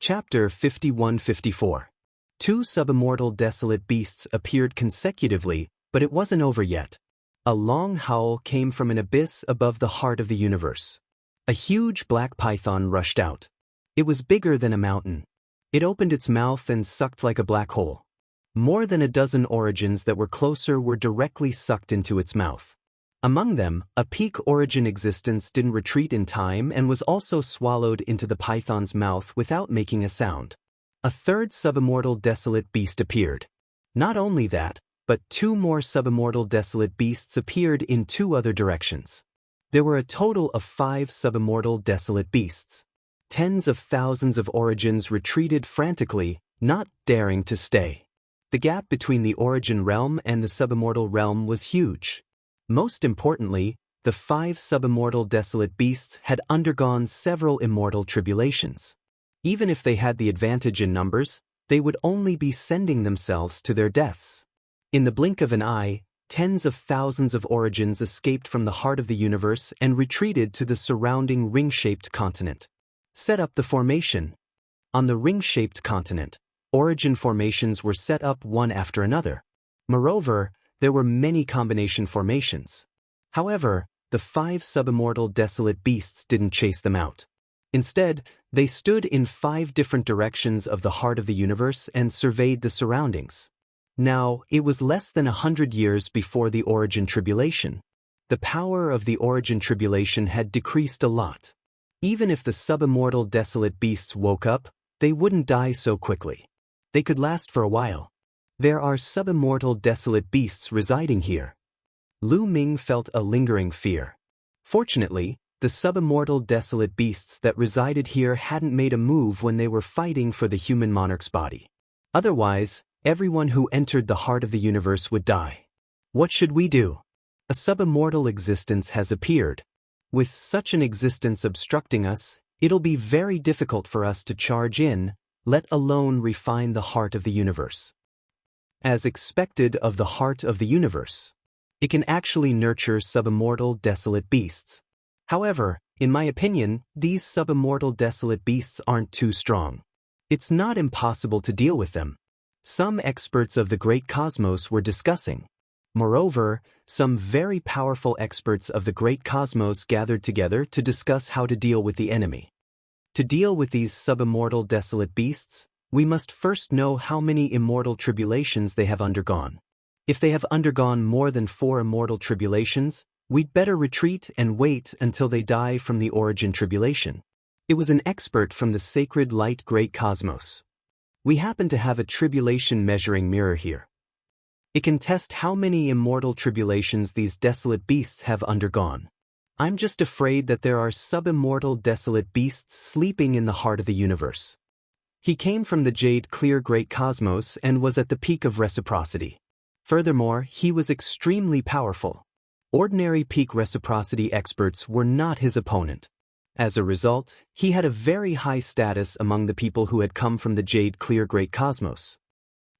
Chapter 51-54. Two subimmortal desolate beasts appeared consecutively, but it wasn't over yet. A long howl came from an abyss above the heart of the universe. A huge black python rushed out. It was bigger than a mountain. It opened its mouth and sucked like a black hole. More than a dozen origins that were closer were directly sucked into its mouth. Among them, a peak origin existence didn't retreat in time and was also swallowed into the python's mouth without making a sound. A third subimmortal desolate beast appeared. Not only that, but two more subimmortal desolate beasts appeared in two other directions. There were a total of 5 subimmortal desolate beasts. Tens of thousands of origins retreated frantically, not daring to stay. The gap between the origin realm and the subimmortal realm was huge. Most importantly, the 5 subimmortal desolate beasts had undergone several immortal tribulations. Even if they had the advantage in numbers, they would only be sending themselves to their deaths. In the blink of an eye, tens of thousands of origins escaped from the heart of the universe and retreated to the surrounding ring-shaped continent. Set up the formation. On the ring-shaped continent, origin formations were set up one after another. Moreover, there were many combination formations. However, the 5 subimmortal desolate beasts didn't chase them out. Instead, they stood in 5 different directions of the heart of the universe and surveyed the surroundings. Now, it was less than 100 years before the origin tribulation. The power of the origin tribulation had decreased a lot. Even if the subimmortal desolate beasts woke up, they wouldn't die so quickly. They could last for a while. There are subimmortal desolate beasts residing here. Lu Ming felt a lingering fear. Fortunately, the subimmortal desolate beasts that resided here hadn't made a move when they were fighting for the human monarch's body. Otherwise, everyone who entered the heart of the universe would die. What should we do? A subimmortal existence has appeared. With such an existence obstructing us, it'll be very difficult for us to charge in, let alone refine the heart of the universe. As expected of the heart of the universe, it can actually nurture subimmortal desolate beasts. However, in my opinion, these subimmortal desolate beasts aren't too strong. It's not impossible to deal with them. Some experts of the great cosmos were discussing. Moreover, some very powerful experts of the great cosmos gathered together to discuss how to deal with the enemy. To deal with these subimmortal desolate beasts, we must first know how many immortal tribulations they have undergone. If they have undergone more than 4 immortal tribulations, we'd better retreat and wait until they die from the origin tribulation. It was an expert from the sacred light great cosmos. We happen to have a tribulation measuring mirror here. It can test how many immortal tribulations these desolate beasts have undergone. I'm just afraid that there are subimmortal desolate beasts sleeping in the heart of the universe. He came from the jade clear great cosmos and was at the peak of reciprocity. Furthermore, he was extremely powerful. Ordinary peak reciprocity experts were not his opponent. As a result, he had a very high status among the people who had come from the jade clear great cosmos.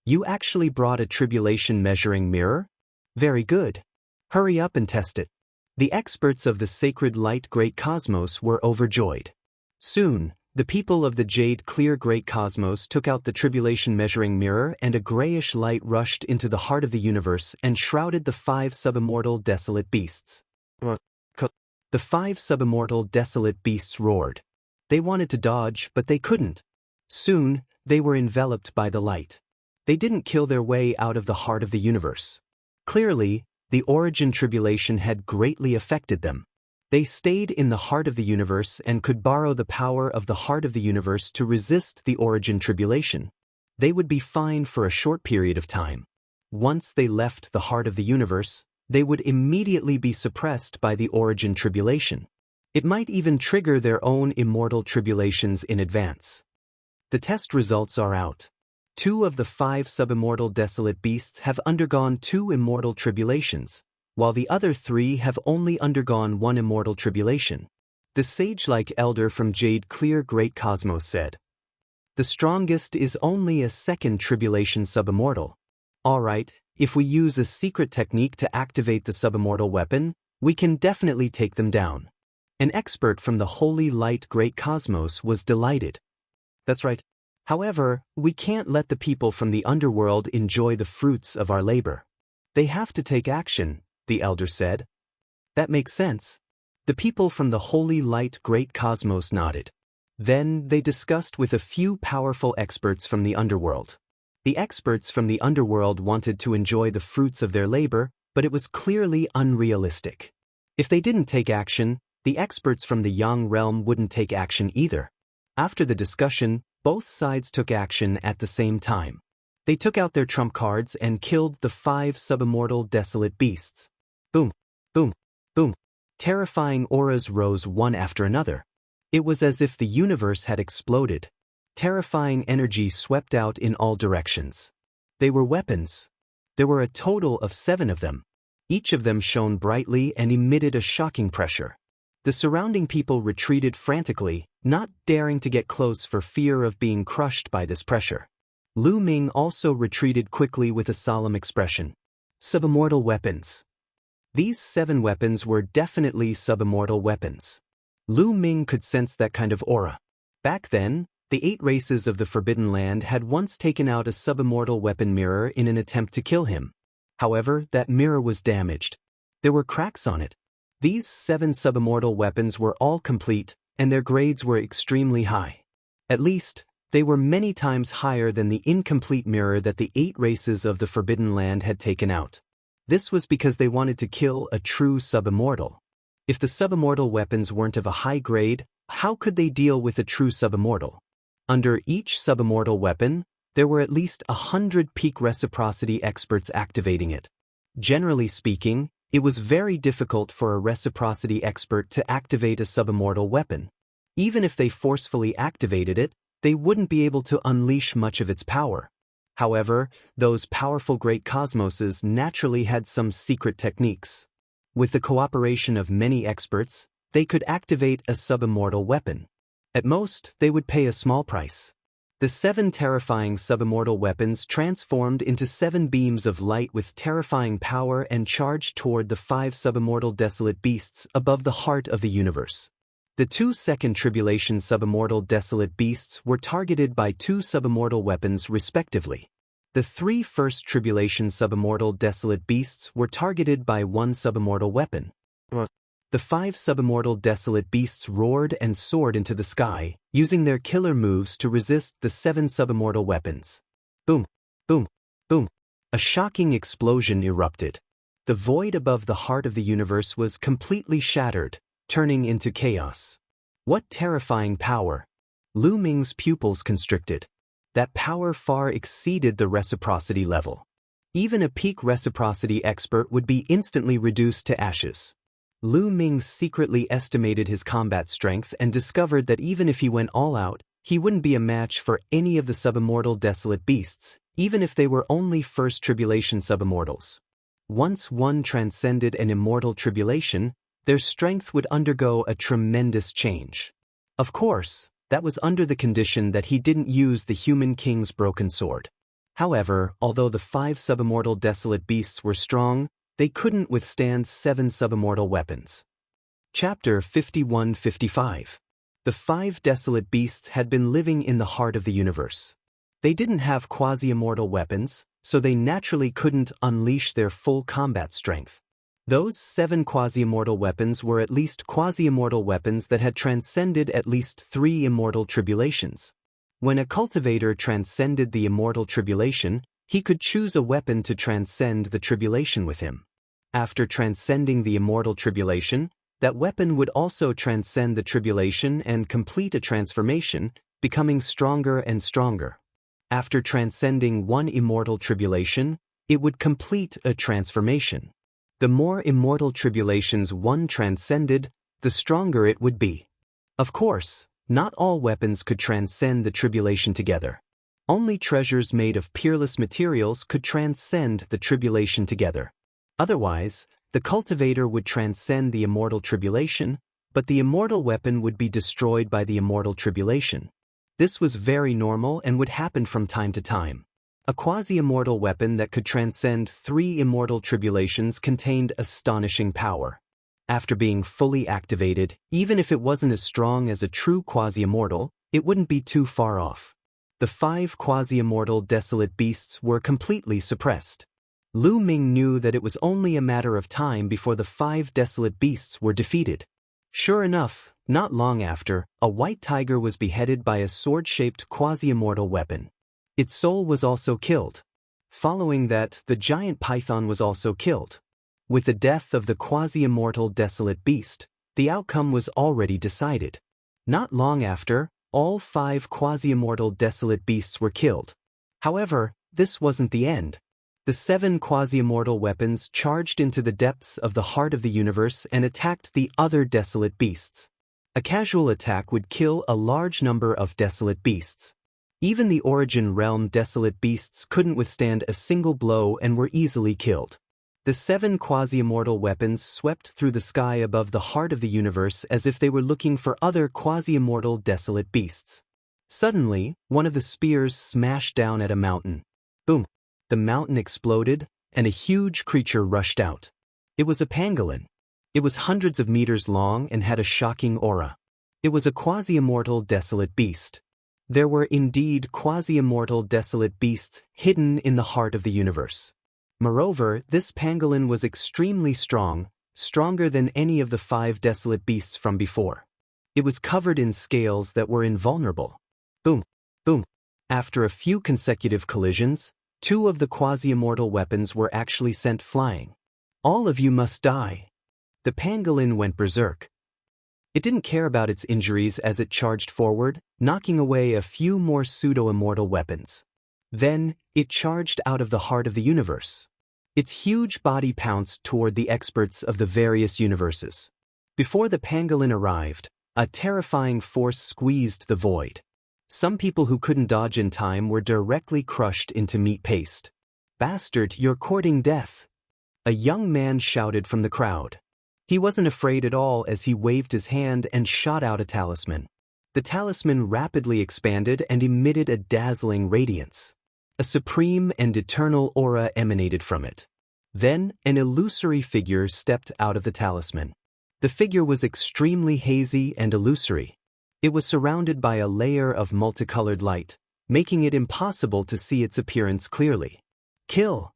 You actually brought a tribulation measuring mirror? Very good. Hurry up and test it. The experts of the sacred light great cosmos were overjoyed. Soon, the people of the jade clear great cosmos took out the tribulation measuring mirror and a grayish light rushed into the heart of the universe and shrouded the 5 subimmortal desolate beasts. The 5 subimmortal desolate beasts roared. They wanted to dodge, but they couldn't. Soon, they were enveloped by the light. They didn't kill their way out of the heart of the universe. Clearly, the origin tribulation had greatly affected them. They stayed in the heart of the universe and could borrow the power of the heart of the universe to resist the origin tribulation. They would be fine for a short period of time. Once they left the heart of the universe, they would immediately be suppressed by the origin tribulation. It might even trigger their own immortal tribulations in advance. The test results are out. 2 of the 5 subimmortal desolate beasts have undergone 2 immortal tribulations, while the other 3 have only undergone 1 immortal tribulation. The sage-like elder from Jade Clear Great Cosmos said, "The strongest is only a 2nd tribulation subimmortal. All right, if we use a secret technique to activate the subimmortal weapon, we can definitely take them down." An expert from the Holy Light Great Cosmos was delighted. That's right. However, we can't let the people from the underworld enjoy the fruits of our labor. They have to take action, the elder said. That makes sense. The people from the holy light great cosmos nodded. Then they discussed with a few powerful experts from the underworld. The experts from the underworld wanted to enjoy the fruits of their labor, but it was clearly unrealistic. If they didn't take action, the experts from the Yang realm wouldn't take action either. After the discussion, both sides took action at the same time. They took out their trump cards and killed the 5 subimmortal desolate beasts. Boom, boom, boom. Terrifying auras rose one after another. It was as if the universe had exploded. Terrifying energy swept out in all directions. They were weapons. There were a total of 7 of them. Each of them shone brightly and emitted a shocking pressure. The surrounding people retreated frantically, not daring to get close for fear of being crushed by this pressure. Lu Ming also retreated quickly with a solemn expression. Subimmortal weapons. These 7 weapons were definitely subimmortal weapons. Lu Ming could sense that kind of aura. Back then, the 8 races of the Forbidden Land had once taken out a subimmortal weapon mirror in an attempt to kill him. However, that mirror was damaged. There were cracks on it. These 7 subimmortal weapons were all complete, and their grades were extremely high. At least, they were many times higher than the incomplete mirror that the 8 races of the Forbidden Land had taken out. This was because they wanted to kill a true subimmortal. If the subimmortal weapons weren't of a high grade, how could they deal with a true subimmortal? Under each subimmortal weapon, there were at least 100 peak reciprocity experts activating it. Generally speaking, it was very difficult for a reciprocity expert to activate a subimmortal weapon. Even if they forcefully activated it, they wouldn't be able to unleash much of its power. However, those powerful great cosmoses naturally had some secret techniques. With the cooperation of many experts, they could activate a subimmortal weapon. At most, they would pay a small price. The 7 terrifying subimmortal weapons transformed into 7 beams of light with terrifying power and charged toward the 5 subimmortal desolate beasts above the heart of the universe. The 2 second tribulation subimmortal desolate beasts were targeted by 2 subimmortal weapons respectively. The 3 first tribulation subimmortal desolate beasts were targeted by 1 subimmortal weapon. The 5 subimmortal desolate beasts roared and soared into the sky, using their killer moves to resist the 7 subimmortal weapons. Boom, boom, boom. A shocking explosion erupted. The void above the heart of the universe was completely shattered, turning into chaos. What terrifying power! Lu Ming's pupils constricted. That power far exceeded the reciprocity level. Even a peak reciprocity expert would be instantly reduced to ashes. Lu Ming secretly estimated his combat strength and discovered that even if he went all out, he wouldn't be a match for any of the subimmortal desolate beasts, even if they were only first tribulation subimmortals. Once one transcended an immortal tribulation, their strength would undergo a tremendous change. Of course, that was under the condition that he didn't use the human king's broken sword. However, although the 5 subimmortal desolate beasts were strong, they couldn't withstand 7 subimmortal weapons. Chapter 51-55. The 5 desolate beasts had been living in the heart of the universe. They didn't have quasi-immortal weapons, so they naturally couldn't unleash their full combat strength. Those 7 quasi-immortal weapons were at least quasi-immortal weapons that had transcended at least 3 immortal tribulations. When a cultivator transcended the immortal tribulation, he could choose a weapon to transcend the tribulation with him. After transcending the immortal tribulation, that weapon would also transcend the tribulation and complete a transformation, becoming stronger and stronger. After transcending one immortal tribulation, it would complete a transformation. The more immortal tribulations one transcended, the stronger it would be. Of course, not all weapons could transcend the tribulation together. Only treasures made of peerless materials could transcend the tribulation together. Otherwise, the cultivator would transcend the immortal tribulation, but the immortal weapon would be destroyed by the immortal tribulation. This was very normal and would happen from time to time. A quasi-immortal weapon that could transcend 3 immortal tribulations contained astonishing power. After being fully activated, even if it wasn't as strong as a true quasi-immortal, It wouldn't be too far off. The 5 quasi-immortal desolate beasts were completely suppressed. Lu Ming knew that it was only a matter of time before the 5 desolate beasts were defeated. Sure enough, not long after, a white tiger was beheaded by a sword-shaped quasi-immortal weapon. Its soul was also killed. Following that, the giant python was also killed. With the death of the quasi-immortal desolate beast, the outcome was already decided. Not long after, all 5 quasi-immortal desolate beasts were killed. However, this wasn't the end. The 7 quasi-immortal weapons charged into the depths of the heart of the universe and attacked the other desolate beasts. A casual attack would kill a large number of desolate beasts. Even the origin realm desolate beasts couldn't withstand a single blow and were easily killed. The 7 quasi-immortal weapons swept through the sky above the heart of the universe as if they were looking for other quasi-immortal desolate beasts. Suddenly, one of the spears smashed down at a mountain. Boom! The mountain exploded, and a huge creature rushed out. It was a pangolin. It was hundreds of meters long and had a shocking aura. It was a quasi-immortal desolate beast. There were indeed quasi-immortal desolate beasts hidden in the heart of the universe. Moreover, this pangolin was extremely strong, stronger than any of the 5 desolate beasts from before. It was covered in scales that were invulnerable. Boom! Boom! After a few consecutive collisions, 2 of the quasi-immortal weapons were actually sent flying. All of you must die. The pangolin went berserk. It didn't care about its injuries as it charged forward, knocking away a few more pseudo-immortal weapons. Then, it charged out of the heart of the universe. Its huge body pounced toward the experts of the various universes. Before the pangolin arrived, a terrifying force squeezed the void. Some people who couldn't dodge in time were directly crushed into meat paste. "Bastard, you're courting death!" A young man shouted from the crowd. He wasn't afraid at all as he waved his hand and shot out a talisman. The talisman rapidly expanded and emitted a dazzling radiance. A supreme and eternal aura emanated from it. Then, an illusory figure stepped out of the talisman. The figure was extremely hazy and illusory. It was surrounded by a layer of multicolored light, making it impossible to see its appearance clearly. "Kill!"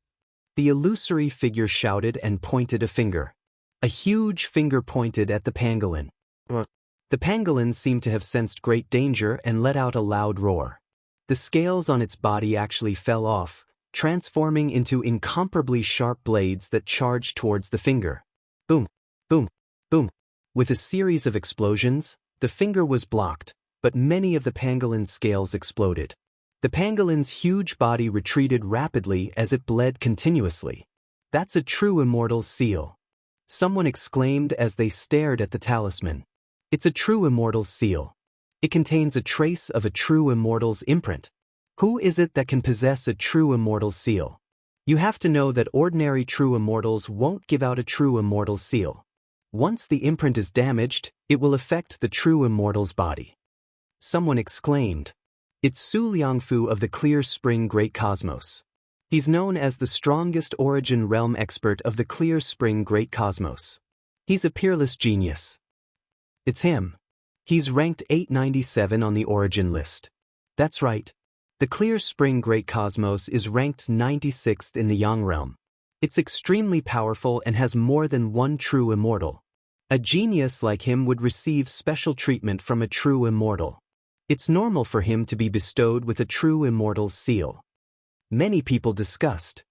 The illusory figure shouted and pointed a finger. A huge finger pointed at the pangolin. The pangolin seemed to have sensed great danger and let out a loud roar. The scales on its body actually fell off, transforming into incomparably sharp blades that charged towards the finger. Boom! Boom! Boom! With a series of explosions, the finger was blocked, but many of the pangolin's scales exploded. The pangolin's huge body retreated rapidly as it bled continuously. "That's a true immortal's seal," someone exclaimed as they stared at the talisman. "It's a true immortal's seal. It contains a trace of a true immortal's imprint. Who is it that can possess a true immortal's seal? You have to know that ordinary true immortals won't give out a true immortal's seal. Once the imprint is damaged, it will affect the true immortal's body." Someone exclaimed. "It's Su Liangfu of the Clear Spring Great Cosmos. He's known as the strongest origin realm expert of the Clear Spring Great Cosmos. He's a peerless genius." "It's him. He's ranked 897 on the origin list." "That's right. The Clear Spring Great Cosmos is ranked 96th in the Yang realm. It's extremely powerful and has more than one true immortal. A genius like him would receive special treatment from a true immortal. It's normal for him to be bestowed with a true immortal's seal." Many people discussed.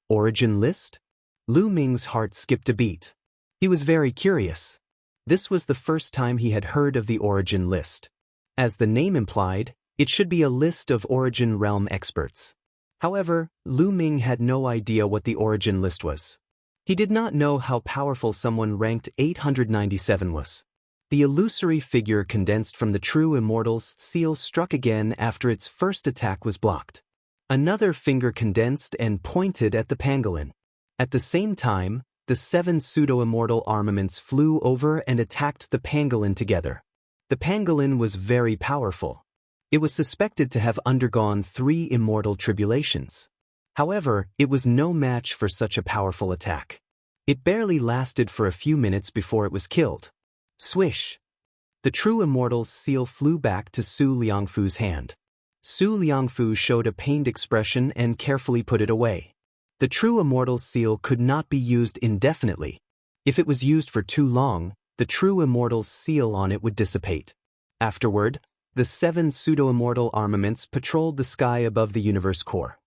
Origin list? Lu Ming's heart skipped a beat. He was very curious. This was the first time he had heard of the origin list. As the name implied, it should be a list of origin realm experts. However, Lu Ming had no idea what the origin list was. He did not know how powerful someone ranked 897 was. The illusory figure condensed from the true immortal's seal struck again after its first attack was blocked. Another finger condensed and pointed at the pangolin. At the same time, the 7 pseudo-immortal armaments flew over and attacked the pangolin together. The pangolin was very powerful. It was suspected to have undergone 3 immortal tribulations. However, it was no match for such a powerful attack. It barely lasted for a few minutes before it was killed. Swish! The true Immortal's seal flew back to Su Liangfu's hand. Su Liangfu showed a pained expression and carefully put it away. The true Immortal's seal could not be used indefinitely. If it was used for too long, the true Immortal's seal on it would dissipate. Afterward, the 7 pseudo-immortal armaments patrolled the sky above the universe core.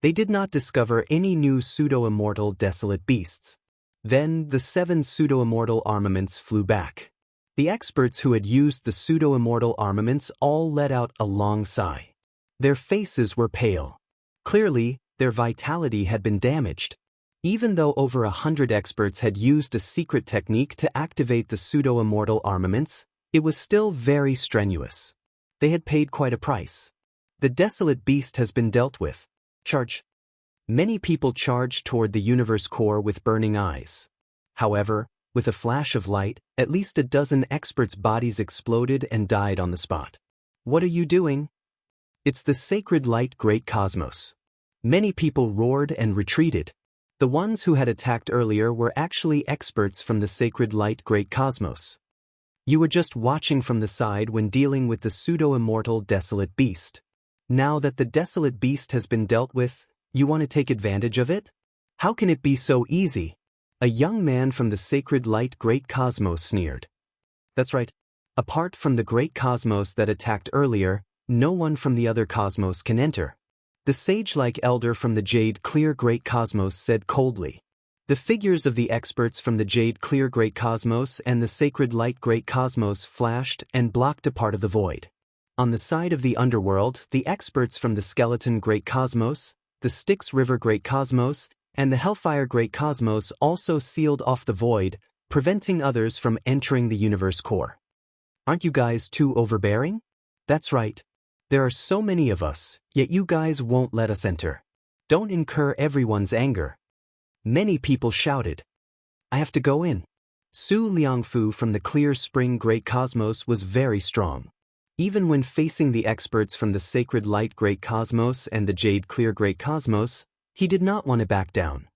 They did not discover any new pseudo-immortal desolate beasts. Then, the 7 pseudo-immortal armaments flew back. The experts who had used the pseudo-immortal armaments all let out a long sigh. Their faces were pale. Clearly, their vitality had been damaged. Even though over 100 experts had used a secret technique to activate the pseudo-immortal armaments, it was still very strenuous. They had paid quite a price. The desolate beast has been dealt with. Charge. Many people charged toward the universe core with burning eyes. However, with a flash of light, at least a dozen experts' bodies exploded and died on the spot. What are you doing? It's the sacred light great cosmos. Many people roared and retreated. The ones who had attacked earlier were actually experts from the sacred light great cosmos. You were just watching from the side when dealing with the pseudo-immortal desolate beast. Now that the desolate beast has been dealt with, you want to take advantage of it? How can it be so easy? A young man from the sacred light great cosmos sneered. That's right. Apart from the great cosmos that attacked earlier, no one from the other cosmos can enter. The sage-like elder from the jade clear great cosmos said coldly. The figures of the experts from the jade clear great cosmos and the sacred light great cosmos flashed and blocked a part of the void. On the side of the underworld, the experts from the skeleton great cosmos, the Styx river great cosmos, and the Hellfire Great Cosmos also sealed off the void, preventing others from entering the universe core. Aren't you guys too overbearing? That's right. There are so many of us, yet you guys won't let us enter. Don't incur everyone's anger. Many people shouted. I have to go in. Su Liangfu from the Clear Spring Great Cosmos was very strong. Even when facing the experts from the Sacred Light Great Cosmos and the Jade Clear Great Cosmos, he did not want to back down.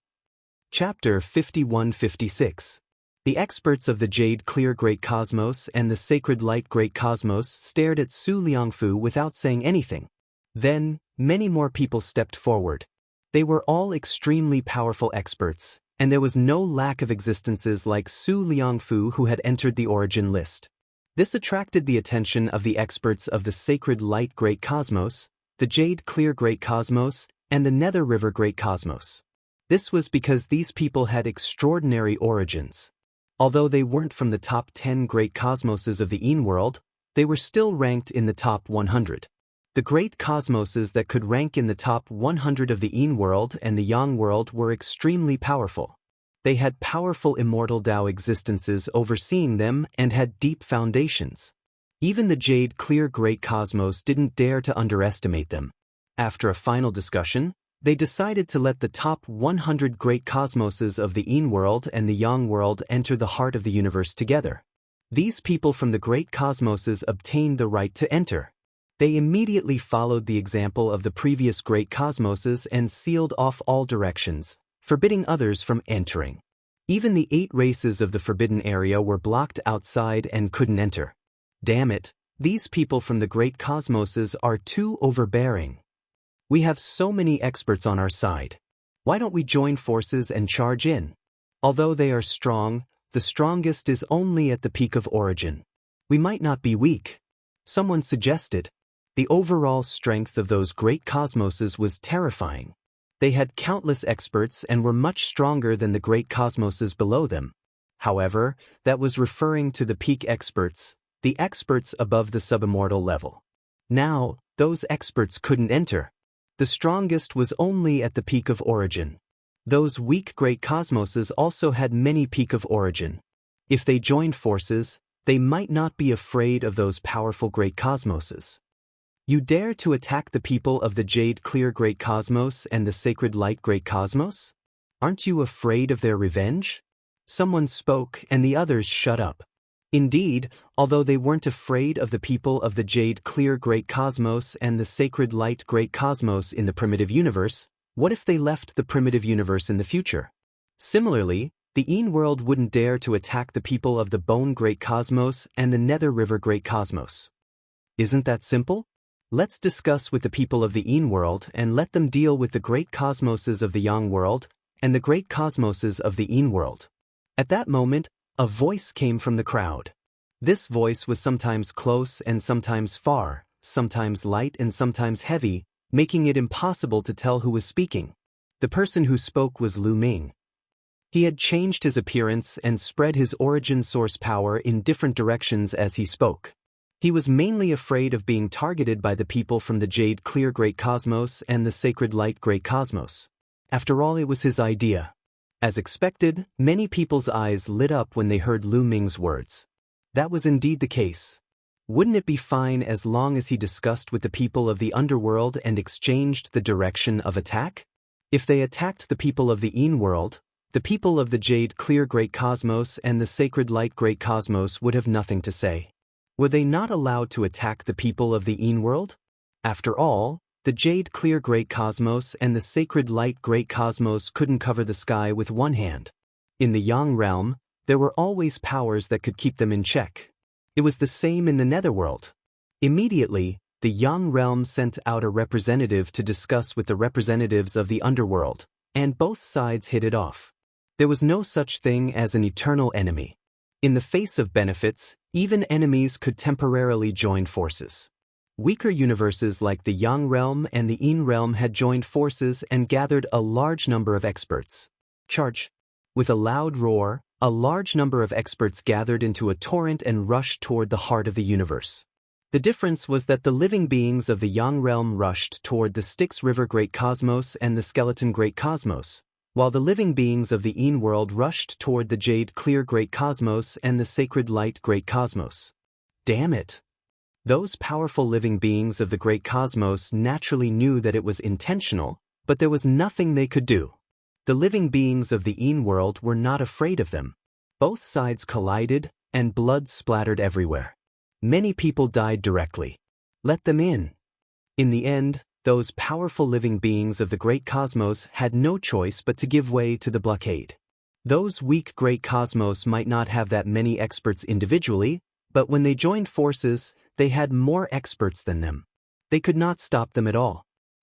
Chapter 51-56. The experts of the Jade Clear Great Cosmos and the Sacred Light Great Cosmos stared at Su Liangfu without saying anything. Then, many more people stepped forward. They were all extremely powerful experts, and there was no lack of existences like Su Liangfu who had entered the origin list. This attracted the attention of the experts of the Sacred Light Great Cosmos, the Jade Clear Great Cosmos, and the Nether River Great Cosmos. This was because these people had extraordinary origins. Although they weren't from the top 10 great cosmoses of the Een world, they were still ranked in the top 100. The great cosmoses that could rank in the top 100 of the Een world and the Yang world were extremely powerful. They had powerful immortal Tao existences overseeing them and had deep foundations. Even the Jade Clear Great Cosmos didn't dare to underestimate them. After a final discussion, they decided to let the top 100 great cosmoses of the Een world and the Yang world enter the heart of the universe together. These people from the great cosmoses obtained the right to enter. They immediately followed the example of the previous great cosmoses and sealed off all directions, forbidding others from entering. Even the 8 races of the forbidden area were blocked outside and couldn't enter. Damn it, these people from the great cosmoses are too overbearing. We have so many experts on our side. Why don't we join forces and charge in? Although they are strong, the strongest is only at the peak of origin. We might not be weak. Someone suggested. The overall strength of those great cosmoses was terrifying. They had countless experts and were much stronger than the great cosmoses below them. However, that was referring to the peak experts, the experts above the subimmortal level. Now, those experts couldn't enter. The strongest was only at the peak of origin. Those weak great cosmoses also had many peak of origin. If they joined forces, they might not be afraid of those powerful great cosmoses. You dare to attack the people of the Jade Clear Great Cosmos and the Sacred Light Great Cosmos? Aren't you afraid of their revenge? Someone spoke and the others shut up. Indeed, although they weren't afraid of the people of the Jade Clear Great Cosmos and the Sacred Light Great Cosmos in the primitive universe, what if they left the primitive universe in the future? Similarly, the Een world wouldn't dare to attack the people of the Bone Great Cosmos and the Nether River Great Cosmos. Isn't that simple? Let's discuss with the people of the Een world and let them deal with the great cosmoses of the Yang world and the great cosmoses of the Een world. At that moment, a voice came from the crowd. This voice was sometimes close and sometimes far, sometimes light and sometimes heavy, making it impossible to tell who was speaking. The person who spoke was Lu Ming. He had changed his appearance and spread his origin source power in different directions as he spoke. He was mainly afraid of being targeted by the people from the Jade Clear Great Cosmos and the Sacred Light Great Cosmos. After all, it was his idea. As expected, many people's eyes lit up when they heard Lu Ming's words. That was indeed the case. Wouldn't it be fine as long as he discussed with the people of the underworld and exchanged the direction of attack? If they attacked the people of the Een world, the people of the Jade Clear Great Cosmos and the Sacred Light Great Cosmos would have nothing to say. Were they not allowed to attack the people of the Een world? After all, the Jade Clear Great Cosmos and the Sacred Light Great Cosmos couldn't cover the sky with one hand. In the Yang realm, there were always powers that could keep them in check. It was the same in the Netherworld. Immediately, the Yang realm sent out a representative to discuss with the representatives of the underworld, and both sides hit it off. There was no such thing as an eternal enemy. In the face of benefits, even enemies could temporarily join forces. Weaker universes like the Yang realm and the Een realm had joined forces and gathered a large number of experts. Charge! With a loud roar, a large number of experts gathered into a torrent and rushed toward the heart of the universe. The difference was that the living beings of the Yang realm rushed toward the Styx River Great Cosmos and the Skeleton Great Cosmos, while the living beings of the Een world rushed toward the Jade Clear Great Cosmos and the Sacred Light Great Cosmos. Damn it! Those powerful living beings of the Great Cosmos naturally knew that it was intentional, but there was nothing they could do. The living beings of the Een world were not afraid of them. Both sides collided, and blood splattered everywhere. Many people died directly. Let them in. In the end, those powerful living beings of the Great Cosmos had no choice but to give way to the blockade. Those weak Great Cosmos might not have that many experts individually, but when they joined forces, they had more experts than them. They could not stop them at all.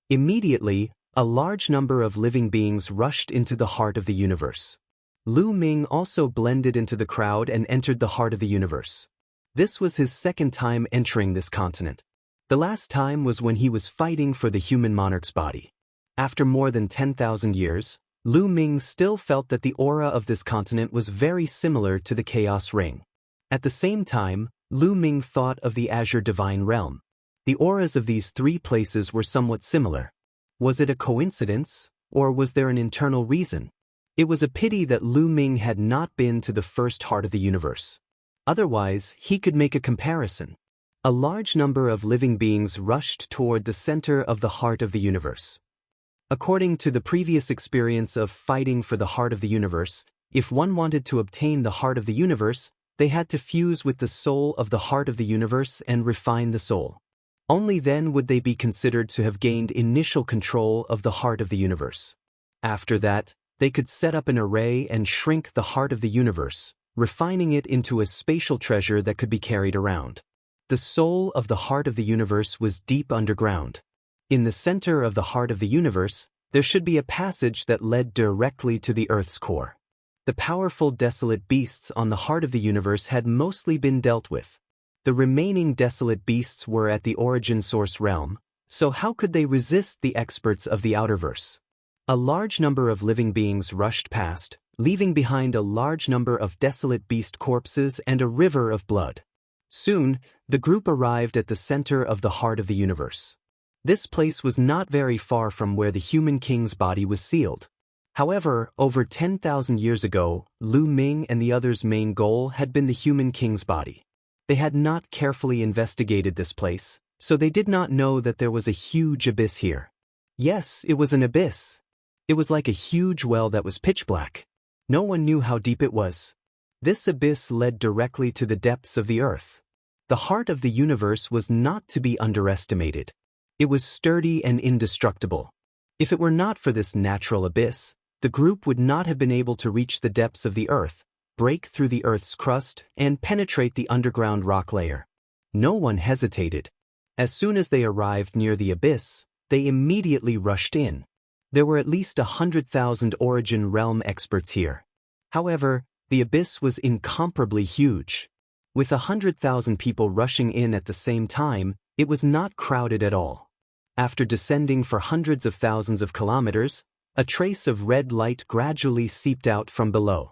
Immediately, a large number of living beings rushed into the heart of the universe. Lu Ming also blended into the crowd and entered the heart of the universe. This was his second time entering this continent. The last time was when he was fighting for the human monarch's body. After more than 10,000 years, Lu Ming still felt that the aura of this continent was very similar to the Chaos Ring. At the same time, Lu Ming thought of the Azure Divine Realm. The auras of these three places were somewhat similar. Was it a coincidence, or was there an internal reason? It was a pity that Lu Ming had not been to the first heart of the universe. Otherwise, he could make a comparison. A large number of living beings rushed toward the center of the heart of the universe. According to the previous experience of fighting for the heart of the universe, if one wanted to obtain the heart of the universe, they had to fuse with the soul of the heart of the universe and refine the soul. Only then would they be considered to have gained initial control of the heart of the universe. After that, they could set up an array and shrink the heart of the universe, refining it into a spatial treasure that could be carried around. The soul of the heart of the universe was deep underground. In the center of the heart of the universe, there should be a passage that led directly to the Earth's core. The powerful desolate beasts on the heart of the universe had mostly been dealt with. The remaining desolate beasts were at the origin source realm, so how could they resist the experts of the outerverse? A large number of living beings rushed past, leaving behind a large number of desolate beast corpses and a river of blood. Soon, the group arrived at the center of the heart of the universe. This place was not very far from where the human king's body was sealed. However, over 10,000 years ago, Lu Ming and the others' main goal had been the human king's body. They had not carefully investigated this place, so they did not know that there was a huge abyss here. Yes, it was an abyss. It was like a huge well that was pitch black. No one knew how deep it was. This abyss led directly to the depths of the earth. The heart of the universe was not to be underestimated. It was sturdy and indestructible. If it were not for this natural abyss, The group would not have been able to reach the depths of the Earth, break through the Earth's crust, and penetrate the underground rock layer. No one hesitated. As soon as they arrived near the abyss, they immediately rushed in. There were at least 100,000 Origin Realm experts here. However, the abyss was incomparably huge. With 100,000 people rushing in at the same time, it was not crowded at all. After descending for hundreds of thousands of kilometers, a trace of red light gradually seeped out from below.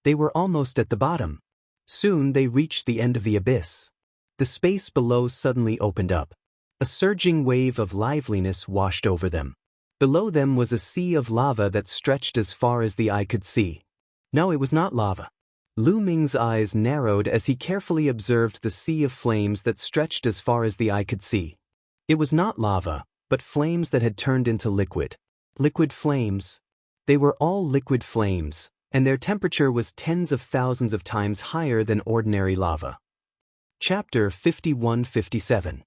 They were almost at the bottom. Soon they reached the end of the abyss. The space below suddenly opened up. A surging wave of liveliness washed over them. Below them was a sea of lava that stretched as far as the eye could see. No, it was not lava. Lu Ming's eyes narrowed as he carefully observed the sea of flames that stretched as far as the eye could see. It was not lava, but flames that had turned into liquid. Liquid flames. They were all liquid flames, and their temperature was tens of thousands of times higher than ordinary lava. Chapter 51-57.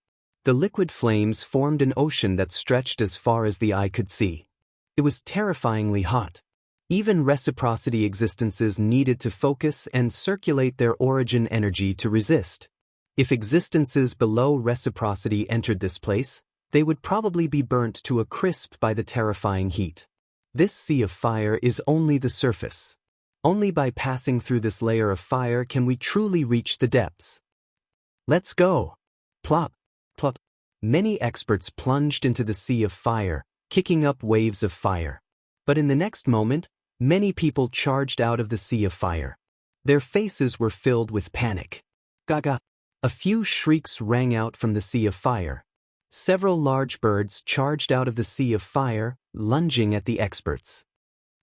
The liquid flames formed an ocean that stretched as far as the eye could see. It was terrifyingly hot. Even reciprocity existences needed to focus and circulate their origin energy to resist. If existences below reciprocity entered this place, they would probably be burnt to a crisp by the terrifying heat. This sea of fire is only the surface. Only by passing through this layer of fire can we truly reach the depths. Let's go! Plop, plop. Many experts plunged into the sea of fire, kicking up waves of fire. But in the next moment, many people charged out of the sea of fire. Their faces were filled with panic. Gaga! A few shrieks rang out from the sea of fire. Several large birds charged out of the sea of fire, lunging at the experts.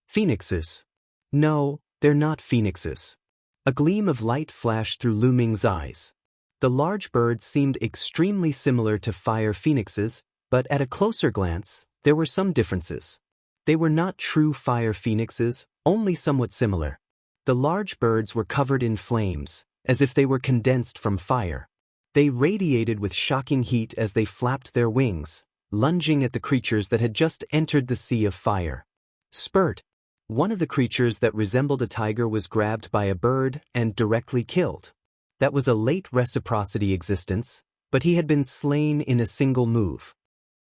Phoenixes. No, they're not phoenixes. A gleam of light flashed through Lu Ming's eyes. The large birds seemed extremely similar to fire phoenixes, but at a closer glance, there were some differences. They were not true fire phoenixes, only somewhat similar. The large birds were covered in flames, as if they were condensed from fire. They radiated with shocking heat as they flapped their wings, lunging at the creatures that had just entered the sea of fire. Spurt! One of the creatures that resembled a tiger was grabbed by a bird and directly killed. That was a late reciprocity existence, but he had been slain in a single move.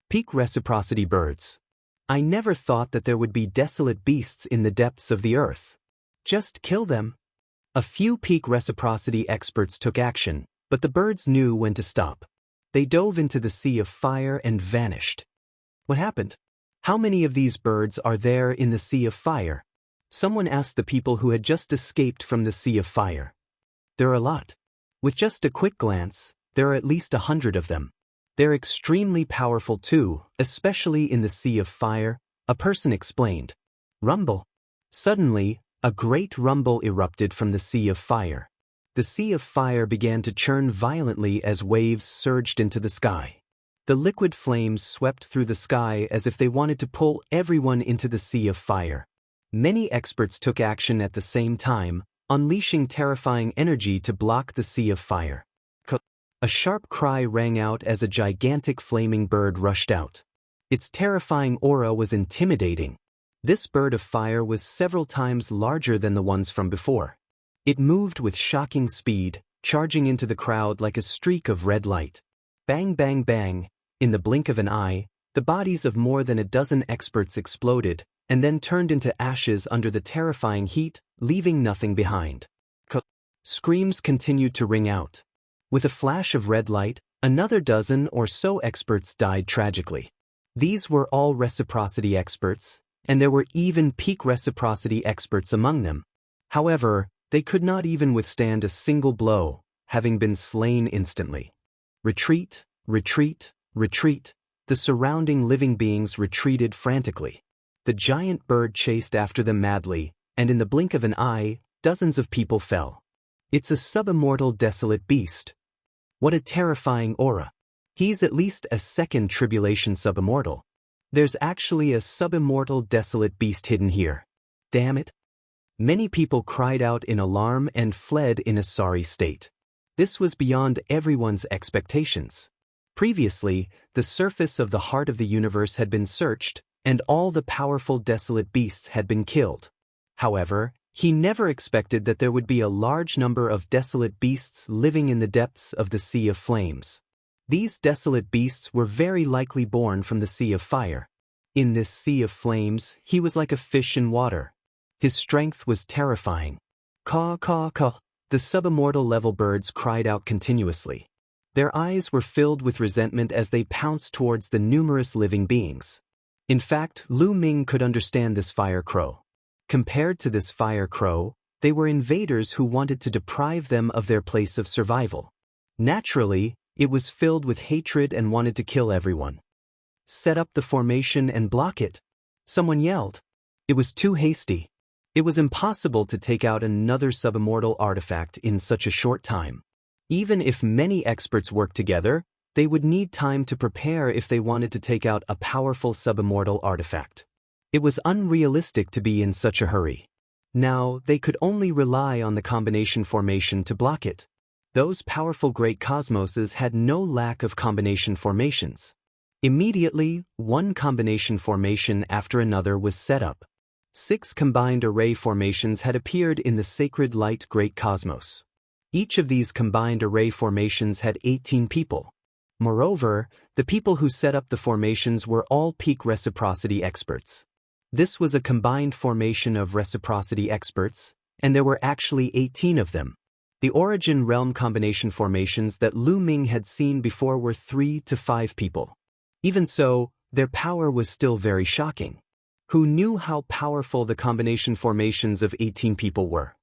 Peak reciprocity birds. I never thought that there would be desolate beasts in the depths of the earth. Just kill them. A few peak reciprocity experts took action, but the birds knew when to stop. They dove into the sea of fire and vanished. What happened? How many of these birds are there in the sea of fire? Someone asked the people who had just escaped from the sea of fire. There are a lot. With just a quick glance, there are at least 100 of them. They're extremely powerful too, especially in the sea of fire, a person explained. Rumble. Suddenly, a great rumble erupted from the sea of fire. The sea of fire began to churn violently as waves surged into the sky. The liquid flames swept through the sky as if they wanted to pull everyone into the sea of fire. Many experts took action at the same time, unleashing terrifying energy to block the sea of fire. A sharp cry rang out as a gigantic flaming bird rushed out. Its terrifying aura was intimidating. This bird of fire was several times larger than the ones from before. It moved with shocking speed, charging into the crowd like a streak of red light. Bang, bang, bang. In the blink of an eye, the bodies of more than a dozen experts exploded, and then turned into ashes under the terrifying heat, leaving nothing behind. Screams continued to ring out. With a flash of red light, another dozen or so experts died tragically. These were all reciprocity experts, and there were even peak reciprocity experts among them. However, they could not even withstand a single blow, having been slain instantly. Retreat, retreat, retreat. The surrounding living beings retreated frantically. The giant bird chased after them madly, and in the blink of an eye, dozens of people fell. It's a subimmortal desolate beast. What a terrifying aura. He's at least a second tribulation subimmortal. There's actually a subimmortal desolate beast hidden here. Damn it. Many people cried out in alarm and fled in a sorry state. This was beyond everyone's expectations. Previously, the surface of the heart of the universe had been searched, and all the powerful desolate beasts had been killed. However, he never expected that there would be a large number of desolate beasts living in the depths of the Sea of Flames. These desolate beasts were very likely born from the Sea of Fire. In this Sea of Flames, he was like a fish in water. His strength was terrifying. Caw, caw, caw. The sub-immortal level birds cried out continuously. Their eyes were filled with resentment as they pounced towards the numerous living beings. In fact, Lu Ming could understand this fire crow. Compared to this fire crow, they were invaders who wanted to deprive them of their place of survival. Naturally, it was filled with hatred and wanted to kill everyone. Set up the formation and block it, someone yelled. It was too hasty. It was impossible to take out another sub-immortal artifact in such a short time. Even if many experts worked together, they would need time to prepare if they wanted to take out a powerful sub-immortal artifact. It was unrealistic to be in such a hurry. Now, they could only rely on the combination formation to block it. Those powerful great cosmoses had no lack of combination formations. Immediately, one combination formation after another was set up. 6 combined array formations had appeared in the sacred light great cosmos. Each of these combined array formations had 18 people. Moreover, the people who set up the formations were all peak reciprocity experts. This was a combined formation of reciprocity experts, and there were actually 18 of them. The origin realm combination formations that Lu Ming had seen before were 3 to 5 people. Even so, their power was still very shocking. Who knew how powerful the combination formations of 18 people were?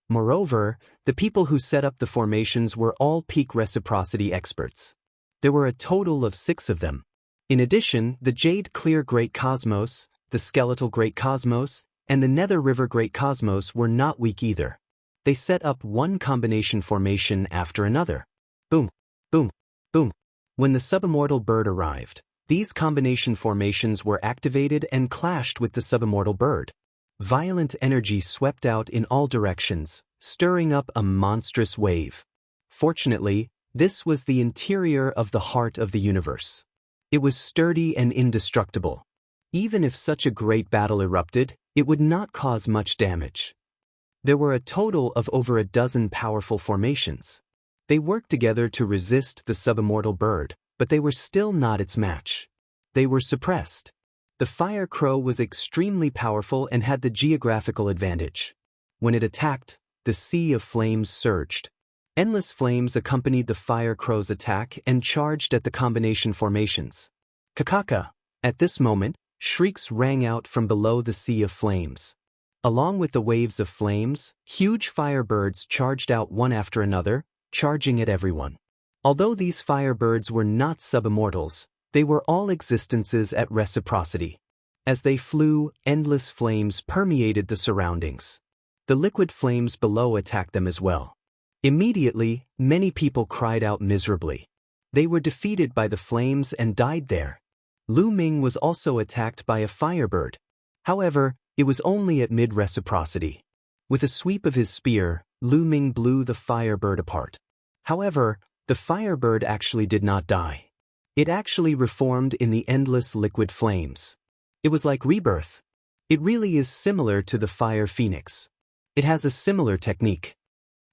Moreover, the people who set up the formations were all peak reciprocity experts. There were a total of 6 of them. In addition, the Jade Clear Great Cosmos, the Skeletal Great Cosmos, and the Nether River Great Cosmos were not weak either. They set up one combination formation after another. Boom, boom, boom. When the sub-immortal bird arrived, these combination formations were activated and clashed with the sub-immortal bird. Violent energy swept out in all directions, stirring up a monstrous wave. Fortunately, this was the interior of the heart of the universe. It was sturdy and indestructible. Even if such a great battle erupted, it would not cause much damage. There were a total of over a dozen powerful formations. They worked together to resist the sub-immortal bird, but they were still not its match. They were suppressed. The fire crow was extremely powerful and had the geographical advantage. When it attacked, the sea of flames surged. Endless flames accompanied the fire crow's attack and charged at the combination formations. Kakaka! At this moment, shrieks rang out from below the sea of flames. Along with the waves of flames, huge firebirds charged out one after another, charging at everyone. Although these firebirds were not sub-immortals, they were all existences at reciprocity. As they flew, endless flames permeated the surroundings. The liquid flames below attacked them as well. Immediately, many people cried out miserably. They were defeated by the flames and died there. Lu Ming was also attacked by a firebird. However, it was only at mid-reciprocity. With a sweep of his spear, Lu Ming blew the firebird apart. However, the firebird actually did not die. It actually reformed in the endless liquid flames. It was like rebirth. It really is similar to the fire phoenix. It has a similar technique.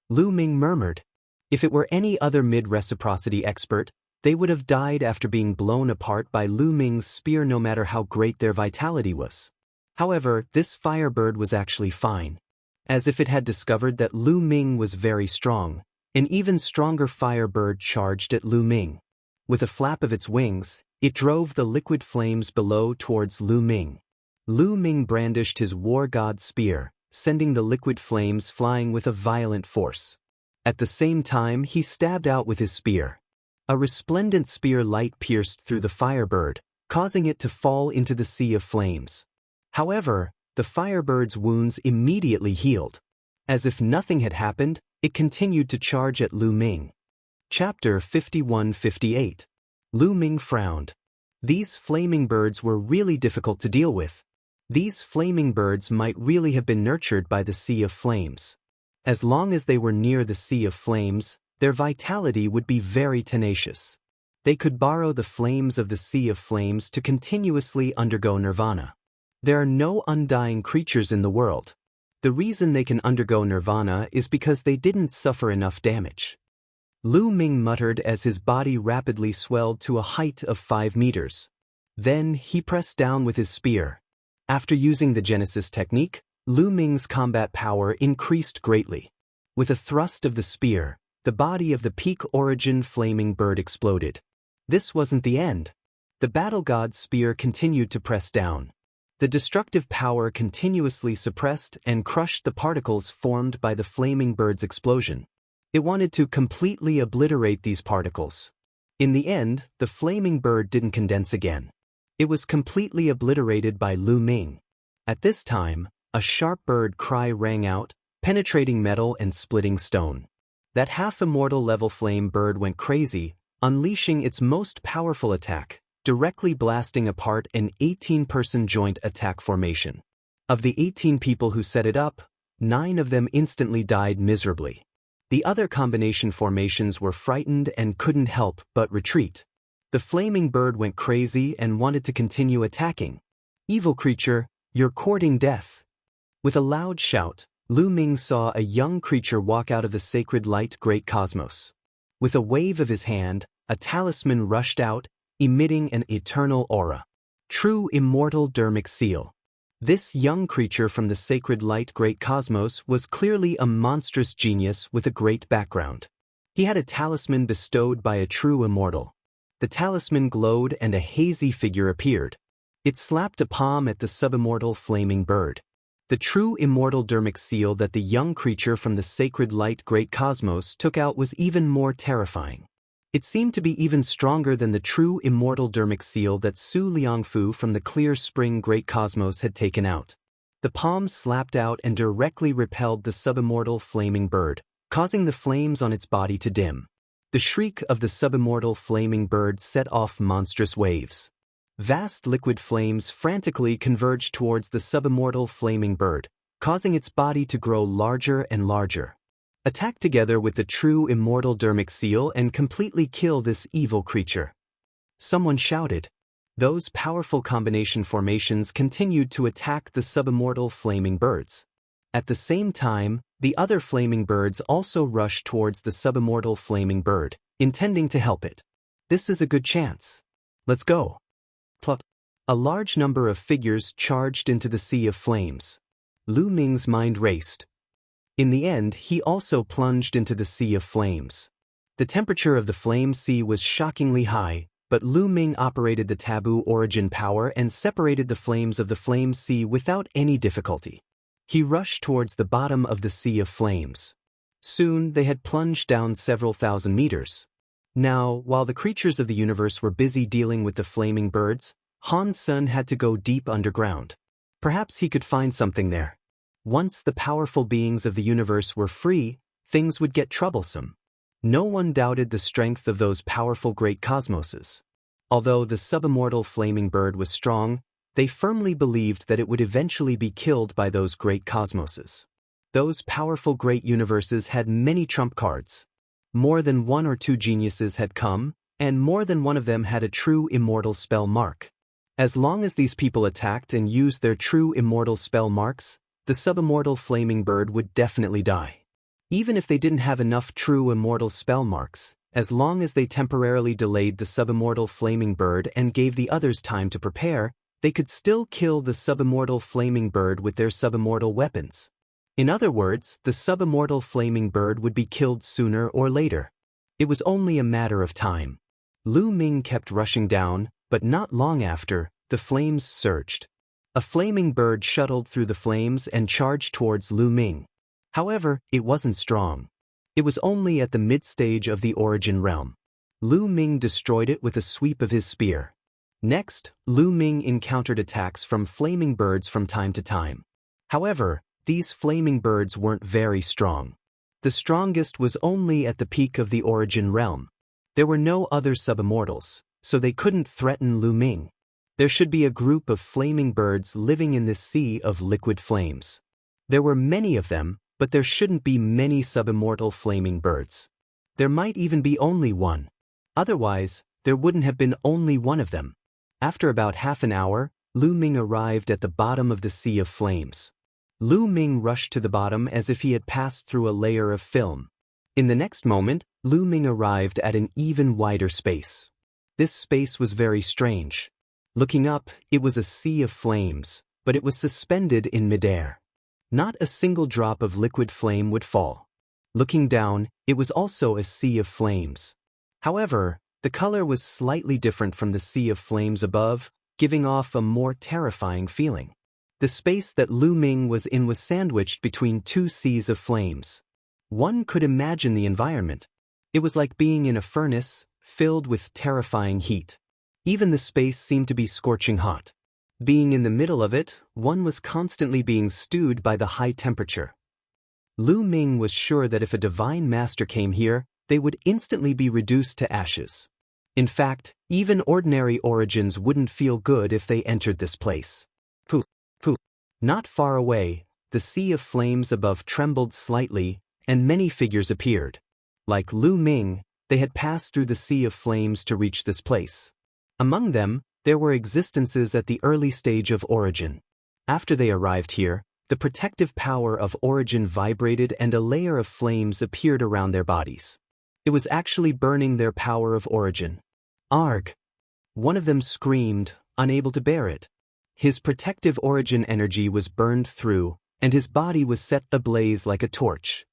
Lu Ming murmured. If it were any other mid-reciprocity expert, they would have died after being blown apart by Lu Ming's spear no matter how great their vitality was. However, this firebird was actually fine. As if it had discovered that Lu Ming was very strong, an even stronger firebird charged at Lu Ming. With a flap of its wings, it drove the liquid flames below towards Lu Ming. Lu Ming brandished his war god's spear, sending the liquid flames flying with a violent force. At the same time, he stabbed out with his spear. A resplendent spear light pierced through the firebird, causing it to fall into the sea of flames. However, the firebird's wounds immediately healed. As if nothing had happened, it continued to charge at Lu Ming. Chapter 51-58. Lu Ming frowned. These flaming birds were really difficult to deal with. These flaming birds might really have been nurtured by the Sea of Flames. As long as they were near the Sea of Flames, their vitality would be very tenacious. They could borrow the flames of the Sea of Flames to continuously undergo nirvana. There are no undying creatures in the world. The reason they can undergo nirvana is because they didn't suffer enough damage. Lu Ming muttered as his body rapidly swelled to a height of 5 meters. Then he pressed down with his spear. After using the Genesis technique, Lu Ming's combat power increased greatly. With a thrust of the spear, the body of the peak origin flaming bird exploded. This wasn't the end. The battle god's spear continued to press down. The destructive power continuously suppressed and crushed the particles formed by the flaming bird's explosion. It wanted to completely obliterate these particles. In the end, the flaming bird didn't condense again. It was completely obliterated by Lu Ming. At this time, a sharp bird cry rang out, penetrating metal and splitting stone. That half-immortal level flame bird went crazy, unleashing its most powerful attack, directly blasting apart an 18-person joint attack formation. Of the 18 people who set it up, 9 of them instantly died miserably. The other combination formations were frightened and couldn't help but retreat. The flaming bird went crazy and wanted to continue attacking. Evil creature, you're courting death. With a loud shout, Lu Ming saw a young creature walk out of the sacred light great cosmos. With a wave of his hand, a talisman rushed out, emitting an eternal aura. True immortal dermic seal. This young creature from the sacred light great cosmos was clearly a monstrous genius with a great background. He had a talisman bestowed by a true immortal. The talisman glowed and a hazy figure appeared. It slapped a palm at the subimmortal flaming bird. The true immortal dermic seal that the young creature from the sacred light great cosmos took out was even more terrifying. It seemed to be even stronger than the true immortal dermic seal that Su Liangfu from the clear spring great cosmos had taken out. The palm slapped out and directly repelled the subimmortal flaming bird, causing the flames on its body to dim. The shriek of the subimmortal flaming bird set off monstrous waves. Vast liquid flames frantically converged towards the subimmortal flaming bird, causing its body to grow larger and larger. Attack together with the true immortal dermic seal and completely kill this evil creature. Someone shouted. Those powerful combination formations continued to attack the subimmortal flaming birds. At the same time, the other flaming birds also rushed towards the subimmortal flaming bird, intending to help it. This is a good chance. Let's go. Plop. A large number of figures charged into the sea of flames. Lu Ming's mind raced. In the end, he also plunged into the sea of flames. The temperature of the flame sea was shockingly high, but Lu Ming operated the taboo origin power and separated the flames of the flame sea without any difficulty. He rushed towards the bottom of the sea of flames. Soon they had plunged down several thousand meters. Now, while the creatures of the universe were busy dealing with the flaming birds, Han Sen had to go deep underground. Perhaps he could find something there. Once the powerful beings of the universe were free, things would get troublesome. No one doubted the strength of those powerful great cosmoses. Although the subimmortal flaming bird was strong, they firmly believed that it would eventually be killed by those great cosmoses. Those powerful great universes had many trump cards. More than 1 or 2 geniuses had come, and more than one of them had a true immortal spell mark. As long as these people attacked and used their true immortal spell marks, the subimmortal flaming bird would definitely die. Even if they didn't have enough true immortal spell marks, as long as they temporarily delayed the subimmortal flaming bird and gave the others time to prepare, they could still kill the subimmortal flaming bird with their subimmortal weapons. In other words, the subimmortal flaming bird would be killed sooner or later. It was only a matter of time. Lu Ming kept rushing down, but not long after, the flames surged. A flaming bird shuttled through the flames and charged towards Lu Ming. However, it wasn't strong. It was only at the mid-stage of the origin realm. Lu Ming destroyed it with a sweep of his spear. Next, Lu Ming encountered attacks from flaming birds from time to time. However, these flaming birds weren't very strong. The strongest was only at the peak of the origin realm. There were no other subimmortals, so they couldn't threaten Lu Ming. There should be a group of flaming birds living in this sea of liquid flames. There were many of them, but there shouldn't be many subimmortal flaming birds. There might even be only one. Otherwise, there wouldn't have been only one of them. After about half an hour, Lu Ming arrived at the bottom of the sea of flames. Lu Ming rushed to the bottom as if he had passed through a layer of film. In the next moment, Lu Ming arrived at an even wider space. This space was very strange. Looking up, it was a sea of flames, but it was suspended in midair. Not a single drop of liquid flame would fall. Looking down, it was also a sea of flames. However, the color was slightly different from the sea of flames above, giving off a more terrifying feeling. The space that Lu Ming was in was sandwiched between two seas of flames. One could imagine the environment. It was like being in a furnace, filled with terrifying heat. Even the space seemed to be scorching hot. Being in the middle of it, one was constantly being stewed by the high temperature. Lu Ming was sure that if a divine master came here, they would instantly be reduced to ashes. In fact, even ordinary origins wouldn't feel good if they entered this place. Pooh. Not far away, the sea of flames above trembled slightly, and many figures appeared. Like Lu Ming, they had passed through the sea of flames to reach this place. Among them, there were existences at the early stage of origin. After they arrived here, the protective power of origin vibrated and a layer of flames appeared around their bodies. It was actually burning their power of origin. Arg! One of them screamed, unable to bear it. His protective origin energy was burned through, and his body was set ablaze like a torch.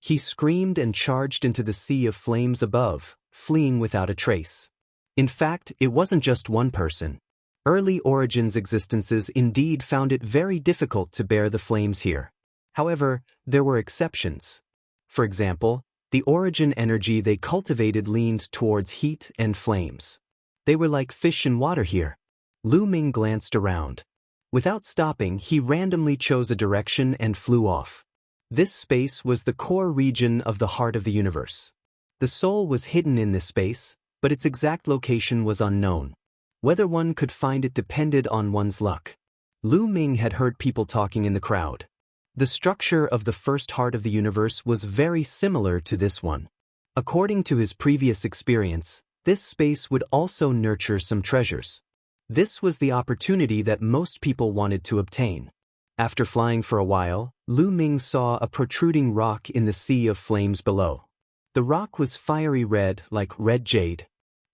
He screamed and charged into the sea of flames above, fleeing without a trace. In fact, it wasn't just one person. Early Origin's existences indeed found it very difficult to bear the flames here. However, there were exceptions. For example, the Origin energy they cultivated leaned towards heat and flames. They were like fish in water here. Lu Ming glanced around. Without stopping, he randomly chose a direction and flew off. This space was the core region of the heart of the universe. The soul was hidden in this space, but its exact location was unknown. Whether one could find it depended on one's luck. Lu Ming had heard people talking in the crowd. The structure of the first heart of the universe was very similar to this one. According to his previous experience, this space would also nurture some treasures. This was the opportunity that most people wanted to obtain. After flying for a while, Lu Ming saw a protruding rock in the sea of flames below. The rock was fiery red like red jade.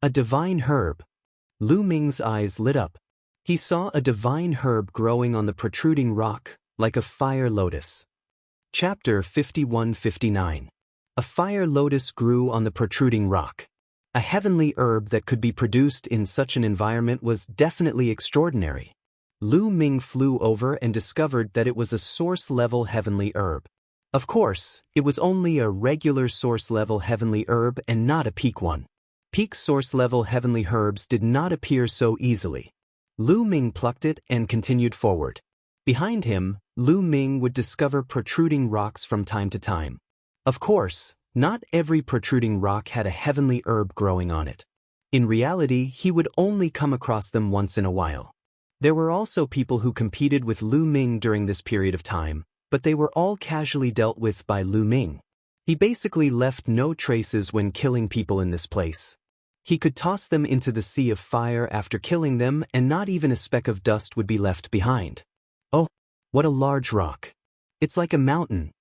A divine herb. Lu Ming's eyes lit up. He saw a divine herb growing on the protruding rock, like a fire lotus. Chapter 51-59. A fire lotus grew on the protruding rock. A heavenly herb that could be produced in such an environment was definitely extraordinary. Lu Ming flew over and discovered that it was a source-level heavenly herb. Of course, it was only a regular source-level heavenly herb and not a peak one. Peak source-level heavenly herbs did not appear so easily. Lu Ming plucked it and continued forward. Behind him, Lu Ming would discover protruding rocks from time to time. Of course, not every protruding rock had a heavenly herb growing on it. In reality, he would only come across them once in a while. There were also people who competed with Lu Ming during this period of time, but they were all casually dealt with by Lu Ming. He basically left no traces when killing people in this place. He could toss them into the sea of fire after killing them and not even a speck of dust would be left behind. Oh, what a large rock. It's like a mountain.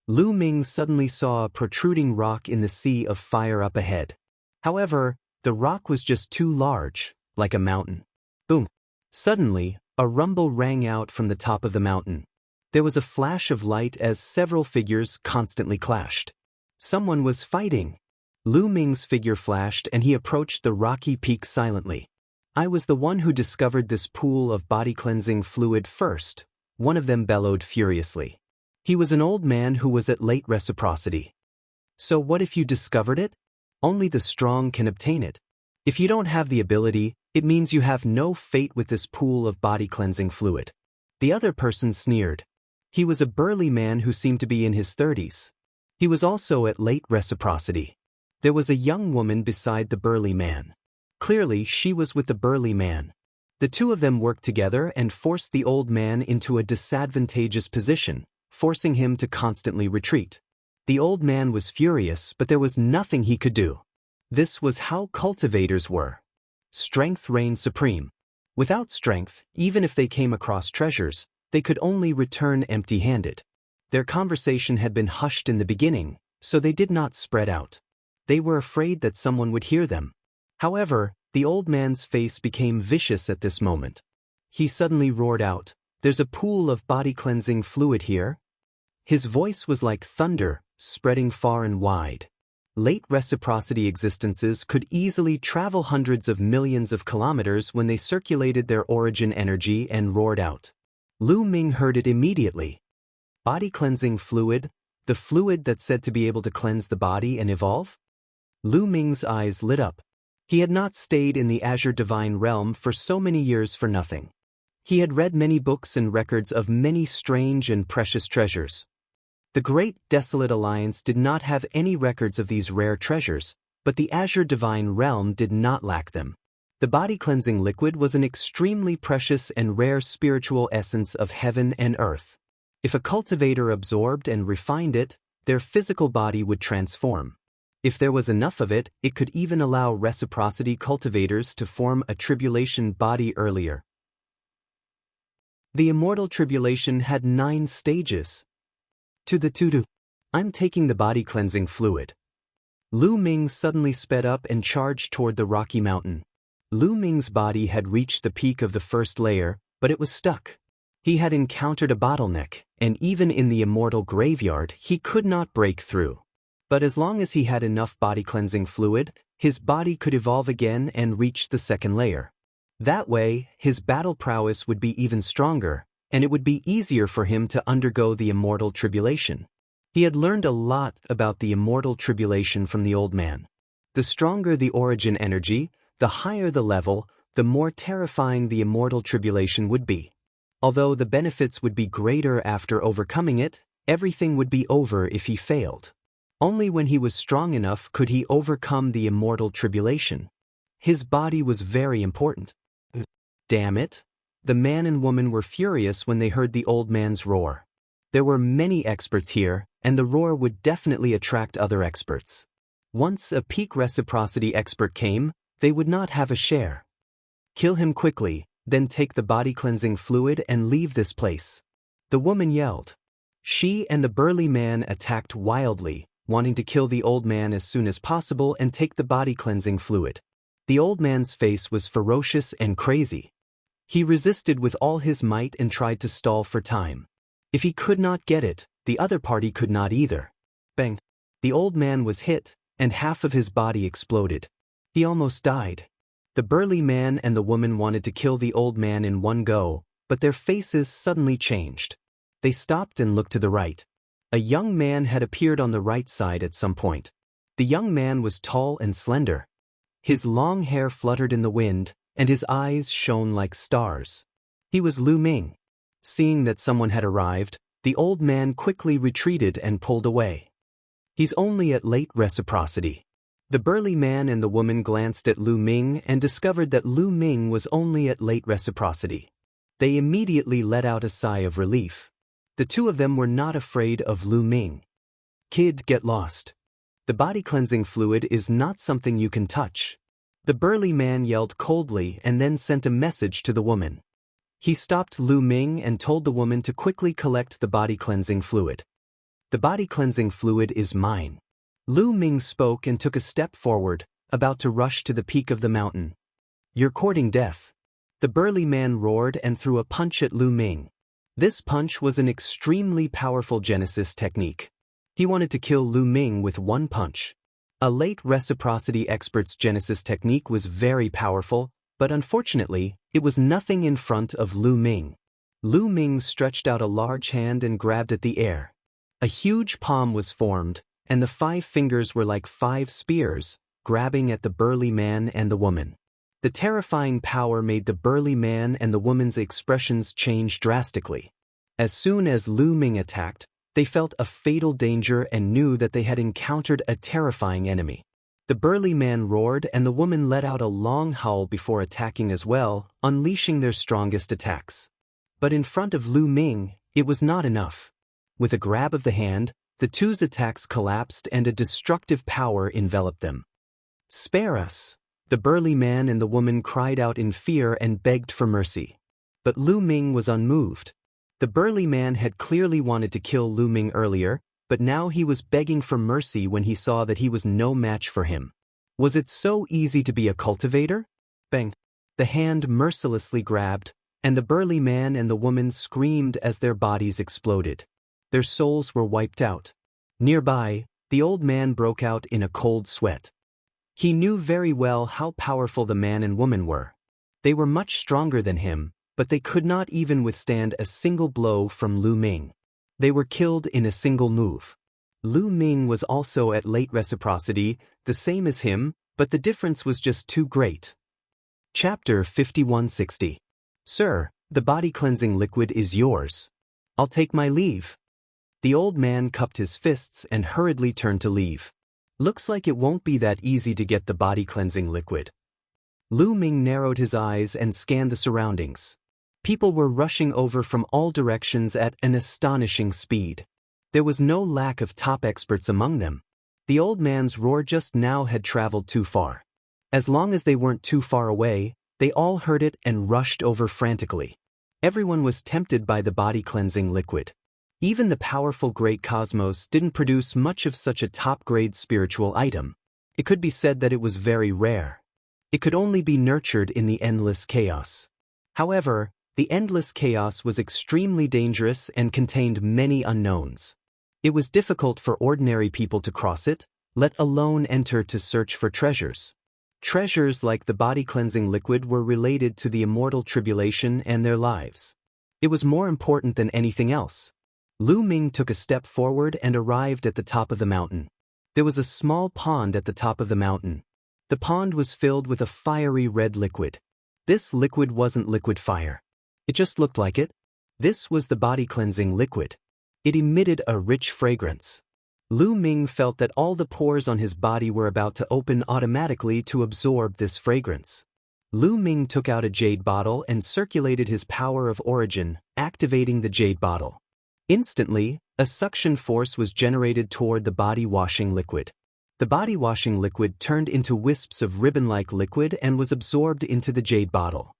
Lu Ming suddenly saw a protruding rock in the sea of fire up ahead. However, the rock was just too large, like a mountain. Boom. Suddenly, a rumble rang out from the top of the mountain. There was a flash of light as several figures constantly clashed. Someone was fighting. Lu Ming's figure flashed and he approached the rocky peak silently. I was the one who discovered this pool of body-cleansing fluid first, one of them bellowed furiously. He was an old man who was at late reciprocity. So what if you discovered it? Only the strong can obtain it. If you don't have the ability, it means you have no fate with this pool of body-cleansing fluid. The other person sneered. He was a burly man who seemed to be in his 30s. He was also at late reciprocity. There was a young woman beside the burly man. Clearly, she was with the burly man. The two of them worked together and forced the old man into a disadvantageous position, forcing him to constantly retreat. The old man was furious, but there was nothing he could do. This was how cultivators were. Strength reigned supreme. Without strength, even if they came across treasures, they could only return empty-handed. Their conversation had been hushed in the beginning, so they did not spread out. They were afraid that someone would hear them. However, the old man's face became vicious at this moment. He suddenly roared out, "There's a pool of body-cleansing fluid here." His voice was like thunder, spreading far and wide. Late reciprocity existences could easily travel hundreds of millions of kilometers when they circulated their origin energy and roared out. Lu Ming heard it immediately. Body-cleansing fluid, the fluid that's said to be able to cleanse the body and evolve? Lu Ming's eyes lit up. He had not stayed in the Azure Divine Realm for so many years for nothing. He had read many books and records of many strange and precious treasures. The Great Desolate Alliance did not have any records of these rare treasures, but the Azure Divine Realm did not lack them. The body-cleansing liquid was an extremely precious and rare spiritual essence of heaven and earth. If a cultivator absorbed and refined it, their physical body would transform. If there was enough of it, it could even allow reciprocity cultivators to form a tribulation body earlier. The immortal tribulation had 9 stages. To the tutu. I'm taking the body-cleansing fluid. Lu Ming suddenly sped up and charged toward the rocky mountain. Lu Ming's body had reached the peak of the first layer, but it was stuck. He had encountered a bottleneck, and even in the immortal graveyard, he could not break through. But as long as he had enough body-cleansing fluid, his body could evolve again and reach the second layer. That way, his battle prowess would be even stronger, and it would be easier for him to undergo the immortal tribulation. He had learned a lot about the immortal tribulation from the old man. The stronger the origin energy, the higher the level, the more terrifying the immortal tribulation would be. Although the benefits would be greater after overcoming it, everything would be over if he failed. Only when he was strong enough could he overcome the immortal tribulation. His body was very important. Damn it! The man and woman were furious when they heard the old man's roar. There were many experts here, and the roar would definitely attract other experts. Once a peak reciprocity expert came, they would not have a share. Kill him quickly, then take the body-cleansing fluid and leave this place. The woman yelled. She and the burly man attacked wildly, wanting to kill the old man as soon as possible and take the body-cleansing fluid. The old man's face was ferocious and crazy. He resisted with all his might and tried to stall for time. If he could not get it, the other party could not either. Bang! The old man was hit, and half of his body exploded. He almost died. The burly man and the woman wanted to kill the old man in one go, but their faces suddenly changed. They stopped and looked to the right. A young man had appeared on the right side at some point. The young man was tall and slender. His long hair fluttered in the wind, and his eyes shone like stars. He was Lu Ming. Seeing that someone had arrived, the old man quickly retreated and pulled away. He's only at late reciprocity. The burly man and the woman glanced at Lu Ming and discovered that Lu Ming was only at late reciprocity. They immediately let out a sigh of relief. The two of them were not afraid of Lu Ming. Kid, get lost. The body-cleansing fluid is not something you can touch. The burly man yelled coldly and then sent a message to the woman. He stopped Lu Ming and told the woman to quickly collect the body-cleansing fluid. The body-cleansing fluid is mine. Lu Ming spoke and took a step forward, about to rush to the peak of the mountain. You're courting death. The burly man roared and threw a punch at Lu Ming. This punch was an extremely powerful Genesis technique. He wanted to kill Lu Ming with one punch. A late reciprocity expert's Genesis technique was very powerful, but unfortunately, it was nothing in front of Lu Ming. Lu Ming stretched out a large hand and grabbed at the air. A huge palm was formed, and the 5 fingers were like 5 spears, grabbing at the burly man and the woman. The terrifying power made the burly man and the woman's expressions change drastically. As soon as Lu Ming attacked, they felt a fatal danger and knew that they had encountered a terrifying enemy. The burly man roared and the woman let out a long howl before attacking as well, unleashing their strongest attacks. But in front of Lu Ming, it was not enough. With a grab of the hand, the two's attacks collapsed and a destructive power enveloped them. "Spare us!" The burly man and the woman cried out in fear and begged for mercy. But Lu Ming was unmoved. The burly man had clearly wanted to kill Lu Ming earlier, but now he was begging for mercy when he saw that he was no match for him. Was it so easy to be a cultivator? Bang! The hand mercilessly grabbed, and the burly man and the woman screamed as their bodies exploded. Their souls were wiped out. Nearby, the old man broke out in a cold sweat. He knew very well how powerful the man and woman were. They were much stronger than him, but they could not even withstand a single blow from Lu Ming. They were killed in a single move. Lu Ming was also at late reciprocity, the same as him, but the difference was just too great. Chapter 5160. Sir, the body cleansing liquid is yours. I'll take my leave. The old man cupped his fists and hurriedly turned to leave. Looks like it won't be that easy to get the body cleansing liquid. Lu Ming narrowed his eyes and scanned the surroundings. People were rushing over from all directions at an astonishing speed. There was no lack of top experts among them. The old man's roar just now had traveled too far. As long as they weren't too far away, they all heard it and rushed over frantically. Everyone was tempted by the body cleansing liquid. Even the powerful great cosmos didn't produce much of such a top-grade spiritual item. It could be said that it was very rare. It could only be nurtured in the endless chaos. However, the endless chaos was extremely dangerous and contained many unknowns. It was difficult for ordinary people to cross it, let alone enter to search for treasures. Treasures like the body-cleansing liquid were related to the immortal tribulation and their lives. It was more important than anything else. Lu Ming took a step forward and arrived at the top of the mountain. There was a small pond at the top of the mountain. The pond was filled with a fiery red liquid. This liquid wasn't liquid fire. It just looked like it. This was the body-cleansing liquid. It emitted a rich fragrance. Lu Ming felt that all the pores on his body were about to open automatically to absorb this fragrance. Lu Ming took out a jade bottle and circulated his power of origin, activating the jade bottle. Instantly, a suction force was generated toward the body-washing liquid. The body-washing liquid turned into wisps of ribbon-like liquid and was absorbed into the jade bottle.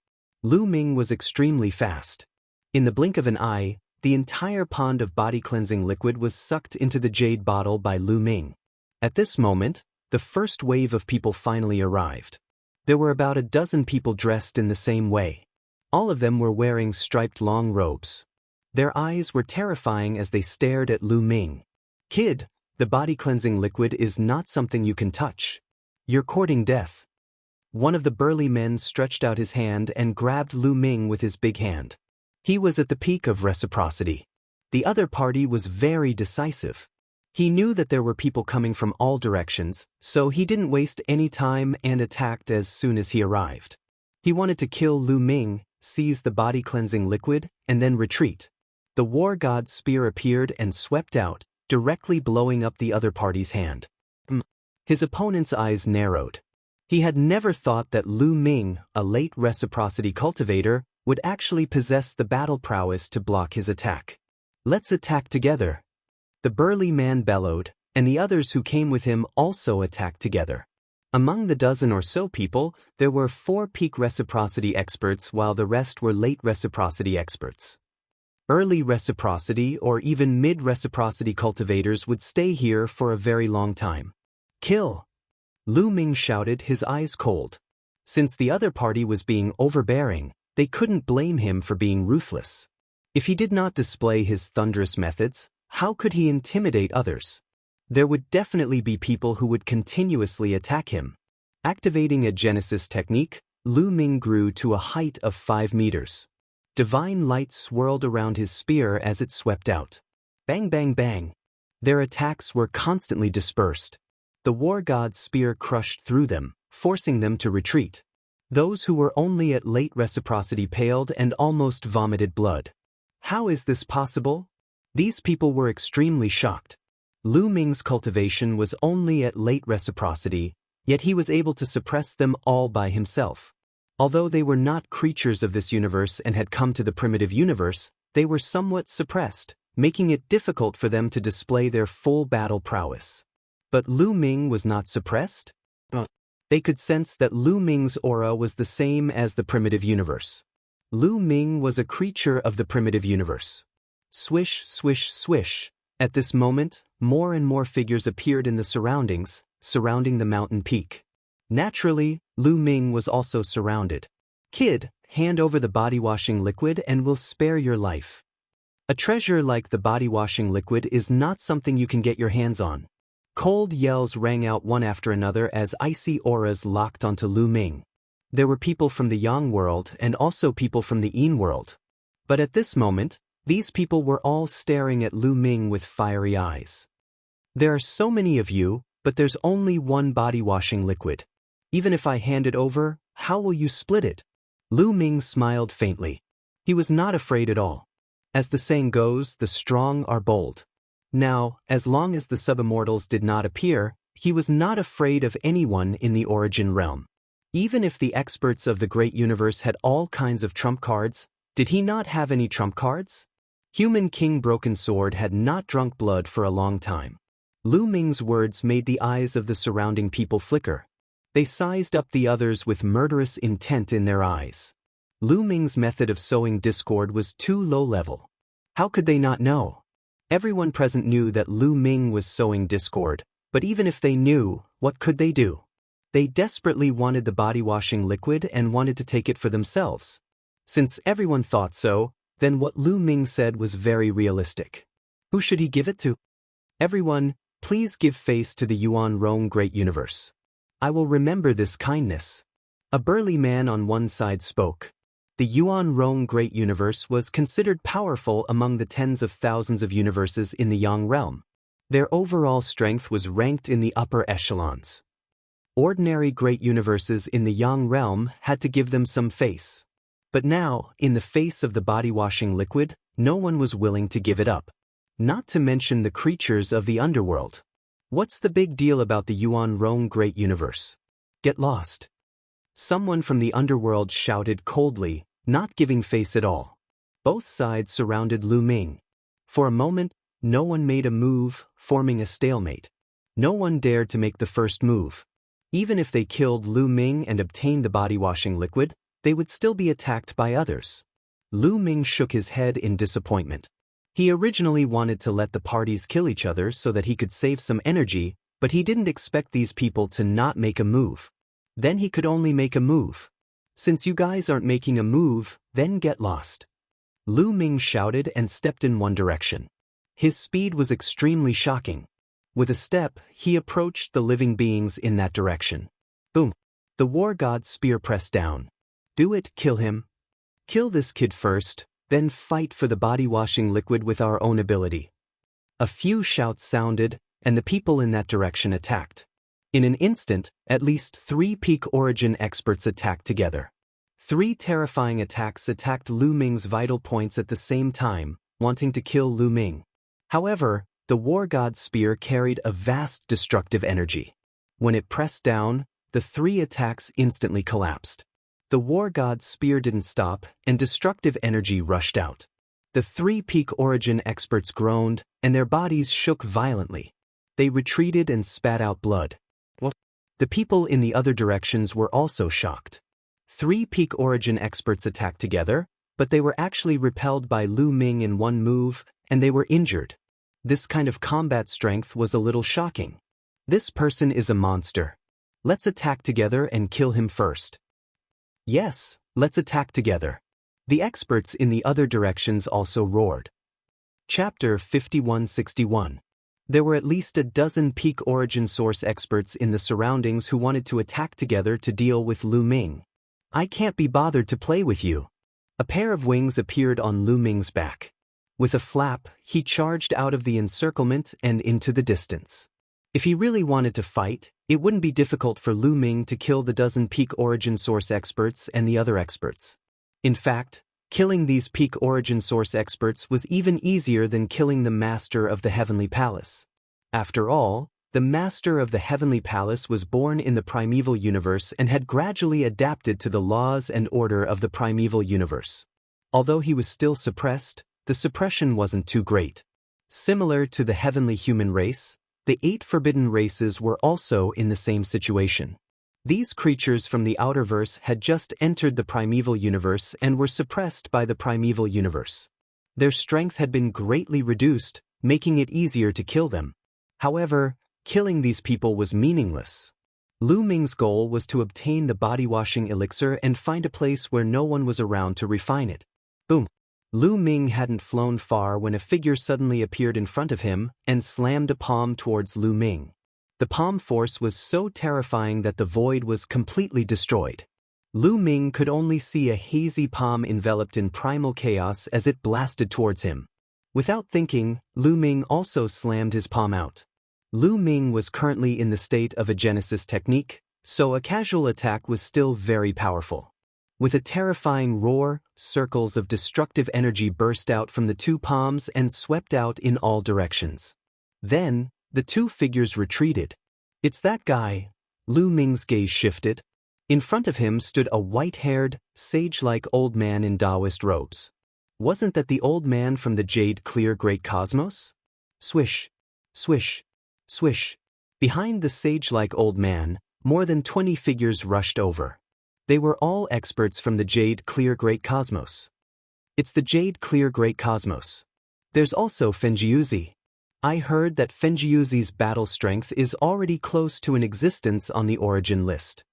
Lu Ming was extremely fast. In the blink of an eye, the entire pond of body-cleansing liquid was sucked into the jade bottle by Lu Ming. At this moment, the first wave of people finally arrived. There were about a dozen people dressed in the same way. All of them were wearing striped long robes. Their eyes were terrifying as they stared at Lu Ming. "Kid, the body-cleansing liquid is not something you can touch. You're courting death." One of the burly men stretched out his hand and grabbed Lu Ming with his big hand. He was at the peak of reciprocity. The other party was very decisive. He knew that there were people coming from all directions, so he didn't waste any time and attacked as soon as he arrived. He wanted to kill Lu Ming, seize the body-cleansing liquid, and then retreat. The war god's spear appeared and swept out, directly blowing up the other party's hand. His opponent's eyes narrowed. He had never thought that Lu Ming, a late reciprocity cultivator, would actually possess the battle prowess to block his attack. "Let's attack together." The burly man bellowed, and the others who came with him also attacked together. Among the dozen or so people, there were 4 peak reciprocity experts while the rest were late reciprocity experts. Early reciprocity or even mid-reciprocity cultivators would stay here for a very long time. "Kill!" Lu Ming shouted, his eyes cold. Since the other party was being overbearing, they couldn't blame him for being ruthless. If he did not display his thunderous methods, how could he intimidate others? There would definitely be people who would continuously attack him. Activating a Genesis technique, Lu Ming grew to a height of 5 meters. Divine light swirled around his spear as it swept out. Bang bang bang. Their attacks were constantly dispersed. The war god's spear crushed through them, forcing them to retreat. Those who were only at late reciprocity paled and almost vomited blood. How is this possible? These people were extremely shocked. Lu Ming's cultivation was only at late reciprocity, yet he was able to suppress them all by himself. Although they were not creatures of this universe and had come to the primitive universe, they were somewhat suppressed, making it difficult for them to display their full battle prowess. But Lu Ming was not suppressed? They could sense that Lu Ming's aura was the same as the primitive universe. Lu Ming was a creature of the primitive universe. Swish, swish, swish. At this moment, more and more figures appeared in the surroundings, surrounding the mountain peak. Naturally, Lu Ming was also surrounded. Kid, hand over the body-washing liquid and we'll spare your life. A treasure like the body-washing liquid is not something you can get your hands on. Cold yells rang out one after another as icy auras locked onto Lu Ming. There were people from the Yang world and also people from the Yin world. But at this moment, these people were all staring at Lu Ming with fiery eyes. There are so many of you, but there's only one body-washing liquid. Even if I hand it over, how will you split it? Lu Ming smiled faintly. He was not afraid at all. As the saying goes, the strong are bold. Now, as long as the sub-immortals did not appear, he was not afraid of anyone in the origin realm. Even if the experts of the great universe had all kinds of trump cards, did he not have any trump cards? Human King Broken Sword had not drunk blood for a long time. Lu Ming's words made the eyes of the surrounding people flicker. They sized up the others with murderous intent in their eyes. Lu Ming's method of sowing discord was too low-level. How could they not know? Everyone present knew that Lu Ming was sowing discord, but even if they knew, what could they do? They desperately wanted the body-washing liquid and wanted to take it for themselves. Since everyone thought so, then what Lu Ming said was very realistic. Who should he give it to? Everyone, please give face to the Yuan Rong Great Universe. I will remember this kindness. A burly man on one side spoke. The Yuan Rong Great Universe was considered powerful among the tens of thousands of universes in the Yang realm. Their overall strength was ranked in the upper echelons. Ordinary great universes in the Yang realm had to give them some face. But now, in the face of the body-washing liquid, no one was willing to give it up. Not to mention the creatures of the underworld. What's the big deal about the Yuan Rong Great Universe? Get lost. Someone from the underworld shouted coldly, not giving face at all. Both sides surrounded Lu Ming. For a moment, no one made a move, forming a stalemate. No one dared to make the first move. Even if they killed Lu Ming and obtained the body-washing liquid, they would still be attacked by others. Lu Ming shook his head in disappointment. He originally wanted to let the parties kill each other so that he could save some energy, but he didn't expect these people to not make a move. Then he could only make a move. Since you guys aren't making a move, then get lost. Lu Ming shouted and stepped in one direction. His speed was extremely shocking. With a step, he approached the living beings in that direction. Boom! The war god's spear pressed down. Do it, kill him. Kill this kid first, then fight for the body-washing liquid with our own ability. A few shouts sounded, and the people in that direction attacked. In an instant, at least 3 peak origin experts attacked together. 3 terrifying attacks attacked Lu Ming's vital points at the same time, wanting to kill Lu Ming. However, the war god's spear carried a vast destructive energy. When it pressed down, the 3 attacks instantly collapsed. The war god's spear didn't stop, and destructive energy rushed out. The 3 peak origin experts groaned, and their bodies shook violently. They retreated and spat out blood. The people in the other directions were also shocked. 3 peak origin experts attacked together, but they were actually repelled by Lu Ming in one move, and they were injured. This kind of combat strength was a little shocking. This person is a monster. Let's attack together and kill him first. Yes, let's attack together. The experts in the other directions also roared. Chapter 5161. There were at least a dozen peak origin source experts in the surroundings who wanted to attack together to deal with Lu Ming. I can't be bothered to play with you. A pair of wings appeared on Lu Ming's back. With a flap, he charged out of the encirclement and into the distance. If he really wanted to fight, it wouldn't be difficult for Lu Ming to kill the dozen peak origin source experts and the other experts. In fact, killing these peak origin source experts was even easier than killing the master of the Heavenly Palace. After all, the master of the Heavenly Palace was born in the primeval universe and had gradually adapted to the laws and order of the primeval universe. Although he was still suppressed, the suppression wasn't too great. Similar to the heavenly human race, the 8 forbidden races were also in the same situation. These creatures from the outerverse had just entered the primeval universe and were suppressed by the primeval universe. Their strength had been greatly reduced, making it easier to kill them. However, killing these people was meaningless. Lu Ming's goal was to obtain the body-washing elixir and find a place where no one was around to refine it. Boom! Lu Ming hadn't flown far when a figure suddenly appeared in front of him and slammed a palm towards Lu Ming. The palm force was so terrifying that the void was completely destroyed. Lu Ming could only see a hazy palm enveloped in primal chaos as it blasted towards him. Without thinking, Lu Ming also slammed his palm out. Lu Ming was currently in the state of a Genesis technique, so a casual attack was still very powerful. With a terrifying roar, circles of destructive energy burst out from the two palms and swept out in all directions. Then, the two figures retreated. "It's that guy." Lu Ming's gaze shifted. In front of him stood a white-haired, sage-like old man in Taoist robes. Wasn't that the old man from the Jade Clear Great Cosmos? Swish, swish, swish. Behind the sage-like old man, more than 20 figures rushed over. They were all experts from the Jade Clear Great Cosmos. It's the Jade Clear Great Cosmos. There's also Fenjiuzi. I heard that Fenjiuzi's battle strength is already close to an existence on the origin list.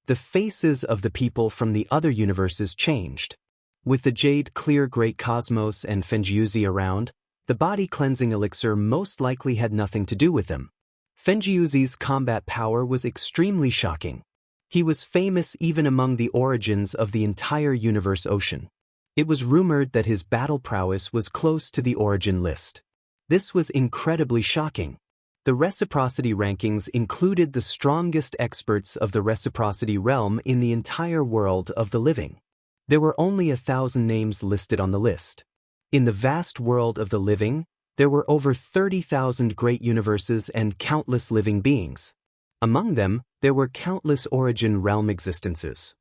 The faces of the people from the other universes changed. With the Jade Clear Great Cosmos and Fenjiuzi around, the body-cleansing elixir most likely had nothing to do with them. Fenjiuzi's combat power was extremely shocking. He was famous even among the origins of the entire universe ocean. It was rumored that his battle prowess was close to the origin list. This was incredibly shocking. The reciprocity rankings included the strongest experts of the reciprocity realm in the entire world of the living. There were only 1,000 names listed on the list. In the vast world of the living, there were over 30,000 great universes and countless living beings. Among them, there were countless origin realm existences.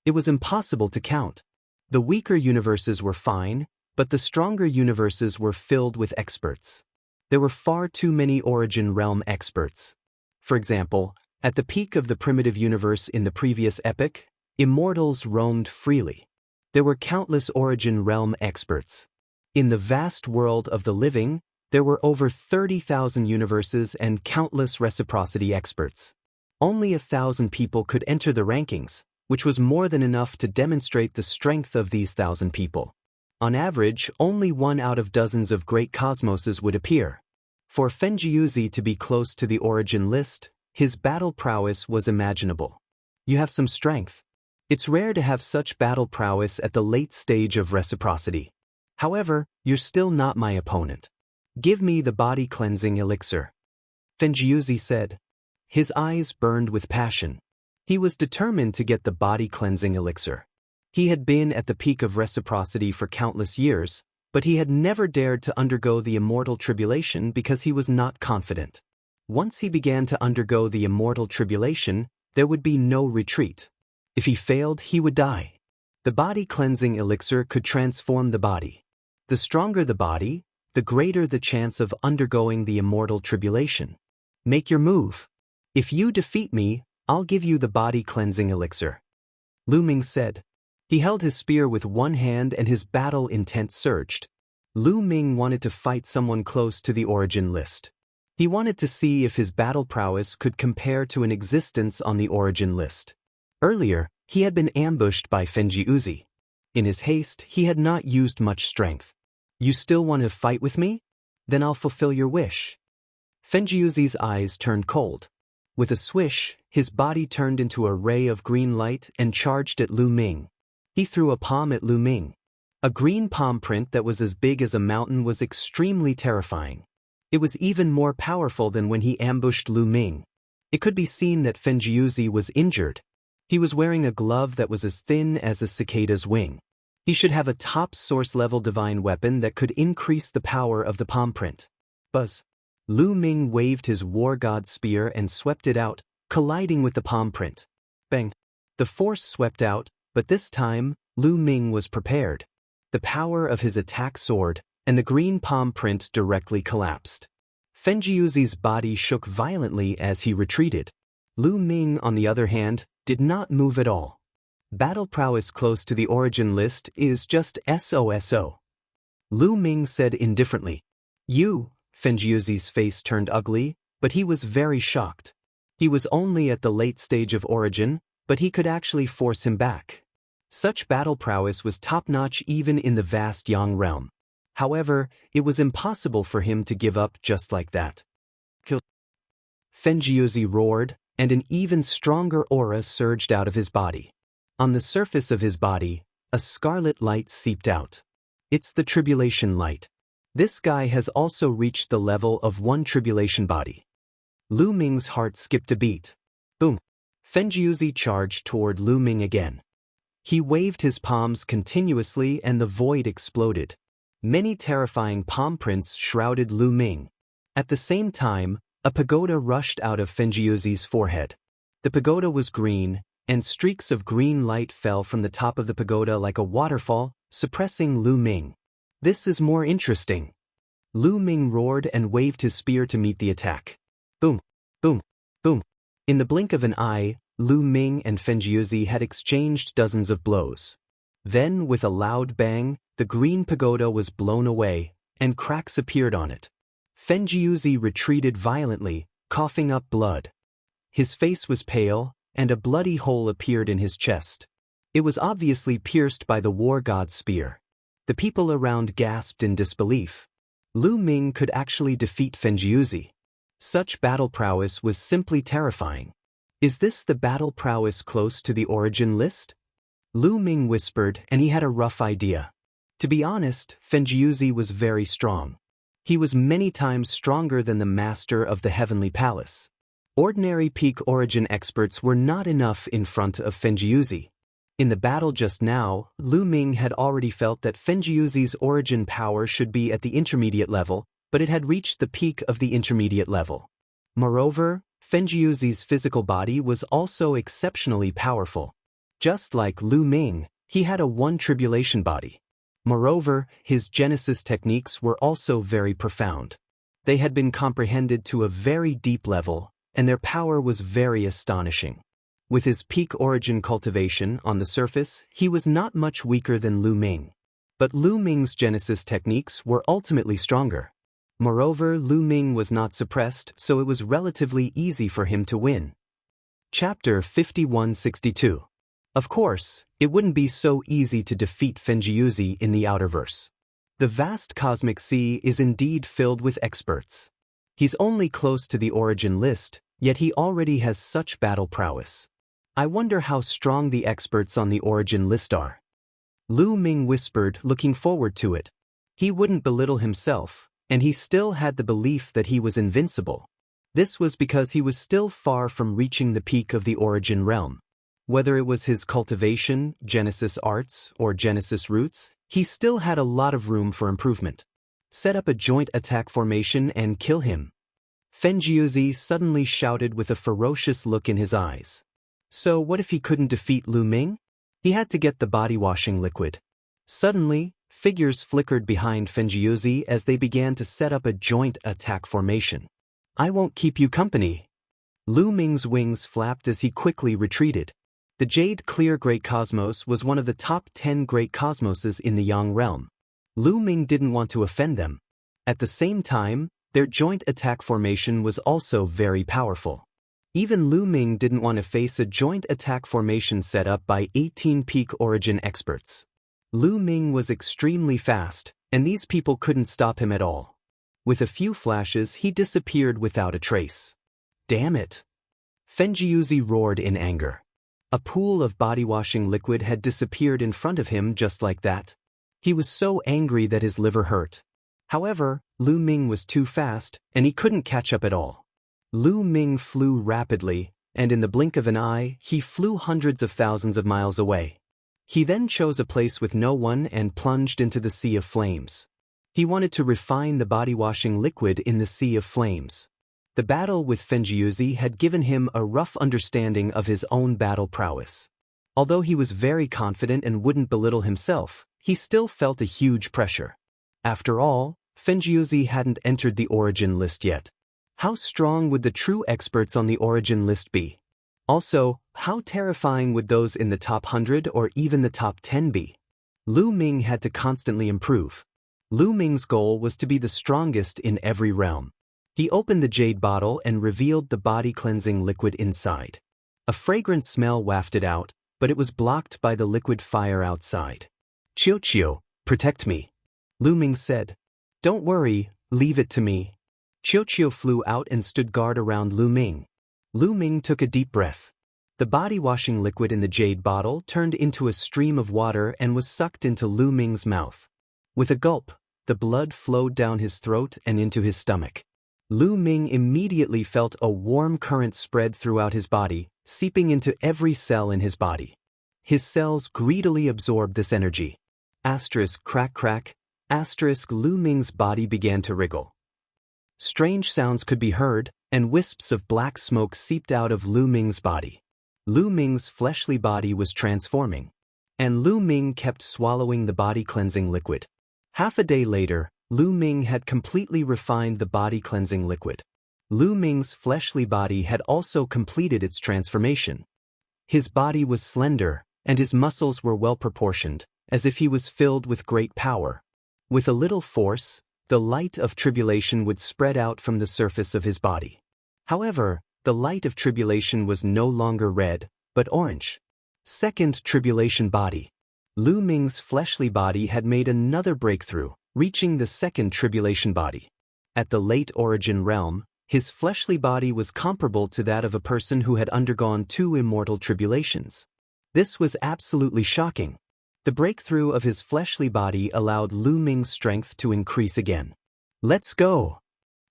It was impossible to count. The weaker universes were fine, but the stronger universes were filled with experts. There were far too many origin realm experts. For example, at the peak of the primitive universe in the previous epoch, immortals roamed freely. There were countless origin realm experts. In the vast world of the living, there were over 30,000 universes and countless reciprocity experts. Only 1,000 people could enter the rankings, which was more than enough to demonstrate the strength of these 1,000 people. On average, only one out of dozens of great cosmoses would appear. For Fenjiuzi to be close to the origin list, his battle prowess was imaginable. You have some strength. It's rare to have such battle prowess at the late stage of reciprocity. However, you're still not my opponent. Give me the body-cleansing elixir. Fenjiuzi said. His eyes burned with passion. He was determined to get the body-cleansing elixir. He had been at the peak of reciprocity for countless years, but he had never dared to undergo the immortal tribulation because he was not confident. Once he began to undergo the immortal tribulation, there would be no retreat. If he failed, he would die. The body-cleansing elixir could transform the body. The stronger the body, the greater the chance of undergoing the immortal tribulation. Make your move. If you defeat me, I'll give you the body-cleansing elixir. Lu Ming said. He held his spear with one hand and his battle intent surged. Lu Ming wanted to fight someone close to the origin list. He wanted to see if his battle prowess could compare to an existence on the origin list. Earlier, he had been ambushed by Fenjiuzi. In his haste, he had not used much strength. You still want to fight with me? Then I'll fulfill your wish. Fenjiuzi's eyes turned cold. With a swish, his body turned into a ray of green light and charged at Lu Ming. He threw a palm at Lu Ming. A green palm print that was as big as a mountain was extremely terrifying. It was even more powerful than when he ambushed Lu Ming. It could be seen that Fenjiuzi was injured. He was wearing a glove that was as thin as a cicada's wing. He should have a top source-level divine weapon that could increase the power of the palm print. Buzz. Lu Ming waved his war god spear and swept it out, colliding with the palm print. Bang. The force swept out, but this time, Lu Ming was prepared. The power of his attack soared, and the green palm print directly collapsed. Fenjiuzi's body shook violently as he retreated. Lu Ming, on the other hand, did not move at all. Battle prowess close to the origin list is just SOSO. Lu Ming said indifferently. You, Fenjiuzi's face turned ugly, but he was very shocked. He was only at the late stage of origin, but he could actually force him back. Such battle prowess was top-notch even in the vast Yang realm. However, it was impossible for him to give up just like that. Kill. Fenjiuzi roared, and an even stronger aura surged out of his body. On the surface of his body, a scarlet light seeped out. It's the tribulation light. This guy has also reached the level of one tribulation body. Lu Ming's heart skipped a beat. Boom. Fenjiuzi charged toward Lu Ming again. He waved his palms continuously and the void exploded. Many terrifying palm prints shrouded Lu Ming. At the same time, a pagoda rushed out of Fenjiuzi's forehead. The pagoda was green, and streaks of green light fell from the top of the pagoda like a waterfall, suppressing Lu Ming. This is more interesting. Lu Ming roared and waved his spear to meet the attack. Boom, boom, boom. In the blink of an eye, Lu Ming and Fenjiuzi had exchanged dozens of blows. Then, with a loud bang, the green pagoda was blown away, and cracks appeared on it. Fenjiuzi retreated violently, coughing up blood. His face was pale, and a bloody hole appeared in his chest. It was obviously pierced by the war god's spear. The people around gasped in disbelief. Lu Ming could actually defeat Fenjiuzi. Such battle prowess was simply terrifying. Is this the battle prowess close to the origin list? Lu Ming whispered, and he had a rough idea. To be honest, Fenjiuzi was very strong. He was many times stronger than the master of the Heavenly Palace. Ordinary peak origin experts were not enough in front of Fenjiuzi. In the battle just now, Lu Ming had already felt that Fenjiuzi's origin power should be at the intermediate level, but it had reached the peak of the intermediate level. Moreover, Fenjiuzi's physical body was also exceptionally powerful. Just like Lu Ming, he had a one tribulation body. Moreover, his genesis techniques were also very profound. They had been comprehended to a very deep level, and their power was very astonishing. With his peak origin cultivation on the surface, he was not much weaker than Lu Ming. But Lu Ming's genesis techniques were ultimately stronger. Moreover, Lu Ming was not suppressed, so it was relatively easy for him to win. Chapter 5162. Of course, it wouldn't be so easy to defeat Fenjiuzi in the Outerverse. The vast cosmic sea is indeed filled with experts. He's only close to the origin list, yet he already has such battle prowess. I wonder how strong the experts on the origin list are. Lu Ming whispered, looking forward to it. He wouldn't belittle himself, and he still had the belief that he was invincible. This was because he was still far from reaching the peak of the origin realm. Whether it was his cultivation, genesis arts, or genesis roots, he still had a lot of room for improvement. Set up a joint attack formation and kill him. Fenjiuzi suddenly shouted with a ferocious look in his eyes. So what if he couldn't defeat Lu Ming? He had to get the body-washing liquid. Suddenly, figures flickered behind Fenjiuzi as they began to set up a joint attack formation. I won't keep you company. Lu Ming's wings flapped as he quickly retreated. The Jade Clear Great Cosmos was one of the top 10 Great Cosmoses in the Yang realm. Lu Ming didn't want to offend them. At the same time, their joint attack formation was also very powerful. Even Lu Ming didn't want to face a joint attack formation set up by 18 peak origin experts. Lu Ming was extremely fast, and these people couldn't stop him at all. With a few flashes, he disappeared without a trace. Damn it! Fenjiuzi roared in anger. A pool of body-washing liquid had disappeared in front of him just like that. He was so angry that his liver hurt. However, Lu Ming was too fast, and he couldn't catch up at all. Lu Ming flew rapidly, and in the blink of an eye, he flew hundreds of thousands of miles away. He then chose a place with no one and plunged into the sea of flames. He wanted to refine the body-washing liquid in the sea of flames. The battle with Fenjiuzi had given him a rough understanding of his own battle prowess. Although he was very confident and wouldn't belittle himself, he still felt a huge pressure. After all, Fenjiuzi hadn't entered the origin list yet. How strong would the true experts on the origin list be? Also, how terrifying would those in the top 100 or even the top 10 be? Lu Ming had to constantly improve. Lu Ming's goal was to be the strongest in every realm. He opened the jade bottle and revealed the body-cleansing liquid inside. A fragrant smell wafted out, but it was blocked by the liquid fire outside. "Qiu, protect me," Lu Ming said. "Don't worry, leave it to me." Qiu flew out and stood guard around Lu Ming. Lu Ming took a deep breath. The body-washing liquid in the jade bottle turned into a stream of water and was sucked into Lu Ming's mouth. With a gulp, the blood flowed down his throat and into his stomach. Lu Ming immediately felt a warm current spread throughout his body, seeping into every cell in his body. His cells greedily absorbed this energy. Crack. Lu Ming's body began to wriggle. Strange sounds could be heard, and wisps of black smoke seeped out of Lu Ming's body. Lu Ming's fleshly body was transforming. And Lu Ming kept swallowing the body-cleansing liquid. Half a day later, Lu Ming had completely refined the body-cleansing liquid. Lu Ming's fleshly body had also completed its transformation. His body was slender, and his muscles were well-proportioned, as if he was filled with great power. With a little force, the light of tribulation would spread out from the surface of his body. However, the light of tribulation was no longer red, but orange. Second tribulation body. Lu Ming's fleshly body had made another breakthrough, reaching the second tribulation body. At the late origin realm, his fleshly body was comparable to that of a person who had undergone 2 immortal tribulations. This was absolutely shocking. The breakthrough of his fleshly body allowed Lu Ming's strength to increase again. "Let's go!"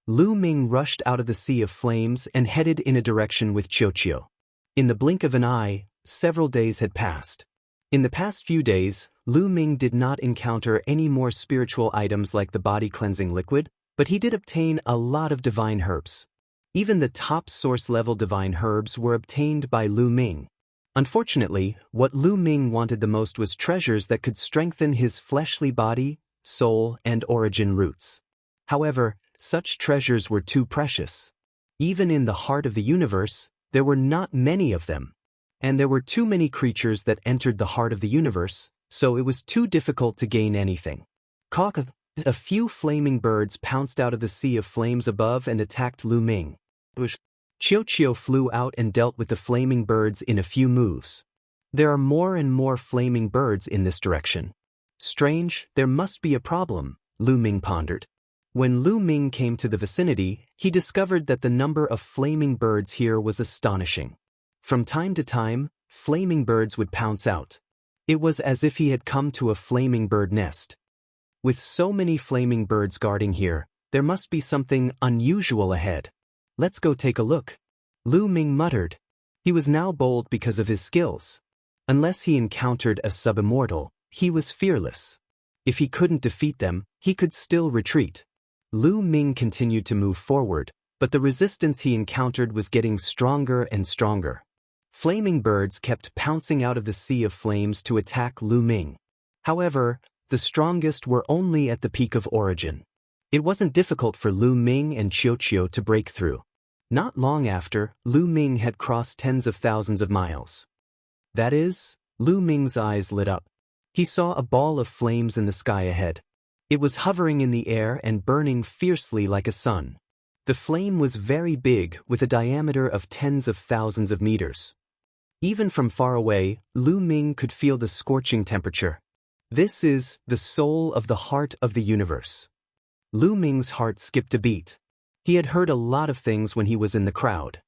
Lu Ming rushed out of the sea of flames and headed in a direction with Qiu. In the blink of an eye, several days had passed. In the past few days, Lu Ming did not encounter any more spiritual items like the body-cleansing liquid, but he did obtain a lot of divine herbs. Even the top source-level divine herbs were obtained by Lu Ming. Unfortunately, what Lu Ming wanted the most was treasures that could strengthen his fleshly body, soul, and origin roots. However, such treasures were too precious. Even in the heart of the universe, there were not many of them. And there were too many creatures that entered the heart of the universe, so it was too difficult to gain anything. A few flaming birds pounced out of the sea of flames above and attacked Lu Ming. Qiu flew out and dealt with the flaming birds in a few moves. There are more and more flaming birds in this direction. Strange, there must be a problem, Lu Ming pondered. When Lu Ming came to the vicinity, he discovered that the number of flaming birds here was astonishing. From time to time, flaming birds would pounce out. It was as if he had come to a flaming bird nest. With so many flaming birds guarding here, there must be something unusual ahead. "Let's go take a look," Lu Ming muttered. He was now bold because of his skills. Unless he encountered a sub-immortal, he was fearless. If he couldn't defeat them, he could still retreat. Lu Ming continued to move forward, but the resistance he encountered was getting stronger and stronger. Flaming birds kept pouncing out of the sea of flames to attack Lu Ming. However, the strongest were only at the peak of origin. It wasn't difficult for Lu Ming and Qiu to break through. Not long after, Lu Ming had crossed tens of thousands of miles. That is, Lu Ming's eyes lit up. He saw a ball of flames in the sky ahead. It was hovering in the air and burning fiercely like a sun. The flame was very big, with a diameter of tens of thousands of meters. Even from far away, Lu Ming could feel the scorching temperature. This is the soul of the heart of the universe. Lu Ming's heart skipped a beat. He had heard a lot of things when he was in the crowd.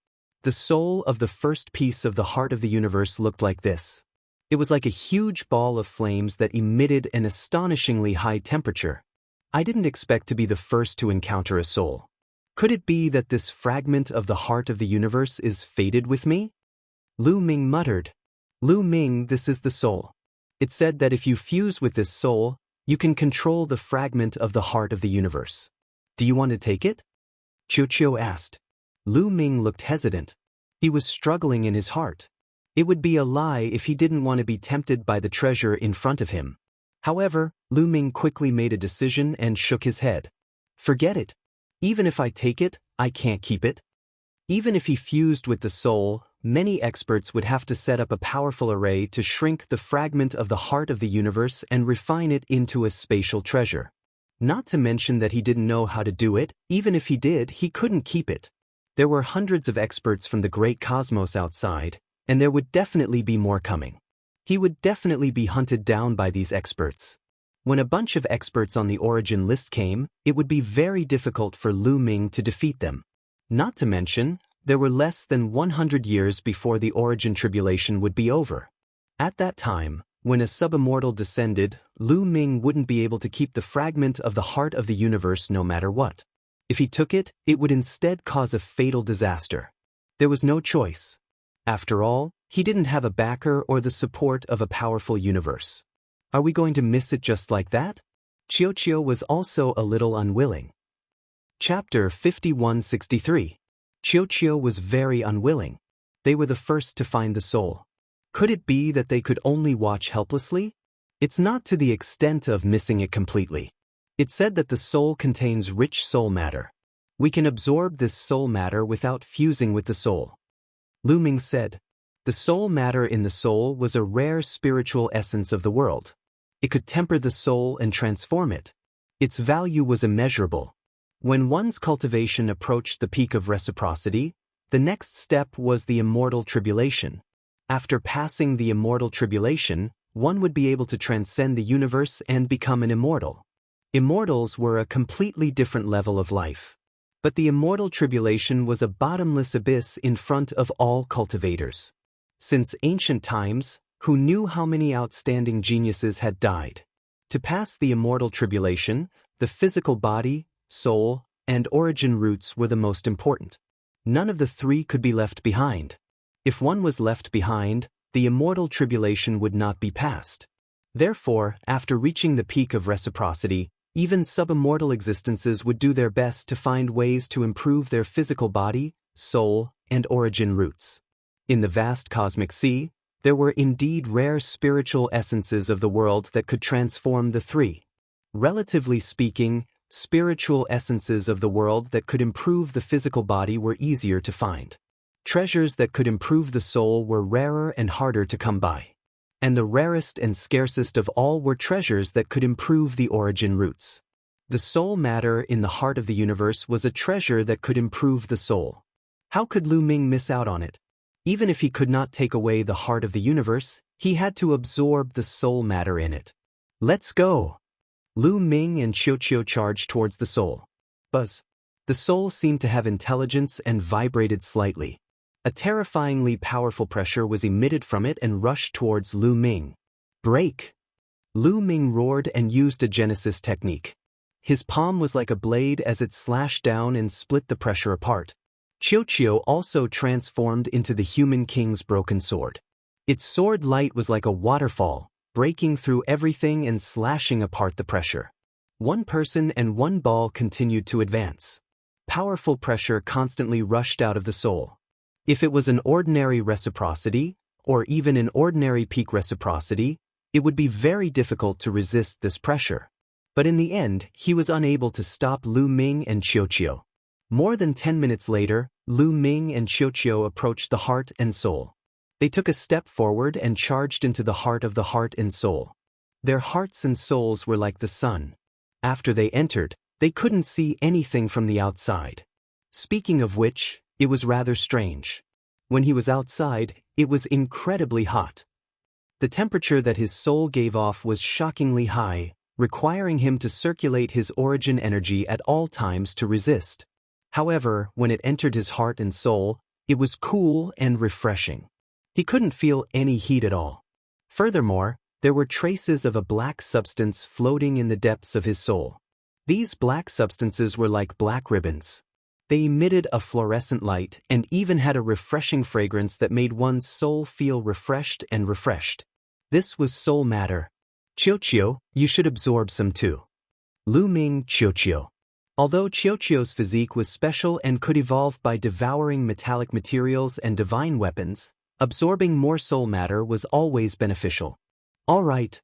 The soul of the first piece of the heart of the universe looked like this. It was like a huge ball of flames that emitted an astonishingly high temperature. I didn't expect to be the first to encounter a soul. Could it be that this fragment of the heart of the universe is fated with me? Lu Ming muttered. "Lu Ming, this is the soul. It said that if you fuse with this soul, you can control the fragment of the heart of the universe. Do you want to take it?" Qiu asked. Lu Ming looked hesitant. He was struggling in his heart. It would be a lie if he didn't want to be tempted by the treasure in front of him. However, Lu Ming quickly made a decision and shook his head. "Forget it. Even if I take it, I can't keep it." Even if he fused with the soul, Many experts would have to set up a powerful array to shrink the fragment of the heart of the universe and refine it into a spatial treasure. Not to mention that he didn't know how to do it. Even if he did, he couldn't keep it. There were hundreds of experts from the great cosmos outside, and there would definitely be more coming. He would definitely be hunted down by these experts. When a bunch of experts on the origin list came, it would be very difficult for Lu Ming to defeat them. Not to mention, there were less than 100 years before the origin tribulation would be over. At that time, when a subimmortal descended, Lu Ming wouldn't be able to keep the fragment of the heart of the universe no matter what. If he took it, it would instead cause a fatal disaster. There was no choice. After all, he didn't have a backer or the support of a powerful universe. Are we going to miss it just like that? Qiuqiu was also a little unwilling. Chapter 5163. Qiuqiu was very unwilling. They were the first to find the soul. Could it be that they could only watch helplessly? It's not to the extent of missing it completely. It said that the soul contains rich soul matter. We can absorb this soul matter without fusing with the soul. Lu Ming said, the soul matter in the soul was a rare spiritual essence of the world. It could temper the soul and transform it. Its value was immeasurable. When one's cultivation approached the peak of reciprocity, the next step was the immortal tribulation. After passing the immortal tribulation, one would be able to transcend the universe and become an immortal. Immortals were a completely different level of life. But the immortal tribulation was a bottomless abyss in front of all cultivators. Since ancient times, who knew how many outstanding geniuses had died? To pass the immortal tribulation, the physical body, soul, and origin roots were the most important. None of the three could be left behind. If one was left behind, the immortal tribulation would not be passed. Therefore, after reaching the peak of reciprocity, even subimmortal existences would do their best to find ways to improve their physical body, soul, and origin roots. In the vast cosmic sea, there were indeed rare spiritual essences of the world that could transform the three. Relatively speaking, spiritual essences of the world that could improve the physical body were easier to find. Treasures that could improve the soul were rarer and harder to come by. And the rarest and scarcest of all were treasures that could improve the origin roots. The soul matter in the heart of the universe was a treasure that could improve the soul. How could Lu Ming miss out on it? Even if he could not take away the heart of the universe, he had to absorb the soul matter in it. Let's go! Lu Ming and Qiuqiu charged towards the soul. Buzz. The soul seemed to have intelligence and vibrated slightly. A terrifyingly powerful pressure was emitted from it and rushed towards Lu Ming. Break! Lu Ming roared and used a Genesis technique. His palm was like a blade as it slashed down and split the pressure apart. Qiuqiu also transformed into the human king's broken sword. Its sword light was like a waterfall, breaking through everything and slashing apart the pressure. One person and one ball continued to advance. Powerful pressure constantly rushed out of the soul. If it was an ordinary reciprocity, or even an ordinary peak reciprocity, it would be very difficult to resist this pressure. But in the end, he was unable to stop Lu Ming and Qiuqiu. More than 10 minutes later, Lu Ming and Qiuqiu approached the heart and soul. They took a step forward and charged into the heart and soul. Their hearts and souls were like the sun. After they entered, they couldn't see anything from the outside. Speaking of which, it was rather strange. When he was outside, it was incredibly hot. The temperature that his soul gave off was shockingly high, requiring him to circulate his origin energy at all times to resist. However, when it entered his heart and soul, it was cool and refreshing. He couldn't feel any heat at all. Furthermore, there were traces of a black substance floating in the depths of his soul. These black substances were like black ribbons. They emitted a fluorescent light and even had a refreshing fragrance that made one's soul feel refreshed and refreshed. This was soul matter. Qiuqiu, you should absorb some too. Lu Ming Qiuqiu. Although Qiuqiu's physique was special and could evolve by devouring metallic materials and divine weapons, absorbing more soul matter was always beneficial. All right.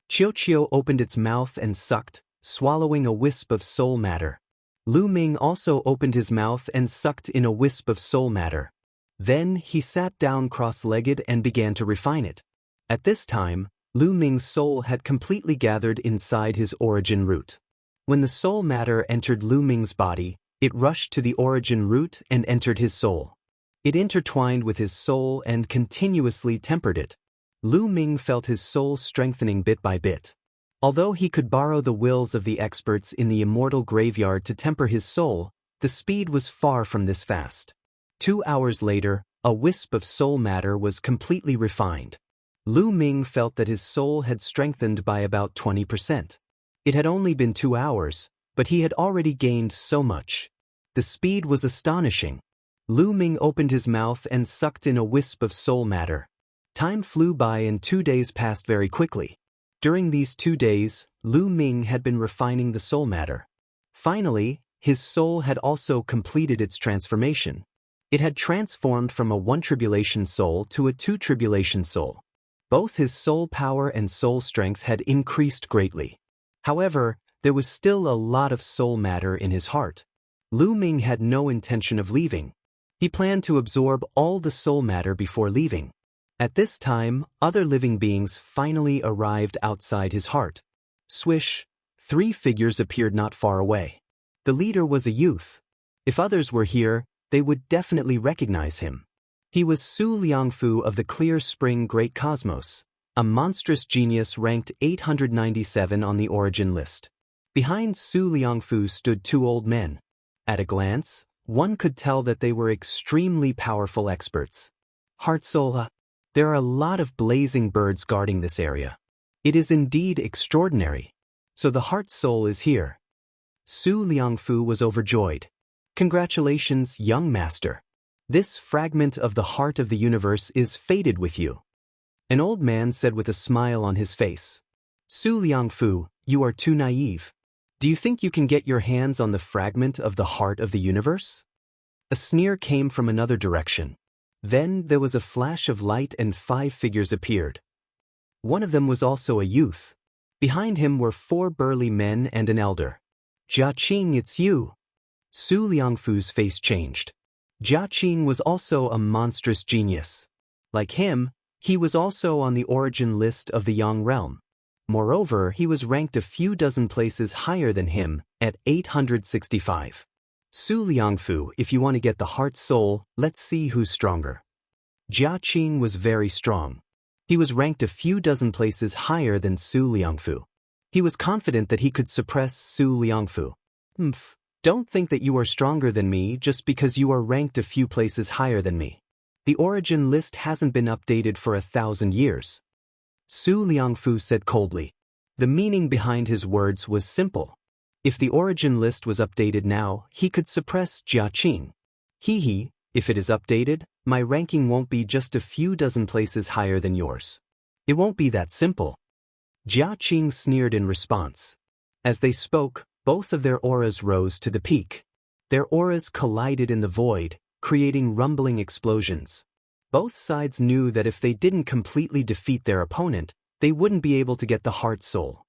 Qiuqiu opened its mouth and sucked, swallowing a wisp of soul matter. Lu Ming also opened his mouth and sucked in a wisp of soul matter. Then he sat down cross-legged and began to refine it. At this time, Lu Ming's soul had completely gathered inside his origin root. When the soul matter entered Lu Ming's body, it rushed to the origin root and entered his soul. It intertwined with his soul and continuously tempered it. Lu Ming felt his soul strengthening bit by bit. Although he could borrow the wills of the experts in the immortal graveyard to temper his soul, the speed was far from this fast. 2 hours later, a wisp of soul matter was completely refined. Lu Ming felt that his soul had strengthened by about 20%. It had only been 2 hours, but he had already gained so much. The speed was astonishing. Lu Ming opened his mouth and sucked in a wisp of soul matter. Time flew by and 2 days passed very quickly. During these 2 days, Lu Ming had been refining the soul matter. Finally, his soul had also completed its transformation. It had transformed from a 1 tribulation soul to a 2 tribulation soul. Both his soul power and soul strength had increased greatly. However, there was still a lot of soul matter in his heart. Lu Ming had no intention of leaving. He planned to absorb all the soul matter before leaving. At this time, other living beings finally arrived outside his heart. Swish, 3 figures appeared not far away. The leader was a youth. If others were here, they would definitely recognize him. He was Su Liangfu of the Clear Spring Great Cosmos, a monstrous genius ranked 897 on the origin list. Behind Su Liangfu stood 2 old men. At a glance, one could tell that they were extremely powerful experts. Heart Soul. There are a lot of blazing birds guarding this area. It is indeed extraordinary. So the heart soul is here. Su Liangfu was overjoyed. Congratulations, young master. This fragment of the heart of the universe is fated with you. An old man said with a smile on his face. Su Liangfu, you are too naive. Do you think you can get your hands on the fragment of the heart of the universe? A sneer came from another direction. Then there was a flash of light and 5 figures appeared. One of them was also a youth. Behind him were 4 burly men and an elder. Jia Qing, it's you. Su Liangfu's face changed. Jia Qing was also a monstrous genius. Like him, he was also on the origin list of the Yang realm. Moreover, he was ranked a few dozen places higher than him, at 865. Su Liangfu, if you want to get the heart soul, let's see who's stronger. Jia Qing was very strong. He was ranked a few dozen places higher than Su Liangfu. He was confident that he could suppress Su Liangfu. Don't think that you are stronger than me just because you are ranked a few places higher than me. The origin list hasn't been updated for 1,000 years. Su Liangfu said coldly. The meaning behind his words was simple. If the origin list was updated now, he could suppress Jia Qing. If it is updated, my ranking won't be just a few dozen places higher than yours. It won't be that simple. Jia Qing sneered in response. As they spoke, both of their auras rose to the peak. Their auras collided in the void, creating rumbling explosions. Both sides knew that if they didn't completely defeat their opponent, they wouldn't be able to get the heart soul.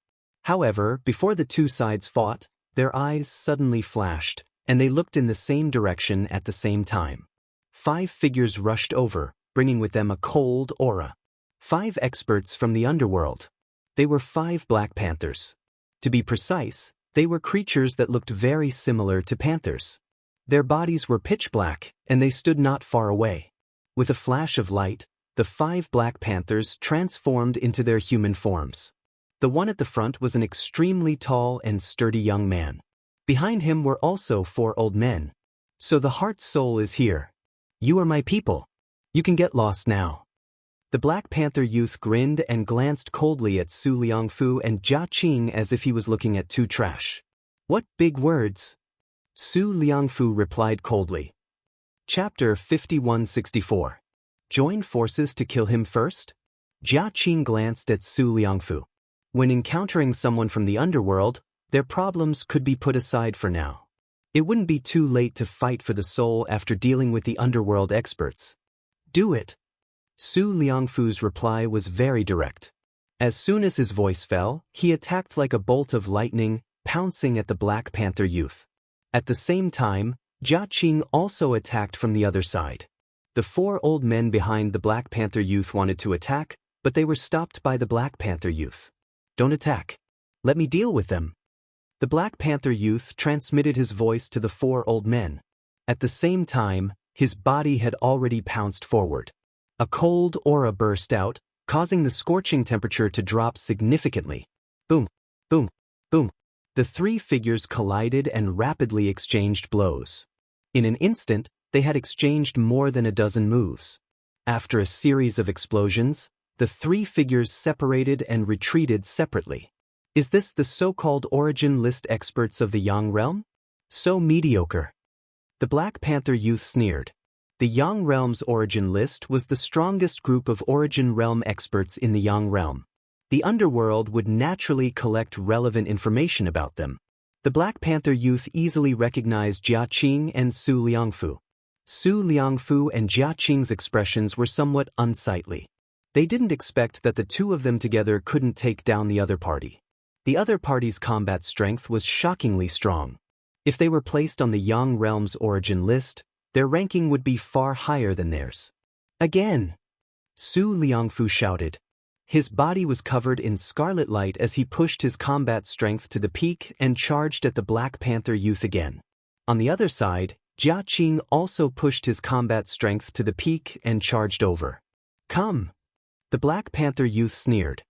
However, before the 2 sides fought, their eyes suddenly flashed, and they looked in the same direction at the same time. 5 figures rushed over, bringing with them a cold aura. 5 experts from the underworld. They were 5 black panthers. To be precise, they were creatures that looked very similar to panthers. Their bodies were pitch black, and they stood not far away. With a flash of light, the 5 black panthers transformed into their human forms. The one at the front was an extremely tall and sturdy young man. Behind him were also 4 old men. So the heart soul is here. You are my people. You can get lost now. The Black Panther youth grinned and glanced coldly at Su Liangfu and Jia Qing as if he was looking at 2 trash. What big words? Su Liangfu replied coldly. Chapter 5164. Join forces to kill him first? Jia Qing glanced at Su Liangfu. When encountering someone from the underworld, their problems could be put aside for now. It wouldn't be too late to fight for the soul after dealing with the underworld experts. Do it. Su Liangfu's reply was very direct. As soon as his voice fell, he attacked like a bolt of lightning, pouncing at the Black Panther youth. At the same time, Jia Qing also attacked from the other side. The four old men behind the Black Panther youth wanted to attack, but they were stopped by the Black Panther youth. "Don't attack. Let me deal with them." The Black Panther youth transmitted his voice to the four old men. At the same time, his body had already pounced forward. A cold aura burst out, causing the scorching temperature to drop significantly. Boom, boom, boom. The three figures collided and rapidly exchanged blows. In an instant, they had exchanged more than a dozen moves. After a series of explosions, the three figures separated and retreated separately. Is this the so-called origin list experts of the Yang realm? So mediocre. The Black Panther youth sneered. The Yang realm's origin list was the strongest group of origin realm experts in the Yang realm. The underworld would naturally collect relevant information about them. The Black Panther youth easily recognized Jia Qing and Su Liangfu. Su Liangfu and Jia Qing's expressions were somewhat unsightly. They didn't expect that the two of them together couldn't take down the other party. The other party's combat strength was shockingly strong. If they were placed on the Yang realm's origin list, their ranking would be far higher than theirs. Again! Su Liangfu shouted. His body was covered in scarlet light as he pushed his combat strength to the peak and charged at the Black Panther youth again. On the other side, Jia Qing also pushed his combat strength to the peak and charged over. "Come!" The Black Panther youth sneered.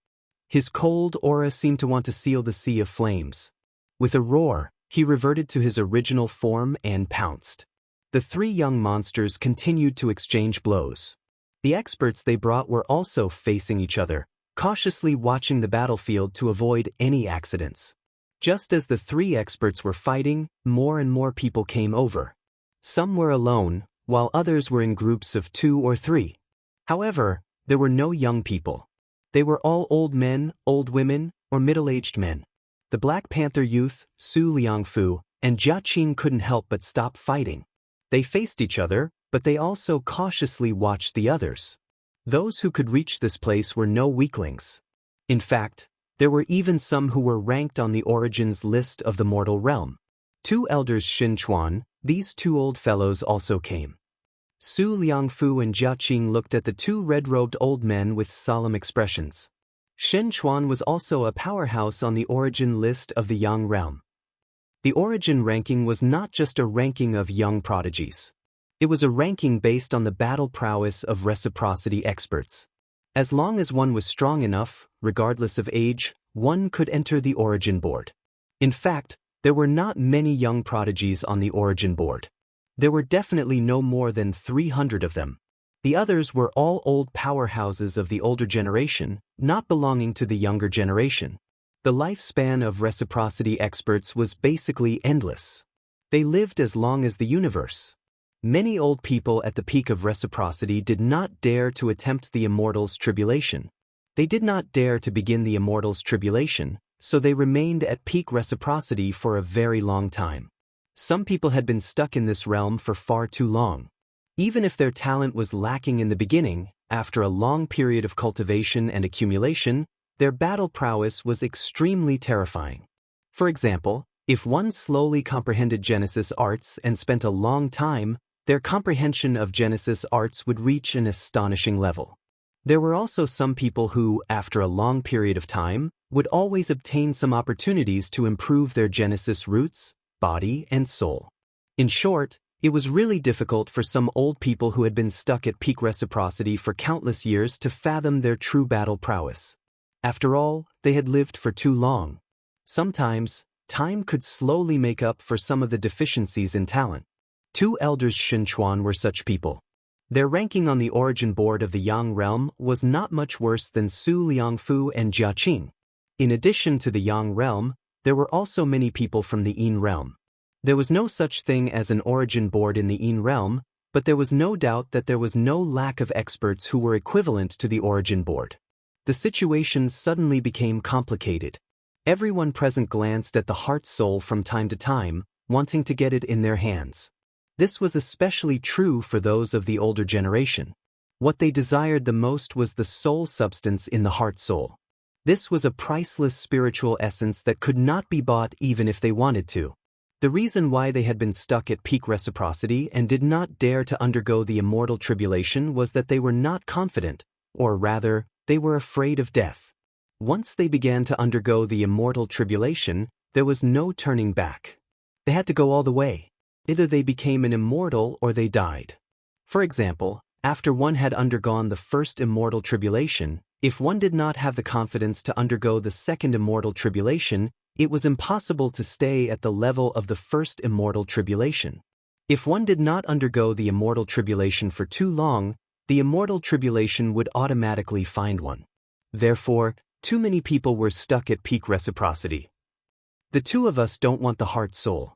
His cold aura seemed to want to seal the sea of flames. With a roar, he reverted to his original form and pounced. The three young monsters continued to exchange blows. The experts they brought were also facing each other, cautiously watching the battlefield to avoid any accidents. Just as the three experts were fighting, more and more people came over. Some were alone, while others were in groups of 2 or 3. However, there were no young people. They were all old men, old women, or middle-aged men. The Black Panther youth, Su Liangfu, and Jia Qing couldn't help but stop fighting. They faced each other, but they also cautiously watched the others. Those who could reach this place were no weaklings. In fact, there were even some who were ranked on the origins list of the mortal realm. 2 elders Xin Chuan, these 2 old fellows also came. Su Liangfu and Jia Qing looked at the 2 red-robed old men with solemn expressions. Shen Chuan was also a powerhouse on the origin list of the Yang realm. The origin ranking was not just a ranking of young prodigies. It was a ranking based on the battle prowess of reciprocity experts. As long as one was strong enough, regardless of age, one could enter the origin board. In fact, there were not many young prodigies on the origin board. There were definitely no more than 300 of them. The others were all old powerhouses of the older generation, not belonging to the younger generation. The lifespan of reciprocity experts was basically endless. They lived as long as the universe. Many old people at the peak of reciprocity did not dare to attempt the Immortal's tribulation. They did not dare to begin the Immortal's tribulation, so they remained at peak reciprocity for a very long time. Some people had been stuck in this realm for far too long. Even if their talent was lacking in the beginning, after a long period of cultivation and accumulation, their battle prowess was extremely terrifying. For example, if one slowly comprehended Genesis arts and spent a long time, their comprehension of Genesis arts would reach an astonishing level. There were also some people who, after a long period of time, would always obtain some opportunities to improve their Genesis roots, body, and soul. In short, it was really difficult for some old people who had been stuck at peak reciprocity for countless years to fathom their true battle prowess. After all, they had lived for too long. Sometimes, time could slowly make up for some of the deficiencies in talent. 2 elders Xin Chuan were such people. Their ranking on the origin board of the Yang realm was not much worse than Su Liangfu and Jia Qing. In addition to the Yang realm, there were also many people from the Yin realm. There was no such thing as an origin board in the Yin realm, but there was no doubt that there was no lack of experts who were equivalent to the origin board. The situation suddenly became complicated. Everyone present glanced at the heart-soul from time to time, wanting to get it in their hands. This was especially true for those of the older generation. What they desired the most was the soul substance in the heart-soul. This was a priceless spiritual essence that could not be bought even if they wanted to. The reason why they had been stuck at peak reciprocity and did not dare to undergo the immortal tribulation was that they were not confident, or rather, they were afraid of death. Once they began to undergo the immortal tribulation, there was no turning back. They had to go all the way. Either they became an immortal or they died. For example, after one had undergone the first immortal tribulation, if one did not have the confidence to undergo the second immortal tribulation, it was impossible to stay at the level of the first immortal tribulation. If one did not undergo the immortal tribulation for too long, the immortal tribulation would automatically find one. Therefore, too many people were stuck at peak reciprocity. The two of us don't want the heart-soul.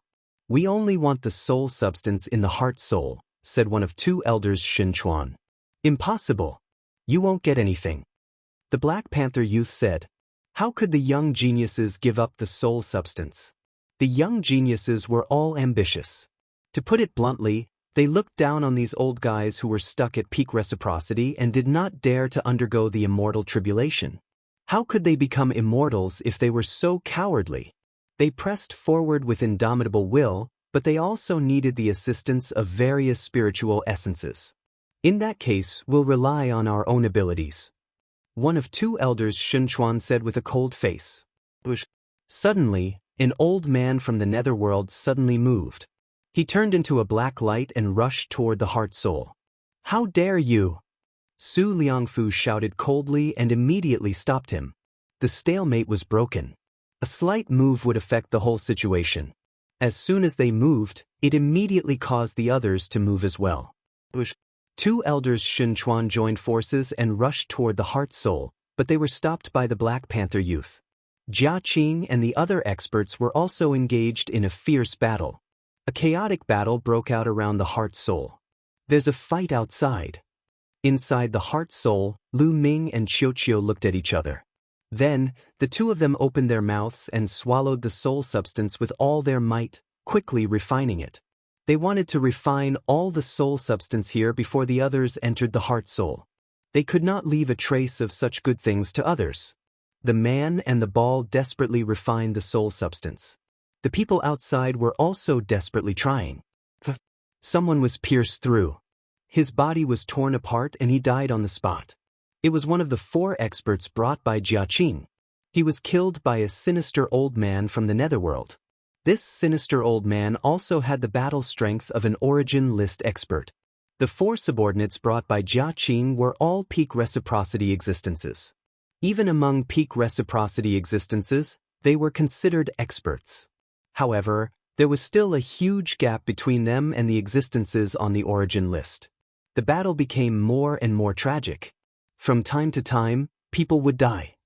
We only want the soul substance in the heart-soul, said one of two elders Xinchuan. Impossible. You won't get anything. The Black Panther youth said. How could the young geniuses give up the soul substance? The young geniuses were all ambitious. To put it bluntly, they looked down on these old guys who were stuck at peak reciprocity and did not dare to undergo the immortal tribulation. How could they become immortals if they were so cowardly? They pressed forward with indomitable will, but they also needed the assistance of various spiritual essences. In that case, we'll rely on our own abilities. One of two elders Xinchuan said with a cold face. Suddenly, an old man from the netherworld suddenly moved. He turned into a black light and rushed toward the heart-soul. How dare you! Su Liangfu shouted coldly and immediately stopped him. The stalemate was broken. A slight move would affect the whole situation. As soon as they moved, it immediately caused the others to move as well. Two elders Xinchuan joined forces and rushed toward the heart-soul, but they were stopped by the Black Panther youth. Jia Qing and the other experts were also engaged in a fierce battle. A chaotic battle broke out around the heart-soul. There's a fight outside. Inside the heart-soul, Lu Ming and Qiuqiu looked at each other. Then, the two of them opened their mouths and swallowed the soul substance with all their might, quickly refining it. They wanted to refine all the soul substance here before the others entered the heart-soul. They could not leave a trace of such good things to others. The man and the ball desperately refined the soul substance. The people outside were also desperately trying. Someone was pierced through. His body was torn apart and he died on the spot. It was one of the 4 experts brought by Jia Qing. He was killed by a sinister old man from the netherworld. This sinister old man also had the battle strength of an origin list expert. The 4 subordinates brought by Jia Qing were all peak reciprocity existences. Even among peak reciprocity existences, they were considered experts. However, there was still a huge gap between them and the existences on the origin list. The battle became more and more tragic. From time to time, people would die.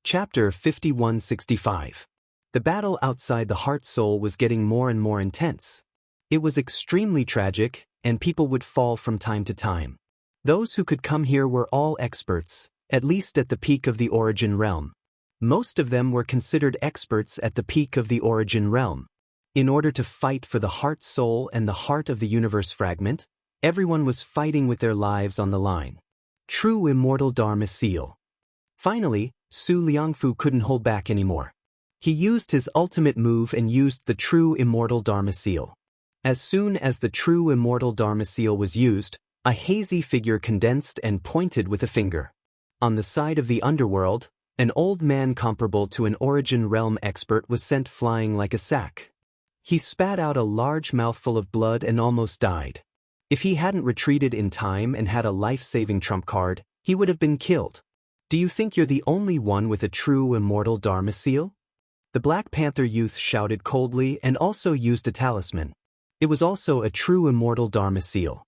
Chapter 5165. The battle outside the heart-soul was getting more and more intense. It was extremely tragic, and people would fall from time to time. Those who could come here were all experts, at least at the peak of the origin realm. Most of them were considered experts at the peak of the origin realm. In order to fight for the heart-soul and the heart of the universe fragment, everyone was fighting with their lives on the line. True immortal Dharma seal. Finally, Su Liangfu couldn't hold back anymore. He used his ultimate move and used the true immortal Dharma seal. As soon as the true immortal Dharma seal was used, a hazy figure condensed and pointed with a finger. On the side of the underworld, an old man comparable to an origin realm expert was sent flying like a sack. He spat out a large mouthful of blood and almost died. If he hadn't retreated in time and had a life-saving trump card, he would have been killed. Do you think you're the only one with a true immortal Dharma seal? The Black Panther youth shouted coldly and also used a talisman. It was also a true immortal Dharma seal.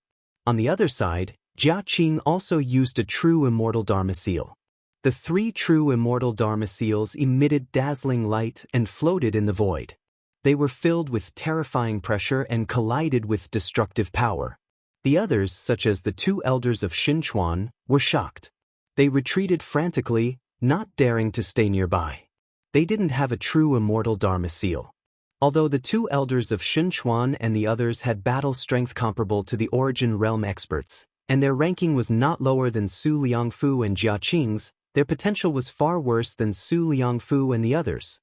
On the other side, Jia Qing also used a true immortal Dharma seal. The 3 true immortal Dharma seals emitted dazzling light and floated in the void. They were filled with terrifying pressure and collided with destructive power. The others, such as the 2 elders of Xinchuan, were shocked. They retreated frantically, not daring to stay nearby. They didn't have a true immortal Dharma seal. Although the 2 elders of Xinchuan and the others had battle strength comparable to the origin realm experts, and their ranking was not lower than Su Liangfu and Jia Qing's, their potential was far worse than Su Liangfu and the others.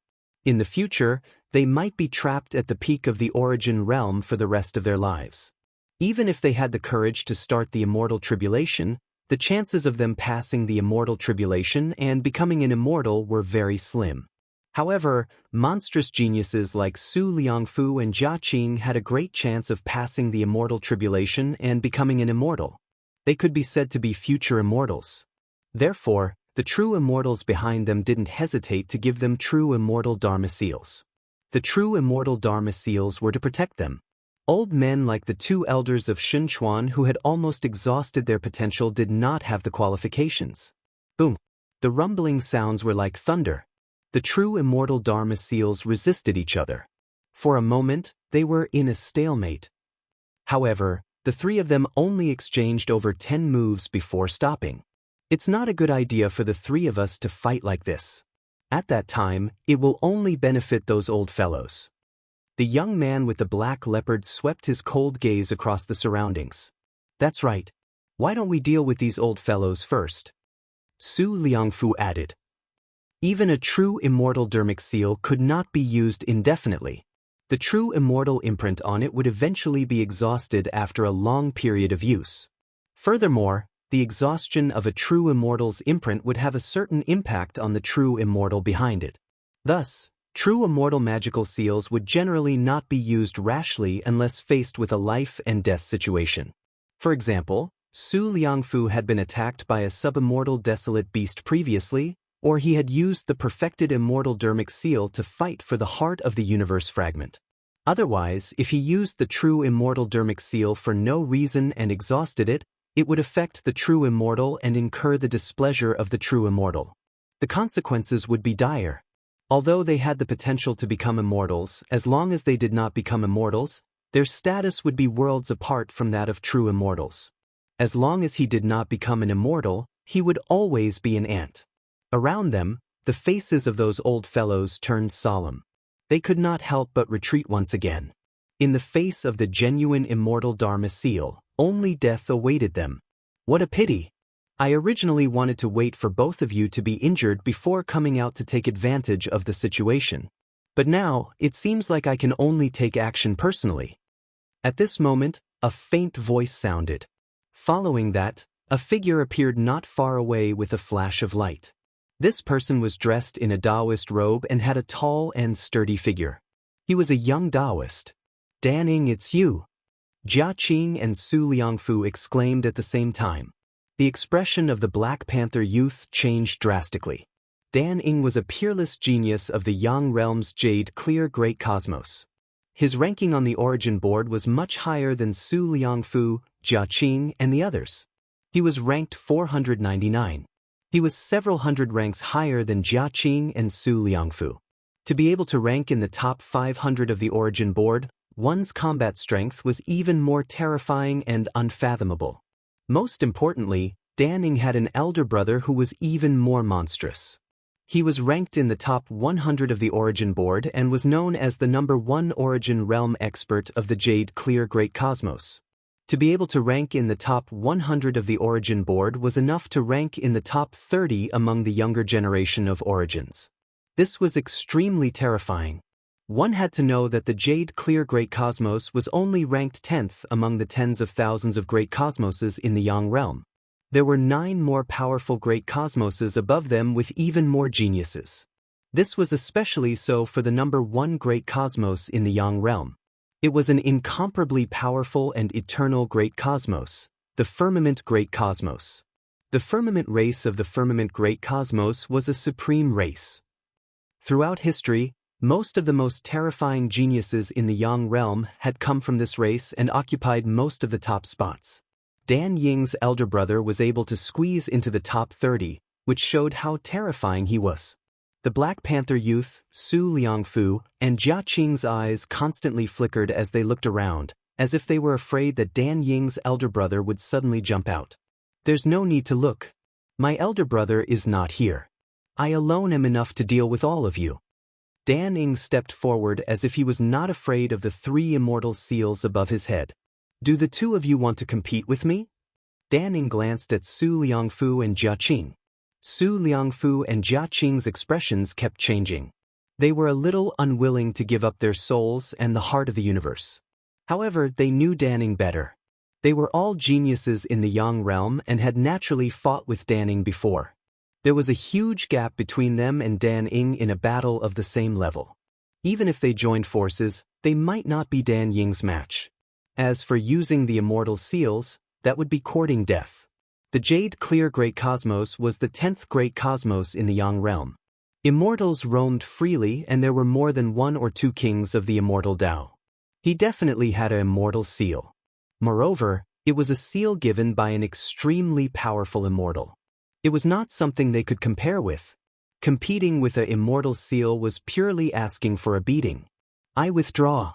In the future, they might be trapped at the peak of the origin realm for the rest of their lives. Even if they had the courage to start the immortal tribulation, the chances of them passing the immortal tribulation and becoming an immortal were very slim. However, monstrous geniuses like Su Liangfu and Jia Qing had a great chance of passing the immortal tribulation and becoming an immortal. They could be said to be future immortals. Therefore, the true immortals behind them didn't hesitate to give them true immortal Dharma seals. The true immortal Dharma seals were to protect them. Old men like the two elders of Xinchuan who had almost exhausted their potential did not have the qualifications. Boom! The rumbling sounds were like thunder. The true immortal Dharma seals resisted each other. For a moment, they were in a stalemate. However, the three of them only exchanged over 10 moves before stopping. It's not a good idea for the three of us to fight like this. At that time, it will only benefit those old fellows. The young man with the black leopard swept his cold gaze across the surroundings. That's right. Why don't we deal with these old fellows first? Su Liangfu added. Even a true immortal dermic seal could not be used indefinitely. The true immortal imprint on it would eventually be exhausted after a long period of use. Furthermore, the exhaustion of a true immortal's imprint would have a certain impact on the true immortal behind it. Thus, true immortal magical seals would generally not be used rashly unless faced with a life and death situation. For example, Su Liangfu had been attacked by a subimmortal desolate beast previously, or he had used the perfected immortal dermic seal to fight for the heart of the universe fragment. Otherwise, if he used the true immortal dermic seal for no reason and exhausted it, it would affect the true immortal and incur the displeasure of the true immortal. The consequences would be dire. Although they had the potential to become immortals, as long as they did not become immortals, their status would be worlds apart from that of true immortals. As long as he did not become an immortal, he would always be an ant. Around them, the faces of those old fellows turned solemn. They could not help but retreat once again. In the face of the genuine immortal Dharma seal, only death awaited them. What a pity! I originally wanted to wait for both of you to be injured before coming out to take advantage of the situation. But now, it seems like I can only take action personally. At this moment, a faint voice sounded. Following that, a figure appeared not far away with a flash of light. This person was dressed in a Taoist robe and had a tall and sturdy figure. He was a young Taoist. "Danning, it's you!" Jia Qing and Su Liangfu exclaimed at the same time. The expression of the Black Panther youth changed drastically. Dan Ing was a peerless genius of the Yang Realm's Jade Clear Great Cosmos. His ranking on the origin board was much higher than Su Liangfu, Jia Qing, and the others. He was ranked 499. He was several hundred ranks higher than Jia Qing and Su Liangfu. To be able to rank in the top 500 of the origin board, one's combat strength was even more terrifying and unfathomable. Most importantly, Danning had an elder brother who was even more monstrous. He was ranked in the top 100 of the origin board and was known as the #1 origin realm expert of the Jade Clear Great Cosmos. To be able to rank in the top 100 of the origin board was enough to rank in the top 30 among the younger generation of origins. This was extremely terrifying. One had to know that the Jade Clear Great Cosmos was only ranked 10th among the tens of thousands of great cosmoses in the Yang realm. There were 9 more powerful great cosmoses above them with even more geniuses. This was especially so for the #1 great cosmos in the Yang realm. It was an incomparably powerful and eternal great cosmos, the Firmament Great Cosmos. The Firmament race of the Firmament Great Cosmos was a supreme race. Throughout history, most of the most terrifying geniuses in the Yang realm had come from this race and occupied most of the top spots. Dan Ying's elder brother was able to squeeze into the top 30, which showed how terrifying he was. The Black Panther youth, Su Liangfu, and Jia Qing's eyes constantly flickered as they looked around, as if they were afraid that Dan Ying's elder brother would suddenly jump out. "There's no need to look. My elder brother is not here. I alone am enough to deal with all of you." Dan Ying stepped forward as if he was not afraid of the 3 immortal seals above his head. "Do the 2 of you want to compete with me?" Dan Ying glanced at Su Liangfu and Jia Qing. Su Liangfu and Jia Qing's expressions kept changing. They were a little unwilling to give up their souls and the heart of the universe. However, they knew Danning better. They were all geniuses in the Yang realm and had naturally fought with Danning before. There was a huge gap between them and Dan Ying in a battle of the same level. Even if they joined forces, they might not be Dan Ying's match. As for using the immortal seals, that would be courting death. The Jade Clear Great Cosmos was the 10th Great Cosmos in the Yang realm. Immortals roamed freely and there were more than 1 or 2 kings of the immortal Dao. He definitely had an immortal seal. Moreover, it was a seal given by an extremely powerful immortal. It was not something they could compare with. Competing with an immortal seal was purely asking for a beating. I withdraw.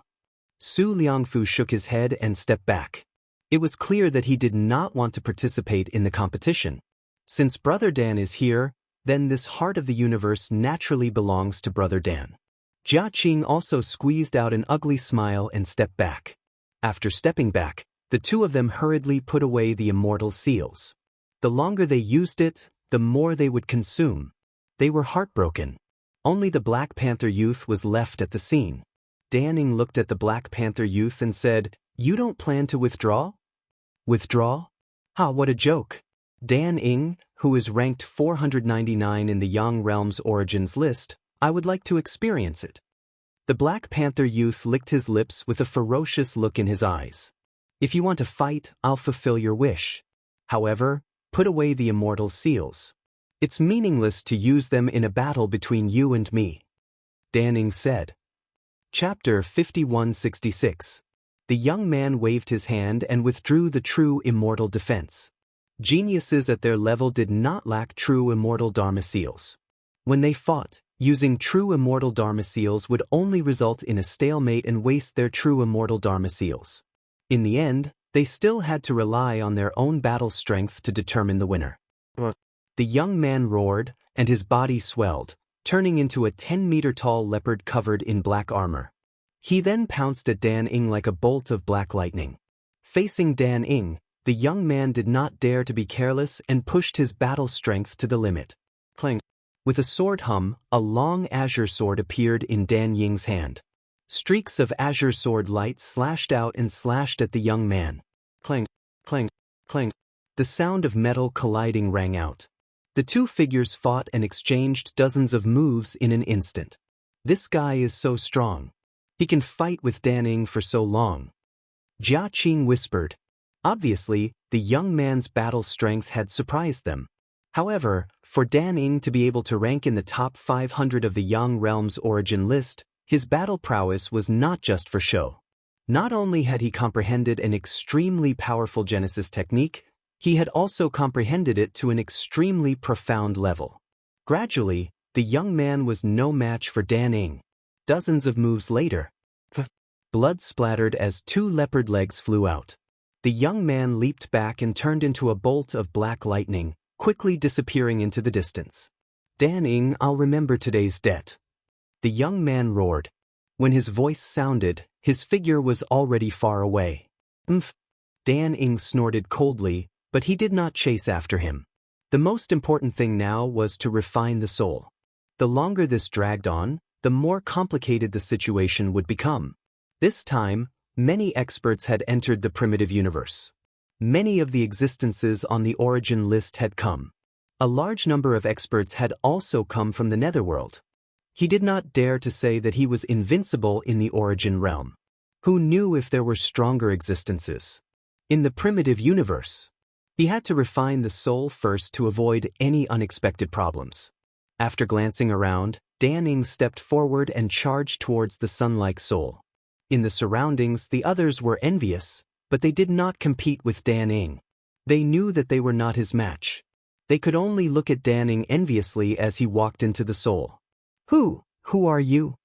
Su Liangfu shook his head and stepped back. It was clear that he did not want to participate in the competition. Since Brother Dan is here, then this heart of the universe naturally belongs to Brother Dan. Jia Qing also squeezed out an ugly smile and stepped back. After stepping back, the two of them hurriedly put away the immortal seals. The longer they used it, the more they would consume. They were heartbroken. Only the Black Panther youth was left at the scene. Danning looked at the Black Panther youth and said, "You don't plan to withdraw?" Withdraw? Ha, what a joke. Dan Ying, who is ranked 499 in the Yang Realm's Origins list, I would like to experience it. The Black Panther youth licked his lips with a ferocious look in his eyes. If you want to fight, I'll fulfill your wish. However, put away the immortal seals. It's meaningless to use them in a battle between you and me. Danning said. Chapter 5166. The young man waved his hand and withdrew the true immortal defense. Geniuses at their level did not lack true immortal Dharma seals. When they fought, using true immortal Dharma seals would only result in a stalemate and waste their true immortal Dharma seals. In the end, they still had to rely on their own battle strength to determine the winner. The young man roared, and his body swelled, turning into a 10-meter-tall leopard covered in black armor. He then pounced at Dan Ying like a bolt of black lightning. Facing Dan Ying, the young man did not dare to be careless and pushed his battle strength to the limit. Clang. With a sword hum, a long azure sword appeared in Dan Ying's hand. Streaks of azure sword light slashed out and slashed at the young man. Clang, clang, clang. The sound of metal colliding rang out. The two figures fought and exchanged dozens of moves in an instant. This guy is so strong. He can fight with Dan Ying for so long. Jia Qing whispered. Obviously, the young man's battle strength had surprised them. However, for Dan Ying to be able to rank in the top 500 of the Yang Realm's origin list, his battle prowess was not just for show. Not only had he comprehended an extremely powerful Genesis technique, he had also comprehended it to an extremely profound level. Gradually, the young man was no match for Dan Ying. Dozens of moves later, blood splattered as 2 leopard legs flew out. The young man leaped back and turned into a bolt of black lightning, quickly disappearing into the distance. Dan Ying, I'll remember today's debt. The young man roared. When his voice sounded, his figure was already far away. Dan Ying snorted coldly, but he did not chase after him. The most important thing now was to refine the soul. The longer this dragged on, the more complicated the situation would become. This time, many experts had entered the primitive universe. Many of the existences on the origin list had come. A large number of experts had also come from the netherworld. He did not dare to say that he was invincible in the origin realm. Who knew if there were stronger existences? In the primitive universe, he had to refine the soul first to avoid any unexpected problems. After glancing around, Dan Ying stepped forward and charged towards the sun-like soul. In the surroundings, the others were envious, but they did not compete with Dan Ying. They knew that they were not his match. They could only look at Dan Ying enviously as he walked into the soul. Who are you?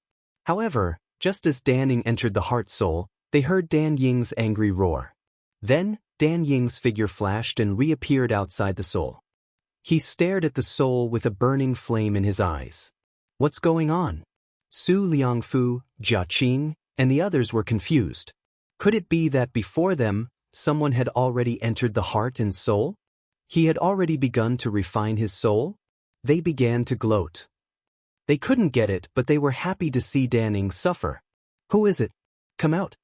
However, just as Dan Ying entered the heart soul, they heard Dan Ying's angry roar. Then, Dan Ying's figure flashed and reappeared outside the soul. He stared at the soul with a burning flame in his eyes. What's going on? Su Liangfu, Jia Qing, and the others were confused. Could it be that before them, someone had already entered the heart and soul? He had already begun to refine his soul? They began to gloat. They couldn't get it, but they were happy to see Dan Ing suffer. Who is it? Come out.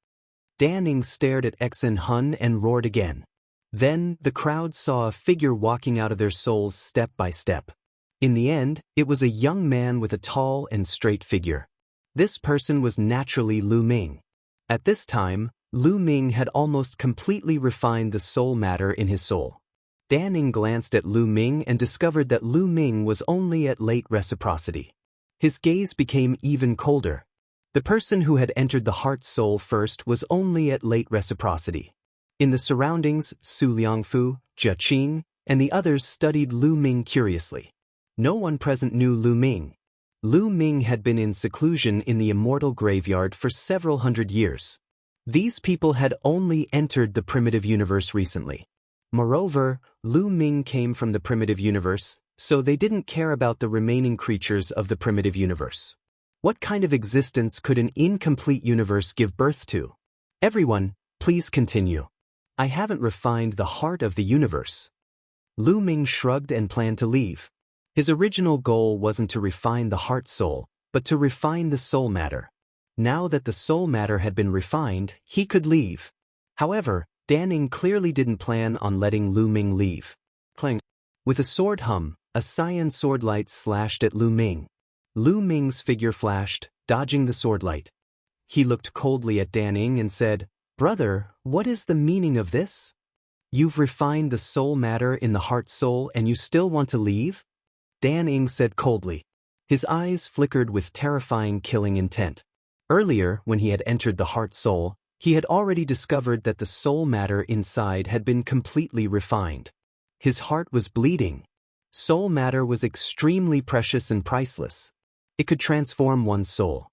Dan Ing stared at Exin Hun and roared again. Then, the crowd saw a figure walking out of their souls step by step. In the end, it was a young man with a tall and straight figure. This person was naturally Lu Ming. At this time, Lu Ming had almost completely refined the soul matter in his soul. Dan Ing glanced at Lu Ming and discovered that Lu Ming was only at late reciprocity. His gaze became even colder. The person who had entered the heart soul first was only at late reciprocity. In the surroundings, Su Liangfu, Jia Qing, and the others studied Lu Ming curiously. No one present knew Lu Ming. Lu Ming had been in seclusion in the Immortal graveyard for several hundred years. These people had only entered the primitive universe recently. Moreover, Lu Ming came from the primitive universe, so they didn't care about the remaining creatures of the primitive universe. What kind of existence could an incomplete universe give birth to? Everyone, please continue. I haven't refined the heart of the universe. Lu Ming shrugged and planned to leave. His original goal wasn't to refine the heart soul, but to refine the soul matter. Now that the soul matter had been refined, he could leave. However, Dan Ing clearly didn't plan on letting Lu Ming leave. Clang. With a sword hum, a cyan sword light slashed at Lu Ming. Lu Ming's figure flashed, dodging the sword light. He looked coldly at Dan Ing and said, "Brother, what is the meaning of this? You've refined the soul matter in the heart soul and you still want to leave?" Dan Ing said coldly. His eyes flickered with terrifying killing intent. Earlier, when he had entered the heart soul, he had already discovered that the soul matter inside had been completely refined. His heart was bleeding. Soul matter was extremely precious and priceless. It could transform one's soul.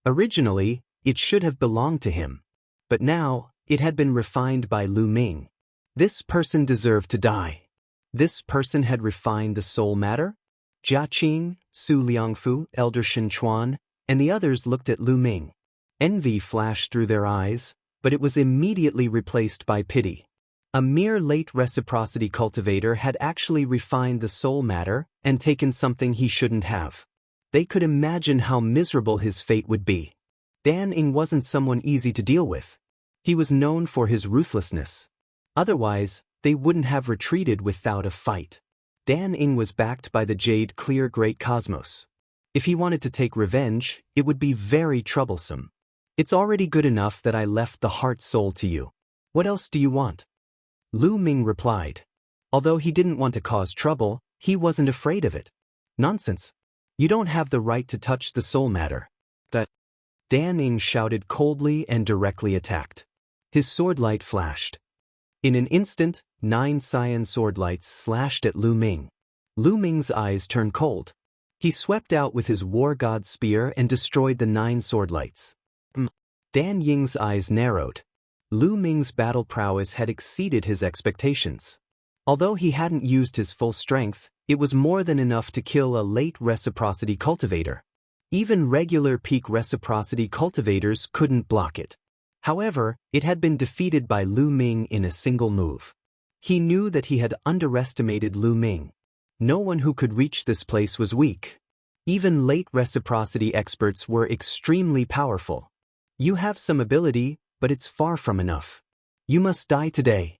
Originally, it should have belonged to him. But now, it had been refined by Lu Ming. This person deserved to die. This person had refined the soul matter? Jia Qing, Su Liangfu, Elder Shen Chuan, and the others looked at Lu Ming. Envy flashed through their eyes, but it was immediately replaced by pity. A mere late reciprocity cultivator had actually refined the soul matter and taken something he shouldn't have. They could imagine how miserable his fate would be. Dan Ing wasn't someone easy to deal with. He was known for his ruthlessness. Otherwise, they wouldn't have retreated without a fight. Dan Ing was backed by the Jade Clear Great Cosmos. If he wanted to take revenge, it would be very troublesome. It's already good enough that I left the heart soul to you. What else do you want? Lu Ming replied. Although he didn't want to cause trouble, he wasn't afraid of it. Nonsense. You don't have the right to touch the soul matter. That. Dan Ing shouted coldly and directly attacked. His sword light flashed. In an instant, 9 cyan sword lights slashed at Lu Ming. Lu Ming's eyes turned cold. He swept out with his war god spear and destroyed the 9 sword lights. Dan Ying's eyes narrowed. Lu Ming's battle prowess had exceeded his expectations. Although he hadn't used his full strength, it was more than enough to kill a late reciprocity cultivator. Even regular peak reciprocity cultivators couldn't block it. However, it had been defeated by Lu Ming in a single move. He knew that he had underestimated Lu Ming. No one who could reach this place was weak. Even late reciprocity experts were extremely powerful. You have some ability, but it's far from enough. You must die today.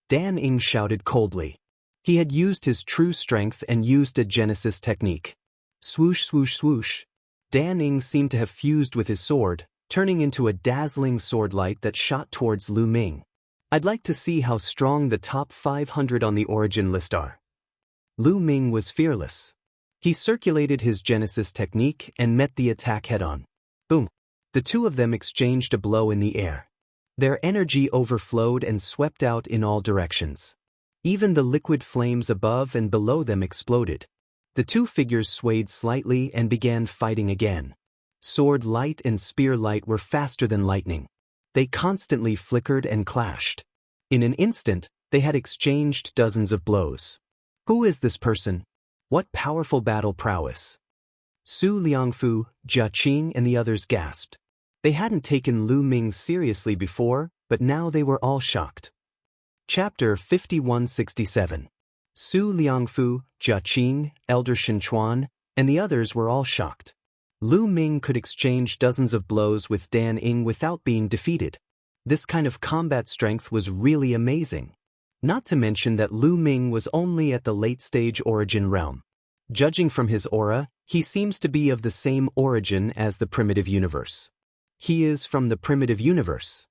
Dan Ing shouted coldly. He had used his true strength and used a Genesis technique. Swoosh, swoosh, swoosh. Dan Ing seemed to have fused with his sword, turning into a dazzling sword light that shot towards Lu Ming. I'd like to see how strong the top 500 on the origin list are. Lu Ming was fearless. He circulated his Genesis technique and met the attack head-on. Boom. The two of them exchanged a blow in the air. Their energy overflowed and swept out in all directions. Even the liquid flames above and below them exploded. The two figures swayed slightly and began fighting again. Sword light and spear light were faster than lightning. They constantly flickered and clashed. In an instant, they had exchanged dozens of blows. Who is this person? What powerful battle prowess! Su Liangfu, Jia Qing and the others gasped. They hadn't taken Lu Ming seriously before, but now they were all shocked. Chapter 5167. Su Liangfu, Jia Qing, Elder Shen Chuan, and the others were all shocked. Lu Ming could exchange dozens of blows with Dan Ing without being defeated. This kind of combat strength was really amazing. Not to mention that Lu Ming was only at the late-stage origin realm. Judging from his aura, he seems to be of the same origin as the primitive universe. He is from the primitive universe.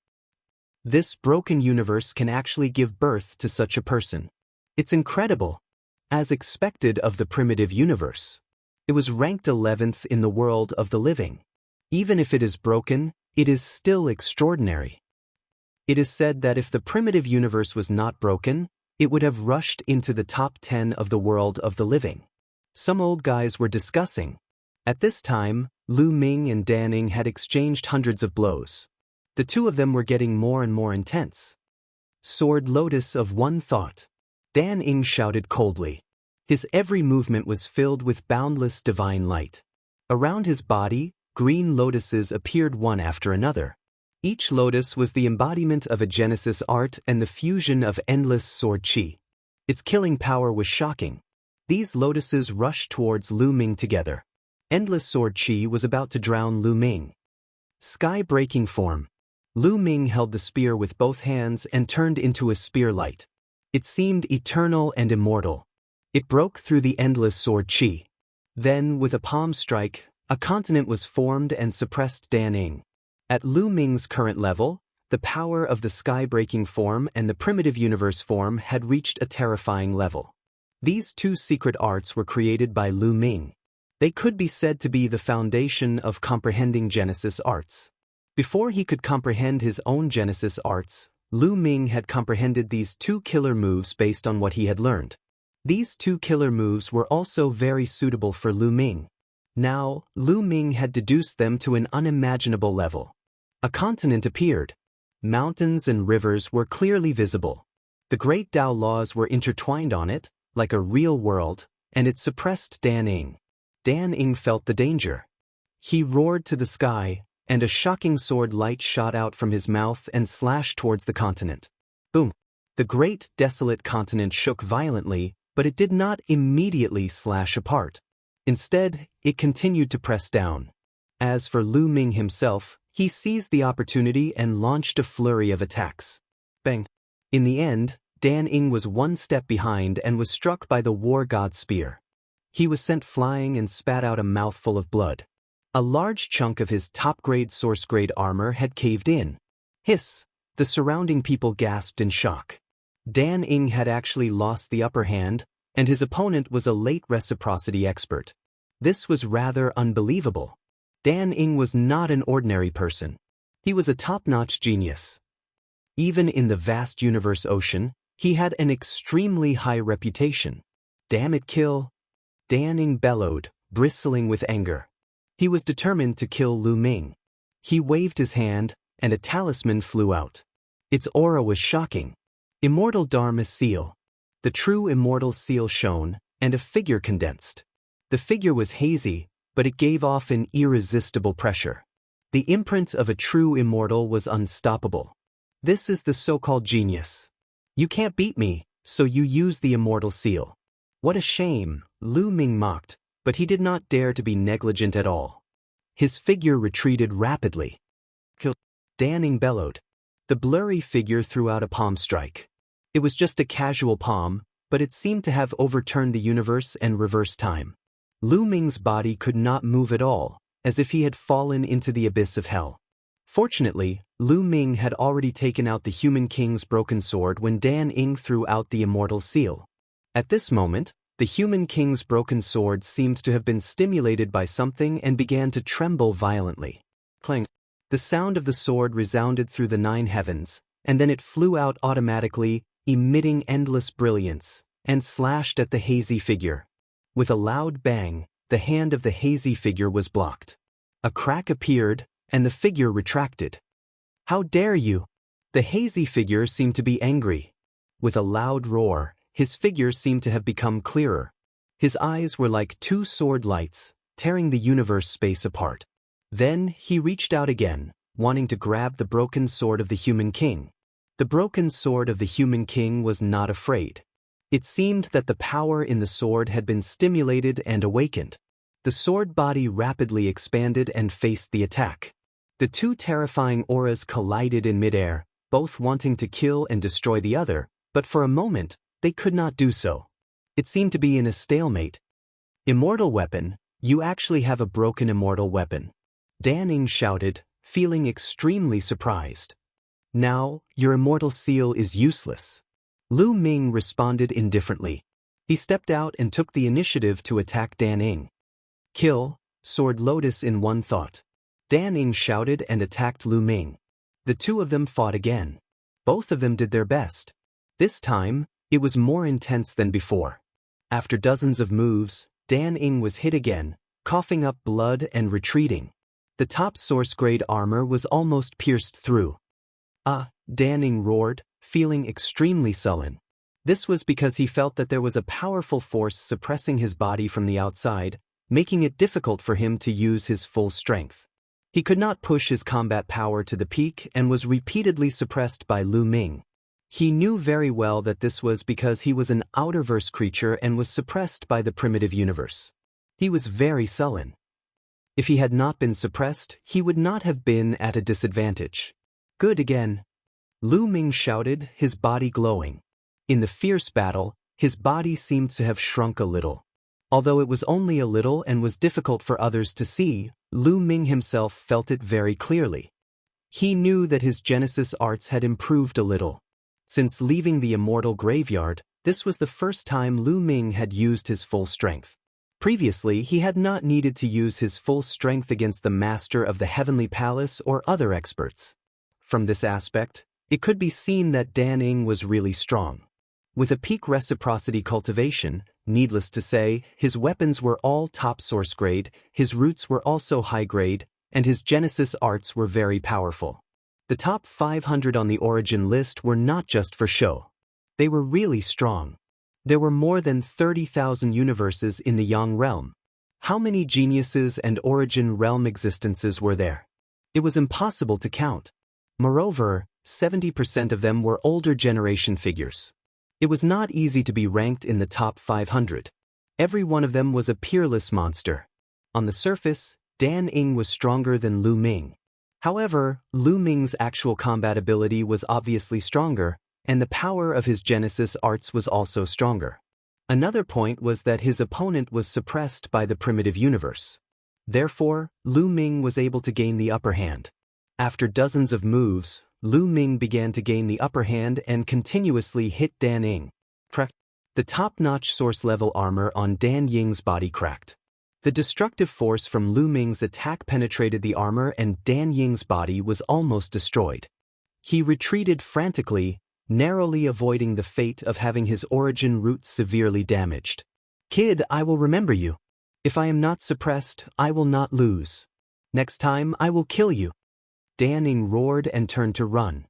This broken universe can actually give birth to such a person. It's incredible. As expected of the primitive universe. It was ranked 11th in the world of the living. Even if it is broken, it is still extraordinary. It is said that if the primitive universe was not broken, it would have rushed into the top 10 of the world of the living. Some old guys were discussing. At this time, Lu Ming and Dan Ing had exchanged hundreds of blows. The two of them were getting more and more intense. Sword Lotus of One Thought. Dan Ing shouted coldly. His every movement was filled with boundless divine light. Around his body, green lotuses appeared one after another. Each lotus was the embodiment of a Genesis art and the fusion of endless sword chi. Its killing power was shocking. These lotuses rushed towards Lu Ming together. Endless sword chi was about to drown Lu Ming. Sky-breaking form. Lu Ming held the spear with both hands and turned into a spear light. It seemed eternal and immortal. It broke through the endless sword chi. Then, with a palm strike, a continent was formed and suppressed Dan Ing. At Lu Ming's current level, the power of the sky-breaking form and the primitive universe form had reached a terrifying level. These two secret arts were created by Lu Ming. They could be said to be the foundation of comprehending Genesis arts. Before he could comprehend his own Genesis arts, Lu Ming had comprehended these two killer moves based on what he had learned. These two killer moves were also very suitable for Lu Ming. Now, Lu Ming had deduced them to an unimaginable level. A continent appeared. Mountains and rivers were clearly visible. The great Tao laws were intertwined on it, like a real world, and it suppressed Dan Ing. Dan Ing felt the danger. He roared to the sky, and a shocking sword light shot out from his mouth and slashed towards the continent. Boom! The great desolate continent shook violently, but it did not immediately slash apart. Instead, it continued to press down. As for Lu Ming himself, he seized the opportunity and launched a flurry of attacks. Bang! In the end, Dan Ing was one step behind and was struck by the war god's spear. He was sent flying and spat out a mouthful of blood. A large chunk of his top-grade source-grade armor had caved in. Hiss! The surrounding people gasped in shock. Dan Ing had actually lost the upper hand, and his opponent was a late reciprocity expert. This was rather unbelievable. Dan Ing was not an ordinary person. He was a top-notch genius. Even in the vast universe ocean, he had an extremely high reputation. Damn it, kill! Dan Ing bellowed, bristling with anger. He was determined to kill Lu Ming. He waved his hand, and a talisman flew out. Its aura was shocking. Immortal Dharma seal. The true immortal seal shone, and a figure condensed. The figure was hazy, but it gave off an irresistible pressure. The imprint of a true immortal was unstoppable. This is the so-called genius. You can't beat me, so you use the immortal seal. What a shame, Lu Ming mocked, but he did not dare to be negligent at all. His figure retreated rapidly. Kill! Dan Ing bellowed. The blurry figure threw out a palm strike. It was just a casual palm, but it seemed to have overturned the universe and reversed time. Lu Ming's body could not move at all, as if he had fallen into the abyss of hell. Fortunately, Lu Ming had already taken out the human king's broken sword when Dan Ing threw out the immortal seal. At this moment, the human king's broken sword seemed to have been stimulated by something and began to tremble violently. Clang! The sound of the sword resounded through the 9 heavens, and then it flew out automatically, emitting endless brilliance, and slashed at the hazy figure. With a loud bang, the hand of the hazy figure was blocked. A crack appeared, and the figure retracted. How dare you! The hazy figure seemed to be angry. With a loud roar, his figure seemed to have become clearer. His eyes were like 2 sword lights, tearing the universe space apart. Then he reached out again, wanting to grab the broken sword of the human king. The broken sword of the human king was not afraid. It seemed that the power in the sword had been stimulated and awakened. The sword body rapidly expanded and faced the attack. The two terrifying auras collided in midair, both wanting to kill and destroy the other, but for a moment, they could not do so. It seemed to be in a stalemate. Immortal weapon, you actually have a broken immortal weapon. Dan Ing shouted, feeling extremely surprised. Now, your immortal seal is useless. Lu Ming responded indifferently. He stepped out and took the initiative to attack Dan Ing. Kill, Sword Lotus in one thought. Dan Ing shouted and attacked Lu Ming. The two of them fought again. Both of them did their best. This time, it was more intense than before. After dozens of moves, Dan Ing was hit again, coughing up blood and retreating. The top source-grade armor was almost pierced through. Ah, Dan Ing roared, feeling extremely sullen. This was because he felt that there was a powerful force suppressing his body from the outside, making it difficult for him to use his full strength. He could not push his combat power to the peak and was repeatedly suppressed by Lu Ming. He knew very well that this was because he was an outerverse creature and was suppressed by the primitive universe. He was very sullen. If he had not been suppressed, he would not have been at a disadvantage. Good again. Lu Ming shouted, his body glowing. In the fierce battle, his body seemed to have shrunk a little. Although it was only a little and was difficult for others to see, Lu Ming himself felt it very clearly. He knew that his Genesis arts had improved a little. Since leaving the Immortal Graveyard, this was the first time Lu Ming had used his full strength. Previously, he had not needed to use his full strength against the Master of the Heavenly Palace or other experts. From this aspect, it could be seen that Dan Ing was really strong. With a peak reciprocity cultivation, needless to say, his weapons were all top source grade, his roots were also high grade, and his Genesis arts were very powerful. The top 500 on the origin list were not just for show. They were really strong. There were more than 30,000 universes in the Yang realm. How many geniuses and origin realm existences were there? It was impossible to count. Moreover, 70% of them were older generation figures. It was not easy to be ranked in the top 500. Every one of them was a peerless monster. On the surface, Dan Ing was stronger than Lu Ming. However, Lu Ming's actual combat ability was obviously stronger, and the power of his Genesis arts was also stronger. Another point was that his opponent was suppressed by the primitive universe. Therefore, Lu Ming was able to gain the upper hand. After dozens of moves, Lu Ming began to gain the upper hand and continuously hit Dan Ing. The top-notch source-level armor on Dan Ying's body cracked. The destructive force from Lu Ming's attack penetrated the armor and Dan Ying's body was almost destroyed. He retreated frantically, narrowly avoiding the fate of having his origin roots severely damaged. Kid, I will remember you. If I am not suppressed, I will not lose. Next time, I will kill you. Dan Ing roared and turned to run.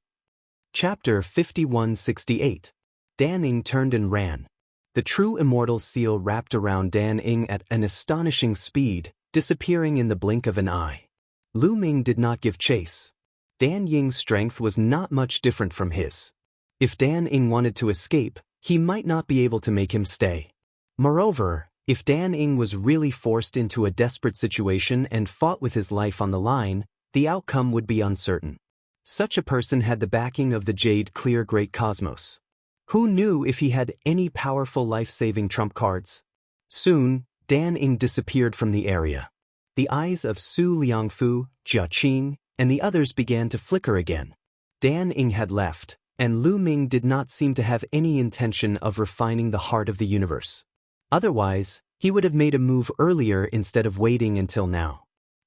Chapter 5168. Dan Ing turned and ran. The true immortal seal wrapped around Dan Ing at an astonishing speed, disappearing in the blink of an eye. Lu Ming did not give chase. Dan Ying's strength was not much different from his. If Dan Ing wanted to escape, he might not be able to make him stay. Moreover, if Dan Ing was really forced into a desperate situation and fought with his life on the line, the outcome would be uncertain. Such a person had the backing of the Jade Clear Great Cosmos. Who knew if he had any powerful life-saving trump cards? Soon, Dan Ing disappeared from the area. The eyes of Su Liangfu, Jia Qing, and the others began to flicker again. Dan Ing had left, and Lu Ming did not seem to have any intention of refining the heart of the universe. Otherwise, he would have made a move earlier instead of waiting until now.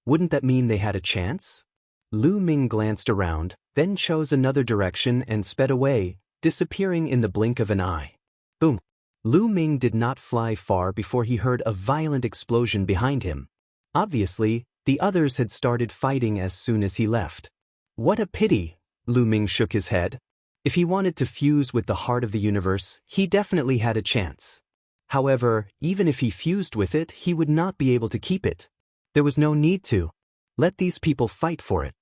Wouldn't that mean they had a chance? Lu Ming glanced around, then chose another direction and sped away, disappearing in the blink of an eye. Boom! Lu Ming did not fly far before he heard a violent explosion behind him. Obviously, the others had started fighting as soon as he left. What a pity! Lu Ming shook his head. If he wanted to fuse with the heart of the universe, he definitely had a chance. However, even if he fused with it, he would not be able to keep it. There was no need to. Let these people fight for it.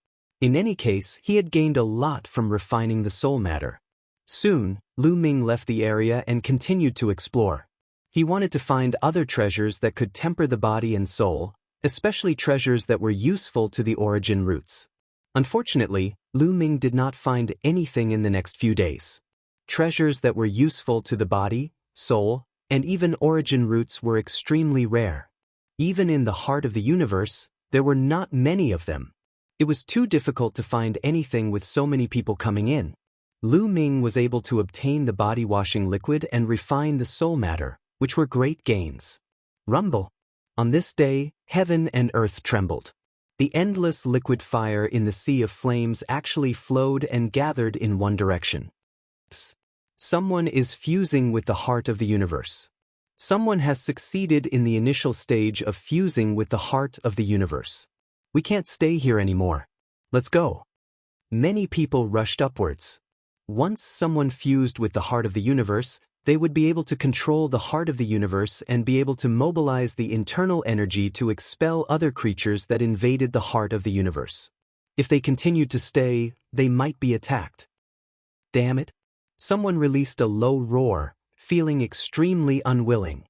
In any case, he had gained a lot from refining the soul matter. Soon, Lu Ming left the area and continued to explore. He wanted to find other treasures that could temper the body and soul, especially treasures that were useful to the origin roots. Unfortunately, Lu Ming did not find anything in the next few days. Treasures that were useful to the body, soul, and even origin roots were extremely rare. Even in the heart of the universe, there were not many of them. It was too difficult to find anything with so many people coming in. Lu Ming was able to obtain the body-washing liquid and refine the soul matter, which were great gains. Rumble. On this day, heaven and earth trembled. The endless liquid fire in the sea of flames actually flowed and gathered in one direction. Someone is fusing with the heart of the universe. Someone has succeeded in the initial stage of fusing with the heart of the universe. We can't stay here anymore. Let's go. Many people rushed upwards. Once someone fused with the heart of the universe, they would be able to control the heart of the universe and be able to mobilize the internal energy to expel other creatures that invaded the heart of the universe. If they continued to stay, they might be attacked. Damn it. Someone released a low roar, feeling extremely unwilling.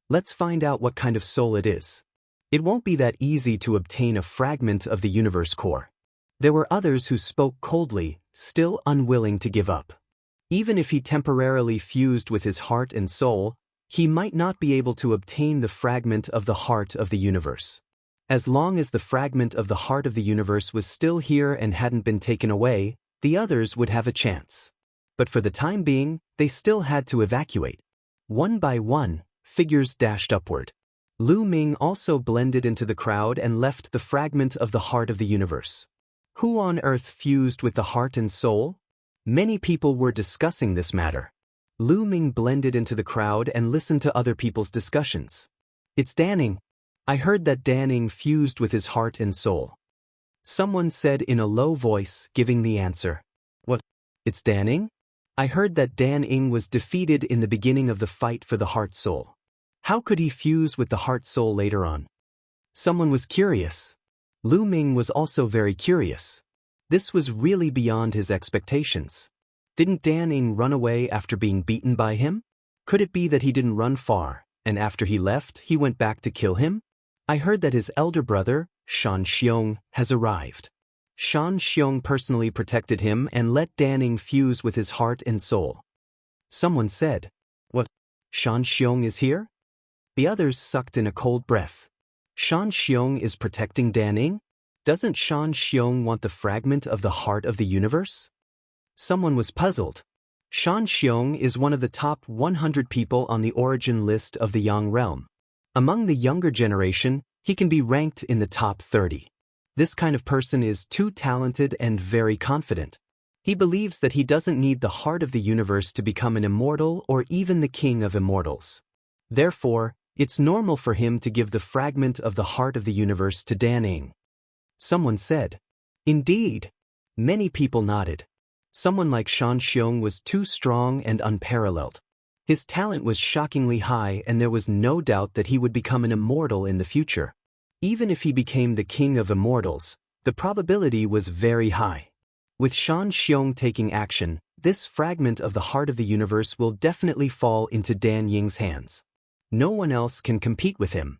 Let's find out what kind of soul it is. It won't be that easy to obtain a fragment of the universe core. There were others who spoke coldly, still unwilling to give up. Even if he temporarily fused with his heart and soul, he might not be able to obtain the fragment of the heart of the universe. As long as the fragment of the heart of the universe was still here and hadn't been taken away, the others would have a chance. But for the time being, they still had to evacuate. One by one, figures dashed upward. Lu Ming also blended into the crowd and left the fragment of the heart of the universe. Who on earth fused with the heart and soul? Many people were discussing this matter. Lu Ming blended into the crowd and listened to other people's discussions. It's Danning. I heard that Danning fused with his heart and soul. Someone said in a low voice, giving the answer. What? It's Danning? I heard that Danning was defeated in the beginning of the fight for the heart-soul. How could he fuse with the heart-soul later on? Someone was curious. Lu Ming was also very curious. This was really beyond his expectations. Didn't Danning run away after being beaten by him? Could it be that he didn't run far, and after he left, he went back to kill him? I heard that his elder brother, Shan Xiong, has arrived. Shan Xiong personally protected him and let Danning fuse with his heart and soul. Someone said, What? Shan Xiong is here? The others sucked in a cold breath. Shan Xiong is protecting Danning? Doesn't Shan Xiong want the fragment of the heart of the universe? Someone was puzzled. Shan Xiong is one of the top 100 people on the origin list of the Yang realm. Among the younger generation, he can be ranked in the top 30. This kind of person is too talented and very confident. He believes that he doesn't need the heart of the universe to become an immortal or even the king of immortals. Therefore, it's normal for him to give the fragment of the heart of the universe to Danning. Someone said, Indeed. Many people nodded. Someone like Shan Xiong was too strong and unparalleled. His talent was shockingly high and there was no doubt that he would become an immortal in the future. Even if he became the king of immortals, the probability was very high. With Shan Xiong taking action, this fragment of the heart of the universe will definitely fall into Dan Ying's hands. No one else can compete with him.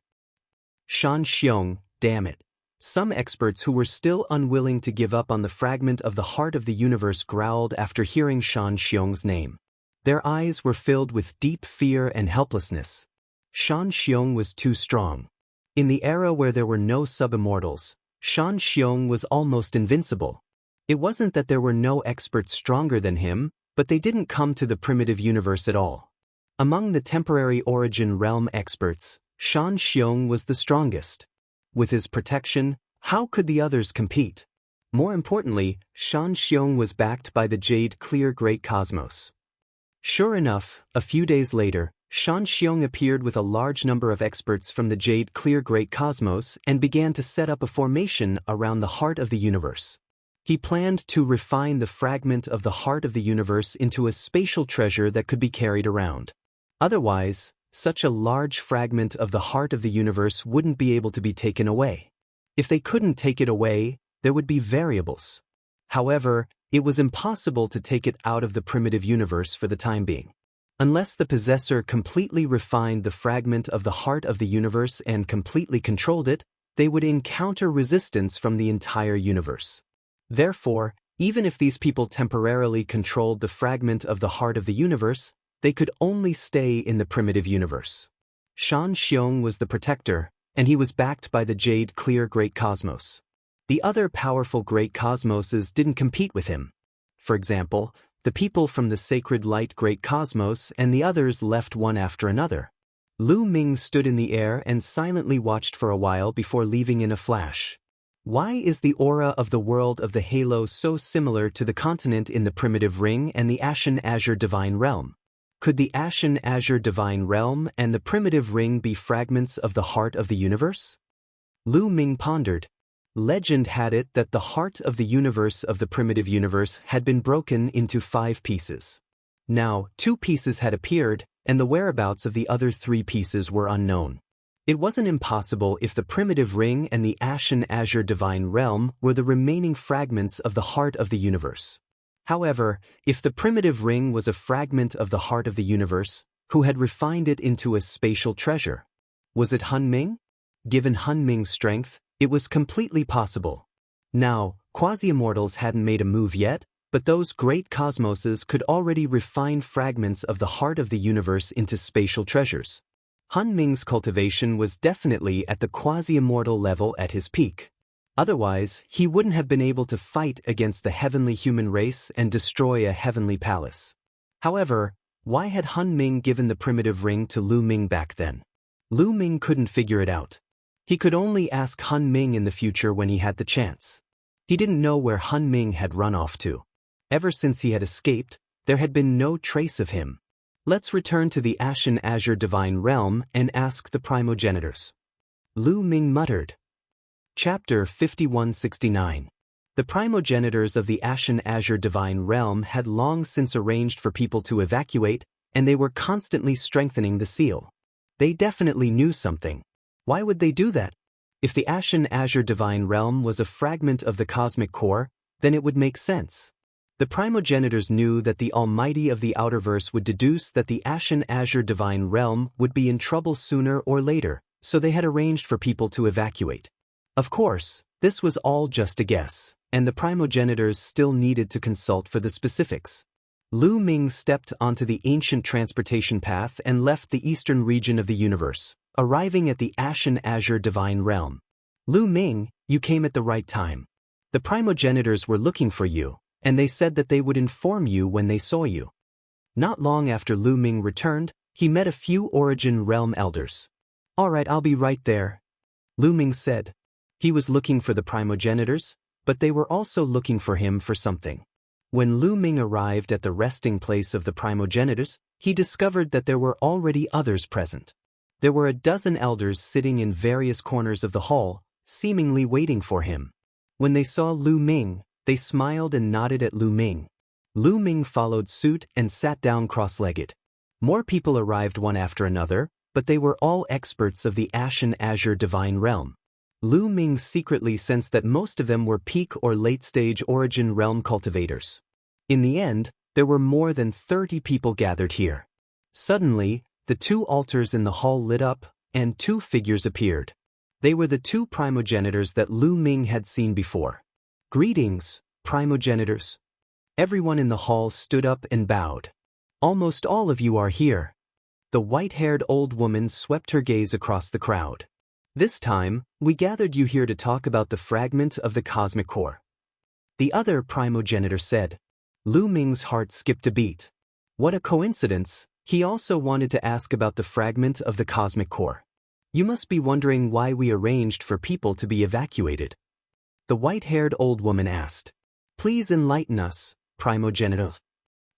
Shan Xiong, damn it. Some experts who were still unwilling to give up on the fragment of the heart of the universe growled after hearing Shan Xiong's name. Their eyes were filled with deep fear and helplessness. Shan Xiong was too strong. In the era where there were no sub-immortals, Shan Xiong was almost invincible. It wasn't that there were no experts stronger than him, but they didn't come to the primitive universe at all. Among the temporary origin realm experts, Shan Xiong was the strongest. With his protection, how could the others compete? More importantly, Shan Xiong was backed by the Jade Clear Great Cosmos. Sure enough, a few days later, Shan Xiong appeared with a large number of experts from the Jade Clear Great Cosmos and began to set up a formation around the heart of the universe. He planned to refine the fragment of the heart of the universe into a spatial treasure that could be carried around. Otherwise, such a large fragment of the heart of the universe wouldn't be able to be taken away. If they couldn't take it away, there would be variables. However, it was impossible to take it out of the primitive universe for the time being. Unless the possessor completely refined the fragment of the heart of the universe and completely controlled it, they would encounter resistance from the entire universe. Therefore, even if these people temporarily controlled the fragment of the heart of the universe, they could only stay in the primitive universe. Shan Xiong was the protector, and he was backed by the Jade Clear Great Cosmos. The other powerful Great Cosmoses didn't compete with him. For example, the people from the Sacred Light Great Cosmos and the others left one after another. Lu Ming stood in the air and silently watched for a while before leaving in a flash. Why is the aura of the world of the halo so similar to the continent in the primitive ring and the Ashen Azure Divine Realm? Could the Ashen Azure Divine Realm and the primitive ring be fragments of the heart of the universe? Lu Ming pondered. Legend had it that the heart of the universe of the primitive universe had been broken into 5 pieces. Now, 2 pieces had appeared, and the whereabouts of the other 3 pieces were unknown. It wasn't impossible if the primitive ring and the Ashen Azure Divine Realm were the remaining fragments of the heart of the universe. However, if the primitive ring was a fragment of the heart of the universe, who had refined it into a spatial treasure? Was it Han Ming? Given Han Ming's strength, it was completely possible. Now, quasi-immortals hadn't made a move yet, but those great cosmoses could already refine fragments of the heart of the universe into spatial treasures. Han Ming's cultivation was definitely at the quasi-immortal level at his peak. Otherwise, he wouldn't have been able to fight against the heavenly human race and destroy a heavenly palace. However, why had Han Ming given the primitive ring to Lu Ming back then? Lu Ming couldn't figure it out. He could only ask Han Ming in the future when he had the chance. He didn't know where Han Ming had run off to. Ever since he had escaped, there had been no trace of him. Let's return to the Ashen Azure Divine Realm and ask the primogenitors. Lu Ming muttered. Chapter 5169. The primogenitors of the Ashen Azure Divine Realm had long since arranged for people to evacuate, and they were constantly strengthening the seal. They definitely knew something. Why would they do that? If the Ashen Azure Divine Realm was a fragment of the cosmic core, then it would make sense. The primogenitors knew that the Almighty of the Outerverse would deduce that the Ashen Azure Divine Realm would be in trouble sooner or later, so they had arranged for people to evacuate. Of course, this was all just a guess, and the primogenitors still needed to consult for the specifics. Lu Ming stepped onto the ancient transportation path and left the eastern region of the universe, arriving at the Ashen Azure Divine Realm. Lu Ming, you came at the right time. The primogenitors were looking for you, and they said that they would inform you when they saw you. Not long after Lu Ming returned, he met a few Origin Realm elders. All right, I'll be right there, Lu Ming said. He was looking for the primogenitors, but they were also looking for him for something. When Lu Ming arrived at the resting place of the primogenitors, he discovered that there were already others present. There were a dozen elders sitting in various corners of the hall, seemingly waiting for him. When they saw Lu Ming, they smiled and nodded at Lu Ming. Lu Ming followed suit and sat down cross-legged. More people arrived one after another, but they were all experts of the Ashen Azure Divine Realm. Lu Ming secretly sensed that most of them were peak or late-stage Origin Realm cultivators. In the end, there were more than 30 people gathered here. Suddenly, the 2 altars in the hall lit up, and 2 figures appeared. They were the 2 primogenitors that Lu Ming had seen before. Greetings, primogenitors. Everyone in the hall stood up and bowed. Almost all of you are here. The white-haired old woman swept her gaze across the crowd. This time, we gathered you here to talk about the fragment of the cosmic core. The other primogenitor said. Lu Ming's heart skipped a beat. What a coincidence, he also wanted to ask about the fragment of the cosmic core. You must be wondering why we arranged for people to be evacuated. The white-haired old woman asked. Please enlighten us, primogenitor.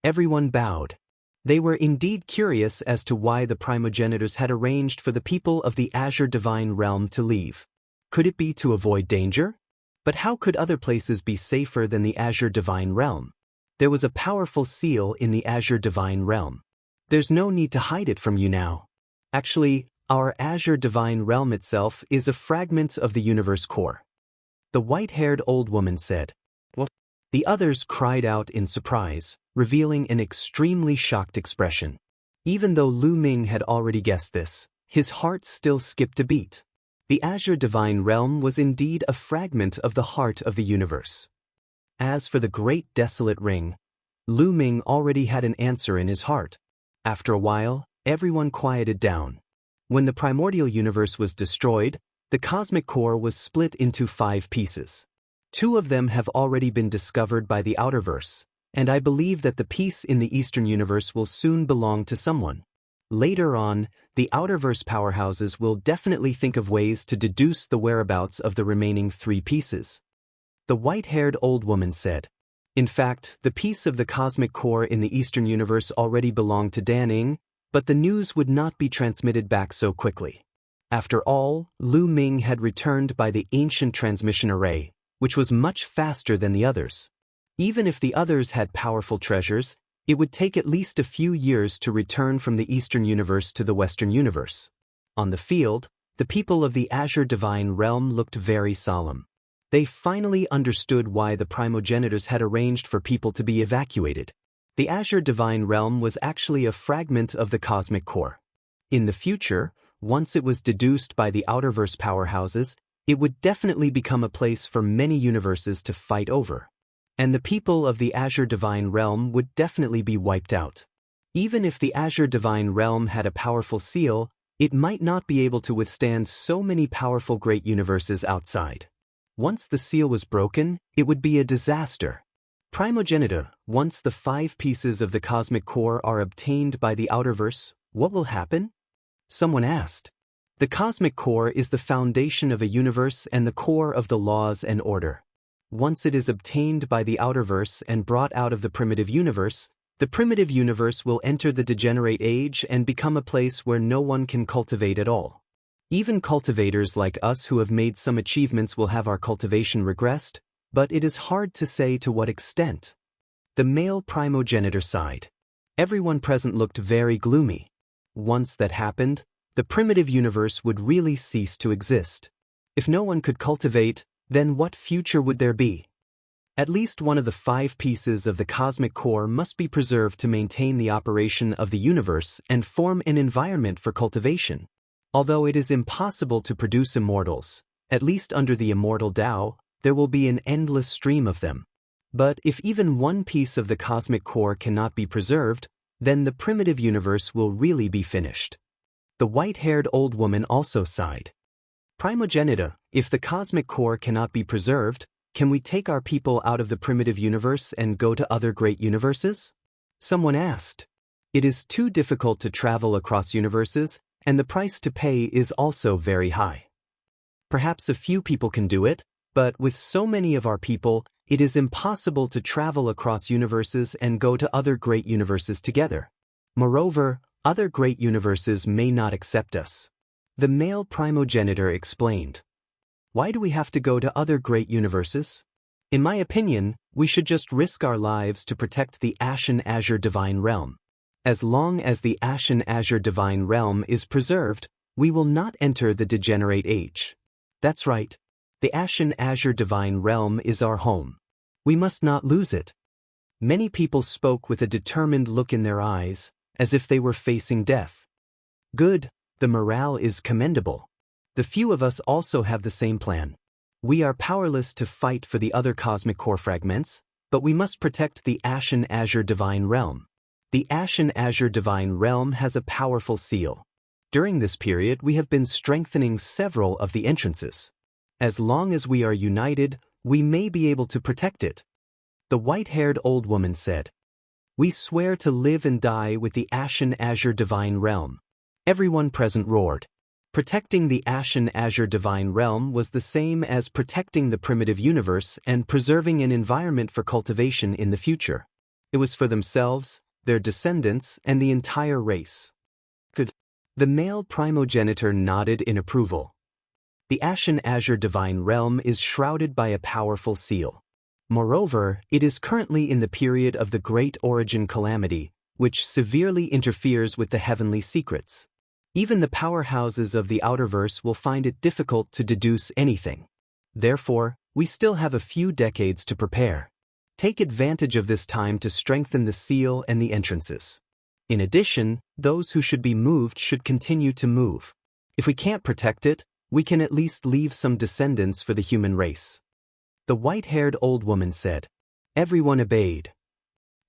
Everyone bowed. They were indeed curious as to why the primogenitors had arranged for the people of the Azure Divine Realm to leave. Could it be to avoid danger? But how could other places be safer than the Azure Divine Realm? There was a powerful seal in the Azure Divine Realm. There's no need to hide it from you now. Actually, our Azure Divine Realm itself is a fragment of the universe core. The white-haired old woman said. What? The others cried out in surprise, revealing an extremely shocked expression. Even though Lu Ming had already guessed this, his heart still skipped a beat. The Azure Divine Realm was indeed a fragment of the heart of the universe. As for the Great Desolate Ring, Lu Ming already had an answer in his heart. After a while, everyone quieted down. When the primordial universe was destroyed, the cosmic core was split into 5 pieces. 2 of them have already been discovered by the Outerverse, and I believe that the piece in the Eastern universe will soon belong to someone. Later on, the Outerverse powerhouses will definitely think of ways to deduce the whereabouts of the remaining 3 pieces. The white-haired old woman said. In fact, the piece of the cosmic core in the Eastern universe already belonged to Danning, but the news would not be transmitted back so quickly. After all, Lu Ming had returned by the ancient transmission array, which was much faster than the others. Even if the others had powerful treasures, it would take at least a few years to return from the Eastern universe to the Western universe. On the field, the people of the Azure Divine Realm looked very solemn. They finally understood why the primogenitors had arranged for people to be evacuated. The Azure Divine Realm was actually a fragment of the cosmic core. In the future, once it was deduced by the Outerverse powerhouses, it would definitely become a place for many universes to fight over. And the people of the Azure Divine Realm would definitely be wiped out. Even if the Azure Divine Realm had a powerful seal, it might not be able to withstand so many powerful great universes outside. Once the seal was broken, it would be a disaster. Primogenitor, once the 5 pieces of the cosmic core are obtained by the Outerverse, what will happen? Someone asked. The cosmic core is the foundation of a universe and the core of the laws and order. Once it is obtained by the Outerverse and brought out of the primitive universe will enter the degenerate age and become a place where no one can cultivate at all. Even cultivators like us who have made some achievements will have our cultivation regressed, but it is hard to say to what extent. The male primogenitor sighed. Everyone present looked very gloomy. Once that happened, the primitive universe would really cease to exist. If no one could cultivate, then what future would there be? At least one of the 5 pieces of the cosmic core must be preserved to maintain the operation of the universe and form an environment for cultivation. Although it is impossible to produce immortals, at least under the immortal Tao, there will be an endless stream of them. But if even one piece of the cosmic core cannot be preserved, then the primitive universe will really be finished. The white-haired old woman also sighed. Primogenitor, if the cosmic core cannot be preserved, can we take our people out of the primitive universe and go to other great universes? Someone asked. It is too difficult to travel across universes, and the price to pay is also very high. Perhaps a few people can do it, but with so many of our people, it is impossible to travel across universes and go to other great universes together. Moreover, other great universes may not accept us. The male primogenitor explained. Why do we have to go to other great universes? In my opinion, we should just risk our lives to protect the Ashen Azure Divine Realm. As long as the Ashen Azure Divine Realm is preserved, we will not enter the degenerate age. That's right. The Ashen Azure Divine Realm is our home. We must not lose it. Many people spoke with a determined look in their eyes, as if they were facing death. Good, the morale is commendable. The few of us also have the same plan. We are powerless to fight for the other cosmic core fragments, but we must protect the Ashen Azure Divine Realm. The Ashen Azure Divine Realm has a powerful seal. During this period, we have been strengthening several of the entrances. As long as we are united, we may be able to protect it. The white-haired old woman said. We swear to live and die with the Ashen Azure Divine Realm. Everyone present roared. Protecting the Ashen Azure Divine Realm was the same as protecting the primitive universe and preserving an environment for cultivation in the future. It was for themselves, their descendants, and the entire race. Good. The male primogenitor nodded in approval. The Ashen Azure Divine Realm is shrouded by a powerful seal. Moreover, it is currently in the period of the Great Origin Calamity, which severely interferes with the heavenly secrets. Even the powerhouses of the Outerverse will find it difficult to deduce anything. Therefore, we still have a few decades to prepare. Take advantage of this time to strengthen the seal and the entrances. In addition, those who should be moved should continue to move. If we can't protect it, we can at least leave some descendants for the human race. The white-haired old woman said. Everyone obeyed.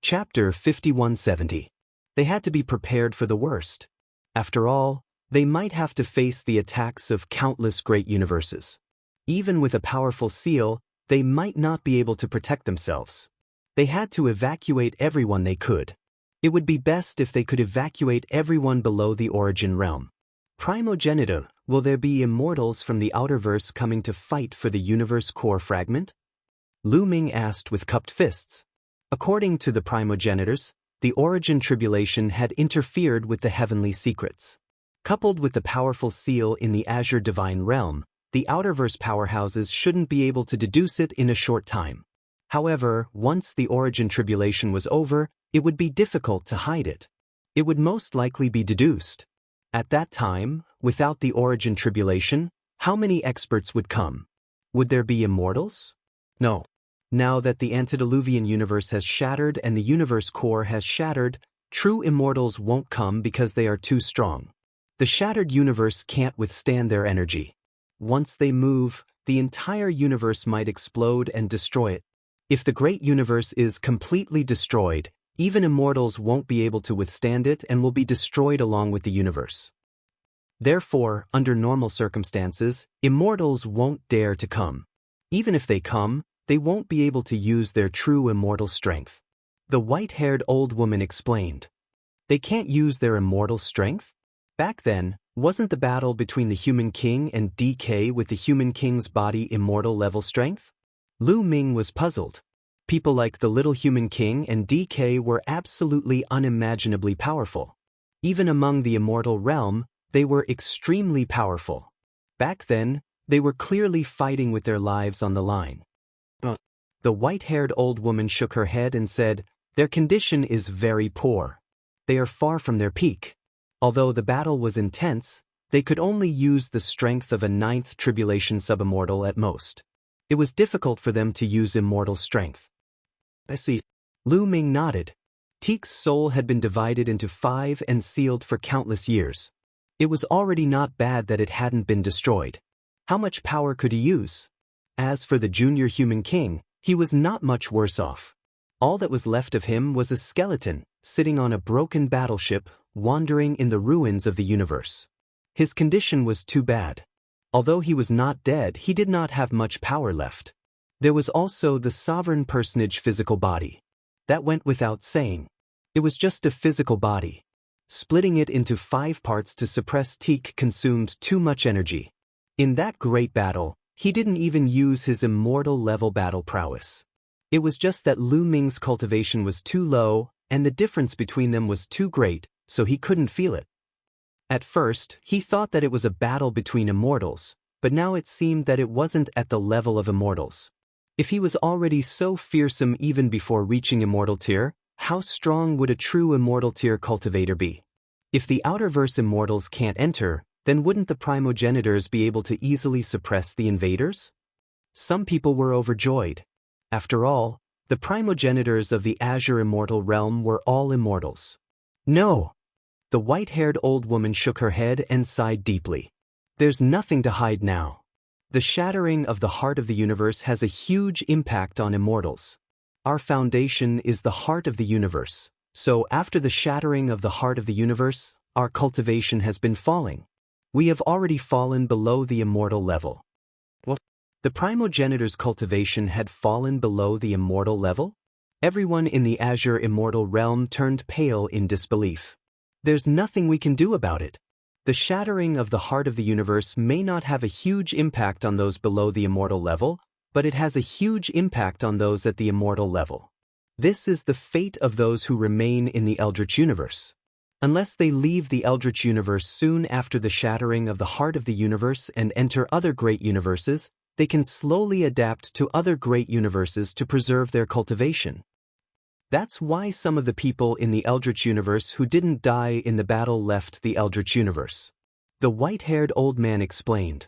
Chapter 5170. They had to be prepared for the worst. After all, they might have to face the attacks of countless great universes. Even with a powerful seal, they might not be able to protect themselves. They had to evacuate everyone they could. It would be best if they could evacuate everyone below the origin realm. Primogenitor, will there be immortals from the outerverse coming to fight for the universe core fragment? Lu Ming asked with cupped fists. According to the primogenitors, the origin tribulation had interfered with the heavenly secrets. Coupled with the powerful seal in the Azure Divine Realm, the outerverse powerhouses shouldn't be able to deduce it in a short time. However, once the origin tribulation was over, it would be difficult to hide it. It would most likely be deduced. At that time, without the origin tribulation, how many experts would come? Would there be immortals? No. Now that the antediluvian universe has shattered and the universe core has shattered, true immortals won't come because they are too strong. The shattered universe can't withstand their energy. Once they move, the entire universe might explode and destroy it. If the great universe is completely destroyed, even immortals won't be able to withstand it and will be destroyed along with the universe. Therefore, under normal circumstances, immortals won't dare to come. Even if they come, they won't be able to use their true immortal strength. The white-haired old woman explained. They can't use their immortal strength? Back then, wasn't the battle between the human king and DK with the human king's body immortal level strength? Lu Ming was puzzled. People like the little human king and DK were absolutely unimaginably powerful. Even among the immortal realm, they were extremely powerful. Back then, they were clearly fighting with their lives on the line. The white-haired old woman shook her head and said, their condition is very poor. They are far from their peak. Although the battle was intense, they could only use the strength of a 9th tribulation subimmortal at most. It was difficult for them to use immortal strength. I see. Lu Ming nodded. Teek's soul had been divided into 5 and sealed for countless years. It was already not bad that it hadn't been destroyed. How much power could he use? As for the junior human king, he was not much worse off. All that was left of him was a skeleton, sitting on a broken battleship, wandering in the ruins of the universe. His condition was too bad. Although he was not dead, he did not have much power left. There was also the sovereign personage physical body. That went without saying. It was just a physical body. Splitting it into 5 parts to suppress Teek consumed too much energy. In that great battle, he didn't even use his immortal level battle prowess. It was just that Lu Ming's cultivation was too low, and the difference between them was too great, so he couldn't feel it. At first, he thought that it was a battle between immortals, but now it seemed that it wasn't at the level of immortals. If he was already so fearsome even before reaching immortal tier, how strong would a true immortal tier cultivator be? If the outerverse immortals can't enter, then wouldn't the primogenitors be able to easily suppress the invaders? Some people were overjoyed. After all, the primogenitors of the Azure Immortal realm were all immortals. No! The white-haired old woman shook her head and sighed deeply. There's nothing to hide now. The shattering of the heart of the universe has a huge impact on immortals. Our foundation is the heart of the universe, so after the shattering of the heart of the universe, our cultivation has been falling. We have already fallen below the immortal level. What? The primogenitor's cultivation had fallen below the immortal level? Everyone in the Azure Immortal realm turned pale in disbelief. There's nothing we can do about it. The shattering of the heart of the universe may not have a huge impact on those below the immortal level, but it has a huge impact on those at the immortal level. This is the fate of those who remain in the Eldritch universe. Unless they leave the Eldritch universe soon after the shattering of the heart of the universe and enter other great universes, they can slowly adapt to other great universes to preserve their cultivation. That's why some of the people in the Eldritch universe who didn't die in the battle left the Eldritch universe. The white-haired old man explained.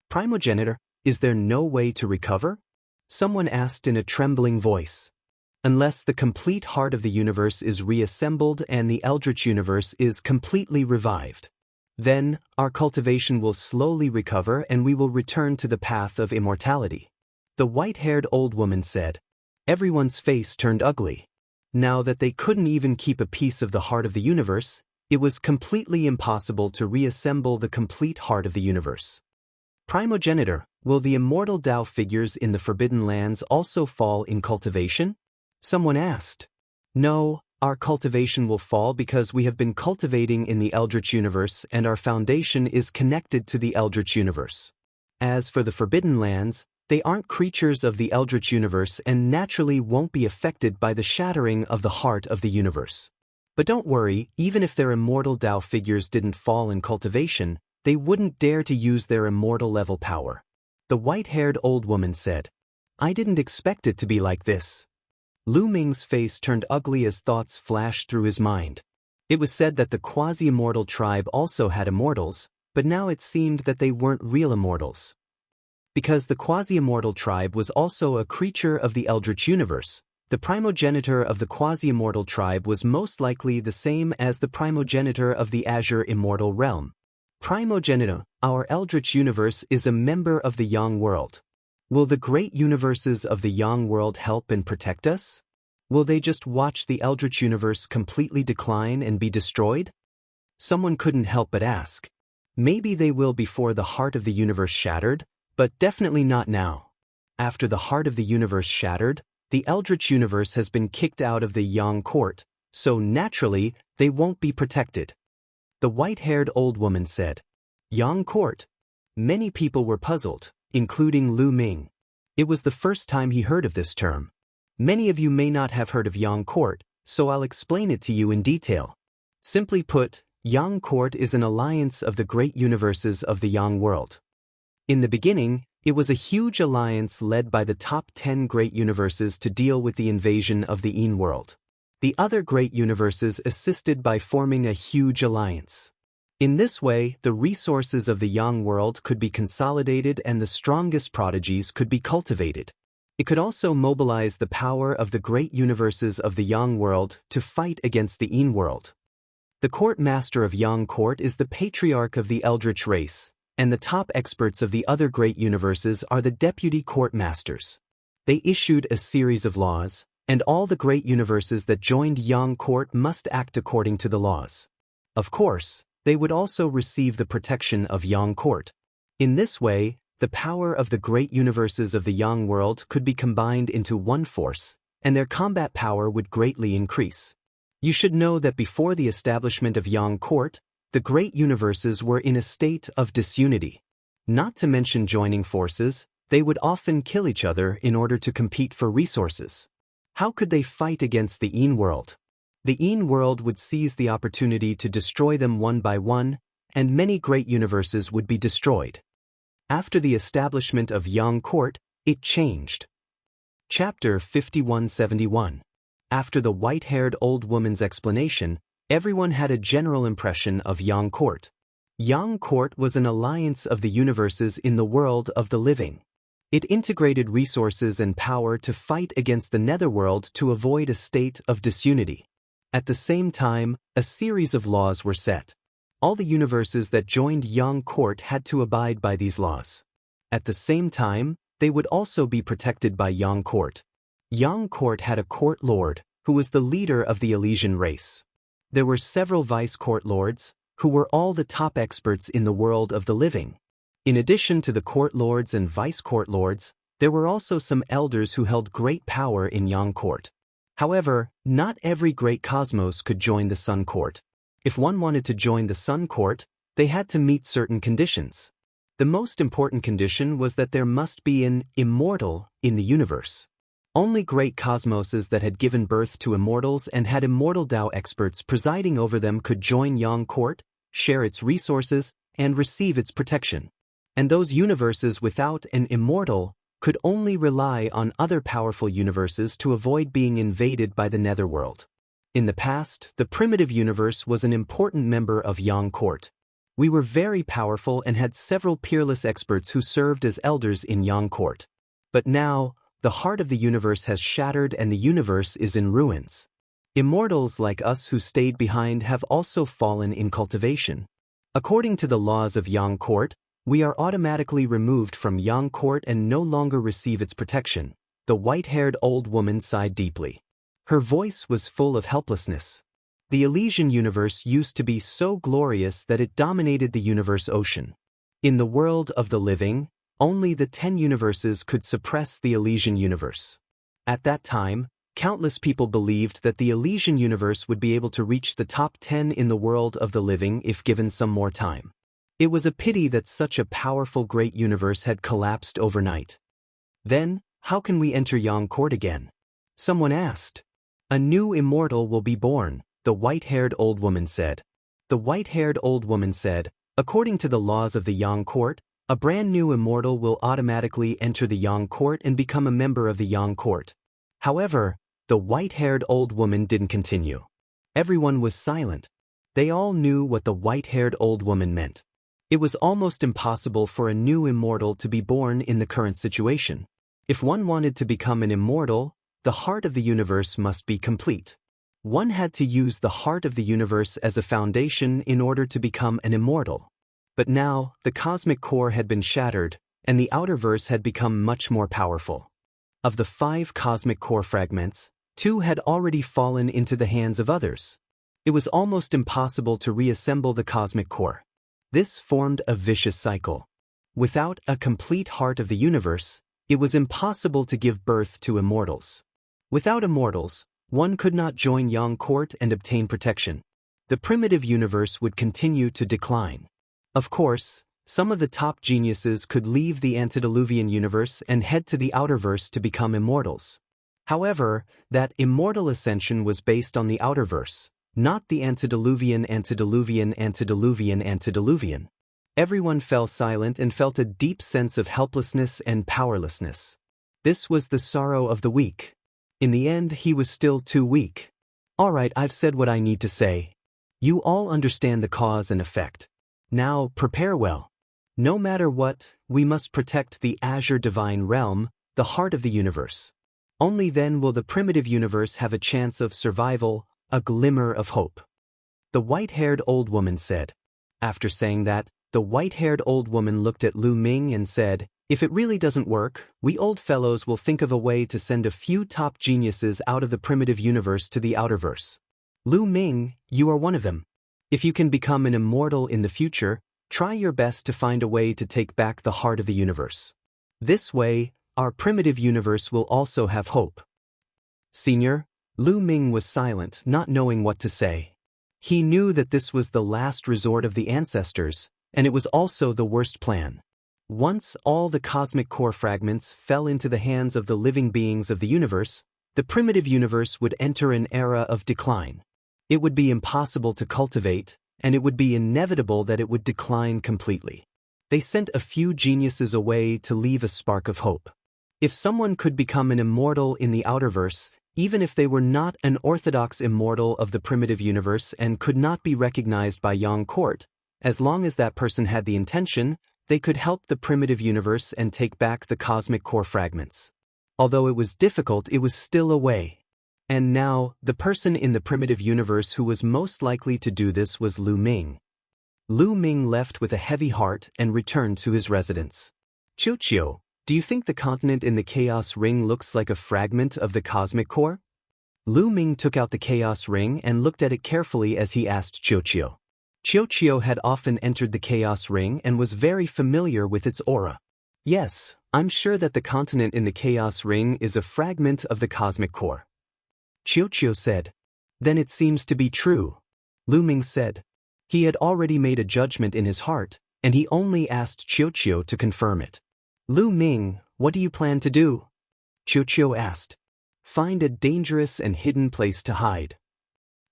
Primogenitor, is there no way to recover? Someone asked in a trembling voice. unless the complete heart of the universe is reassembled and the eldritch universe is completely revived. Then, our cultivation will slowly recover and we will return to the path of immortality. The white-haired old woman said. Everyone's face turned ugly. Now that they couldn't even keep a piece of the heart of the universe, it was completely impossible to reassemble the complete heart of the universe. Primogenitor, will the immortal Tao figures in the Forbidden Lands also fall in cultivation? Someone asked. No, our cultivation will fall because we have been cultivating in the Eldritch universe and our foundation is connected to the Eldritch universe. As for the Forbidden Lands, they aren't creatures of the Eldritch universe and naturally won't be affected by the shattering of the heart of the universe. But don't worry, even if their immortal Tao figures didn't fall in cultivation, they wouldn't dare to use their immortal level power. The white-haired old woman said. I didn't expect it to be like this. Lu Ming's face turned ugly as thoughts flashed through his mind. It was said that the quasi-immortal tribe also had immortals, but now it seemed that they weren't real immortals. Because the quasi-immortal tribe was also a creature of the Eldritch universe, the primogenitor of the quasi-immortal tribe was most likely the same as the primogenitor of the Azure Immortal realm. Primogenitor, our Eldritch universe is a member of the Yang world. Will the great universes of the Yang world help and protect us? Will they just watch the Eldritch universe completely decline and be destroyed? Someone couldn't help but ask. Maybe they will before the heart of the universe shattered, but definitely not now. After the heart of the universe shattered, the Eldritch universe has been kicked out of the Yang court, so naturally, they won't be protected. The white-haired old woman said. Yang court? Many people were puzzled, including Lu Ming. It was the first time he heard of this term. Many of you may not have heard of Yang court, so I'll explain it to you in detail. Simply put, Yang court is an alliance of the great universes of the Yang world. In the beginning, it was a huge alliance led by the top 10 great universes to deal with the invasion of the Yin world. The other great universes assisted by forming a huge alliance. In this way, the resources of the Yang world could be consolidated and the strongest prodigies could be cultivated. It could also mobilize the power of the great universes of the Yang world to fight against the Yin world. The court master of Yang court is the patriarch of the Eldritch race, and the top experts of the other great universes are the deputy court masters. They issued a series of laws, and all the great universes that joined Yang court must act according to the laws. Of course, they would also receive the protection of Yang court. In this way, the power of the great universes of the Yang world could be combined into one force, and their combat power would greatly increase. You should know that before the establishment of Yang court, the great universes were in a state of disunity. Not to mention joining forces, they would often kill each other in order to compete for resources. How could they fight against the Yin world? The Yin world would seize the opportunity to destroy them one by one, and many great universes would be destroyed. After the establishment of Yang court, it changed. Chapter 5171. After the white-haired old woman's explanation, everyone had a general impression of Yang court. Yang court was an alliance of the universes in the world of the living. It integrated resources and power to fight against the netherworld to avoid a state of disunity. At the same time, a series of laws were set. All the universes that joined Yang court had to abide by these laws. At the same time, they would also be protected by Yang court. Yang court had a court lord, who was the leader of the Elysian race. There were several vice court lords, who were all the top experts in the world of the living. In addition to the court lords and vice court lords, there were also some elders who held great power in Yang court. However, not every great cosmos could join the Sun court. If one wanted to join the Sun court, they had to meet certain conditions. The most important condition was that there must be an immortal in the universe. Only great cosmoses that had given birth to immortals and had immortal Tao experts presiding over them could join Yang court, share its resources, and receive its protection. And those universes without an immortal could only rely on other powerful universes to avoid being invaded by the netherworld. In the past, the primitive universe was an important member of Yang court. We were very powerful and had several peerless experts who served as elders in Yang court. But now, the heart of the universe has shattered and the universe is in ruins. Immortals like us who stayed behind have also fallen in cultivation. According to the laws of Yang Court, we are automatically removed from Yang Court and no longer receive its protection. The white-haired old woman sighed deeply. Her voice was full of helplessness. The Elysian universe used to be so glorious that it dominated the universe ocean. In the world of the living, only the 10 universes could suppress the Elysian universe. At that time, countless people believed that the Elysian universe would be able to reach the top 10 in the world of the living if given some more time. It was a pity that such a powerful great universe had collapsed overnight. Then, how can we enter Yang Court again? Someone asked. A new immortal will be born, the white-haired old woman said. The white-haired old woman said, according to the laws of the Yang Court, a brand new immortal will automatically enter the Yang Court and become a member of the Yang Court. However, the white-haired old woman didn't continue. Everyone was silent. They all knew what the white-haired old woman meant. It was almost impossible for a new immortal to be born in the current situation. If one wanted to become an immortal, the heart of the universe must be complete. One had to use the heart of the universe as a foundation in order to become an immortal. But now, the cosmic core had been shattered, and the outerverse had become much more powerful. Of the 5 cosmic core fragments, 2 had already fallen into the hands of others. It was almost impossible to reassemble the cosmic core. This formed a vicious cycle. Without a complete heart of the universe, it was impossible to give birth to immortals. Without immortals, one could not join Yang Court and obtain protection. The primitive universe would continue to decline. Of course, some of the top geniuses could leave the antediluvian universe and head to the outerverse to become immortals. However, that immortal ascension was based on the outerverse, not the antediluvian. Everyone fell silent and felt a deep sense of helplessness and powerlessness. This was the sorrow of the weak. In the end, he was still too weak. All right, I've said what I need to say. You all understand the cause and effect. Now, prepare well. No matter what, we must protect the Azure Divine Realm, the heart of the universe. Only then will the primitive universe have a chance of survival, a glimmer of hope. The white-haired old woman said. After saying that, the white-haired old woman looked at Lu Ming and said, if it really doesn't work, we old fellows will think of a way to send a few top geniuses out of the primitive universe to the outerverse. Lu Ming, you are one of them. If you can become an immortal in the future, try your best to find a way to take back the heart of the universe. This way, our primitive universe will also have hope. Senior, Lu Ming was silent, not knowing what to say. He knew that this was the last resort of the ancestors, and it was also the worst plan. Once all the cosmic core fragments fell into the hands of the living beings of the universe, the primitive universe would enter an era of decline. It would be impossible to cultivate, and it would be inevitable that it would decline completely. They sent a few geniuses away to leave a spark of hope. If someone could become an immortal in the outerverse, even if they were not an orthodox immortal of the primitive universe and could not be recognized by Yang Court, as long as that person had the intention, they could help the primitive universe and take back the cosmic core fragments. Although it was difficult, it was still a way. And now, the person in the primitive universe who was most likely to do this was Lu Ming. Lu Ming left with a heavy heart and returned to his residence. Qiu, do you think the continent in the Chaos Ring looks like a fragment of the cosmic core? Lu Ming took out the Chaos Ring and looked at it carefully as he asked Qiu. Qiu had often entered the Chaos Ring and was very familiar with its aura. Yes, I'm sure that the continent in the Chaos Ring is a fragment of the cosmic core. Qiu said. Then it seems to be true. Lu Ming said. He had already made a judgment in his heart, and he only asked Qiu to confirm it. Lu Ming, what do you plan to do? Qiu asked. Find a dangerous and hidden place to hide.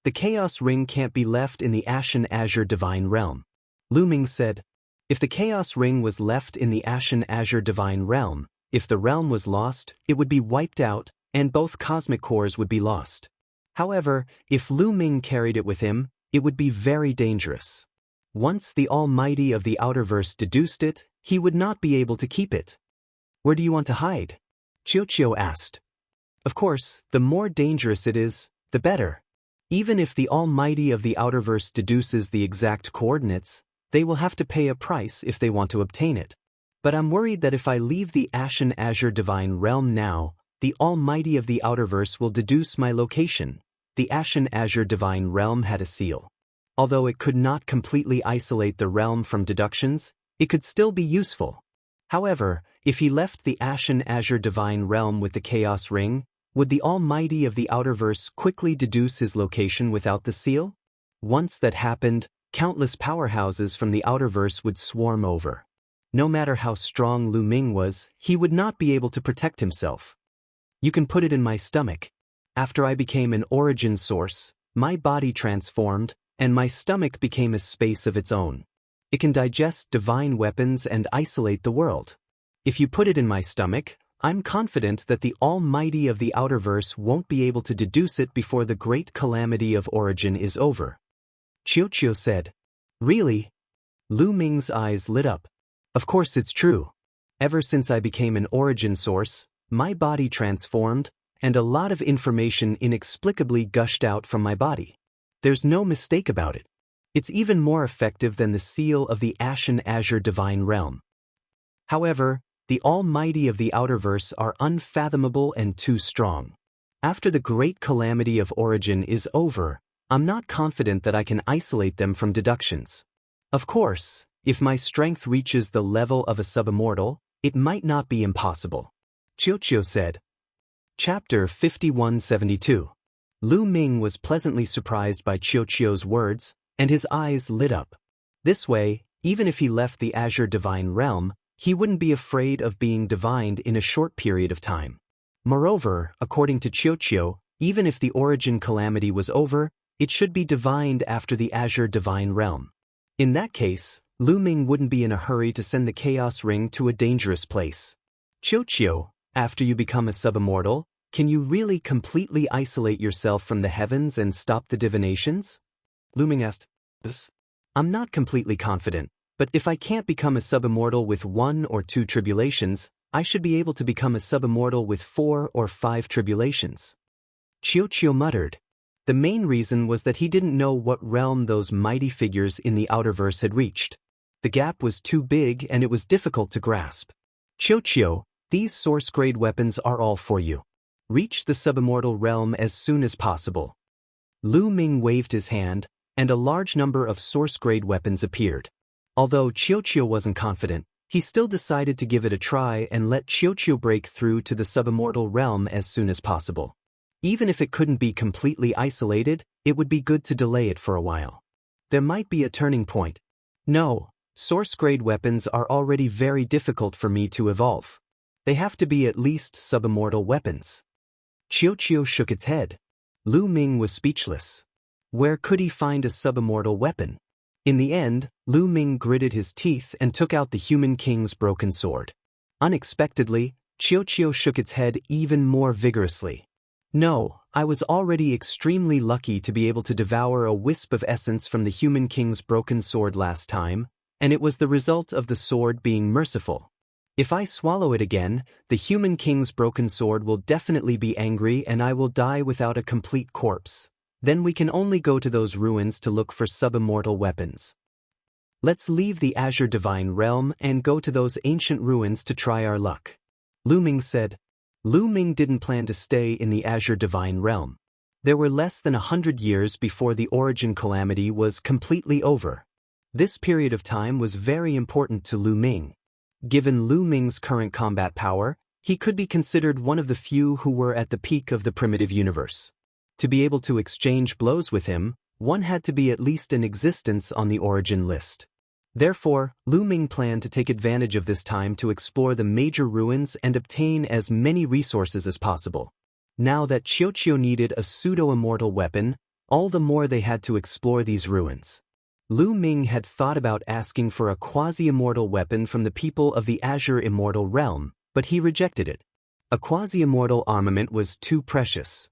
The Chaos Ring can't be left in the Ashen Azure Divine Realm. Lu Ming said. If the Chaos Ring was left in the Ashen Azure Divine Realm, if the realm was lost, it would be wiped out, and both cosmic cores would be lost. However, if Lu Ming carried it with him, it would be very dangerous. Once the Almighty of the Outerverse deduced it, he would not be able to keep it. Where do you want to hide? Chiu asked. Of course, the more dangerous it is, the better. Even if the Almighty of the Outerverse deduces the exact coordinates, they will have to pay a price if they want to obtain it. But I'm worried that if I leave the Ashen Azure Divine Realm now, the Almighty of the Outerverse will deduce my location. The Ashen Azure Divine Realm had a seal. Although it could not completely isolate the realm from deductions, it could still be useful. However, if he left the Ashen Azure Divine Realm with the Chaos Ring, would the Almighty of the Outerverse quickly deduce his location without the seal? Once that happened, countless powerhouses from the Outerverse would swarm over. No matter how strong Lu Ming was, he would not be able to protect himself. You can put it in my stomach. After I became an origin source, my body transformed, and my stomach became a space of its own. It can digest divine weapons and isolate the world. If you put it in my stomach, I'm confident that the Almighty of the Outerverse won't be able to deduce it before the great calamity of origin is over. Chiu said. Really? Lu Ming's eyes lit up. Of course it's true. Ever since I became an origin source, my body transformed, and a lot of information inexplicably gushed out from my body. There's no mistake about it. It's even more effective than the seal of the Ashen Azure Divine Realm. However, the Almighty of the Outerverse are unfathomable and too strong. After the great calamity of origin is over, I'm not confident that I can isolate them from deductions. Of course, if my strength reaches the level of a subimmortal, it might not be impossible. Chiu said. Chapter 5172. Lu Ming was pleasantly surprised by Chiu's words, and his eyes lit up. This way, even if he left the Azure Divine Realm, he wouldn't be afraid of being divined in a short period of time. Moreover, according to Chiu, even if the origin calamity was over, it should be divined after the Azure Divine Realm. In that case, Lu Ming wouldn't be in a hurry to send the Chaos Ring to a dangerous place. Chiu, after you become a subimmortal, can you really completely isolate yourself from the heavens and stop the divinations? Lu Ming asked. I'm not completely confident, but if I can't become a subimmortal with 1 or 2 tribulations, I should be able to become a subimmortal with 4 or 5 tribulations. Chiu muttered. The main reason was that he didn't know what realm those mighty figures in the Outerverse had reached. The gap was too big and it was difficult to grasp. Chiu, these source-grade weapons are all for you. Reach the subimmortal realm as soon as possible. Lu Ming waved his hand, and a large number of source-grade weapons appeared. Although Chiu wasn't confident, he still decided to give it a try and let Chiu break through to the subimmortal realm as soon as possible. Even if it couldn't be completely isolated, it would be good to delay it for a while. There might be a turning point. No, source-grade weapons are already very difficult for me to evolve. They have to be at least subimmortal weapons. Chiu shook its head. Lu Ming was speechless. Where could he find a subimmortal weapon? In the end, Lu Ming gritted his teeth and took out the Human King's broken sword. Unexpectedly, Chiu shook its head even more vigorously. No, I was already extremely lucky to be able to devour a wisp of essence from the Human King's broken sword last time, and it was the result of the sword being merciful. If I swallow it again, the Human King's broken sword will definitely be angry and I will die without a complete corpse. Then we can only go to those ruins to look for subimmortal weapons. Let's leave the Azure Divine Realm and go to those ancient ruins to try our luck. Lu Ming said. Lu Ming didn't plan to stay in the Azure Divine Realm. There were less than 100 years before the origin calamity was completely over. This period of time was very important to Lu Ming. Given Lu Ming's current combat power, he could be considered one of the few who were at the peak of the primitive universe. To be able to exchange blows with him, one had to be at least in existence on the origin list. Therefore, Lu Ming planned to take advantage of this time to explore the major ruins and obtain as many resources as possible. Now that Chiu needed a pseudo-immortal weapon, all the more they had to explore these ruins. Lu Ming had thought about asking for a quasi-immortal weapon from the people of the Azure Immortal Realm, but he rejected it. A quasi-immortal armament was too precious.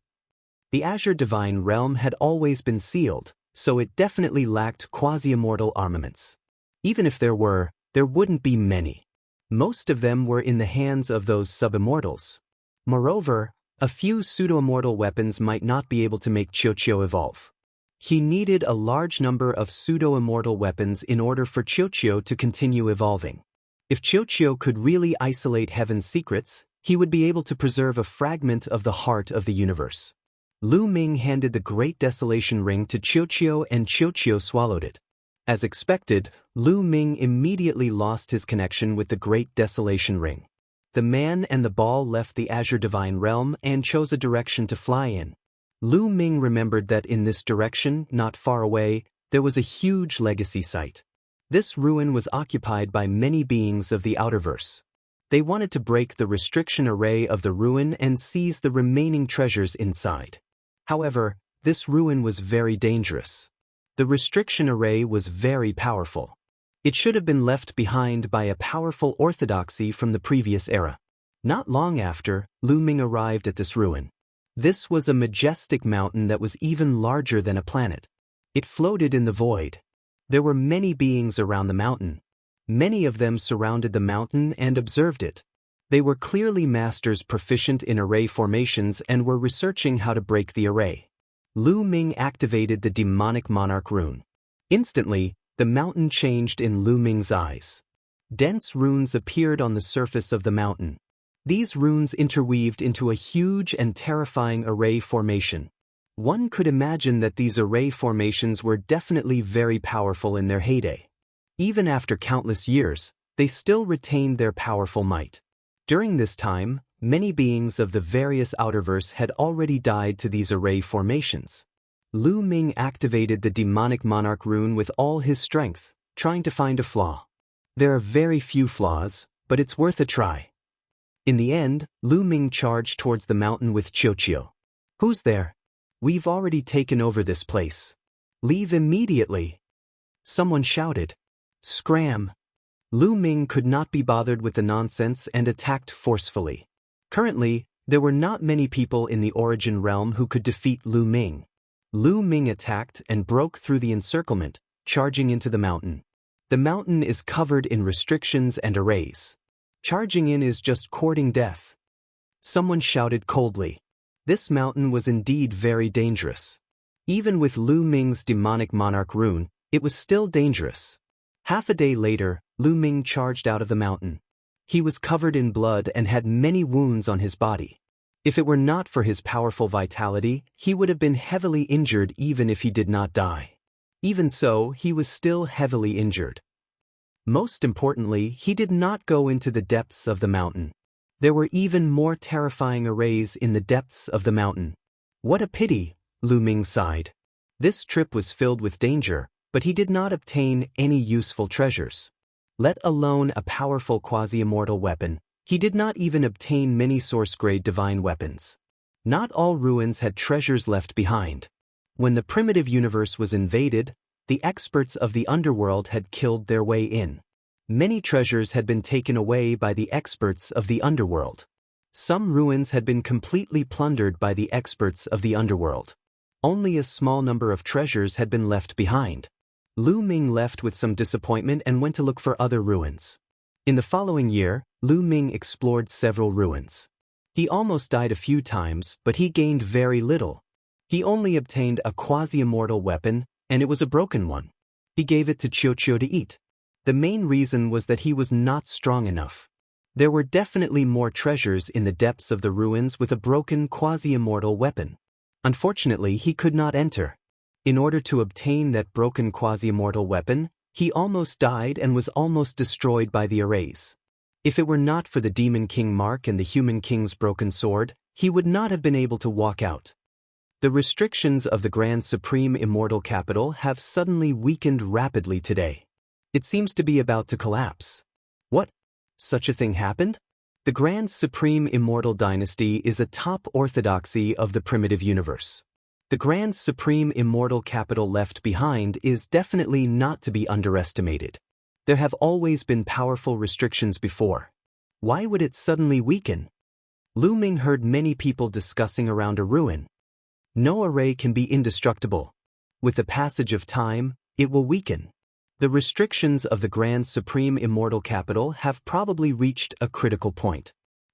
The Azure Divine Realm had always been sealed, so it definitely lacked quasi-immortal armaments. Even if there were, there wouldn't be many. Most of them were in the hands of those subimmortals. Moreover, a few pseudo-immortal weapons might not be able to make Chiuchiu evolve. He needed a large number of pseudo-immortal weapons in order for Chiuchiu to continue evolving. If Chiuchiu could really isolate heaven's secrets, he would be able to preserve a fragment of the heart of the universe. Lu Ming handed the Great Desolation Ring to Chiuchiu and Chiuchiu swallowed it. As expected, Lu Ming immediately lost his connection with the Great Desolation Ring. The man and the ball left the Azure Divine Realm and chose a direction to fly in. Lu Ming remembered that in this direction, not far away, there was a huge legacy site. This ruin was occupied by many beings of the Outerverse. They wanted to break the restriction array of the ruin and seize the remaining treasures inside. However, this ruin was very dangerous. The restriction array was very powerful. It should have been left behind by a powerful orthodoxy from the previous era. Not long after, Lu Ming arrived at this ruin. This was a majestic mountain that was even larger than a planet. It floated in the void. There were many beings around the mountain. Many of them surrounded the mountain and observed it. They were clearly masters proficient in array formations and were researching how to break the array. Lu Ming activated the demonic monarch rune. Instantly, the mountain changed in Lu Ming's eyes. Dense runes appeared on the surface of the mountain. These runes interweaved into a huge and terrifying array formation. One could imagine that these array formations were definitely very powerful in their heyday. Even after countless years, they still retained their powerful might. During this time, many beings of the various Outerverse had already died to these array formations. Lu Ming activated the demonic monarch rune with all his strength, trying to find a flaw. There are very few flaws, but it's worth a try. In the end, Lu Ming charged towards the mountain with Chiuchiu. Who's there? We've already taken over this place. Leave immediately. Someone shouted. Scram! Lu Ming could not be bothered with the nonsense and attacked forcefully. Currently, there were not many people in the Origin Realm who could defeat Lu Ming. Lu Ming attacked and broke through the encirclement, charging into the mountain. The mountain is covered in restrictions and arrays. Charging in is just courting death. Someone shouted coldly. This mountain was indeed very dangerous. Even with Lu Ming's demonic monarch rune, it was still dangerous. Half a day later, Lu Ming charged out of the mountain. He was covered in blood and had many wounds on his body. If it were not for his powerful vitality, he would have been heavily injured even if he did not die. Even so, he was still heavily injured. Most importantly, he did not go into the depths of the mountain. There were even more terrifying arrays in the depths of the mountain. What a pity, Lu Ming sighed. This trip was filled with danger, but he did not obtain any useful treasures. Let alone a powerful quasi-immortal weapon, he did not even obtain many source-grade divine weapons. Not all ruins had treasures left behind. When the primitive universe was invaded, the experts of the underworld had killed their way in. Many treasures had been taken away by the experts of the underworld. Some ruins had been completely plundered by the experts of the underworld. Only a small number of treasures had been left behind. Lu Ming left with some disappointment and went to look for other ruins. In the following year, Lu Ming explored several ruins. He almost died a few times, but he gained very little. He only obtained a quasi-immortal weapon, and it was a broken one. He gave it to Chiuchiu to eat. The main reason was that he was not strong enough. There were definitely more treasures in the depths of the ruins with a broken quasi-immortal weapon. Unfortunately, he could not enter. In order to obtain that broken quasi-immortal weapon, he almost died and was almost destroyed by the arrays. If it were not for the Demon King Mark and the Human King's broken sword, he would not have been able to walk out. The restrictions of the Grand Supreme Immortal Capital have suddenly weakened rapidly today. It seems to be about to collapse. What? Such a thing happened? The Grand Supreme Immortal Dynasty is a top orthodoxy of the primitive universe. The Grand Supreme Immortal Capital left behind is definitely not to be underestimated. There have always been powerful restrictions before. Why would it suddenly weaken? Lu Ming heard many people discussing around a ruin. No array can be indestructible. With the passage of time, it will weaken. The restrictions of the Grand Supreme Immortal Capital have probably reached a critical point.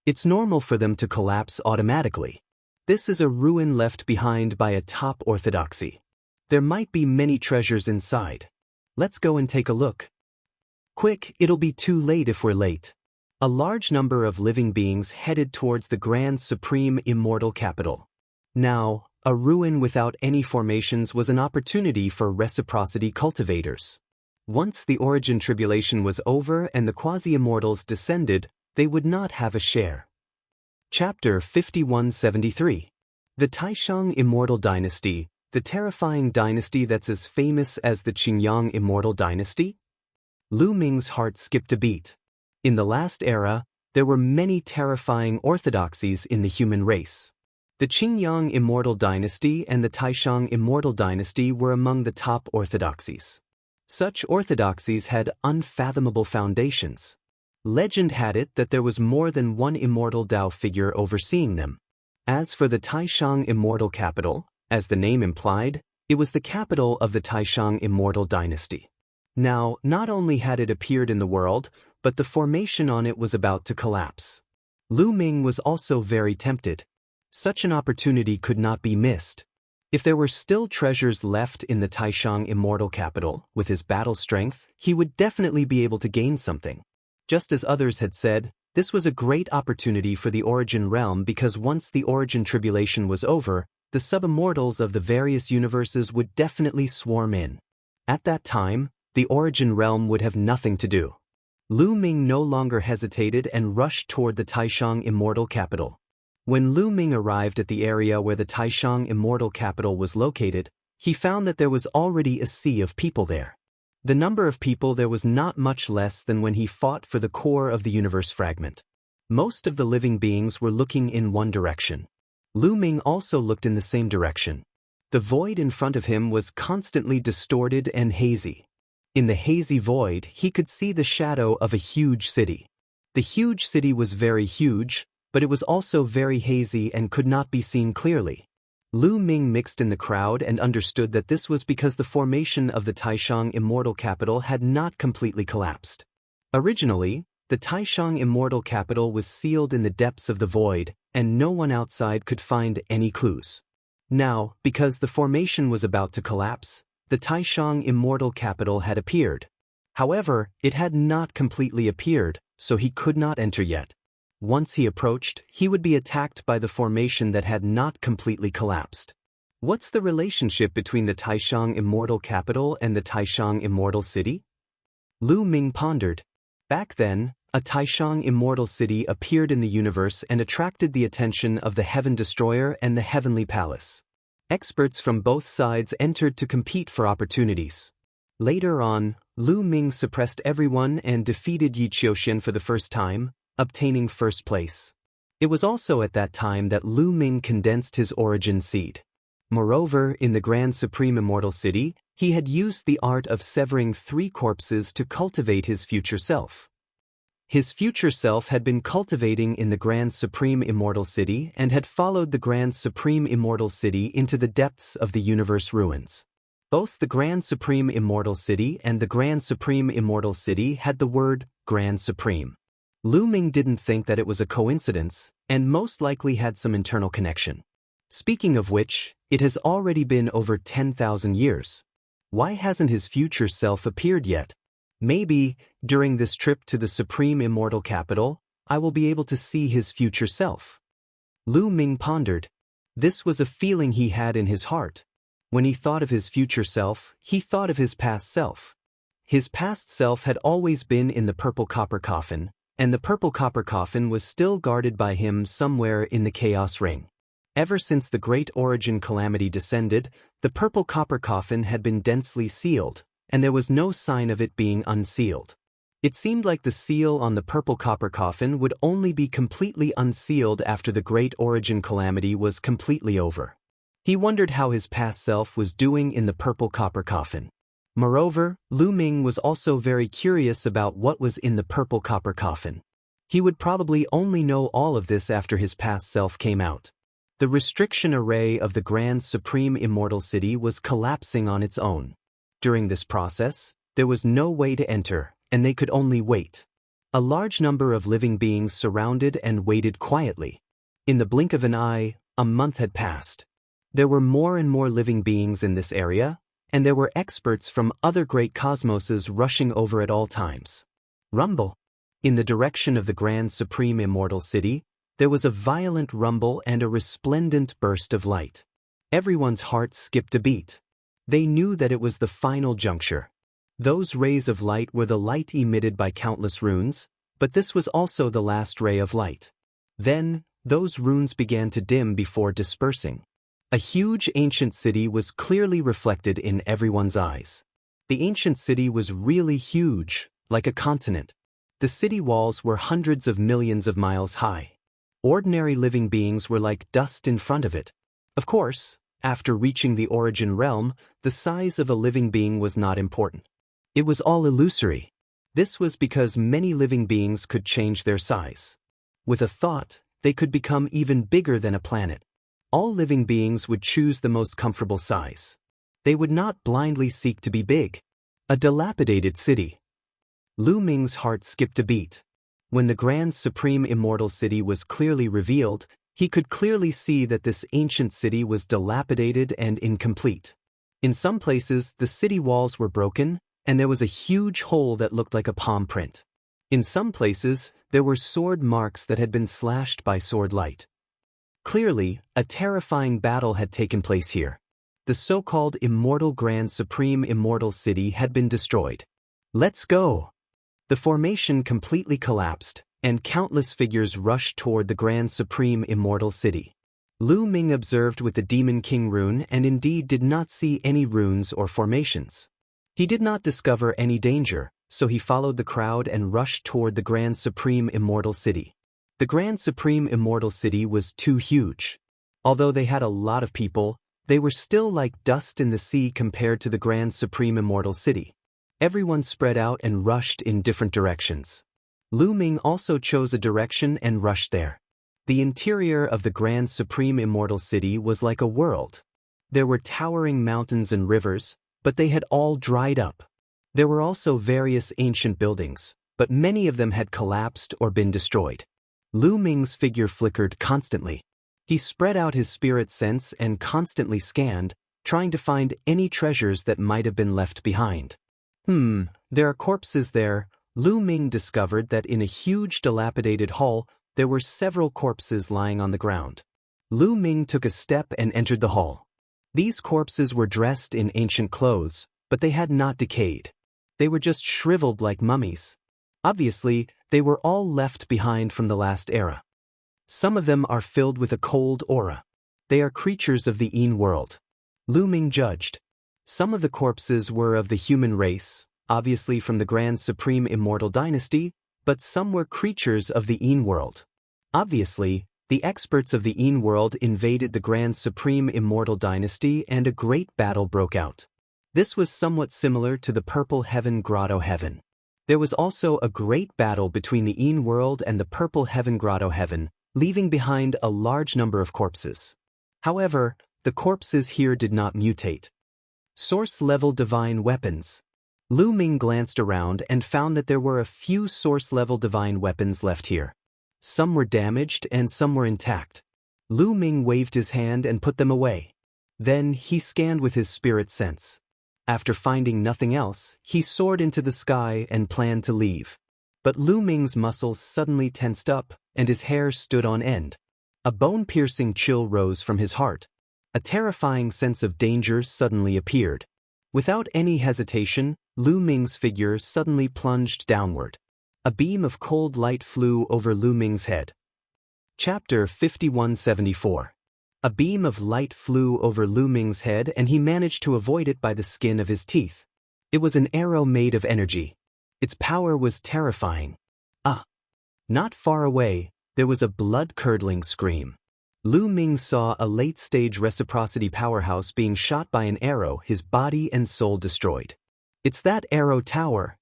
It's normal for them to collapse automatically. This is a ruin left behind by a top orthodoxy. There might be many treasures inside. Let's go and take a look. Quick, it'll be too late if we're late. A large number of living beings headed towards the Grand Supreme Immortal capital. Now, a ruin without any formations was an opportunity for reciprocity cultivators. Once the origin tribulation was over and the quasi-immortals descended, they would not have a share. Chapter 5173. The Taishang Immortal Dynasty, the terrifying dynasty that's as famous as the Qingyang Immortal Dynasty? Lu Ming's heart skipped a beat. In the last era, there were many terrifying orthodoxies in the human race. The Qingyang Immortal Dynasty and the Taishang Immortal Dynasty were among the top orthodoxies. Such orthodoxies had unfathomable foundations. Legend had it that there was more than one immortal Tao figure overseeing them. As for the Taishang Immortal capital, as the name implied, it was the capital of the Taishang Immortal Dynasty. Now, not only had it appeared in the world, but the formation on it was about to collapse. Lu Ming was also very tempted. Such an opportunity could not be missed. If there were still treasures left in the Taishang Immortal capital, with his battle strength, he would definitely be able to gain something. Just as others had said, this was a great opportunity for the Origin realm because once the Origin tribulation was over, the sub-immortals of the various universes would definitely swarm in. At that time, the Origin realm would have nothing to do. Lu Ming no longer hesitated and rushed toward the Taishang Immortal capital. When Lu Ming arrived at the area where the Taishang Immortal capital was located, he found that there was already a sea of people there. The number of people there was not much less than when he fought for the core of the universe fragment. Most of the living beings were looking in one direction. Lu Ming also looked in the same direction. The void in front of him was constantly distorted and hazy. In the hazy void, he could see the shadow of a huge city. The huge city was very huge, but it was also very hazy and could not be seen clearly. Lu Ming mixed in the crowd and understood that this was because the formation of the Taishang Immortal capital had not completely collapsed. Originally, the Taishang Immortal capital was sealed in the depths of the void, and no one outside could find any clues. Now, because the formation was about to collapse, the Taishang Immortal capital had appeared. However, it had not completely appeared, so he could not enter yet. Once he approached, he would be attacked by the formation that had not completely collapsed. What's the relationship between the Taishang Immortal capital and the Taishang Immortal city? Lu Ming pondered. Back then, a Taishang Immortal city appeared in the universe and attracted the attention of the Heaven Destroyer and the Heavenly Palace. Experts from both sides entered to compete for opportunities. Later on, Lu Ming suppressed everyone and defeated Yi Qiuxian for the first time, obtaining first place. It was also at that time that Lu Ming condensed his origin seed. Moreover, in the Grand Supreme Immortal City, he had used the art of severing 3 corpses to cultivate his future self. His future self had been cultivating in the Grand Supreme Immortal City and had followed the Grand Supreme Immortal City into the depths of the universe ruins. Both the Grand Supreme Immortal City and the Grand Supreme Immortal City had the word Grand Supreme. Lu Ming didn't think that it was a coincidence, and most likely had some internal connection. Speaking of which, it has already been over 10,000 years. Why hasn't his future self appeared yet? Maybe, during this trip to the Supreme Immortal Capital, I will be able to see his future self. Lu Ming pondered. This was a feeling he had in his heart. When he thought of his future self, he thought of his past self. His past self had always been in the purple copper coffin, and the purple copper coffin was still guarded by him somewhere in the Chaos Ring. Ever since the Great Origin Calamity descended, the purple copper coffin had been densely sealed, and there was no sign of it being unsealed. It seemed like the seal on the purple copper coffin would only be completely unsealed after the Great Origin Calamity was completely over. He wondered how his past self was doing in the purple copper coffin. Moreover, Lu Ming was also very curious about what was in the purple copper coffin. He would probably only know all of this after his past self came out. The restriction array of the Grand Supreme Immortal City was collapsing on its own. During this process, there was no way to enter, and they could only wait. A large number of living beings surrounded and waited quietly. In the blink of an eye, a month had passed. There were more and more living beings in this area, and there were experts from other great cosmoses rushing over at all times. Rumble. In the direction of the grand supreme immortal city, there was a violent rumble and a resplendent burst of light. Everyone's heart skipped a beat. They knew that it was the final juncture. Those rays of light were the light emitted by countless runes, but this was also the last ray of light. Then, those runes began to dim before dispersing. A huge ancient city was clearly reflected in everyone's eyes. The ancient city was really huge, like a continent. The city walls were hundreds of millions of miles high. Ordinary living beings were like dust in front of it. Of course, after reaching the origin realm, the size of a living being was not important. It was all illusory. This was because many living beings could change their size. With a thought, they could become even bigger than a planet. All living beings would choose the most comfortable size. They would not blindly seek to be big. A dilapidated city. Lu Ming's heart skipped a beat. When the grand supreme immortal city was clearly revealed, he could clearly see that this ancient city was dilapidated and incomplete. In some places, the city walls were broken, and there was a huge hole that looked like a palm print. In some places, there were sword marks that had been slashed by sword light. Clearly, a terrifying battle had taken place here. The so-called Immortal Grand Supreme Immortal City had been destroyed. Let's go! The formation completely collapsed, and countless figures rushed toward the Grand Supreme Immortal City. Lu Ming observed with the Demon King rune and indeed did not see any runes or formations. He did not discover any danger, so he followed the crowd and rushed toward the Grand Supreme Immortal City. The Grand Supreme Immortal City was too huge. Although they had a lot of people, they were still like dust in the sea compared to the Grand Supreme Immortal City. Everyone spread out and rushed in different directions. Lu Ming also chose a direction and rushed there. The interior of the Grand Supreme Immortal City was like a world. There were towering mountains and rivers, but they had all dried up. There were also various ancient buildings, but many of them had collapsed or been destroyed. Lu Ming's figure flickered constantly. He spread out his spirit sense and constantly scanned, trying to find any treasures that might have been left behind. There are corpses there. Lu Ming discovered that in a huge dilapidated hall, there were several corpses lying on the ground. Lu Ming took a step and entered the hall. These corpses were dressed in ancient clothes, but they had not decayed. They were just shriveled like mummies. Obviously, they were all left behind from the last era. Some of them are filled with a cold aura. They are creatures of the Yin world. Lu Ming judged. Some of the corpses were of the human race, obviously from the Grand Supreme Immortal Dynasty, but some were creatures of the Yin world. Obviously, the experts of the Yin world invaded the Grand Supreme Immortal Dynasty and a great battle broke out. This was somewhat similar to the Purple Heaven Grotto Heaven. There was also a great battle between the Yin world and the Purple Heaven Grotto Heaven, leaving behind a large number of corpses. However, the corpses here did not mutate. Source-level divine weapons. Lu Ming glanced around and found that there were a few source-level divine weapons left here. Some were damaged and some were intact. Lu Ming waved his hand and put them away. Then he scanned with his spirit sense. After finding nothing else, he soared into the sky and planned to leave. But Lu Ming's muscles suddenly tensed up, and his hair stood on end. A bone-piercing chill rose from his heart. A terrifying sense of danger suddenly appeared. Without any hesitation, Lu Ming's figure suddenly plunged downward. A beam of cold light flew over Lu Ming's head. Chapter 5174. A beam of light flew over Lu Ming's head and he managed to avoid it by the skin of his teeth. It was an arrow made of energy. Its power was terrifying. Not far away, there was a blood-curdling scream. Lu Ming saw a late-stage reciprocity powerhouse being shot by an arrow, his body and soul destroyed. It's that arrow tower.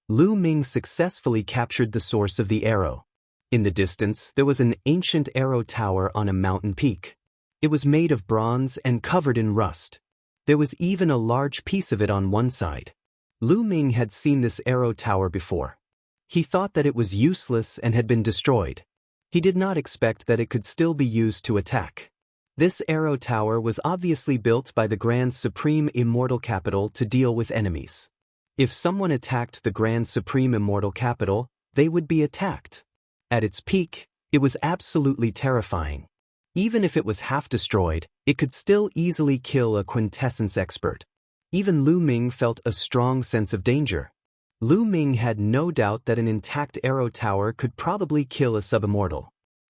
Lu Ming successfully captured the source of the arrow. In the distance, there was an ancient arrow tower on a mountain peak. It was made of bronze and covered in rust. There was even a large piece of it on one side. Lu Ming had seen this arrow tower before. He thought that it was useless and had been destroyed. He did not expect that it could still be used to attack. This arrow tower was obviously built by the Grand Supreme Immortal Capital to deal with enemies. If someone attacked the Grand Supreme Immortal Capital, they would be attacked. At its peak, it was absolutely terrifying. Even if it was half destroyed, it could still easily kill a quintessence expert. Even Lu Ming felt a strong sense of danger. Lu Ming had no doubt that an intact arrow tower could probably kill a subimmortal.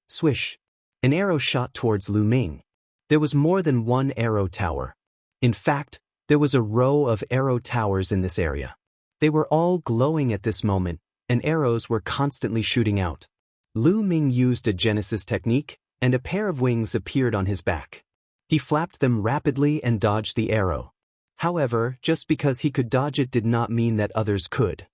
Swish! An arrow shot towards Lu Ming. There was more than one arrow tower. In fact, there was a row of arrow towers in this area. They were all glowing at this moment, and arrows were constantly shooting out. Lu Ming used a Genesis technique, and a pair of wings appeared on his back. He flapped them rapidly and dodged the arrow. However, just because he could dodge it did not mean that others could.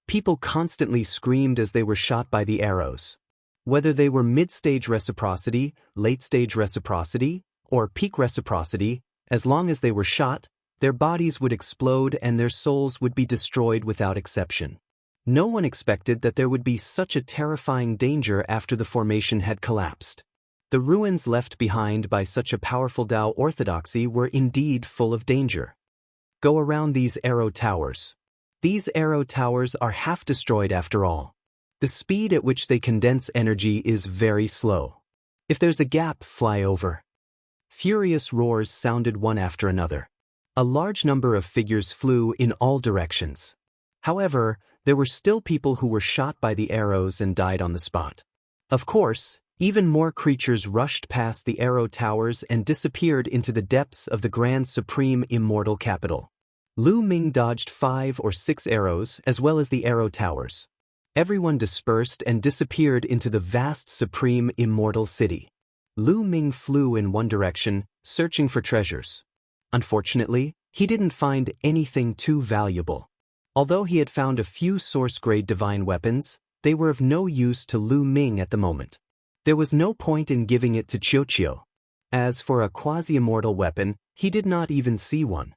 People constantly screamed as they were shot by the arrows. Whether they were mid-stage reciprocity, late-stage reciprocity, or peak reciprocity, as long as they were shot, their bodies would explode and their souls would be destroyed without exception. No one expected that there would be such a terrifying danger after the formation had collapsed. The ruins left behind by such a powerful Tao orthodoxy were indeed full of danger. Go around these arrow towers. These arrow towers are half destroyed after all. The speed at which they condense energy is very slow. If there's a gap, fly over. Furious roars sounded one after another. A large number of figures flew in all directions. However, there were still people who were shot by the arrows and died on the spot. Of course, even more creatures rushed past the arrow towers and disappeared into the depths of the Grand Supreme Immortal Capital. Lu Ming dodged 5 or 6 arrows as well as the arrow towers. Everyone dispersed and disappeared into the vast Supreme Immortal City. Lu Ming flew in one direction, searching for treasures. Unfortunately, he didn't find anything too valuable. Although he had found a few source-grade divine weapons, they were of no use to Lu Ming at the moment. There was no point in giving it to Qiuqiu. As for a quasi-immortal weapon, he did not even see one.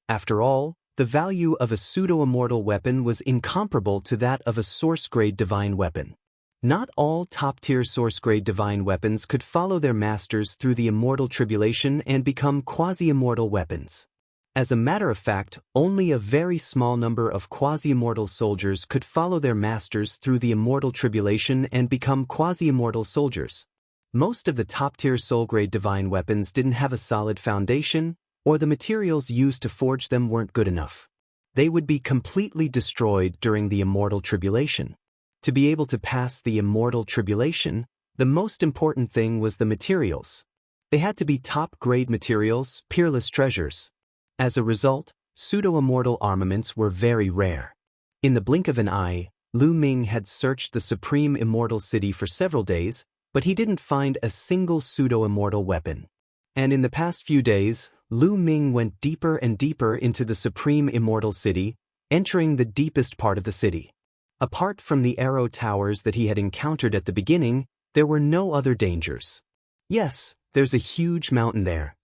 After all, the value of a pseudo-immortal weapon was incomparable to that of a source-grade divine weapon. Not all top-tier source-grade divine weapons could follow their masters through the immortal tribulation and become quasi-immortal weapons. As a matter of fact, only a very small number of quasi-immortal soldiers could follow their masters through the immortal tribulation and become quasi-immortal soldiers. Most of the top-tier soul-grade divine weapons didn't have a solid foundation, or the materials used to forge them weren't good enough. They would be completely destroyed during the immortal tribulation. To be able to pass the immortal tribulation, the most important thing was the materials. They had to be top-grade materials, peerless treasures. As a result, pseudo-immortal armaments were very rare. In the blink of an eye, Lu Ming had searched the Supreme Immortal City for several days, but he didn't find a single pseudo-immortal weapon. And in the past few days, Lu Ming went deeper and deeper into the Supreme Immortal City, entering the deepest part of the city. Apart from the arrow towers that he had encountered at the beginning, there were no other dangers. Yes, there's a huge mountain there.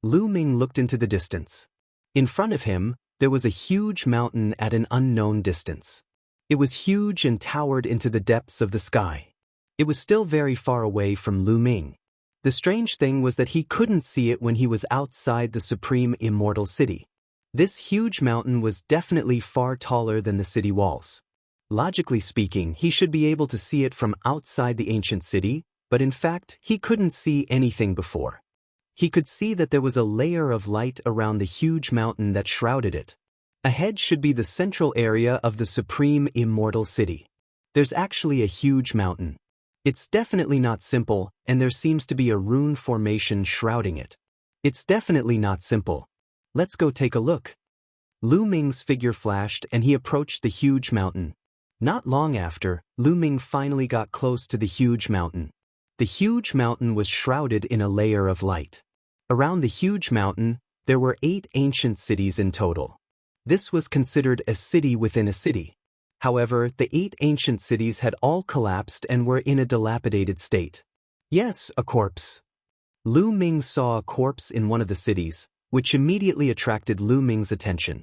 Lu Ming looked into the distance. In front of him, there was a huge mountain at an unknown distance. It was huge and towered into the depths of the sky. It was still very far away from Lu Ming. The strange thing was that he couldn't see it when he was outside the Supreme Immortal City. This huge mountain was definitely far taller than the city walls. Logically speaking, he should be able to see it from outside the ancient city, but in fact, he couldn't see anything before. He could see that there was a layer of light around the huge mountain that shrouded it. Ahead should be the central area of the Supreme Immortal City. There's actually a huge mountain. It's definitely not simple, and there seems to be a rune formation shrouding it. It's definitely not simple. Let's go take a look. Lu Ming's figure flashed and he approached the huge mountain. Not long after, Lu Ming finally got close to the huge mountain. The huge mountain was shrouded in a layer of light. Around the huge mountain, there were 8 ancient cities in total. This was considered a city within a city. However, the 8 ancient cities had all collapsed and were in a dilapidated state. Yes, a corpse. Lu Ming saw a corpse in one of the cities, which immediately attracted Lu Ming's attention.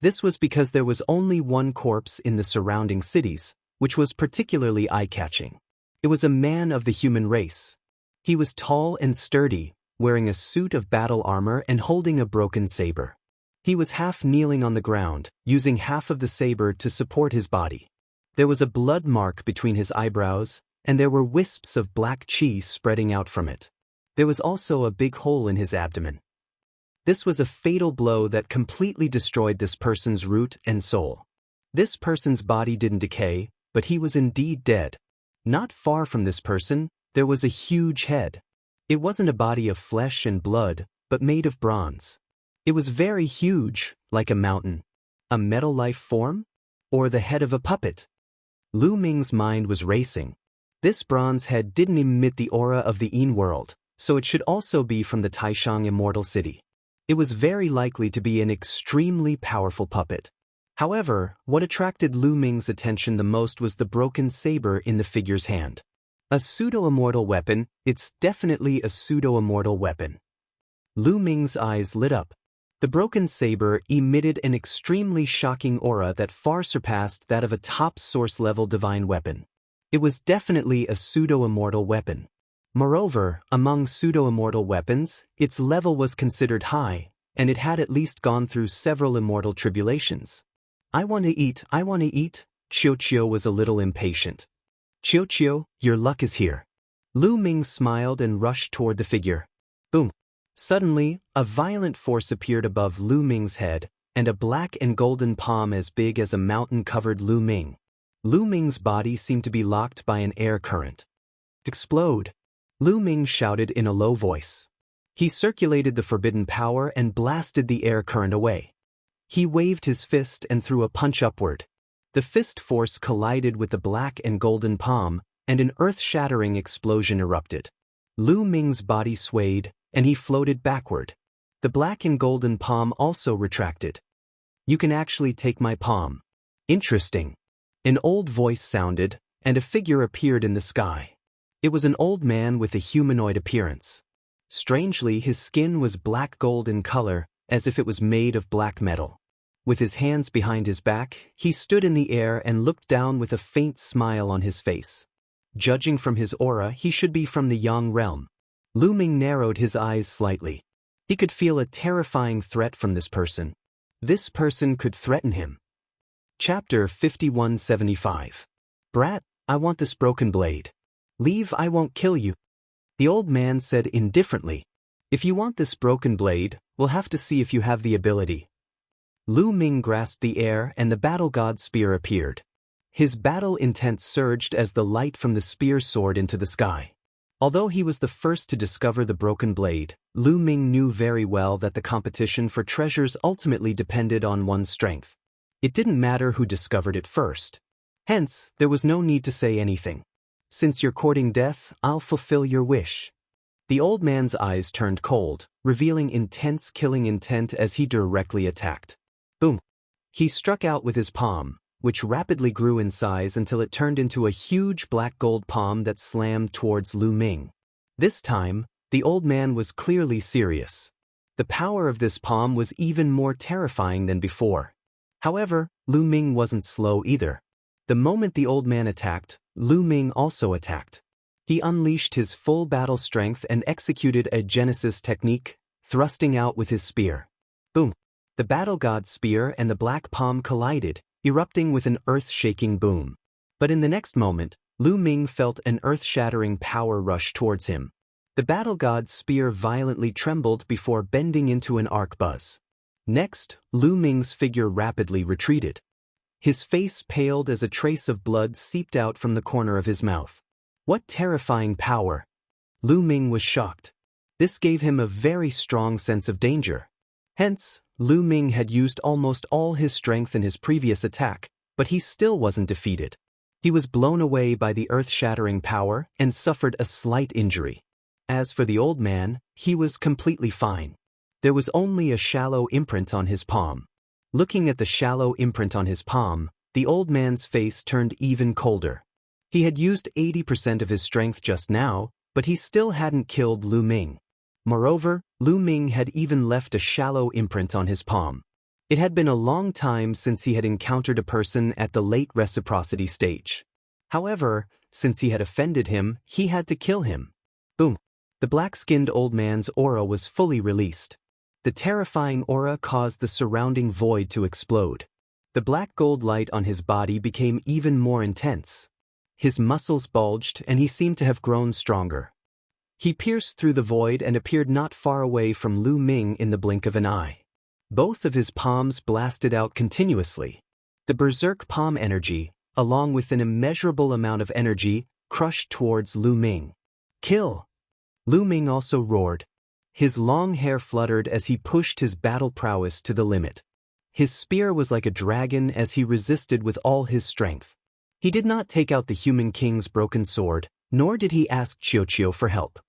This was because there was only one corpse in the surrounding cities, which was particularly eye-catching. It was a man of the human race. He was tall and sturdy, wearing a suit of battle armor and holding a broken saber. He was half kneeling on the ground, using half of the saber to support his body. There was a blood mark between his eyebrows, and there were wisps of black cheese spreading out from it. There was also a big hole in his abdomen. This was a fatal blow that completely destroyed this person's root and soul. This person's body didn't decay, but he was indeed dead. Not far from this person, there was a huge head. It wasn't a body of flesh and blood, but made of bronze. It was very huge, like a mountain. A metal life form? Or the head of a puppet? Lu Ming's mind was racing. This bronze head didn't emit the aura of the Yin world, so it should also be from the Taishang Immortal City. It was very likely to be an extremely powerful puppet. However, what attracted Lu Ming's attention the most was the broken saber in the figure's hand. A pseudo-immortal weapon, it's definitely a pseudo-immortal weapon. Lu Ming's eyes lit up. The broken saber emitted an extremely shocking aura that far surpassed that of a top source-level divine weapon. It was definitely a pseudo-immortal weapon. Moreover, among pseudo-immortal weapons, its level was considered high, and it had at least gone through several immortal tribulations. I want to eat, Chiu Chiu was a little impatient. Chiu Chiu, your luck is here. Lu Ming smiled and rushed toward the figure. Boom. Suddenly, a violent force appeared above Lu Ming's head, and a black and golden palm as big as a mountain covered Lu Ming. Lu Ming's body seemed to be locked by an air current. Explode! Lu Ming shouted in a low voice. He circulated the forbidden power and blasted the air current away. He waved his fist and threw a punch upward. The fist force collided with the black and golden palm, and an earth-shattering explosion erupted. Lu Ming's body swayed, and he floated backward. The black and golden palm also retracted. You can actually take my palm. Interesting. An old voice sounded, and a figure appeared in the sky. It was an old man with a humanoid appearance. Strangely, his skin was black gold in color, as if it was made of black metal. With his hands behind his back, he stood in the air and looked down with a faint smile on his face. Judging from his aura, he should be from the Yang realm. Lu Ming narrowed his eyes slightly. He could feel a terrifying threat from this person. This person could threaten him. Chapter 5175. Brat, I want this broken blade. Leave, I won't kill you. The old man said indifferently. If you want this broken blade, we'll have to see if you have the ability. Lu Ming grasped the air and the battle god's spear appeared. His battle intent surged as the light from the spear soared into the sky. Although he was the first to discover the broken blade, Lu Ming knew very well that the competition for treasures ultimately depended on one's strength. It didn't matter who discovered it first. Hence, there was no need to say anything. Since you're courting death, I'll fulfill your wish. The old man's eyes turned cold, revealing intense killing intent as he directly attacked. Boom! He struck out with his palm, which rapidly grew in size until it turned into a huge black gold palm that slammed towards Lu Ming. This time, the old man was clearly serious. The power of this palm was even more terrifying than before. However, Lu Ming wasn't slow either. The moment the old man attacked, Lu Ming also attacked. He unleashed his full battle strength and executed a Genesis technique, thrusting out with his spear. Boom! The battle god's spear and the black palm collided, erupting with an earth-shaking boom. But in the next moment, Lu Ming felt an earth-shattering power rush towards him. The battle god's spear violently trembled before bending into an arc buzz. Next, Lu Ming's figure rapidly retreated. His face paled as a trace of blood seeped out from the corner of his mouth. What terrifying power! Lu Ming was shocked. This gave him a very strong sense of danger. Hence, Lu Ming had used almost all his strength in his previous attack, but he still wasn't defeated. He was blown away by the earth-shattering power and suffered a slight injury. As for the old man, he was completely fine. There was only a shallow imprint on his palm. Looking at the shallow imprint on his palm, the old man's face turned even colder. He had used 80% of his strength just now, but he still hadn't killed Lu Ming. Moreover, Lu Ming had even left a shallow imprint on his palm. It had been a long time since he had encountered a person at the late reciprocity stage. However, since he had offended him, he had to kill him. Boom. The black-skinned old man's aura was fully released. The terrifying aura caused the surrounding void to explode. The black gold light on his body became even more intense. His muscles bulged and he seemed to have grown stronger. He pierced through the void and appeared not far away from Lu Ming in the blink of an eye. Both of his palms blasted out continuously. The berserk palm energy, along with an immeasurable amount of energy, crushed towards Lu Ming. Kill! Lu Ming also roared. His long hair fluttered as he pushed his battle prowess to the limit. His spear was like a dragon as he resisted with all his strength. He did not take out the human king's broken sword, nor did he ask Qiuqiu for help.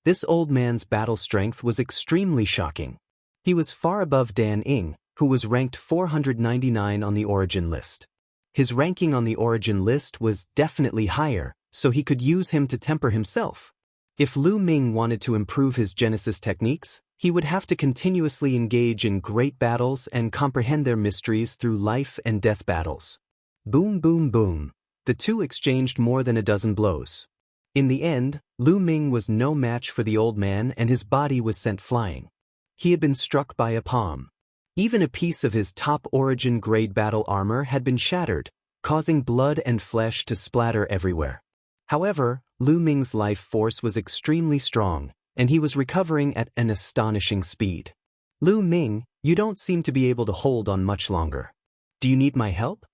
This old man's battle strength was extremely shocking. He was far above Dan Ing, who was ranked 499 on the origin list. His ranking on the origin list was definitely higher, so he could use him to temper himself. If Lu Ming wanted to improve his Genesis techniques, he would have to continuously engage in great battles and comprehend their mysteries through life and death battles. Boom, boom, boom. The two exchanged more than a dozen blows. In the end, Lu Ming was no match for the old man and his body was sent flying. He had been struck by a palm. Even a piece of his top origin grade battle armor had been shattered, causing blood and flesh to splatter everywhere. However, Lu Ming's life force was extremely strong, and he was recovering at an astonishing speed. Lu Ming, you don't seem to be able to hold on much longer. Do you need my help?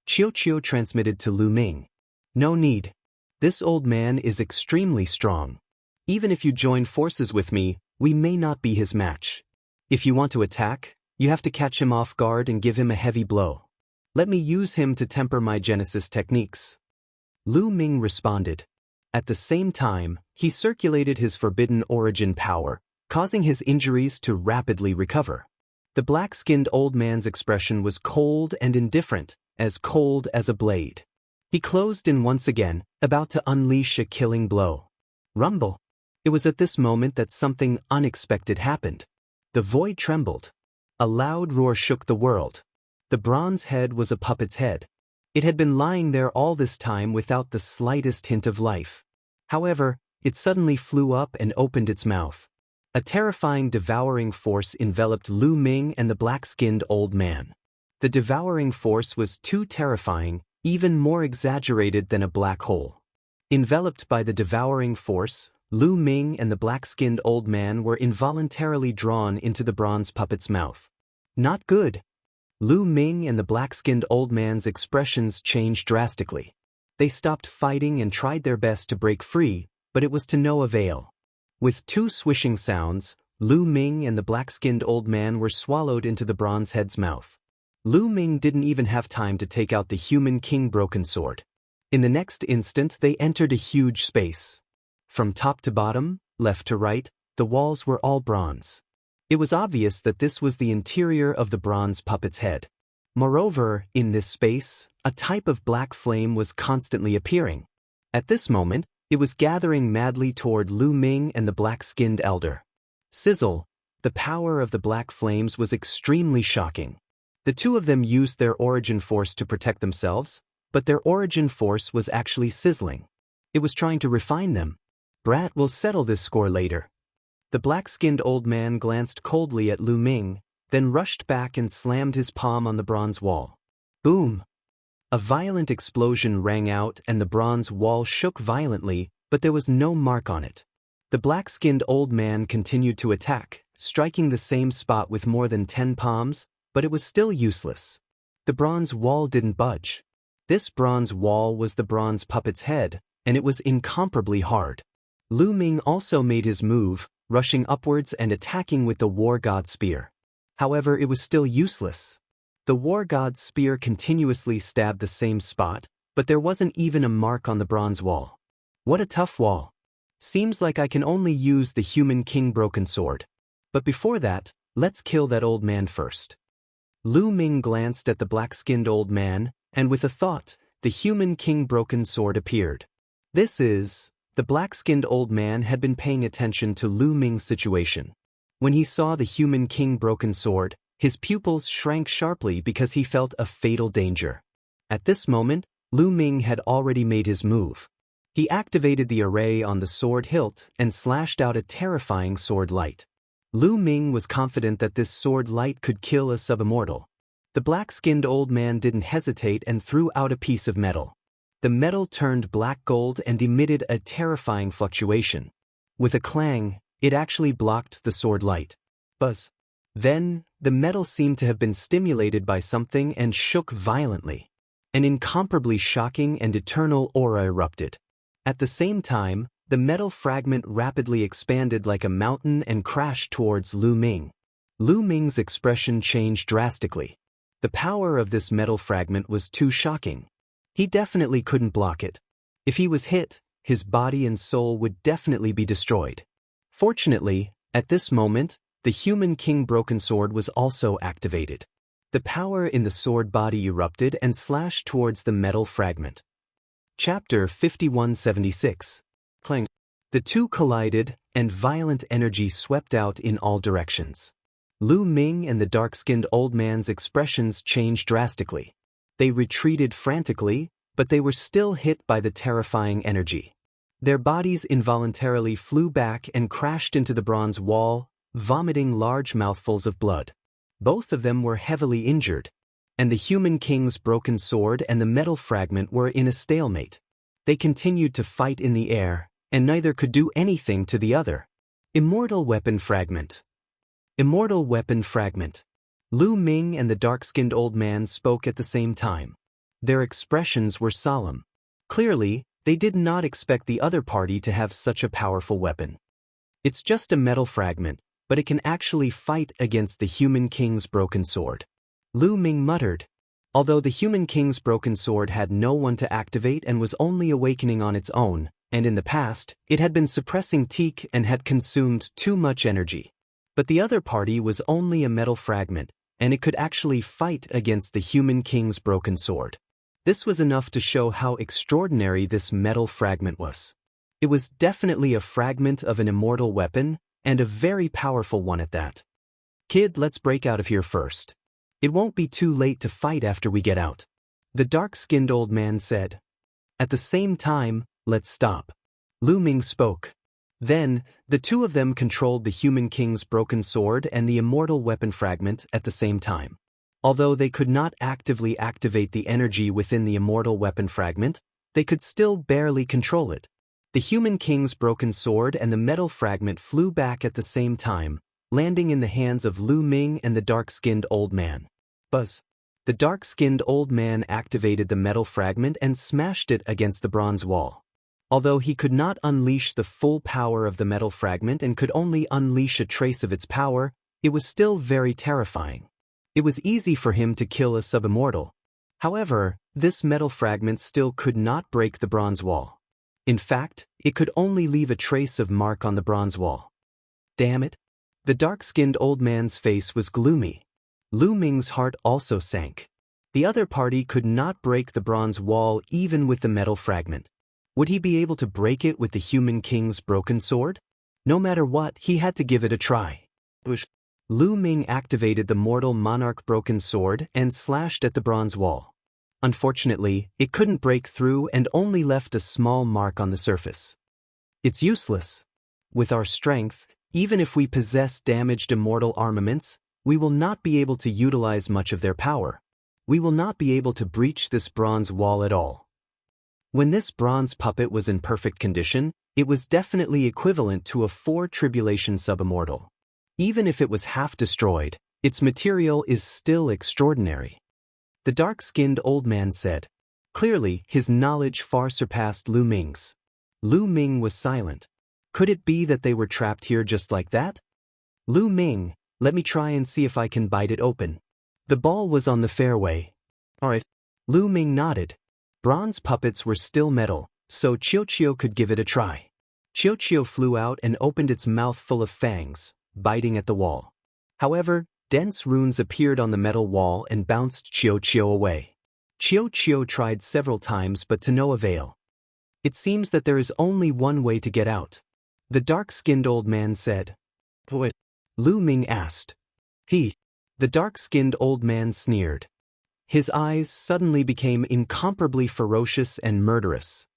Qiuqiu transmitted to Lu Ming. No need. This old man is extremely strong. Even if you join forces with me, we may not be his match. If you want to attack, you have to catch him off guard and give him a heavy blow. Let me use him to temper my Genesis techniques. Lu Ming responded. At the same time, he circulated his forbidden origin power, causing his injuries to rapidly recover. The black-skinned old man's expression was cold and indifferent, as cold as a blade. He closed in once again, about to unleash a killing blow. Rumble. It was at this moment that something unexpected happened. The void trembled. A loud roar shook the world. The bronze head was a puppet's head. It had been lying there all this time without the slightest hint of life. However, it suddenly flew up and opened its mouth. A terrifying devouring force enveloped Lu Ming and the black-skinned old man. The devouring force was too terrifying, even more exaggerated than a black hole. Enveloped by the devouring force, Lu Ming and the black-skinned old man were involuntarily drawn into the bronze puppet's mouth. Not good. Lu Ming and the black-skinned old man's expressions changed drastically. They stopped fighting and tried their best to break free, but it was to no avail. With two swishing sounds, Lu Ming and the black-skinned old man were swallowed into the bronze head's mouth. Lu Ming didn't even have time to take out the human king broken sword. In the next instant they entered a huge space. From top to bottom, left to right, the walls were all bronze. It was obvious that this was the interior of the bronze puppet's head. Moreover, in this space, a type of black flame was constantly appearing. At this moment, it was gathering madly toward Lu Ming and the black-skinned elder. Sizzle! The power of the black flames was extremely shocking. The two of them used their origin force to protect themselves, but their origin force was actually sizzling. It was trying to refine them. Brat will settle this score later. The black-skinned old man glanced coldly at Lu Ming, then rushed back and slammed his palm on the bronze wall. Boom! A violent explosion rang out and the bronze wall shook violently, but there was no mark on it. The black-skinned old man continued to attack, striking the same spot with more than 10 palms, but it was still useless. The bronze wall didn't budge. This bronze wall was the bronze puppet's head, and it was incomparably hard. Lu Ming also made his move, rushing upwards and attacking with the war god spear. However, it was still useless. The war god's spear continuously stabbed the same spot, but there wasn't even a mark on the bronze wall. What a tough wall. Seems like I can only use the human king broken sword. But before that, let's kill that old man first. Lu Ming glanced at the black-skinned old man, and with a thought, the human king broken sword appeared. The black-skinned old man had been paying attention to Lu Ming's situation. When he saw the human king broken sword, His pupils shrank sharply because he felt a fatal danger. At this moment, Lu Ming had already made his move. He activated the array on the sword hilt and slashed out a terrifying sword light. Lu Ming was confident that this sword light could kill a sub-immortal. The black-skinned old man didn't hesitate and threw out a piece of metal. The metal turned black gold and emitted a terrifying fluctuation. With a clang, it actually blocked the sword light. Buzz. Then, the metal seemed to have been stimulated by something and shook violently. An incomparably shocking and eternal aura erupted. At the same time, the metal fragment rapidly expanded like a mountain and crashed towards Lu Ming. Lu Ming's expression changed drastically. The power of this metal fragment was too shocking. He definitely couldn't block it. If he was hit, his body and soul would definitely be destroyed. Fortunately, at this moment, the human king broken sword was also activated. The power in the sword body erupted and slashed towards the metal fragment. Chapter 5176. Clang. The two collided, and violent energy swept out in all directions. Lu Ming and the dark-skinned old man's expressions changed drastically. They retreated frantically, but they were still hit by the terrifying energy. Their bodies involuntarily flew back and crashed into the bronze wall, vomiting large mouthfuls of blood. Both of them were heavily injured, and the human king's broken sword and the metal fragment were in a stalemate. They continued to fight in the air, and neither could do anything to the other. Immortal weapon fragment. Immortal weapon fragment. Lu Ming and the dark-skinned old man spoke at the same time. Their expressions were solemn. Clearly, they did not expect the other party to have such a powerful weapon. It's just a metal fragment, but it can actually fight against the human king's broken sword. Lu Ming muttered. Although the human king's broken sword had no one to activate and was only awakening on its own, and in the past, it had been suppressing teak and had consumed too much energy. But the other party was only a metal fragment, and it could actually fight against the human king's broken sword. This was enough to show how extraordinary this metal fragment was. It was definitely a fragment of an immortal weapon, and a very powerful one at that. Kid, let's break out of here first. It won't be too late to fight after we get out. The dark-skinned old man said. At the same time, let's stop. Lu Ming spoke. Then, the two of them controlled the human king's broken sword and the immortal weapon fragment at the same time. Although they could not actively activate the energy within the immortal weapon fragment, they could still barely control it. The human king's broken sword and the metal fragment flew back at the same time, landing in the hands of Lu Ming and the dark-skinned old man. Buzz. The dark-skinned old man activated the metal fragment and smashed it against the bronze wall. Although he could not unleash the full power of the metal fragment and could only unleash a trace of its power, it was still very terrifying. It was easy for him to kill a sub-immortal. However, this metal fragment still could not break the bronze wall. In fact, it could only leave a trace of mark on the bronze wall. Damn it. The dark-skinned old man's face was gloomy. Lu Ming's heart also sank. The other party could not break the bronze wall even with the metal fragment. Would he be able to break it with the human king's broken sword? No matter what, he had to give it a try. Lu Ming activated the mortal monarch broken sword and slashed at the bronze wall. Unfortunately, it couldn't break through and only left a small mark on the surface. It's useless. With our strength, even if we possess damaged immortal armaments, we will not be able to utilize much of their power. We will not be able to breach this bronze wall at all. When this bronze puppet was in perfect condition, it was definitely equivalent to a 4 tribulation sub-immortal. Even if it was half destroyed, its material is still extraordinary. The dark-skinned old man said. Clearly, his knowledge far surpassed Lu Ming's. Lu Ming was silent. Could it be that they were trapped here just like that? Lu Ming, let me try and see if I can bite it open. The ball was on the fairway. Alright. Lu Ming nodded. Bronze puppets were still metal, so Qiuqiu could give it a try. Qiuqiu flew out and opened its mouth full of fangs, biting at the wall. However, dense runes appeared on the metal wall and bounced Qiuqiu away. Qiuqiu tried several times but to no avail. It seems that there is only one way to get out. The dark-skinned old man said. What? Lu Ming asked. The dark-skinned old man sneered. His eyes suddenly became incomparably ferocious and murderous.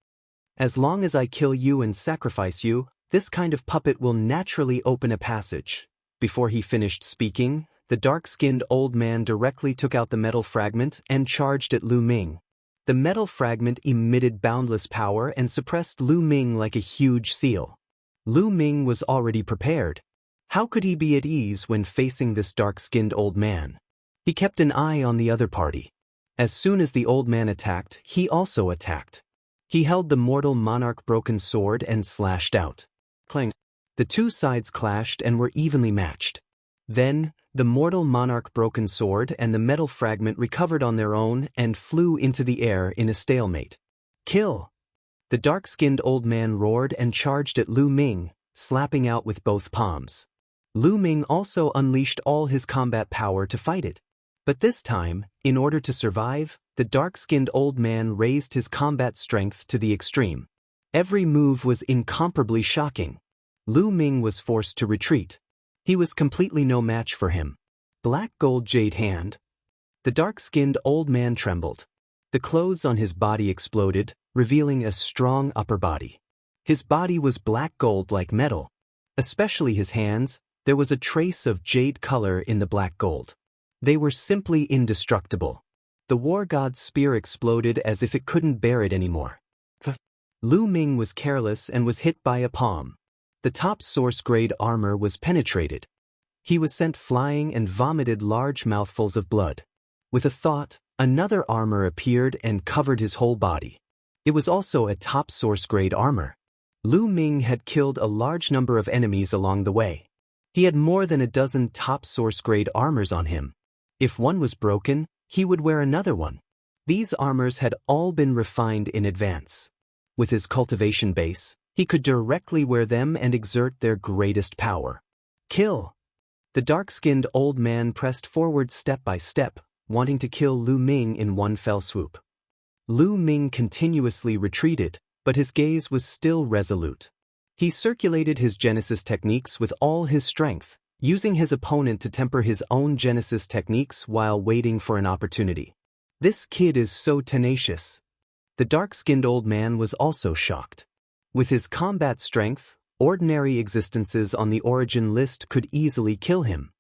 As long as I kill you and sacrifice you, this kind of puppet will naturally open a passage. Before he finished speaking, the dark-skinned old man directly took out the metal fragment and charged at Lu Ming. The metal fragment emitted boundless power and suppressed Lu Ming like a huge seal. Lu Ming was already prepared. How could he be at ease when facing this dark-skinned old man? He kept an eye on the other party. As soon as the old man attacked, he also attacked. He held the mortal monarch broken sword and slashed out. Clang. The two sides clashed and were evenly matched. Then, the mortal monarch broken sword and the metal fragment recovered on their own and flew into the air in a stalemate. Kill! The dark-skinned old man roared and charged at Lu Ming, slapping out with both palms. Lu Ming also unleashed all his combat power to fight it. But this time, in order to survive, the dark-skinned old man raised his combat strength to the extreme. Every move was incomparably shocking. Lu Ming was forced to retreat. He was completely no match for him. Black gold jade hand. The dark-skinned old man trembled. The clothes on his body exploded, revealing a strong upper body. His body was black gold like metal. Especially his hands, there was a trace of jade color in the black gold. They were simply indestructible. The war god's spear exploded as if it couldn't bear it anymore. Lu Ming was careless and was hit by a palm. The top source-grade armor was penetrated. He was sent flying and vomited large mouthfuls of blood. With a thought, another armor appeared and covered his whole body. It was also a top source-grade armor. Lu Ming had killed a large number of enemies along the way. He had more than a dozen top source-grade armors on him. If one was broken, he would wear another one. These armors had all been refined in advance. With his cultivation base, he could directly wear them and exert their greatest power. Kill! The dark-skinned old man pressed forward step by step, wanting to kill Lu Ming in one fell swoop. Lu Ming continuously retreated, but his gaze was still resolute. He circulated his Genesis techniques with all his strength, using his opponent to temper his own Genesis techniques while waiting for an opportunity. This kid is so tenacious. The dark-skinned old man was also shocked. With his combat strength, ordinary existences on the origin list could easily kill him.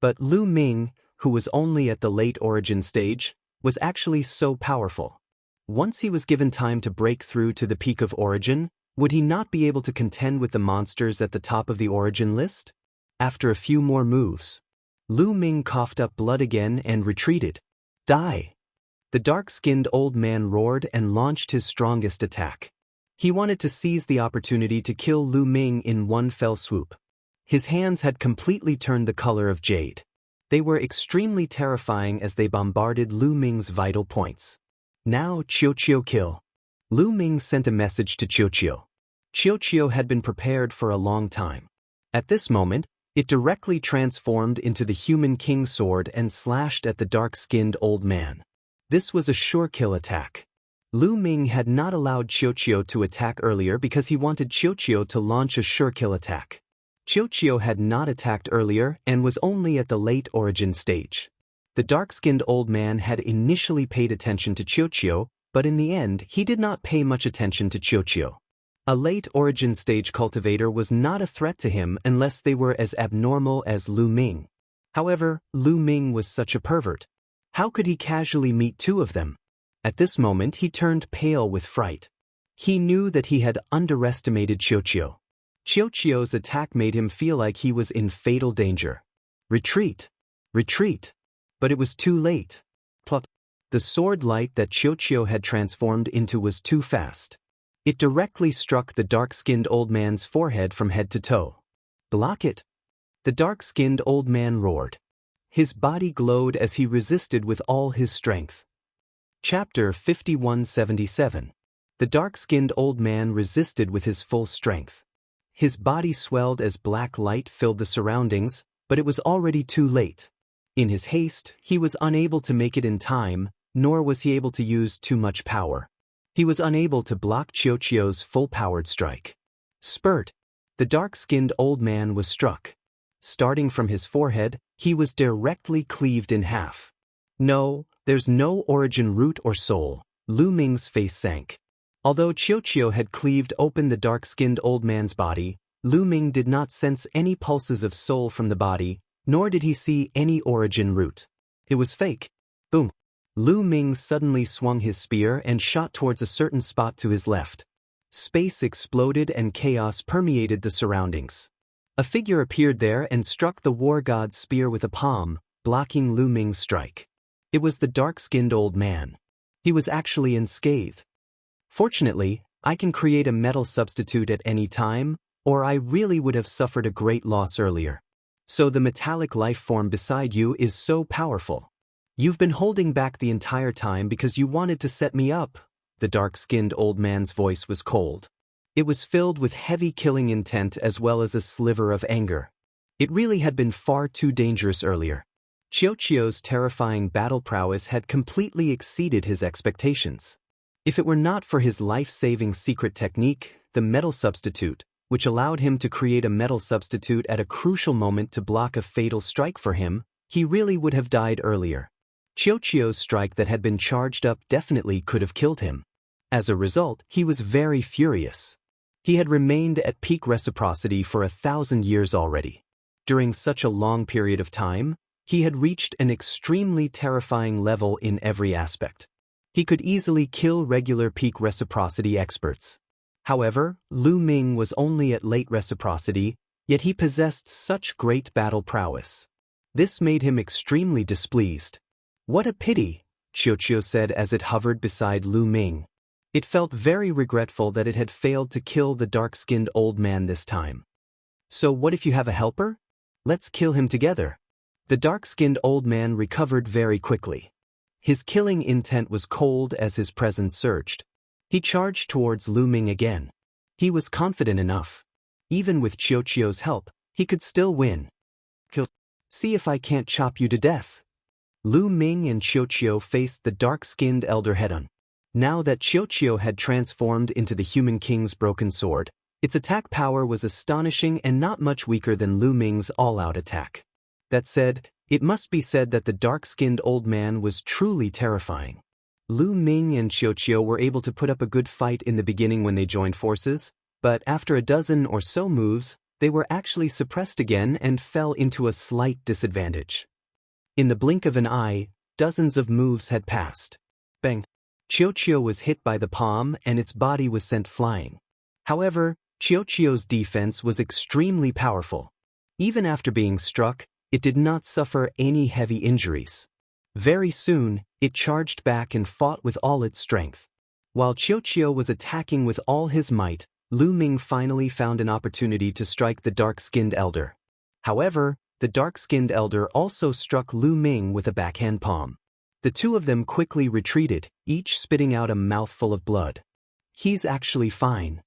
But Lu Ming, who was only at the late origin stage, was actually so powerful. Once he was given time to break through to the peak of origin, would he not be able to contend with the monsters at the top of the origin list? After a few more moves, Lu Ming coughed up blood again and retreated. Die! The dark-skinned old man roared and launched his strongest attack. He wanted to seize the opportunity to kill Lu Ming in one fell swoop. His hands had completely turned the color of jade. They were extremely terrifying as they bombarded Lu Ming's vital points. Now Qiuqiu kill. Lu Ming sent a message to Qiuqiu. Qiuqiu had been prepared for a long time. At this moment, it directly transformed into the human king sword and slashed at the dark-skinned old man. This was a sure kill attack. Lu Ming had not allowed Qiuqiu to attack earlier because he wanted Qiuqiu to launch a sure kill attack. Qiuqiu had not attacked earlier and was only at the late origin stage. The dark-skinned old man had initially paid attention to Qiuqiu, but in the end he did not pay much attention to Qiuqiu. A late origin stage cultivator was not a threat to him unless they were as abnormal as Lu Ming. However, Lu Ming was such a pervert. How could he casually meet two of them? At this moment he turned pale with fright. He knew that he had underestimated Qiuqiu. Qiuqiu's attack made him feel like he was in fatal danger. Retreat! Retreat! But it was too late. Plop! The sword light that Qiuqiu had transformed into was too fast. It directly struck the dark-skinned old man's forehead from head to toe. Block it! The dark-skinned old man roared. His body glowed as he resisted with all his strength. Chapter 5177. The dark-skinned old man resisted with his full strength. His body swelled as black light filled the surroundings, but it was already too late. In his haste, he was unable to make it in time, nor was he able to use too much power. He was unable to block Qiuqiu's full-powered strike. Spurt! The dark-skinned old man was struck. Starting from his forehead, he was directly cleaved in half. No, there's no origin root or soul. Lu Ming's face sank. Although Qiuqiu had cleaved open the dark-skinned old man's body, Lu Ming did not sense any pulses of soul from the body, nor did he see any origin root. It was fake. Boom. Lu Ming suddenly swung his spear and shot towards a certain spot to his left. Space exploded and chaos permeated the surroundings. A figure appeared there and struck the war god's spear with a palm, blocking Lu Ming's strike. It was the dark-skinned old man. He was actually unscathed. Fortunately, I can create a metal substitute at any time, or I really would have suffered a great loss earlier. So the metallic life form beside you is so powerful. You've been holding back the entire time because you wanted to set me up. The dark-skinned old man's voice was cold. It was filled with heavy killing intent as well as a sliver of anger. It really had been far too dangerous earlier. Qiuqiu's terrifying battle prowess had completely exceeded his expectations. If it were not for his life-saving secret technique, the metal substitute, which allowed him to create a metal substitute at a crucial moment to block a fatal strike for him, he really would have died earlier. Qiuqiu's strike that had been charged up definitely could have killed him. As a result, he was very furious. He had remained at peak reciprocity for 1,000 years already. During such a long period of time, he had reached an extremely terrifying level in every aspect. He could easily kill regular peak reciprocity experts. However, Lu Ming was only at late reciprocity, yet he possessed such great battle prowess. This made him extremely displeased. What a pity, Qiuqiu said as it hovered beside Lu Ming. It felt very regretful that it had failed to kill the dark-skinned old man this time. So what if you have a helper? Let's kill him together. The dark-skinned old man recovered very quickly. His killing intent was cold as his presence surged. He charged towards Lu Ming again. He was confident enough. Even with Qiuqiu's help, he could still win. See if I can't chop you to death. Lu Ming and Qiuqiu faced the dark-skinned elder head-on. Now that Qiuqiu had transformed into the human king's broken sword, its attack power was astonishing and not much weaker than Lu Ming's all-out attack. That said, it must be said that the dark-skinned old man was truly terrifying. Lu Ming and Qiuqiu were able to put up a good fight in the beginning when they joined forces, but after a dozen or so moves, they were actually suppressed again and fell into a slight disadvantage. In the blink of an eye, dozens of moves had passed. Bang! Qiuqiu was hit by the palm and its body was sent flying. However, Qiuqiu's defense was extremely powerful. Even after being struck, it did not suffer any heavy injuries. Very soon, it charged back and fought with all its strength. While Qiuqiu was attacking with all his might, Lu Ming finally found an opportunity to strike the dark-skinned elder. However, the dark-skinned elder also struck Lu Ming with a backhand palm. The two of them quickly retreated, each spitting out a mouthful of blood. He's actually fine.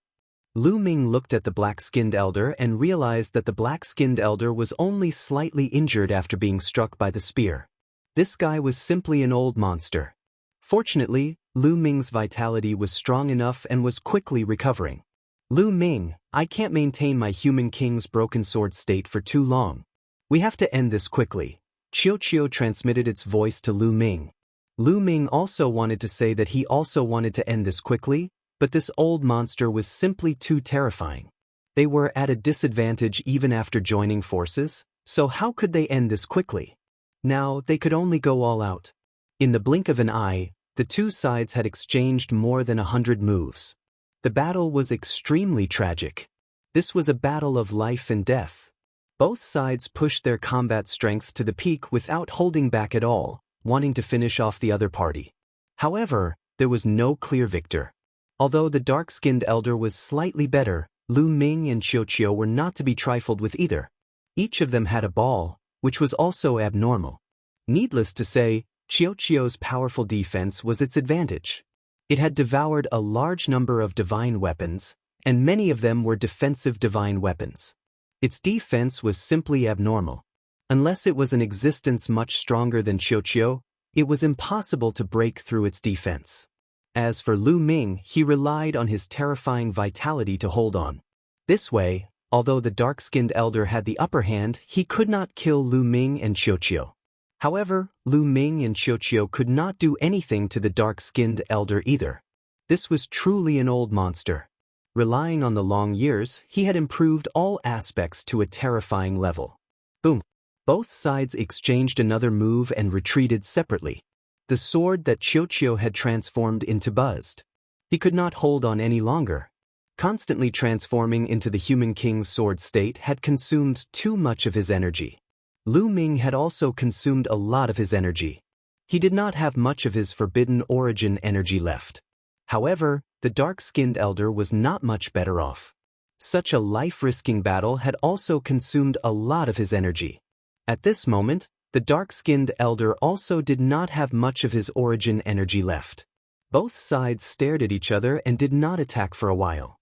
Lu Ming looked at the black-skinned elder and realized that the black-skinned elder was only slightly injured after being struck by the spear. This guy was simply an old monster. Fortunately, Lu Ming's vitality was strong enough and was quickly recovering. Lu Ming, I can't maintain my human king's broken sword state for too long. We have to end this quickly. Qiuqiu transmitted its voice to Lu Ming. Lu Ming also wanted to say that he also wanted to end this quickly, but this old monster was simply too terrifying. They were at a disadvantage even after joining forces, so how could they end this quickly? Now, they could only go all out. In the blink of an eye, the two sides had exchanged more than 100 moves. The battle was extremely tragic. This was a battle of life and death. Both sides pushed their combat strength to the peak without holding back at all, wanting to finish off the other party. However, there was no clear victor. Although the dark-skinned elder was slightly better, Lu Ming and Qiuqiu were not to be trifled with either. Each of them had a ball, which was also abnormal. Needless to say, Qiuqiu's powerful defense was its advantage. It had devoured a large number of divine weapons, and many of them were defensive divine weapons. Its defense was simply abnormal. Unless it was an existence much stronger than Qiuqiu, it was impossible to break through its defense. As for Lu Ming, he relied on his terrifying vitality to hold on. This way, Although the dark-skinned elder had the upper hand, he could not kill Lu Ming and Qiuqiu. However, Lu Ming and Qiuqiu could not do anything to the dark-skinned elder either. This was truly an old monster. Relying on the long years, he had improved all aspects to a terrifying level. Boom! Both sides exchanged another move and retreated separately. The sword that Qiuqiu had transformed into buzzed. He could not hold on any longer. Constantly transforming into the human king's sword state had consumed too much of his energy. Lu Ming had also consumed a lot of his energy. He did not have much of his forbidden origin energy left. However, the dark-skinned elder was not much better off. Such a life-risking battle had also consumed a lot of his energy. At this moment, the dark-skinned elder also did not have much of his origin energy left. Both sides stared at each other and did not attack for a while.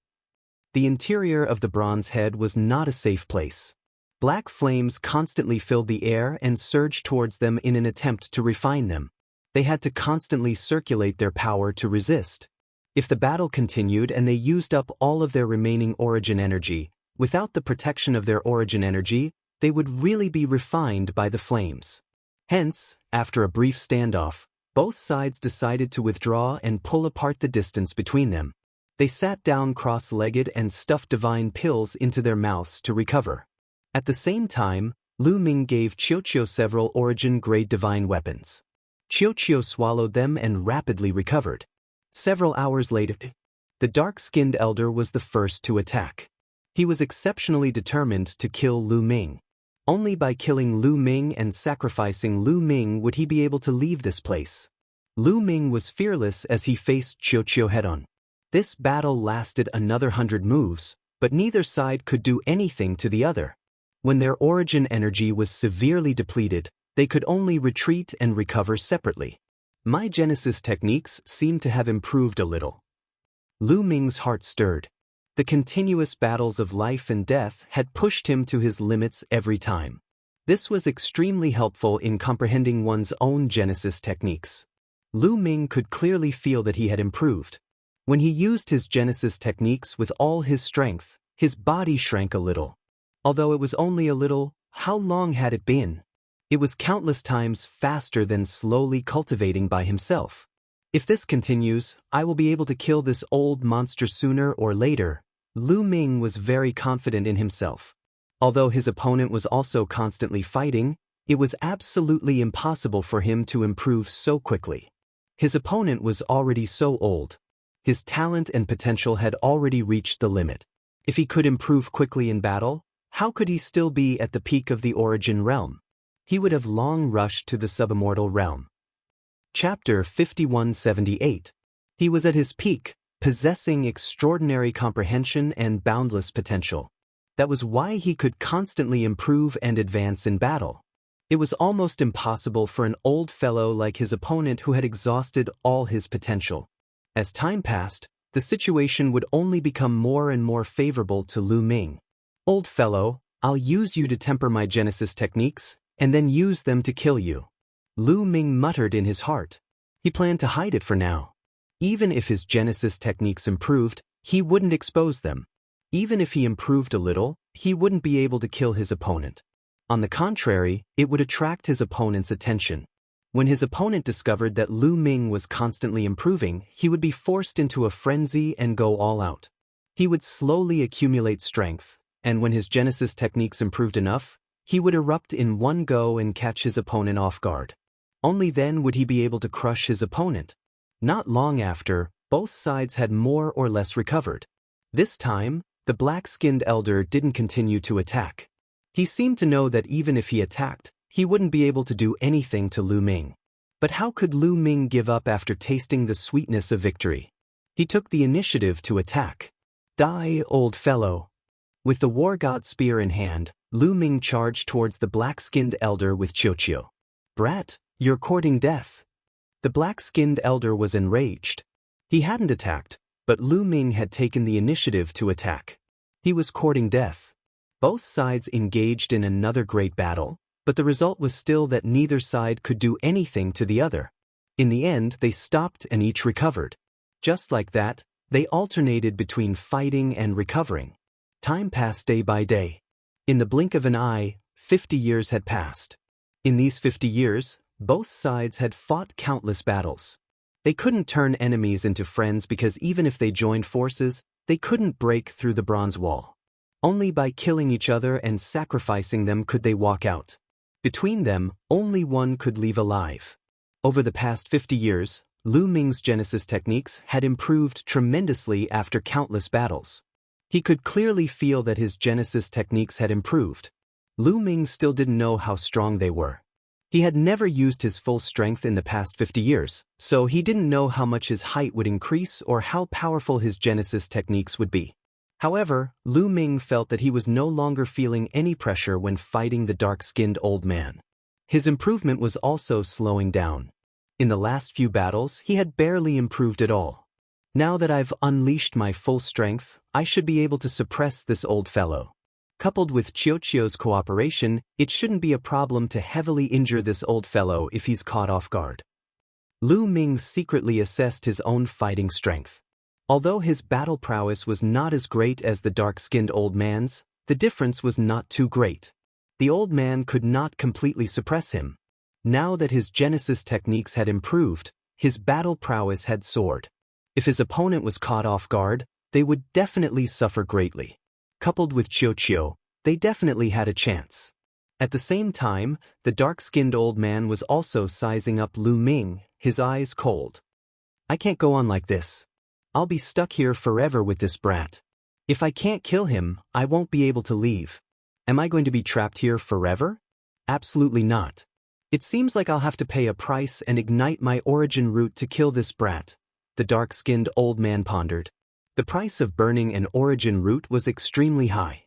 The interior of the bronze head was not a safe place. Black flames constantly filled the air and surged towards them in an attempt to refine them. They had to constantly circulate their power to resist. If the battle continued and they used up all of their remaining origin energy, without the protection of their origin energy, they would really be refined by the flames. Hence, after a brief standoff, both sides decided to withdraw and pull apart the distance between them. They sat down cross-legged and stuffed divine pills into their mouths to recover. At the same time, Lu Ming gave Qiuqiu several origin-grade divine weapons. Qiuqiu swallowed them and rapidly recovered. Several hours later, the dark-skinned elder was the first to attack. He was exceptionally determined to kill Lu Ming. Only by killing Lu Ming and sacrificing Lu Ming would he be able to leave this place. Lu Ming was fearless as he faced Qiuqiu head-on. This battle lasted another 100 moves, but neither side could do anything to the other. When their origin energy was severely depleted, they could only retreat and recover separately. My Genesis techniques seemed to have improved a little. Lu Ming's heart stirred. The continuous battles of life and death had pushed him to his limits every time. This was extremely helpful in comprehending one's own Genesis techniques. Lu Ming could clearly feel that he had improved. When he used his Genesis techniques with all his strength, his body shrank a little. Although it was only a little, how long had it been? It was countless times faster than slowly cultivating by himself. If this continues, I will be able to kill this old monster sooner or later. Lu Ming was very confident in himself. Although his opponent was also constantly fighting, it was absolutely impossible for him to improve so quickly. His opponent was already so old. His talent and potential had already reached the limit. If he could improve quickly in battle, how could he still be at the peak of the origin realm? He would have long rushed to the subimmortal realm. Chapter 5178. He was at his peak, possessing extraordinary comprehension and boundless potential. That was why he could constantly improve and advance in battle. It was almost impossible for an old fellow like his opponent who had exhausted all his potential. As time passed, the situation would only become more and more favorable to Lu Ming. Old fellow, I'll use you to temper my Genesis techniques, and then use them to kill you. Lu Ming muttered in his heart. He planned to hide it for now. Even if his Genesis techniques improved, he wouldn't expose them. Even if he improved a little, he wouldn't be able to kill his opponent. On the contrary, it would attract his opponent's attention. When his opponent discovered that Lu Ming was constantly improving, he would be forced into a frenzy and go all out. He would slowly accumulate strength, and when his Genesis techniques improved enough, he would erupt in one go and catch his opponent off guard. Only then would he be able to crush his opponent. Not long after, both sides had more or less recovered. This time, the black-skinned elder didn't continue to attack. He seemed to know that even if he attacked, he wouldn't be able to do anything to Lu Ming. But how could Lu Ming give up after tasting the sweetness of victory? He took the initiative to attack. Die, old fellow. With the war god spear in hand, Lu Ming charged towards the black-skinned elder with Qiuqiu. Brat, you're courting death. The black-skinned elder was enraged. He hadn't attacked, but Lu Ming had taken the initiative to attack. He was courting death. Both sides engaged in another great battle, but the result was still that neither side could do anything to the other. In the end, they stopped and each recovered. Just like that, they alternated between fighting and recovering. Time passed day by day. In the blink of an eye, 50 years had passed. In these 50 years, both sides had fought countless battles. They couldn't turn enemies into friends because even if they joined forces, they couldn't break through the bronze wall. Only by killing each other and sacrificing them could they walk out. Between them, only one could leave alive. Over the past 50 years, Lu Ming's Genesis techniques had improved tremendously after countless battles. He could clearly feel that his Genesis techniques had improved. Lu Ming still didn't know how strong they were. He had never used his full strength in the past 50 years, so he didn't know how much his height would increase or how powerful his Genesis techniques would be. However, Lu Ming felt that he was no longer feeling any pressure when fighting the dark-skinned old man. His improvement was also slowing down. In the last few battles, he had barely improved at all. Now that I've unleashed my full strength, I should be able to suppress this old fellow. Coupled with Qiuqiu's cooperation, it shouldn't be a problem to heavily injure this old fellow if he's caught off guard. Lu Ming secretly assessed his own fighting strength. Although his battle prowess was not as great as the dark-skinned old man's, the difference was not too great. The old man could not completely suppress him. Now that his Genesis techniques had improved, his battle prowess had soared. If his opponent was caught off guard, they would definitely suffer greatly. Coupled with Qiuqiu, they definitely had a chance. At the same time, the dark-skinned old man was also sizing up Lu Ming, his eyes cold. I can't go on like this. I'll be stuck here forever with this brat. If I can't kill him, I won't be able to leave. Am I going to be trapped here forever? Absolutely not. It seems like I'll have to pay a price and ignite my origin root to kill this brat, the dark-skinned old man pondered. The price of burning an origin root was extremely high.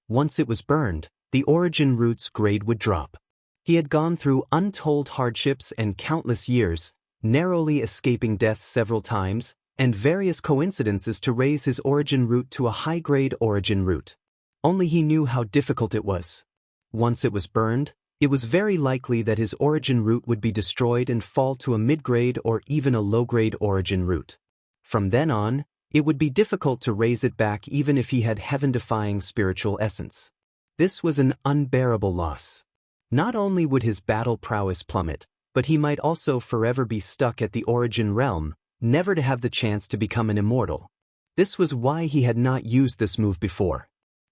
Once it was burned, the origin root's grade would drop. He had gone through untold hardships and countless years, narrowly escaping death several times, and various coincidences to raise his origin root to a high-grade origin root. Only he knew how difficult it was. Once it was burned, it was very likely that his origin root would be destroyed and fall to a mid-grade or even a low-grade origin root. From then on, it would be difficult to raise it back even if he had heaven-defying spiritual essence. This was an unbearable loss. Not only would his battle prowess plummet, but he might also forever be stuck at the origin realm, never to have the chance to become an immortal. This was why he had not used this move before.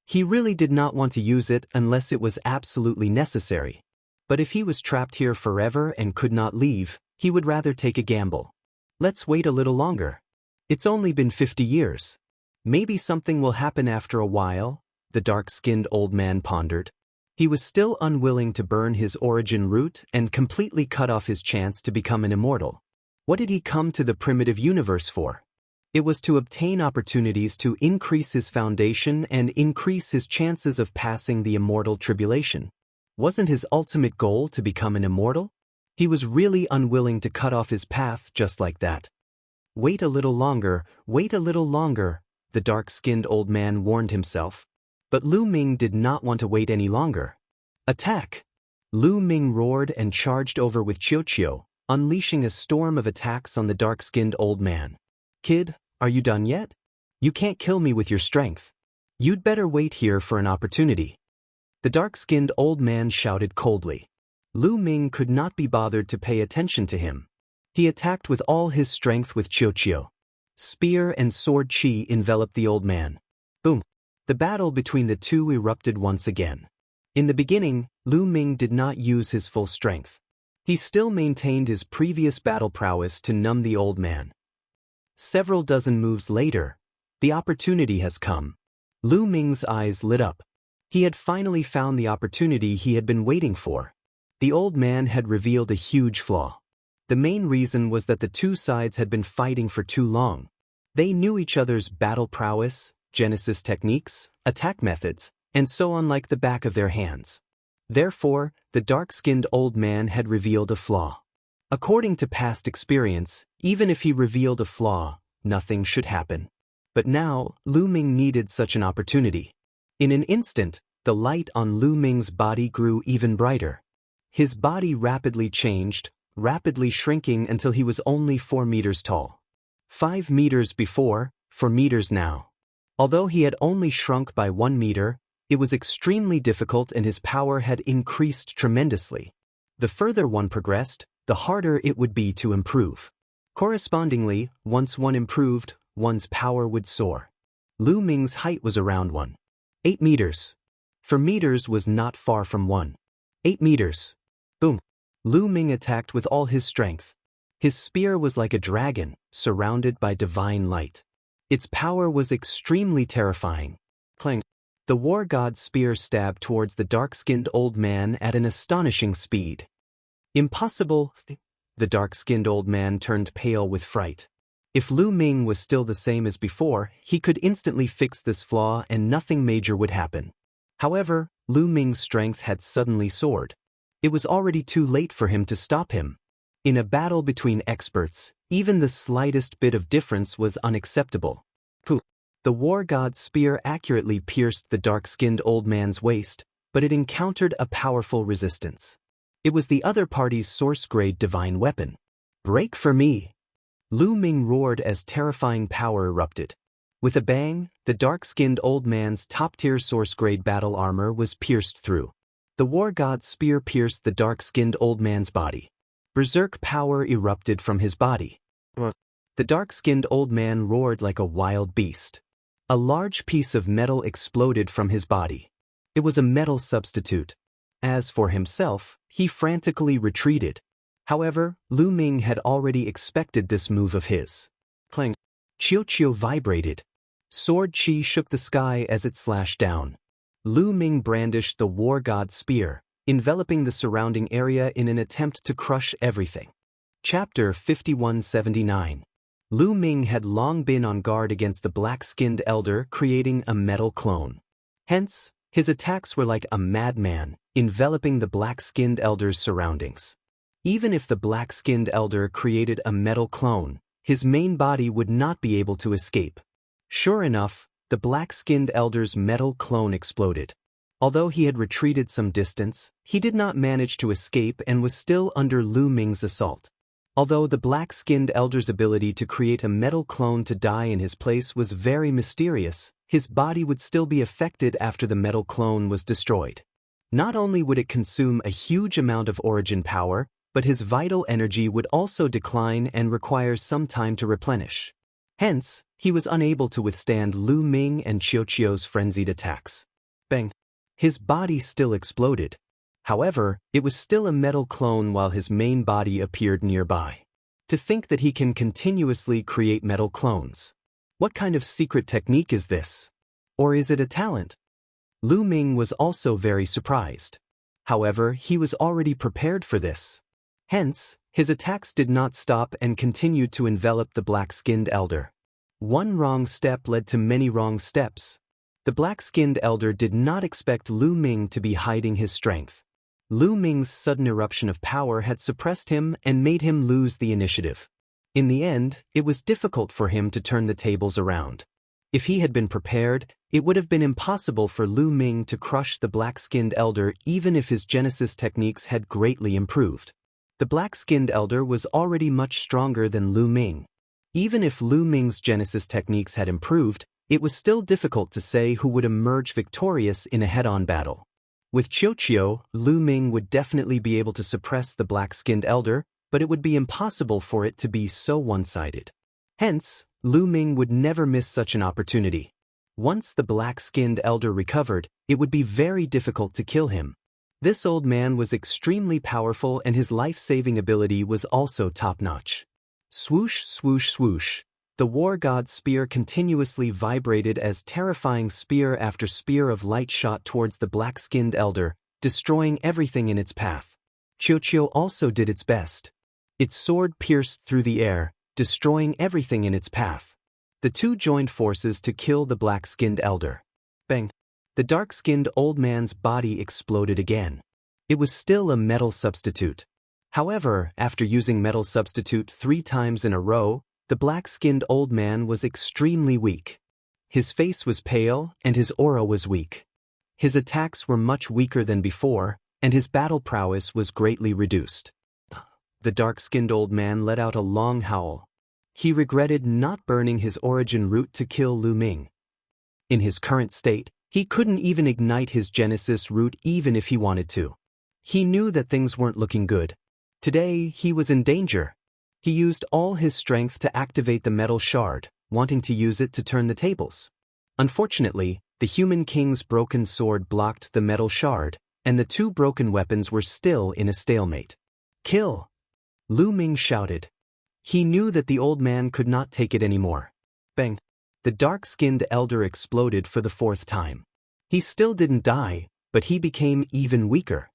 He really did not want to use it unless it was absolutely necessary. But if he was trapped here forever and could not leave, he would rather take a gamble. Let's wait a little longer. It's only been 50 years. Maybe something will happen after a while, the dark-skinned old man pondered. He was still unwilling to burn his origin root and completely cut off his chance to become an immortal. What did he come to the primitive universe for? It was to obtain opportunities to increase his foundation and increase his chances of passing the immortal tribulation. Wasn't his ultimate goal to become an immortal? He was really unwilling to cut off his path just like that. Wait a little longer, the dark-skinned old man warned himself. But Lu Ming did not want to wait any longer. Attack! Lu Ming roared and charged over with Qiuqiu, unleashing a storm of attacks on the dark-skinned old man. Kid, are you done yet? You can't kill me with your strength. You'd better wait here for an opportunity. The dark-skinned old man shouted coldly. Lu Ming could not be bothered to pay attention to him. He attacked with all his strength with Qiuqiu. Spear and sword chi enveloped the old man. Boom! The battle between the two erupted once again. In the beginning, Lu Ming did not use his full strength. He still maintained his previous battle prowess to numb the old man. Several dozen moves later, the opportunity has come. Lu Ming's eyes lit up. He had finally found the opportunity he had been waiting for. The old man had revealed a huge flaw. The main reason was that the two sides had been fighting for too long. They knew each other's battle prowess, Genesis techniques, attack methods, and so on like the back of their hands. Therefore, the dark-skinned old man had revealed a flaw. According to past experience, even if he revealed a flaw, nothing should happen. But now, Lu Ming needed such an opportunity. In an instant, the light on Lu Ming's body grew even brighter. His body rapidly changed, rapidly shrinking until he was only 4 meters tall. 5 meters before, 4 meters now. Although he had only shrunk by 1 meter, it was extremely difficult and his power had increased tremendously. The further one progressed, the harder it would be to improve. Correspondingly, once one improved, one's power would soar. Lu Ming's height was around 1.8 meters. For meters was not far from 1.8 meters. Boom! Lu Ming attacked with all his strength. His spear was like a dragon, surrounded by divine light. Its power was extremely terrifying. Clang! The war god's spear stabbed towards the dark-skinned old man at an astonishing speed. Impossible! The dark-skinned old man turned pale with fright. If Lu Ming was still the same as before, he could instantly fix this flaw and nothing major would happen. However, Lu Ming's strength had suddenly soared. It was already too late for him to stop him. In a battle between experts, even the slightest bit of difference was unacceptable. Pooh! The war god's spear accurately pierced the dark-skinned old man's waist, but it encountered a powerful resistance. It was the other party's source-grade divine weapon. Break for me! Lu Ming roared as terrifying power erupted. With a bang, the dark-skinned old man's top-tier source-grade battle armor was pierced through. The war god's spear pierced the dark-skinned old man's body. Berserk power erupted from his body. The dark-skinned old man roared like a wild beast. A large piece of metal exploded from his body. It was a metal substitute. As for himself, he frantically retreated. However, Lu Ming had already expected this move of his. Clang! Chiu vibrated. Sword chi shook the sky as it slashed down. Lu Ming brandished the war god's spear, enveloping the surrounding area in an attempt to crush everything. Chapter 5179. Lu Ming had long been on guard against the black-skinned elder creating a metal clone. Hence, his attacks were like a madman, enveloping the black-skinned elder's surroundings. Even if the black-skinned elder created a metal clone, his main body would not be able to escape. Sure enough, the black-skinned elder's metal clone exploded. Although he had retreated some distance, he did not manage to escape and was still under Lu Ming's assault. Although the black-skinned elder's ability to create a metal clone to die in his place was very mysterious, his body would still be affected after the metal clone was destroyed. Not only would it consume a huge amount of origin power, but his vital energy would also decline and require some time to replenish. Hence, he was unable to withstand Lu Ming and Chiu's frenzied attacks. Bang! His body still exploded. However, it was still a metal clone while his main body appeared nearby. To think that he can continuously create metal clones. What kind of secret technique is this? Or is it a talent? Lu Ming was also very surprised. However, he was already prepared for this. Hence, his attacks did not stop and continued to envelop the black-skinned elder. One wrong step led to many wrong steps. The black-skinned elder did not expect Lu Ming to be hiding his strength. Lu Ming's sudden eruption of power had suppressed him and made him lose the initiative. In the end, it was difficult for him to turn the tables around. If he had been prepared, it would have been impossible for Lu Ming to crush the black-skinned elder even if his genesis techniques had greatly improved. The black-skinned elder was already much stronger than Lu Ming. Even if Lu Ming's genesis techniques had improved, it was still difficult to say who would emerge victorious in a head-on battle. With Chiu, Lu Ming would definitely be able to suppress the black-skinned elder, but it would be impossible for it to be so one-sided. Hence, Lu Ming would never miss such an opportunity. Once the black-skinned elder recovered, it would be very difficult to kill him. This old man was extremely powerful and his life-saving ability was also top-notch. Swoosh, swoosh, swoosh. The war god's spear continuously vibrated as terrifying spear after spear of light shot towards the black-skinned elder, destroying everything in its path. Chiu also did its best. Its sword pierced through the air, destroying everything in its path. The two joined forces to kill the black-skinned elder. Bang! The dark-skinned old man's body exploded again. It was still a metal substitute. However, after using metal substitute 3 times in a row, the black-skinned old man was extremely weak. His face was pale and his aura was weak. His attacks were much weaker than before, and his battle prowess was greatly reduced. The dark-skinned old man let out a long howl. He regretted not burning his origin root to kill Lu Ming. In his current state, he couldn't even ignite his Genesis root even if he wanted to. He knew that things weren't looking good. Today, he was in danger. He used all his strength to activate the metal shard, wanting to use it to turn the tables. Unfortunately, the human king's broken sword blocked the metal shard, and the two broken weapons were still in a stalemate. Kill! Lu Ming shouted. He knew that the old man could not take it anymore. Bang! The dark-skinned elder exploded for the fourth time. He still didn't die, but he became even weaker.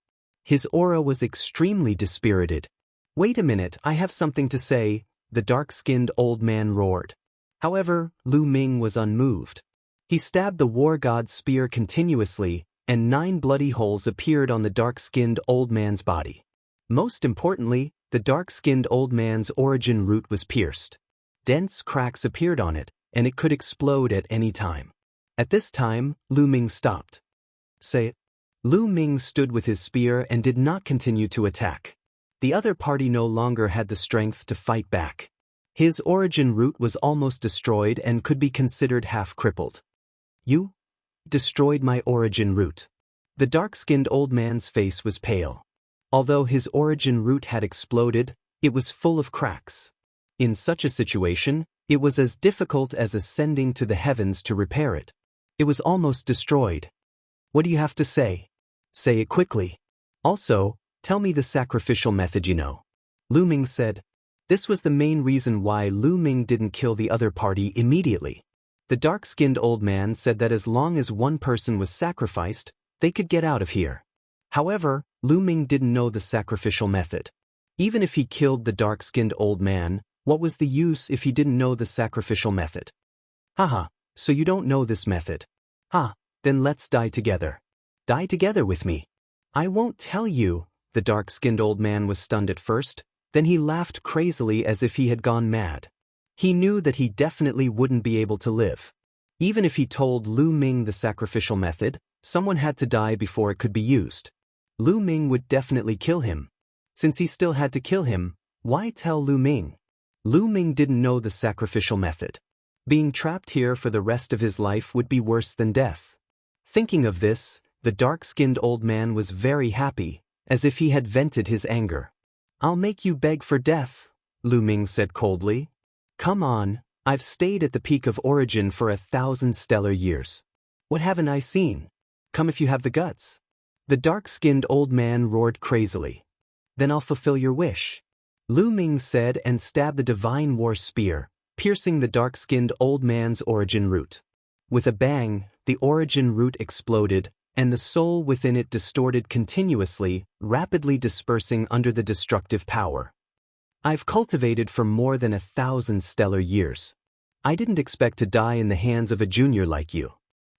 His aura was extremely dispirited. Wait a minute, I have something to say, the dark-skinned old man roared. However, Lu Ming was unmoved. He stabbed the war god's spear continuously, and 9 bloody holes appeared on the dark-skinned old man's body. Most importantly, the dark-skinned old man's origin root was pierced. Dense cracks appeared on it, and it could explode at any time. At this time, Lu Ming stopped. Say it. Lu Ming stood with his spear and did not continue to attack. The other party no longer had the strength to fight back. His origin root was almost destroyed and could be considered half-crippled. You destroyed my origin root. The dark-skinned old man's face was pale. Although his origin root had exploded, it was full of cracks. In such a situation, it was as difficult as ascending to the heavens to repair it. It was almost destroyed. What do you have to say? Say it quickly. Also, tell me the sacrificial method you know. Lu Ming said. This was the main reason why Lu Ming didn't kill the other party immediately. The dark-skinned old man said that as long as one person was sacrificed, they could get out of here. However, Lu Ming didn't know the sacrificial method. Even if he killed the dark-skinned old man, what was the use if he didn't know the sacrificial method? Haha, so you don't know this method. Then let's die together. Die together with me. I won't tell you. The dark-skinned old man was stunned at first, then he laughed crazily as if he had gone mad. He knew that he definitely wouldn't be able to live. Even if he told Lu Ming the sacrificial method, someone had to die before it could be used. Lu Ming would definitely kill him. Since he still had to kill him, why tell Lu Ming? Lu Ming didn't know the sacrificial method. Being trapped here for the rest of his life would be worse than death. Thinking of this, the dark-skinned old man was very happy, as if he had vented his anger. I'll make you beg for death, Lu Ming said coldly. Come on, I've stayed at the peak of origin for 1,000 stellar years. What haven't I seen? Come if you have the guts. The dark-skinned old man roared crazily. Then I'll fulfill your wish. Lu Ming said and stabbed the divine war spear, piercing the dark-skinned old man's origin root. With a bang, the origin root exploded, and the soul within it distorted continuously, rapidly dispersing under the destructive power. I've cultivated for more than 1,000 stellar years. I didn't expect to die in the hands of a junior like you.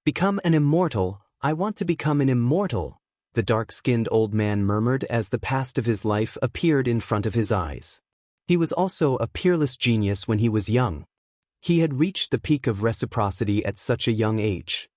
Become an immortal, I want to become an immortal, the dark-skinned old man murmured as the past of his life appeared in front of his eyes. He was also a peerless genius when he was young. He had reached the peak of reciprocity at such a young age.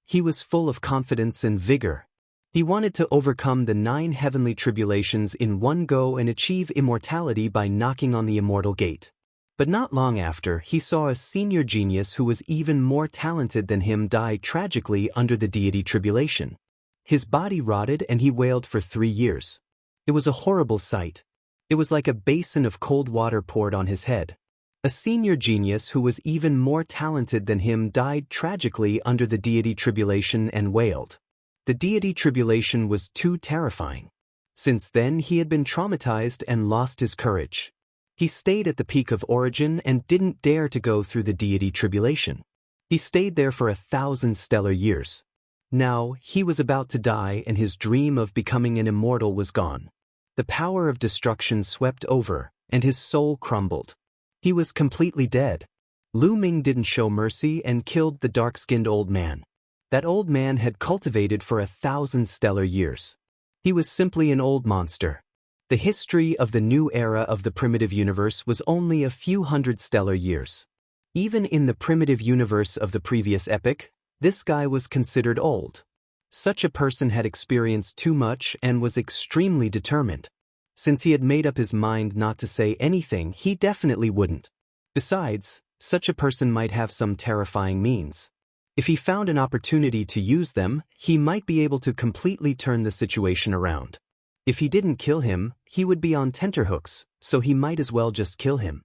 He was full of confidence and vigor. He wanted to overcome the 9 heavenly tribulations in one go and achieve immortality by knocking on the immortal gate. But not long after, he saw a senior genius who was even more talented than him die tragically under the deity tribulation. His body rotted and he wailed for 3 years. It was a horrible sight. It was like a basin of cold water poured on his head. A senior genius who was even more talented than him died tragically under the deity tribulation and wailed. The deity tribulation was too terrifying. Since then he had been traumatized and lost his courage. He stayed at the peak of origin and didn't dare to go through the deity tribulation. He stayed there for 1,000 stellar years. Now, he was about to die and his dream of becoming an immortal was gone. The power of destruction swept over, and his soul crumbled. He was completely dead. Lu Ming didn't show mercy and killed the dark-skinned old man. That old man had cultivated for 1,000 stellar years. He was simply an old monster. The history of the new era of the primitive universe was only a few hundred stellar years. Even in the primitive universe of the previous epoch, this guy was considered old. Such a person had experienced too much and was extremely determined. Since he had made up his mind not to say anything, he definitely wouldn't. Besides, such a person might have some terrifying means. If he found an opportunity to use them, he might be able to completely turn the situation around. If he didn't kill him, he would be on tenterhooks, so he might as well just kill him.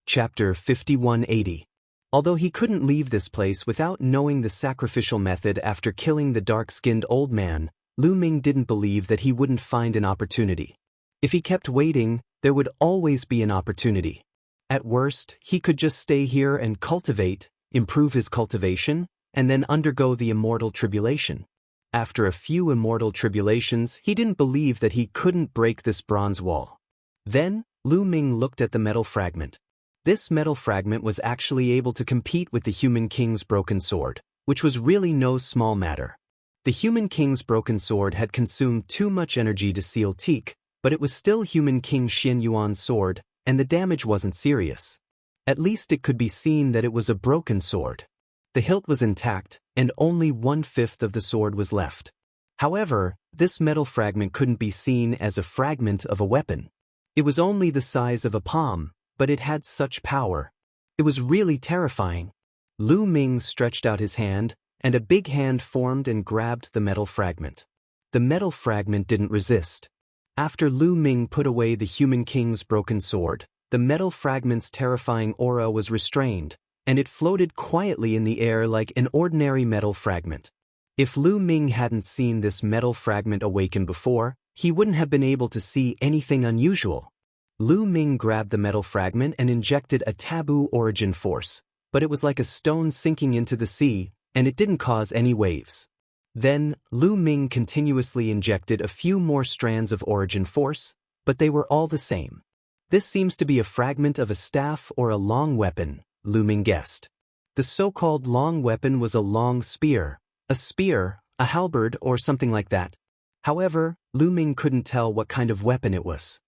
Chapter 5180. Although he couldn't leave this place without knowing the sacrificial method after killing the dark-skinned old man, Lu Ming didn't believe that he wouldn't find an opportunity. If he kept waiting, there would always be an opportunity. At worst, he could just stay here and cultivate, improve his cultivation, and then undergo the immortal tribulation. After a few immortal tribulations, he didn't believe that he couldn't break this bronze wall. Then, Lu Ming looked at the metal fragment. This metal fragment was actually able to compete with the Human King's broken sword, which was really no small matter. The Human King's broken sword had consumed too much energy to seal teak, but it was still Human King Xian Yuan's sword, and the damage wasn't serious. At least it could be seen that it was a broken sword. The hilt was intact, and only 1/5 of the sword was left. However, this metal fragment couldn't be seen as a fragment of a weapon. It was only the size of a palm, but it had such power. It was really terrifying. Lu Ming stretched out his hand, and a big hand formed and grabbed the metal fragment. The metal fragment didn't resist. After Lu Ming put away the Human King's broken sword, the metal fragment's terrifying aura was restrained, and it floated quietly in the air like an ordinary metal fragment. If Lu Ming hadn't seen this metal fragment awaken before, he wouldn't have been able to see anything unusual. Lu Ming grabbed the metal fragment and injected a taboo origin force, but it was like a stone sinking into the sea, and it didn't cause any waves. Then, Lu Ming continuously injected a few more strands of origin force, but they were all the same. This seems to be a fragment of a staff or a long weapon, Lu Ming guessed. The so-called long weapon was a long spear, a halberd, or something like that. However, Lu Ming couldn't tell what kind of weapon it was.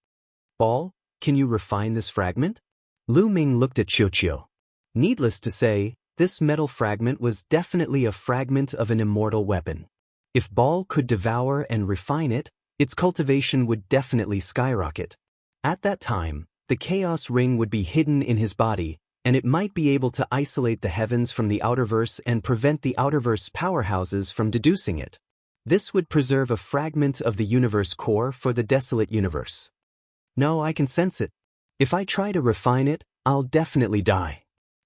Ball, can you refine this fragment? Lu Ming looked at Qiuqiu. Needless to say, this metal fragment was definitely a fragment of an immortal weapon. If Ball could devour and refine it, its cultivation would definitely skyrocket. At that time, the Chaos Ring would be hidden in his body, and it might be able to isolate the heavens from the outerverse and prevent the outerverse powerhouses from deducing it. This would preserve a fragment of the universe core for the desolate universe. No, I can sense it. If I try to refine it, I'll definitely die.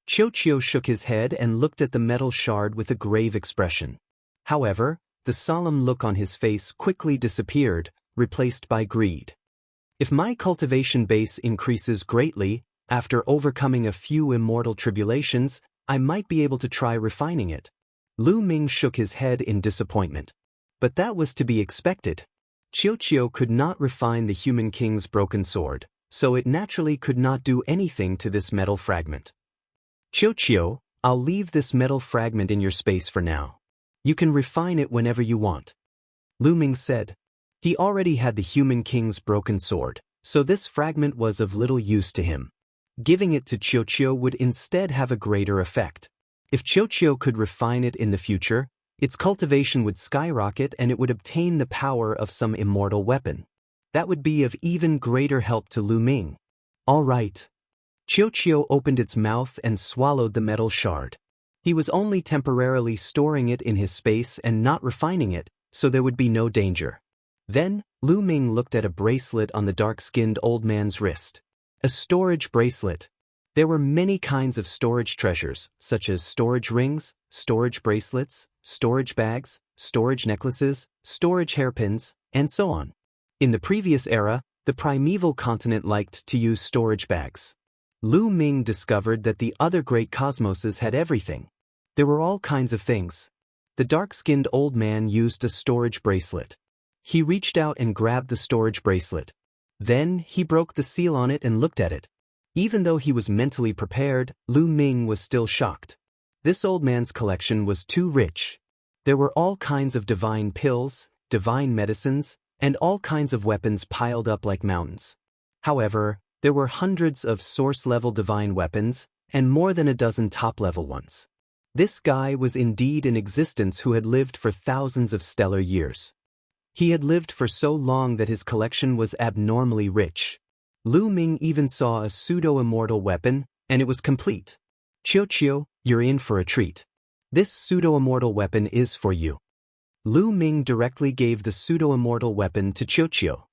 Qiuqiu shook his head and looked at the metal shard with a grave expression. However, the solemn look on his face quickly disappeared, replaced by greed. If my cultivation base increases greatly, after overcoming a few immortal tribulations, I might be able to try refining it. Lu Ming shook his head in disappointment. But that was to be expected. Qiuqiu could not refine the Human King's broken sword, so it naturally could not do anything to this metal fragment. Qiuqiu, I'll leave this metal fragment in your space for now. You can refine it whenever you want. Lu Ming said. He already had the Human King's broken sword, so this fragment was of little use to him. Giving it to Qiuqiu would instead have a greater effect. If Qiuqiu could refine it in the future, its cultivation would skyrocket and it would obtain the power of some immortal weapon. That would be of even greater help to Lu Ming. All right. Qiuqiu opened its mouth and swallowed the metal shard. He was only temporarily storing it in his space and not refining it, so there would be no danger. Then, Lu Ming looked at a bracelet on the dark-skinned old man's wrist. A storage bracelet. There were many kinds of storage treasures, such as storage rings, storage bracelets, storage bags, storage necklaces, storage hairpins, and so on. In the previous era, the primeval continent liked to use storage bags. Lu Ming discovered that the other great cosmoses had everything. There were all kinds of things. The dark-skinned old man used a storage bracelet. He reached out and grabbed the storage bracelet. Then, he broke the seal on it and looked at it. Even though he was mentally prepared, Lu Ming was still shocked. This old man's collection was too rich. There were all kinds of divine pills, divine medicines, and all kinds of weapons piled up like mountains. However, there were hundreds of source-level divine weapons, and more than a dozen top-level ones. This guy was indeed in existence who had lived for thousands of stellar years. He had lived for so long that his collection was abnormally rich. Lu Ming even saw a pseudo-immortal weapon, and it was complete. Qiuqiu, you're in for a treat. This pseudo-immortal weapon is for you. Lu Ming directly gave the pseudo-immortal weapon to Qiuqiu.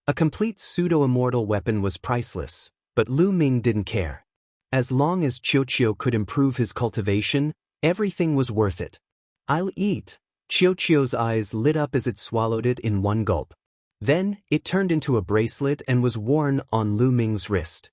A complete pseudo-immortal weapon was priceless, but Lu Ming didn't care. As long as Qiuqiu could improve his cultivation, everything was worth it. I'll eat. Qiuqiu's eyes lit up as it swallowed it in one gulp. Then, it turned into a bracelet and was worn on Lu Ming's wrist.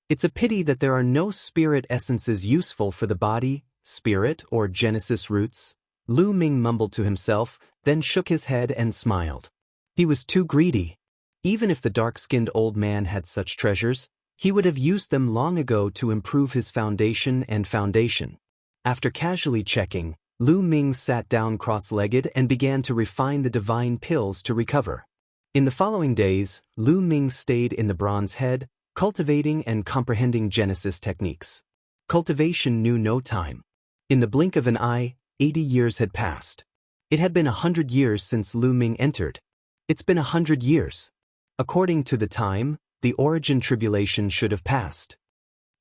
It's a pity that there are no spirit essences useful for the body, spirit, or Genesis roots. Lu Ming mumbled to himself, then shook his head and smiled. He was too greedy. Even if the dark-skinned old man had such treasures, he would have used them long ago to improve his foundation and foundation. After casually checking, Lu Ming sat down cross-legged and began to refine the divine pills to recover. In the following days, Lu Ming stayed in the bronze head, cultivating and comprehending Genesis techniques. Cultivation knew no time. In the blink of an eye, 80 years had passed. It had been 100 years since Lu Ming entered. It's been 100 years. According to the time, the origin tribulation should have passed.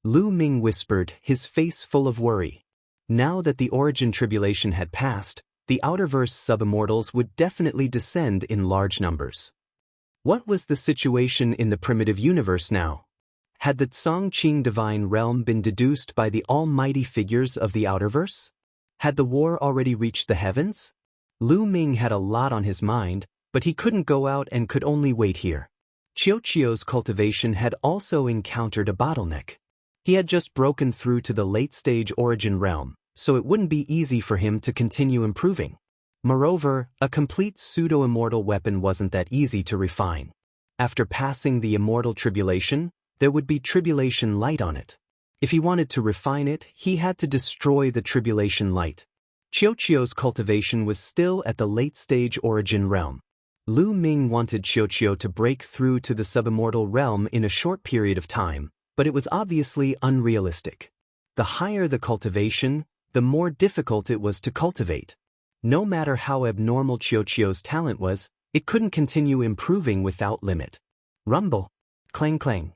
Lu Ming whispered, his face full of worry. Now that the origin tribulation had passed, the outerverse sub-immortals would definitely descend in large numbers. What was the situation in the primitive universe now? Had the Tsongqing divine realm been deduced by the almighty figures of the outerverse? Had the war already reached the heavens? Lu Ming had a lot on his mind, but he couldn't go out and could only wait here. Qiuqiu's cultivation had also encountered a bottleneck. He had just broken through to the late-stage origin realm, so it wouldn't be easy for him to continue improving. Moreover, a complete pseudo-immortal weapon wasn't that easy to refine. After passing the immortal tribulation, there would be tribulation light on it. If he wanted to refine it, he had to destroy the tribulation light. Qiuqiu's cultivation was still at the late-stage origin realm. Lu Ming wanted Qiuqiu to break through to the subimmortal realm in a short period of time, but it was obviously unrealistic. The higher the cultivation, the more difficult it was to cultivate. No matter how abnormal Qiuqiu's talent was, it couldn't continue improving without limit. Rumble. Clang clang.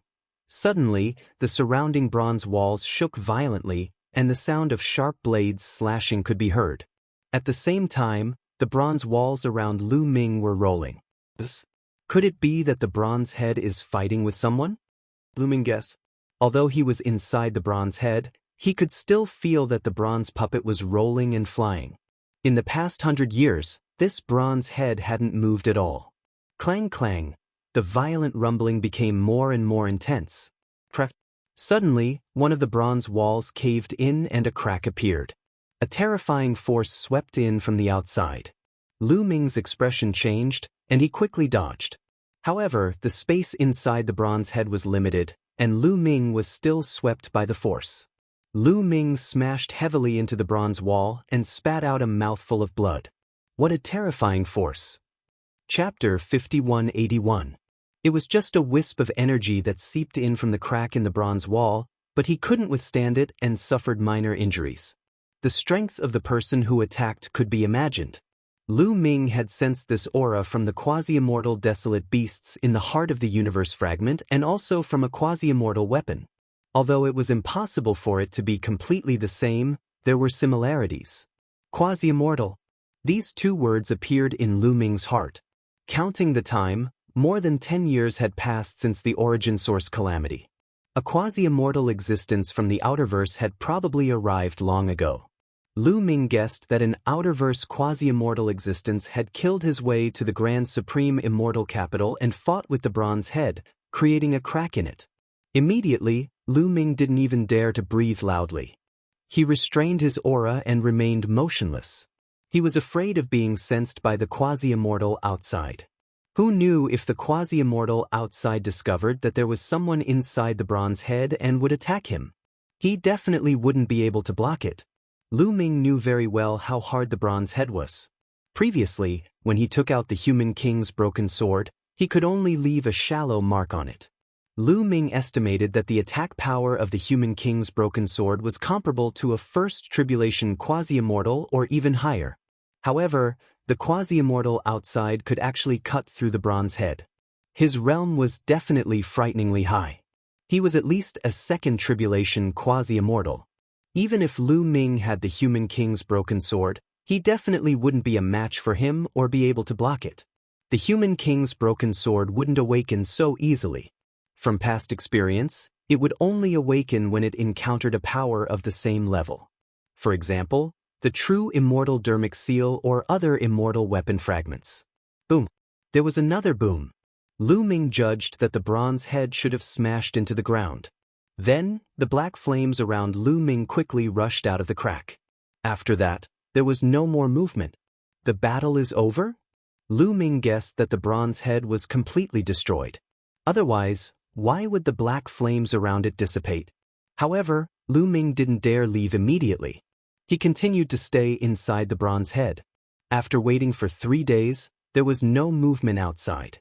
Suddenly, the surrounding bronze walls shook violently, and the sound of sharp blades slashing could be heard. At the same time, the bronze walls around Lu Ming were rolling. Could it be that the bronze head is fighting with someone? Lu Ming guessed. Although he was inside the bronze head, he could still feel that the bronze puppet was rolling and flying. In the past 100 years, this bronze head hadn't moved at all. Clang clang. The violent rumbling became more and more intense. Crack. Suddenly, one of the bronze walls caved in and a crack appeared. A terrifying force swept in from the outside. Lu Ming's expression changed, and he quickly dodged. However, the space inside the bronze head was limited, and Lu Ming was still swept by the force. Lu Ming smashed heavily into the bronze wall and spat out a mouthful of blood. What a terrifying force. Chapter 5181. It was just a wisp of energy that seeped in from the crack in the bronze wall, but he couldn't withstand it and suffered minor injuries. The strength of the person who attacked could be imagined. Lu Ming had sensed this aura from the quasi-immortal desolate beasts in the heart of the universe fragment and also from a quasi-immortal weapon. Although it was impossible for it to be completely the same, there were similarities. Quasi-immortal. These two words appeared in Lu Ming's heart. Counting the time, more than 10 years had passed since the origin source calamity. A quasi-immortal existence from the outerverse had probably arrived long ago. Lu Ming guessed that an outerverse quasi-immortal existence had killed his way to the Grand Supreme Immortal Capital and fought with the bronze head, creating a crack in it. Immediately, Lu Ming didn't even dare to breathe loudly. He restrained his aura and remained motionless. He was afraid of being sensed by the quasi-immortal outside. Who knew if the quasi-immortal outside discovered that there was someone inside the bronze head and would attack him? He definitely wouldn't be able to block it. Lu Ming knew very well how hard the bronze head was. Previously, when he took out the human king's broken sword, he could only leave a shallow mark on it. Lu Ming estimated that the attack power of the human king's broken sword was comparable to a first tribulation quasi-immortal or even higher. However, the quasi-immortal outside could actually cut through the bronze head. His realm was definitely frighteningly high. He was at least a second tribulation quasi-immortal. Even if Lu Ming had the Human King's broken sword, he definitely wouldn't be a match for him or be able to block it. The Human King's broken sword wouldn't awaken so easily. From past experience, it would only awaken when it encountered a power of the same level. For example, the true immortal dermic seal or other immortal weapon fragments. Boom. There was another boom. Lu Ming judged that the bronze head should have smashed into the ground. Then, the black flames around Lu Ming quickly rushed out of the crack. After that, there was no more movement. The battle is over? Lu Ming guessed that the bronze head was completely destroyed. Otherwise, why would the black flames around it dissipate? However, Lu Ming didn't dare leave immediately. He continued to stay inside the bronze head. After waiting for 3 days, there was no movement outside.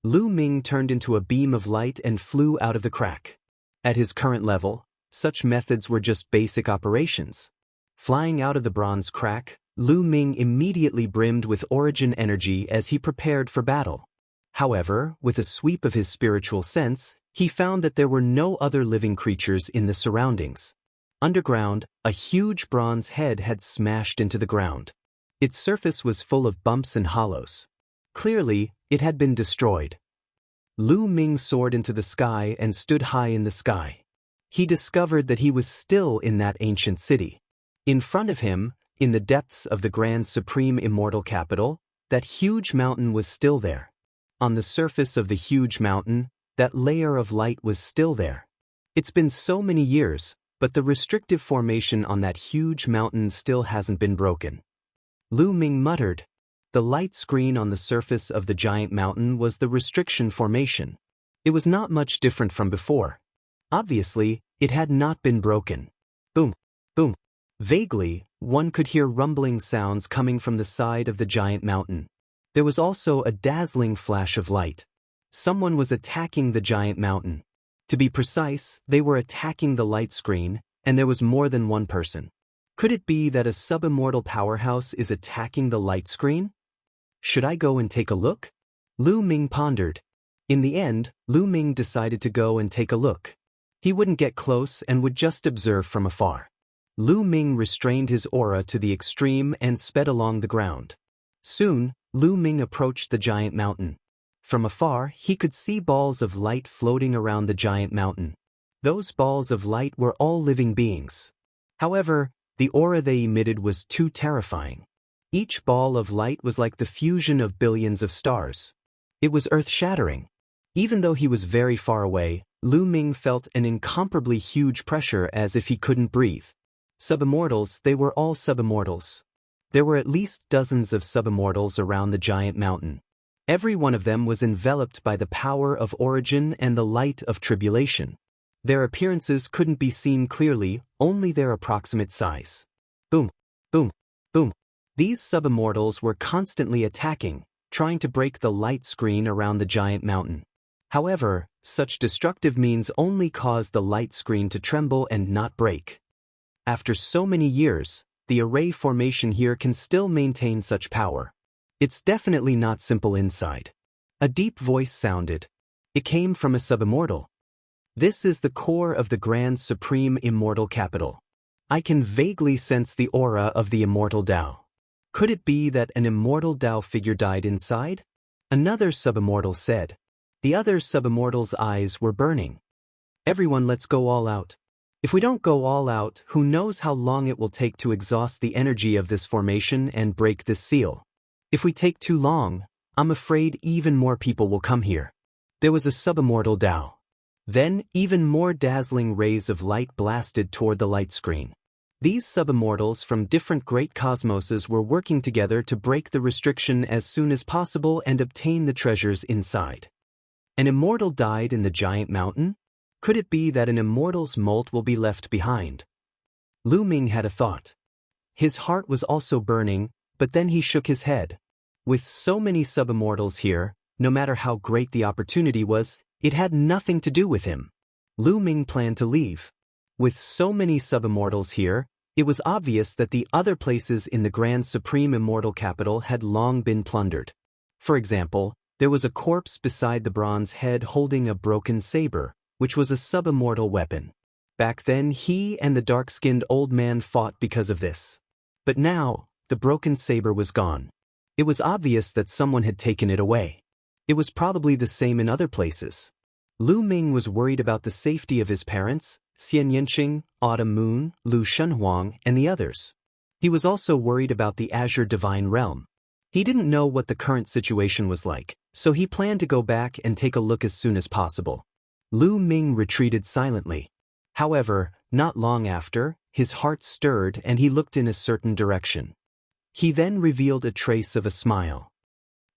Lu Ming turned into a beam of light and flew out of the crack. At his current level, such methods were just basic operations. Flying out of the bronze crack, Lu Ming immediately brimmed with origin energy as he prepared for battle. However, with a sweep of his spiritual sense, he found that there were no other living creatures in the surroundings. Underground, a huge bronze head had smashed into the ground. Its surface was full of bumps and hollows. Clearly, it had been destroyed. Lu Ming soared into the sky and stood high in the sky. He discovered that he was still in that ancient city. In front of him, in the depths of the grand supreme immortal capital, that huge mountain was still there. On the surface of the huge mountain, that layer of light was still there. It's been so many years, but the restrictive formation on that huge mountain still hasn't been broken. Lu Ming muttered. The light screen on the surface of the giant mountain was the restriction formation. It was not much different from before. Obviously, it had not been broken. Boom, boom. Vaguely, one could hear rumbling sounds coming from the side of the giant mountain. There was also a dazzling flash of light. Someone was attacking the giant mountain. To be precise, they were attacking the light screen, and there was more than one person. Could it be that a sub-immortal powerhouse is attacking the light screen? Should I go and take a look? Lu Ming pondered. In the end, Lu Ming decided to go and take a look. He wouldn't get close and would just observe from afar. Lu Ming restrained his aura to the extreme and sped along the ground. Soon, Lu Ming approached the giant mountain. From afar, he could see balls of light floating around the giant mountain. Those balls of light were all living beings. However, the aura they emitted was too terrifying. Each ball of light was like the fusion of billions of stars. It was earth-shattering. Even though he was very far away, Lu Ming felt an incomparably huge pressure as if he couldn't breathe. Sub-immortals, they were all sub-immortals. There were at least dozens of sub-immortals around the giant mountain. Every one of them was enveloped by the power of origin and the light of tribulation. Their appearances couldn't be seen clearly, only their approximate size. Boom, boom, boom. These sub-immortals were constantly attacking, trying to break the light screen around the giant mountain. However, such destructive means only caused the light screen to tremble and not break. After so many years, the array formation here can still maintain such power. It's definitely not simple inside. A deep voice sounded. It came from a sub-immortal. This is the core of the grand supreme immortal capital. I can vaguely sense the aura of the immortal Tao. Could it be that an immortal Tao figure died inside? Another sub-immortal said. The other sub-immortal's eyes were burning. Everyone, let's go all out. If we don't go all out, who knows how long it will take to exhaust the energy of this formation and break this seal. If we take too long, I'm afraid even more people will come here. There was a sub-immortal Tao. Then, even more dazzling rays of light blasted toward the light screen. These sub-immortals from different great cosmoses were working together to break the restriction as soon as possible and obtain the treasures inside. An immortal died in the giant mountain? Could it be that an immortal's molt will be left behind? Lu Ming had a thought. His heart was also burning, but then he shook his head. With so many sub-immortals here, no matter how great the opportunity was, it had nothing to do with him. Lu Ming planned to leave. With so many sub-immortals here, it was obvious that the other places in the Grand Supreme Immortal Capital had long been plundered. For example, there was a corpse beside the bronze head holding a broken saber, which was a sub-immortal weapon. Back then he and the dark-skinned old man fought because of this. But now, the broken saber was gone. It was obvious that someone had taken it away. It was probably the same in other places. Lu Ming was worried about the safety of his parents, Xian Yanqing, Autumn Moon, Lu Shenhuang, and the others. He was also worried about the Azure Divine Realm. He didn't know what the current situation was like, so he planned to go back and take a look as soon as possible. Lu Ming retreated silently. However, not long after, his heart stirred and he looked in a certain direction. He then revealed a trace of a smile.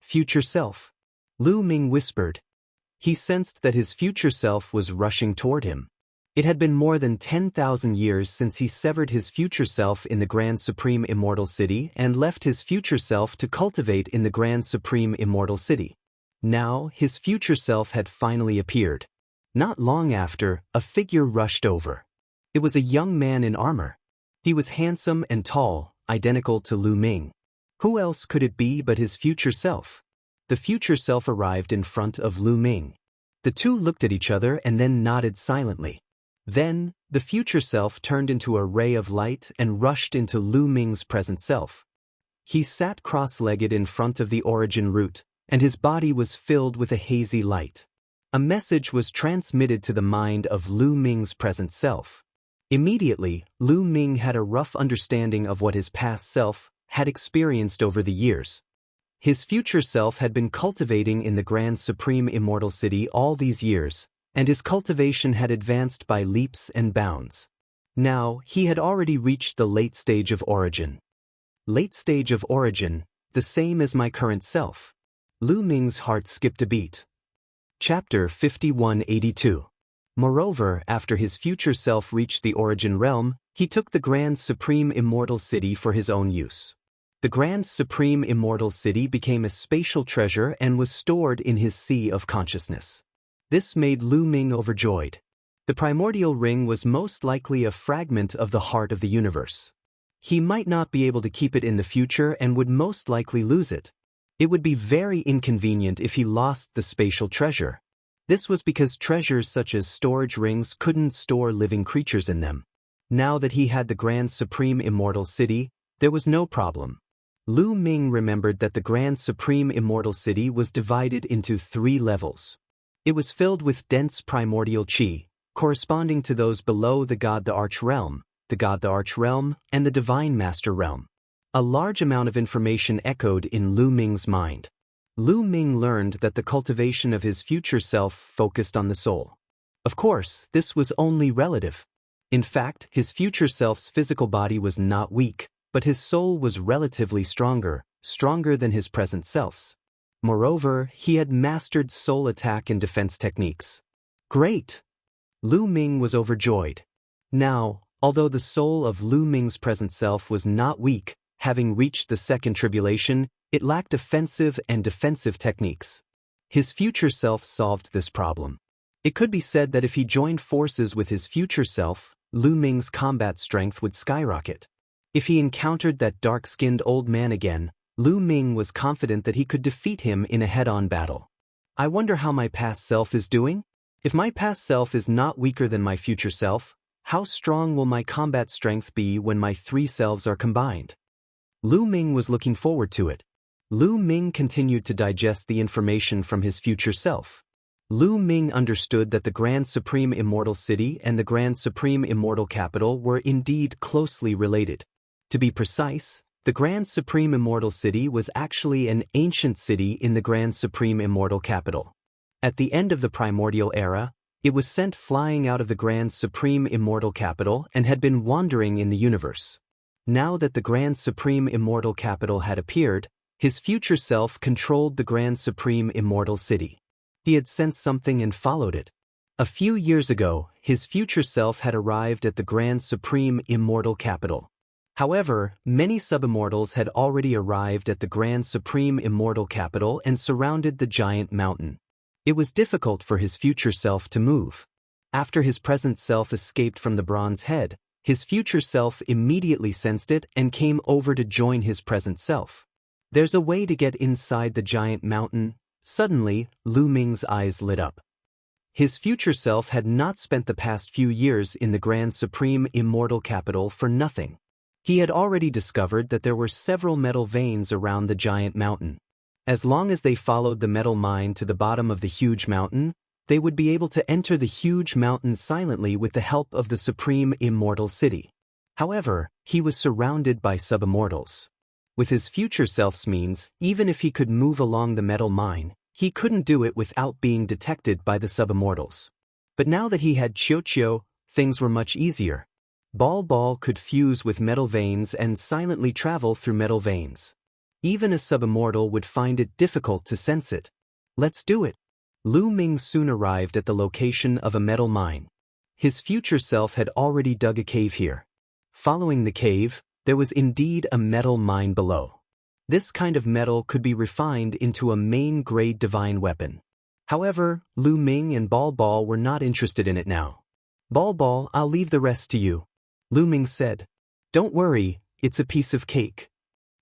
Future self. Lu Ming whispered. He sensed that his future self was rushing toward him. It had been more than 10,000 years since he severed his future self in the Grand Supreme Immortal City and left his future self to cultivate in the Grand Supreme Immortal City. Now, his future self had finally appeared. Not long after, a figure rushed over. It was a young man in armor. He was handsome and tall, identical to Lu Ming. Who else could it be but his future self? The future self arrived in front of Lu Ming. The two looked at each other and then nodded silently. Then, the future self turned into a ray of light and rushed into Lu Ming's present self. He sat cross-legged in front of the origin root, and his body was filled with a hazy light. A message was transmitted to the mind of Lu Ming's present self. Immediately, Lu Ming had a rough understanding of what his past self had experienced over the years. His future self had been cultivating in the Grand Supreme Immortal City all these years, and his cultivation had advanced by leaps and bounds. Now, he had already reached the late stage of origin. Late stage of origin, the same as my current self. Lu Ming's heart skipped a beat. Chapter 5182. Moreover, after his future self reached the origin realm, he took the Grand Supreme Immortal City for his own use. The Grand Supreme Immortal City became a spatial treasure and was stored in his sea of consciousness. This made Lu Ming overjoyed. The primordial ring was most likely a fragment of the heart of the universe. He might not be able to keep it in the future and would most likely lose it. It would be very inconvenient if he lost the spatial treasure. This was because treasures such as storage rings couldn't store living creatures in them. Now that he had the Grand Supreme Immortal City, there was no problem. Lu Ming remembered that the Grand Supreme Immortal City was divided into 3 levels. It was filled with dense primordial qi, corresponding to those below the God the Arch Realm, and the Divine Master Realm. A large amount of information echoed in Lu Ming's mind. Lu Ming learned that the cultivation of his future self focused on the soul. Of course, this was only relative. In fact, his future self's physical body was not weak, but his soul was relatively stronger than his present self's. Moreover, he had mastered soul attack and defense techniques. Great! Lu Ming was overjoyed. Now, although the soul of Lu Ming's present self was not weak, having reached the second tribulation, it lacked offensive and defensive techniques. His future self solved this problem. It could be said that if he joined forces with his future self, Lu Ming's combat strength would skyrocket. If he encountered that dark-skinned old man again, Lu Ming was confident that he could defeat him in a head-on battle. I wonder how my past self is doing? If my past self is not weaker than my future self, how strong will my combat strength be when my 3 selves are combined? Lu Ming was looking forward to it. Lu Ming continued to digest the information from his future self. Lu Ming understood that the Grand Supreme Immortal City and the Grand Supreme Immortal Capital were indeed closely related. To be precise, the Grand Supreme Immortal City was actually an ancient city in the Grand Supreme Immortal Capital. At the end of the primordial era, it was sent flying out of the Grand Supreme Immortal Capital and had been wandering in the universe. Now that the Grand Supreme Immortal Capital had appeared, his future self controlled the Grand Supreme Immortal City. He had sensed something and followed it. A few years ago, his future self had arrived at the Grand Supreme Immortal Capital. However, many subimmortals had already arrived at the Grand Supreme Immortal Capital and surrounded the giant mountain. It was difficult for his future self to move. After his present self escaped from the bronze head, his future self immediately sensed it and came over to join his present self. There's a way to get inside the giant mountain. Suddenly, Lu Ming's eyes lit up. His future self had not spent the past few years in the Grand Supreme Immortal capital for nothing. He had already discovered that there were several metal veins around the giant mountain. As long as they followed the metal mine to the bottom of the huge mountain, they would be able to enter the huge mountain silently with the help of the Supreme Immortal City. However, he was surrounded by sub-immortals. With his future self's means, even if he could move along the metal mine, he couldn't do it without being detected by the sub-immortals. But now that he had Qiu, things were much easier. Ball could fuse with metal veins and silently travel through metal veins. Even a sub-immortal would find it difficult to sense it. Let's do it. Lu Ming soon arrived at the location of a metal mine. His future self had already dug a cave here. Following the cave, there was indeed a metal mine below. This kind of metal could be refined into a main-grade divine weapon. However, Lu Ming and Ball were not interested in it now. Ball, I'll leave the rest to you. Lu Ming said. Don't worry, it's a piece of cake.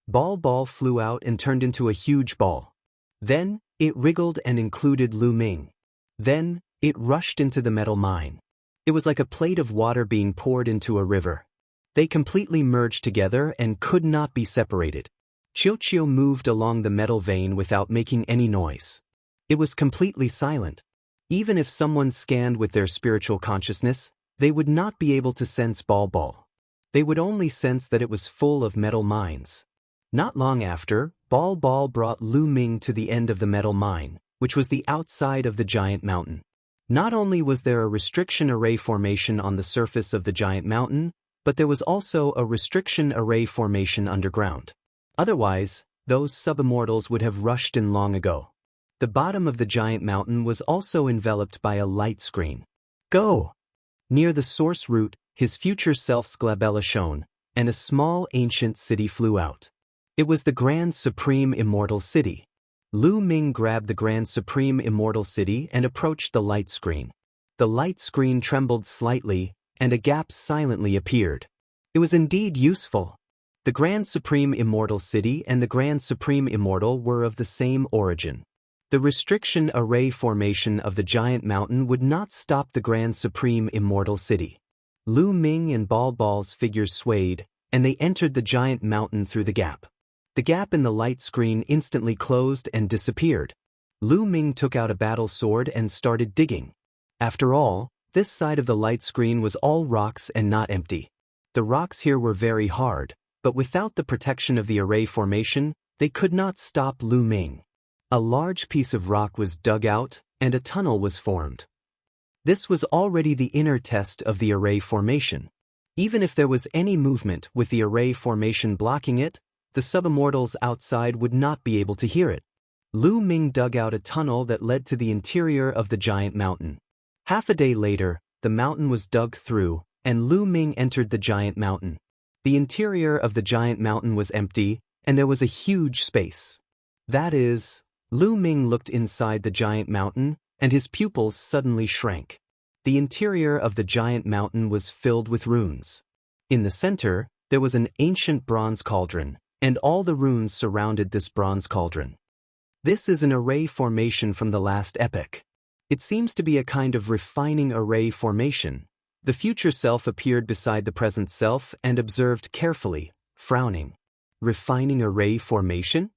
Ball flew out and turned into a huge ball. Then, it wriggled and included Lu Ming. Then, it rushed into the metal mine. It was like a plate of water being poured into a river. They completely merged together and could not be separated. Qiu moved along the metal vein without making any noise. It was completely silent. Even if someone scanned with their spiritual consciousness, they would not be able to sense Ball. They would only sense that it was full of metal mines. Not long after, Ball brought Lu Ming to the end of the metal mine, which was the outside of the giant mountain. Not only was there a restriction array formation on the surface of the giant mountain, but there was also a restriction array formation underground. Otherwise, those sub-immortals would have rushed in long ago. The bottom of the giant mountain was also enveloped by a light screen. Go! Near the source root, his future self's glabella shone, and a small ancient city flew out. It was the Grand Supreme Immortal City. Lu Ming grabbed the Grand Supreme Immortal City and approached the light screen. The light screen trembled slightly, and a gap silently appeared. It was indeed useful. The Grand Supreme Immortal City and the Grand Supreme Immortal were of the same origin. The restriction array formation of the giant mountain would not stop the Grand Supreme Immortal City. Lu Ming and Ball's figures swayed, and they entered the giant mountain through the gap. The gap in the light screen instantly closed and disappeared. Lu Ming took out a battle sword and started digging. After all, this side of the light screen was all rocks and not empty. The rocks here were very hard, but without the protection of the array formation, they could not stop Lu Ming. A large piece of rock was dug out, and a tunnel was formed. This was already the inner test of the array formation. Even if there was any movement with the array formation blocking it, the sub-immortals outside would not be able to hear it. Lu Ming dug out a tunnel that led to the interior of the giant mountain. Half a day later, the mountain was dug through, and Lu Ming entered the giant mountain. The interior of the giant mountain was empty, and there was a huge space. That is, Lu Ming looked inside the giant mountain, and his pupils suddenly shrank. The interior of the giant mountain was filled with runes. In the center, there was an ancient bronze cauldron, and all the runes surrounded this bronze cauldron. This is an array formation from the last epoch. It seems to be a kind of refining array formation. The future self appeared beside the present self and observed carefully, frowning. Refining array formation?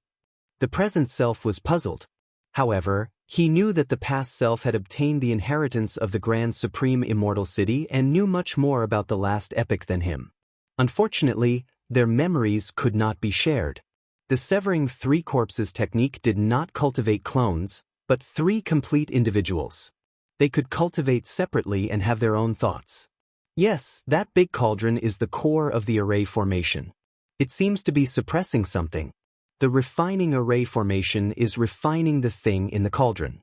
The present self was puzzled. However, he knew that the past self had obtained the inheritance of the Grand Supreme Immortal City and knew much more about the last epoch than him. Unfortunately, their memories could not be shared. The severing three corpses technique did not cultivate clones, but three complete individuals. They could cultivate separately and have their own thoughts. Yes, that big cauldron is the core of the array formation. It seems to be suppressing something. The refining array formation is refining the thing in the cauldron.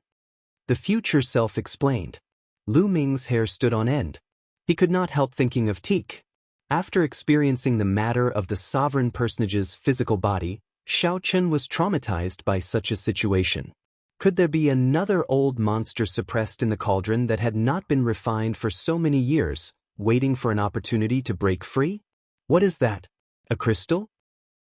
The future self explained. Lu Ming's hair stood on end. He could not help thinking of Teak. After experiencing the matter of the sovereign personage's physical body, Xiaochen was traumatized by such a situation. Could there be another old monster suppressed in the cauldron that had not been refined for so many years, waiting for an opportunity to break free? What is that? A crystal?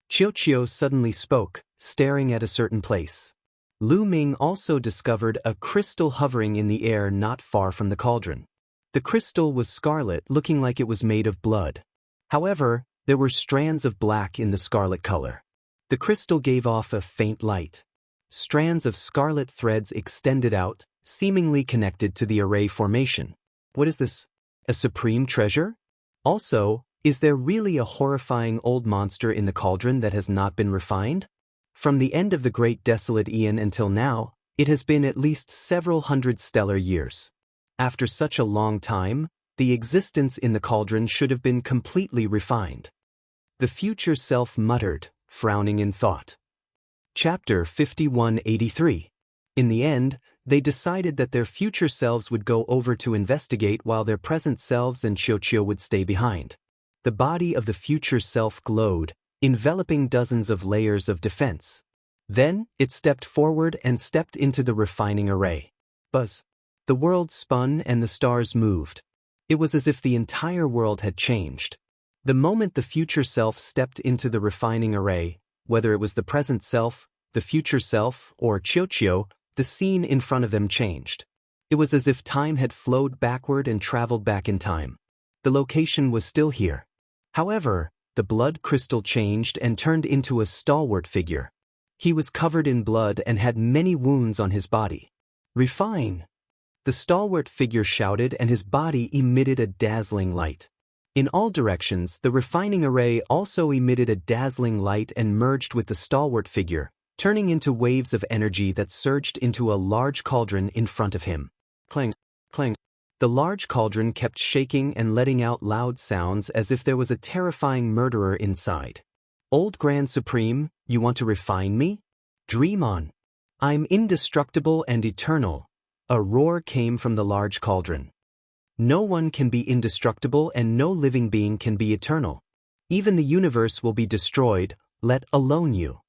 Qiu suddenly spoke, staring at a certain place. Lu Ming also discovered a crystal hovering in the air not far from the cauldron. The crystal was scarlet, looking like it was made of blood. However, there were strands of black in the scarlet color. The crystal gave off a faint light. Strands of scarlet threads extended out, seemingly connected to the array formation. What is this? A supreme treasure? Also, is there really a horrifying old monster in the cauldron that has not been refined? From the end of the Great Desolate Aeon until now, it has been at least several hundred stellar years. After such a long time, the existence in the cauldron should have been completely refined. The future self muttered, frowning in thought. Chapter 5183. In the end, they decided that their future selves would go over to investigate while their present selves and Qiuqiu would stay behind. The body of the future self glowed, enveloping dozens of layers of defense. Then, it stepped forward and stepped into the refining array. Buzz. The world spun and the stars moved. It was as if the entire world had changed. The moment the future self stepped into the refining array, whether it was the present self, the future self, or Qiuqiu, the scene in front of them changed. It was as if time had flowed backward and traveled back in time. The location was still here. However, the blood crystal changed and turned into a stalwart figure. He was covered in blood and had many wounds on his body. Refine! The stalwart figure shouted, and his body emitted a dazzling light. In all directions, the refining array also emitted a dazzling light and merged with the stalwart figure, turning into waves of energy that surged into a large cauldron in front of him. Clang, clang. The large cauldron kept shaking and letting out loud sounds as if there was a terrifying murderer inside. Old Grand Supreme, you want to refine me? Dream on. I'm indestructible and eternal. A roar came from the large cauldron. No one can be indestructible and no living being can be eternal. Even the universe will be destroyed, let alone you.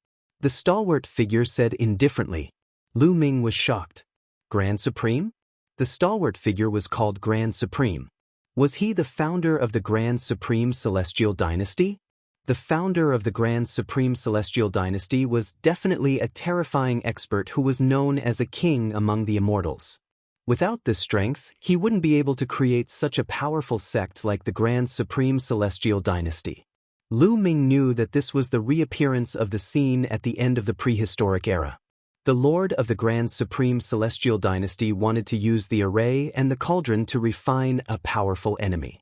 The stalwart figure said indifferently. Lu Ming was shocked. Grand Supreme? The stalwart figure was called Grand Supreme. Was he the founder of the Grand Supreme Celestial Dynasty? The founder of the Grand Supreme Celestial Dynasty was definitely a terrifying expert who was known as a king among the immortals. Without this strength, he wouldn't be able to create such a powerful sect like the Grand Supreme Celestial Dynasty. Lu Ming knew that this was the reappearance of the scene at the end of the prehistoric era. The Lord of the Grand Supreme Celestial Dynasty wanted to use the array and the cauldron to refine a powerful enemy.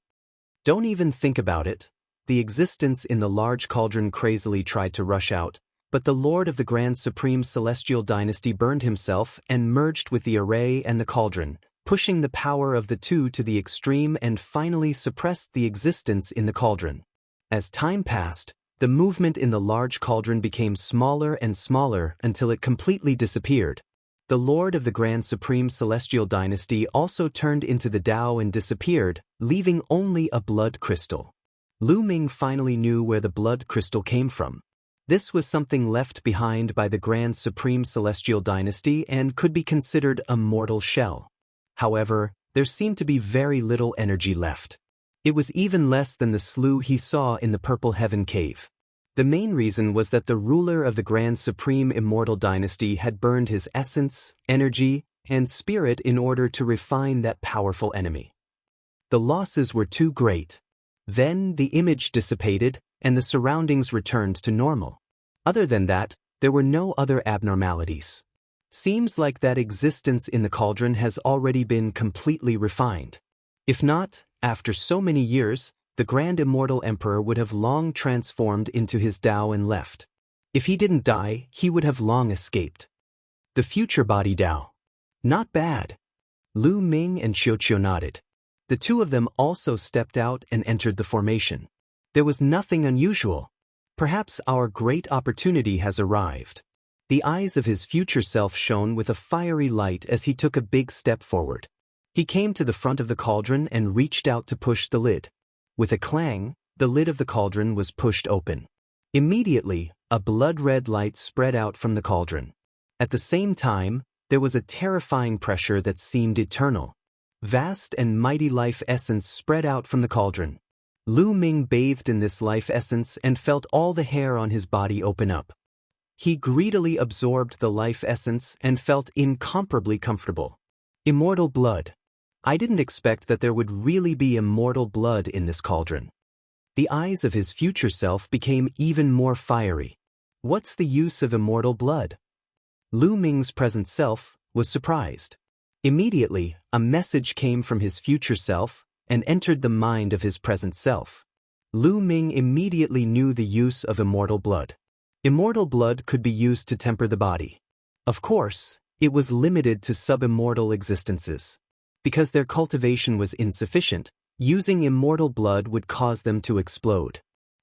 Don't even think about it. The existence in the large cauldron crazily tried to rush out, but the Lord of the Grand Supreme Celestial Dynasty burned himself and merged with the array and the cauldron, pushing the power of the two to the extreme and finally suppressed the existence in the cauldron. As time passed, the movement in the large cauldron became smaller and smaller until it completely disappeared. The Lord of the Grand Supreme Celestial Dynasty also turned into the Tao and disappeared, leaving only a blood crystal. Lu Ming finally knew where the blood crystal came from. This was something left behind by the Grand Supreme Celestial Dynasty and could be considered a mortal shell. However, there seemed to be very little energy left. It was even less than the slough he saw in the Purple Heaven Cave. The main reason was that the ruler of the Grand Supreme Immortal Dynasty had burned his essence, energy, and spirit in order to refine that powerful enemy. The losses were too great. Then the image dissipated, and the surroundings returned to normal. Other than that, there were no other abnormalities. Seems like that existence in the cauldron has already been completely refined. If not, after so many years, the Grand Immortal Emperor would have long transformed into his Tao and left. If he didn't die, he would have long escaped. The future body Tao. Not bad. Lu Ming and Qiuqiu nodded. The two of them also stepped out and entered the formation. There was nothing unusual. Perhaps our great opportunity has arrived. The eyes of his future self shone with a fiery light as he took a big step forward. He came to the front of the cauldron and reached out to push the lid. With a clang, the lid of the cauldron was pushed open. Immediately, a blood-red light spread out from the cauldron. At the same time, there was a terrifying pressure that seemed eternal. Vast and mighty life essence spread out from the cauldron. Lu Ming bathed in this life essence and felt all the hair on his body open up. He greedily absorbed the life essence and felt incomparably comfortable. Immortal blood. I didn't expect that there would really be immortal blood in this cauldron. The eyes of his future self became even more fiery. What's the use of immortal blood? Lu Ming's present self was surprised. Immediately, a message came from his future self and entered the mind of his present self. Lu Ming immediately knew the use of immortal blood. Immortal blood could be used to temper the body. Of course, it was limited to sub-immortal existences. Because their cultivation was insufficient, using immortal blood would cause them to explode.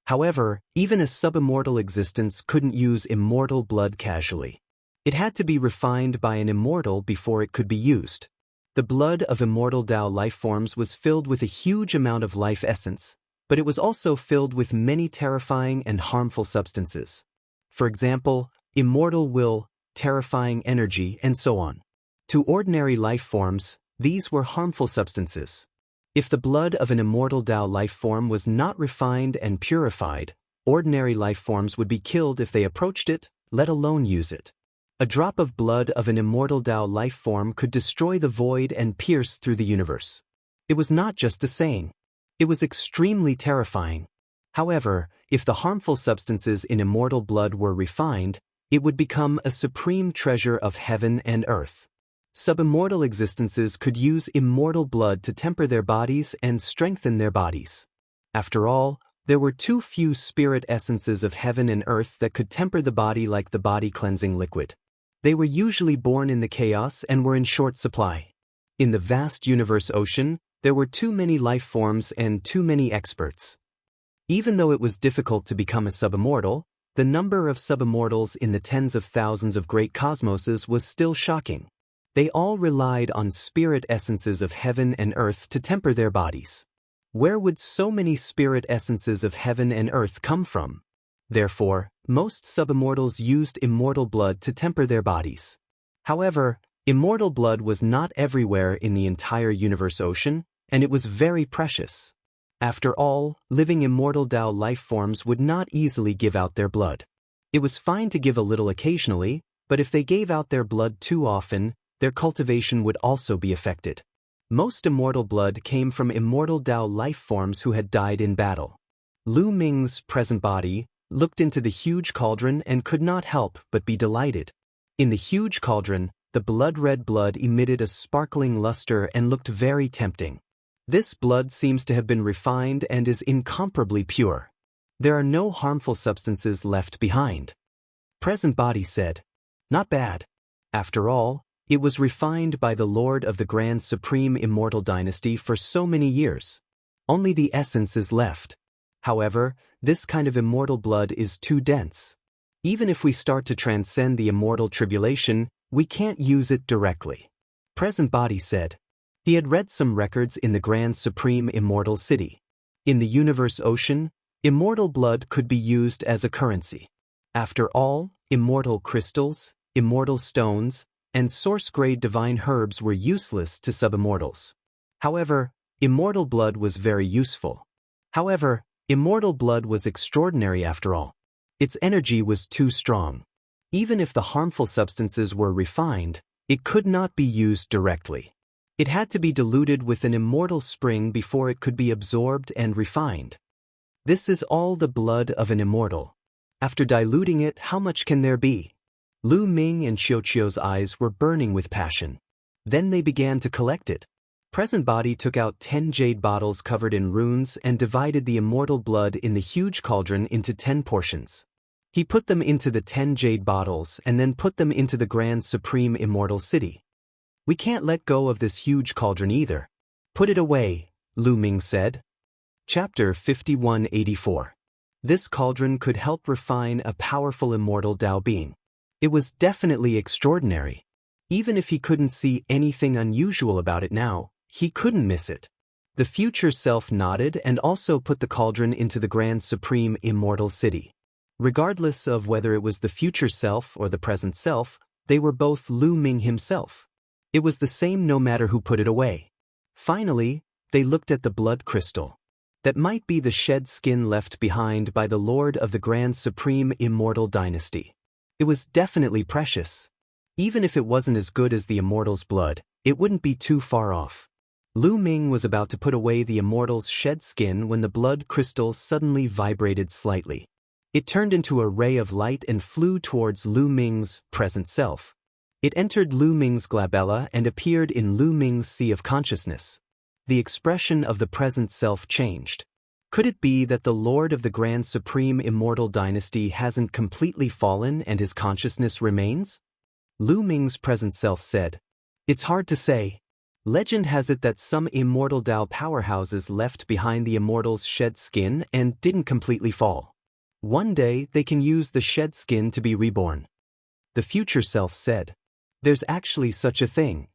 However, even a sub-immortal existence couldn't use immortal blood casually. It had to be refined by an immortal before it could be used. The blood of immortal Tao life forms was filled with a huge amount of life essence, but it was also filled with many terrifying and harmful substances. For example, immortal will, terrifying energy, and so on. To ordinary life forms, these were harmful substances. If the blood of an immortal Tao life form was not refined and purified, ordinary life forms would be killed if they approached it, let alone use it. A drop of blood of an immortal Tao life form could destroy the void and pierce through the universe. It was not just a saying. It was extremely terrifying. However, if the harmful substances in immortal blood were refined, it would become a supreme treasure of heaven and earth. Sub-immortal existences could use immortal blood to temper their bodies and strengthen their bodies. After all, there were too few spirit essences of heaven and earth that could temper the body like the body-cleansing liquid. They were usually born in the chaos and were in short supply. In the vast universe ocean, there were too many life forms and too many experts. Even though it was difficult to become a sub-immortal, the number of sub-immortals in the tens of thousands of great cosmoses was still shocking. They all relied on spirit essences of heaven and earth to temper their bodies. Where would so many spirit essences of heaven and earth come from? Therefore, most sub-immortals used immortal blood to temper their bodies. However, immortal blood was not everywhere in the entire universe ocean, and it was very precious. After all, living immortal Tao life forms would not easily give out their blood. It was fine to give a little occasionally, but if they gave out their blood too often, their cultivation would also be affected. Most immortal blood came from immortal Tao life forms who had died in battle. Lu Ming's present body looked into the huge cauldron and could not help but be delighted. In the huge cauldron, the blood-red blood emitted a sparkling luster and looked very tempting. This blood seems to have been refined and is incomparably pure. There are no harmful substances left behind. Present body said, "Not bad. After all, it was refined by the Lord of the Grand Supreme Immortal Dynasty for so many years. Only the essence is left. However, this kind of immortal blood is too dense. Even if we start to transcend the immortal tribulation, we can't use it directly." Present body said. He had read some records in the Grand Supreme Immortal City. In the universe ocean, immortal blood could be used as a currency. After all, immortal crystals, immortal stones, and source-grade divine herbs were useless to sub-immortals. However, immortal blood was very useful. However, immortal blood was extraordinary after all. Its energy was too strong. Even if the harmful substances were refined, it could not be used directly. It had to be diluted with an immortal spring before it could be absorbed and refined. This is all the blood of an immortal. After diluting it, how much can there be? Lu Ming and Xiuqiu's eyes were burning with passion. Then they began to collect it. Present body took out 10 jade bottles covered in runes and divided the immortal blood in the huge cauldron into 10 portions. He put them into the 10 jade bottles and then put them into the Grand Supreme Immortal City. "We can't let go of this huge cauldron either. Put it away," Lu Ming said. Chapter 5184. This cauldron could help refine a powerful immortal Tao being. It was definitely extraordinary. Even if he couldn't see anything unusual about it now, he couldn't miss it. The future self nodded and also put the cauldron into the Grand Supreme Immortal City. Regardless of whether it was the future self or the present self, they were both Lu Ming himself. It was the same no matter who put it away. Finally, they looked at the blood crystal. That might be the shed skin left behind by the Lord of the Grand Supreme Immortal Dynasty. It was definitely precious. Even if it wasn't as good as the Immortal's blood, it wouldn't be too far off. Lu Ming was about to put away the Immortal's shed skin when the blood crystal suddenly vibrated slightly. It turned into a ray of light and flew towards Lu Ming's present self. It entered Lu Ming's glabella and appeared in Lu Ming's sea of consciousness. The expression of the present self changed. Could it be that the Lord of the Grand Supreme Immortal Dynasty hasn't completely fallen and his consciousness remains? Lu Ming's present self said. It's hard to say. Legend has it that some immortal Dao powerhouses left behind the Immortal's shed skin and didn't completely fall. One day they can use the shed skin to be reborn. The future self said. There's actually such a thing.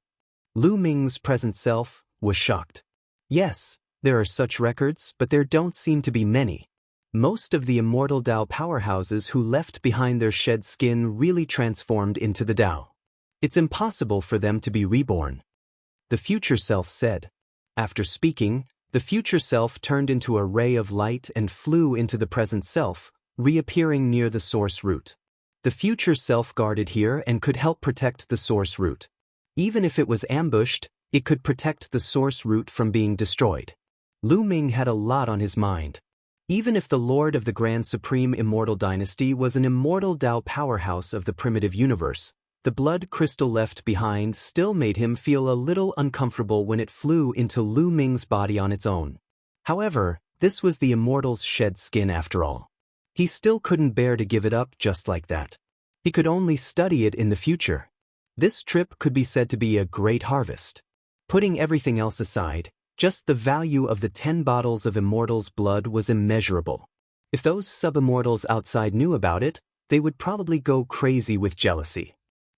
Lu Ming's present self was shocked. Yes, there are such records, but there don't seem to be many. Most of the immortal Dao powerhouses who left behind their shed skin really transformed into the Dao. It's impossible for them to be reborn. The future self said. After speaking, the future self turned into a ray of light and flew into the present self, reappearing near the source root. The future self guarded here and could help protect the source root. Even if it was ambushed, it could protect the source root from being destroyed. Lu Ming had a lot on his mind. Even if the Lord of the Grand Supreme Immortal Dynasty was an immortal Dao powerhouse of the primitive universe, the blood crystal left behind still made him feel a little uncomfortable when it flew into Lu Ming's body on its own. However, this was the Immortal's shed skin after all. He still couldn't bear to give it up just like that. He could only study it in the future. This trip could be said to be a great harvest. Putting everything else aside, just the value of the 10 bottles of Immortal's blood was immeasurable. If those sub-immortals outside knew about it, they would probably go crazy with jealousy.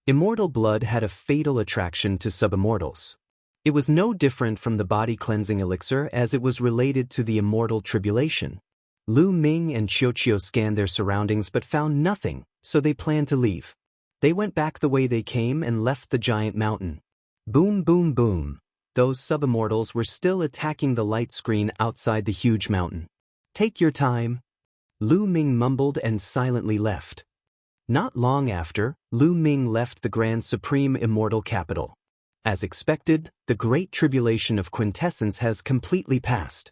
Immortal blood had a fatal attraction to sub-immortals. It was no different from the body-cleansing elixir as it was related to the immortal tribulation. Lu Ming and Qiuqiu scanned their surroundings but found nothing, so they planned to leave. They went back the way they came and left the giant mountain. Boom, boom, boom. Those sub-immortals were still attacking the light screen outside the huge mountain. Take your time. Lu Ming mumbled and silently left. Not long after, Lu Ming left the Grand Supreme Immortal capital. As expected, the Great Tribulation of Quintessence has completely passed.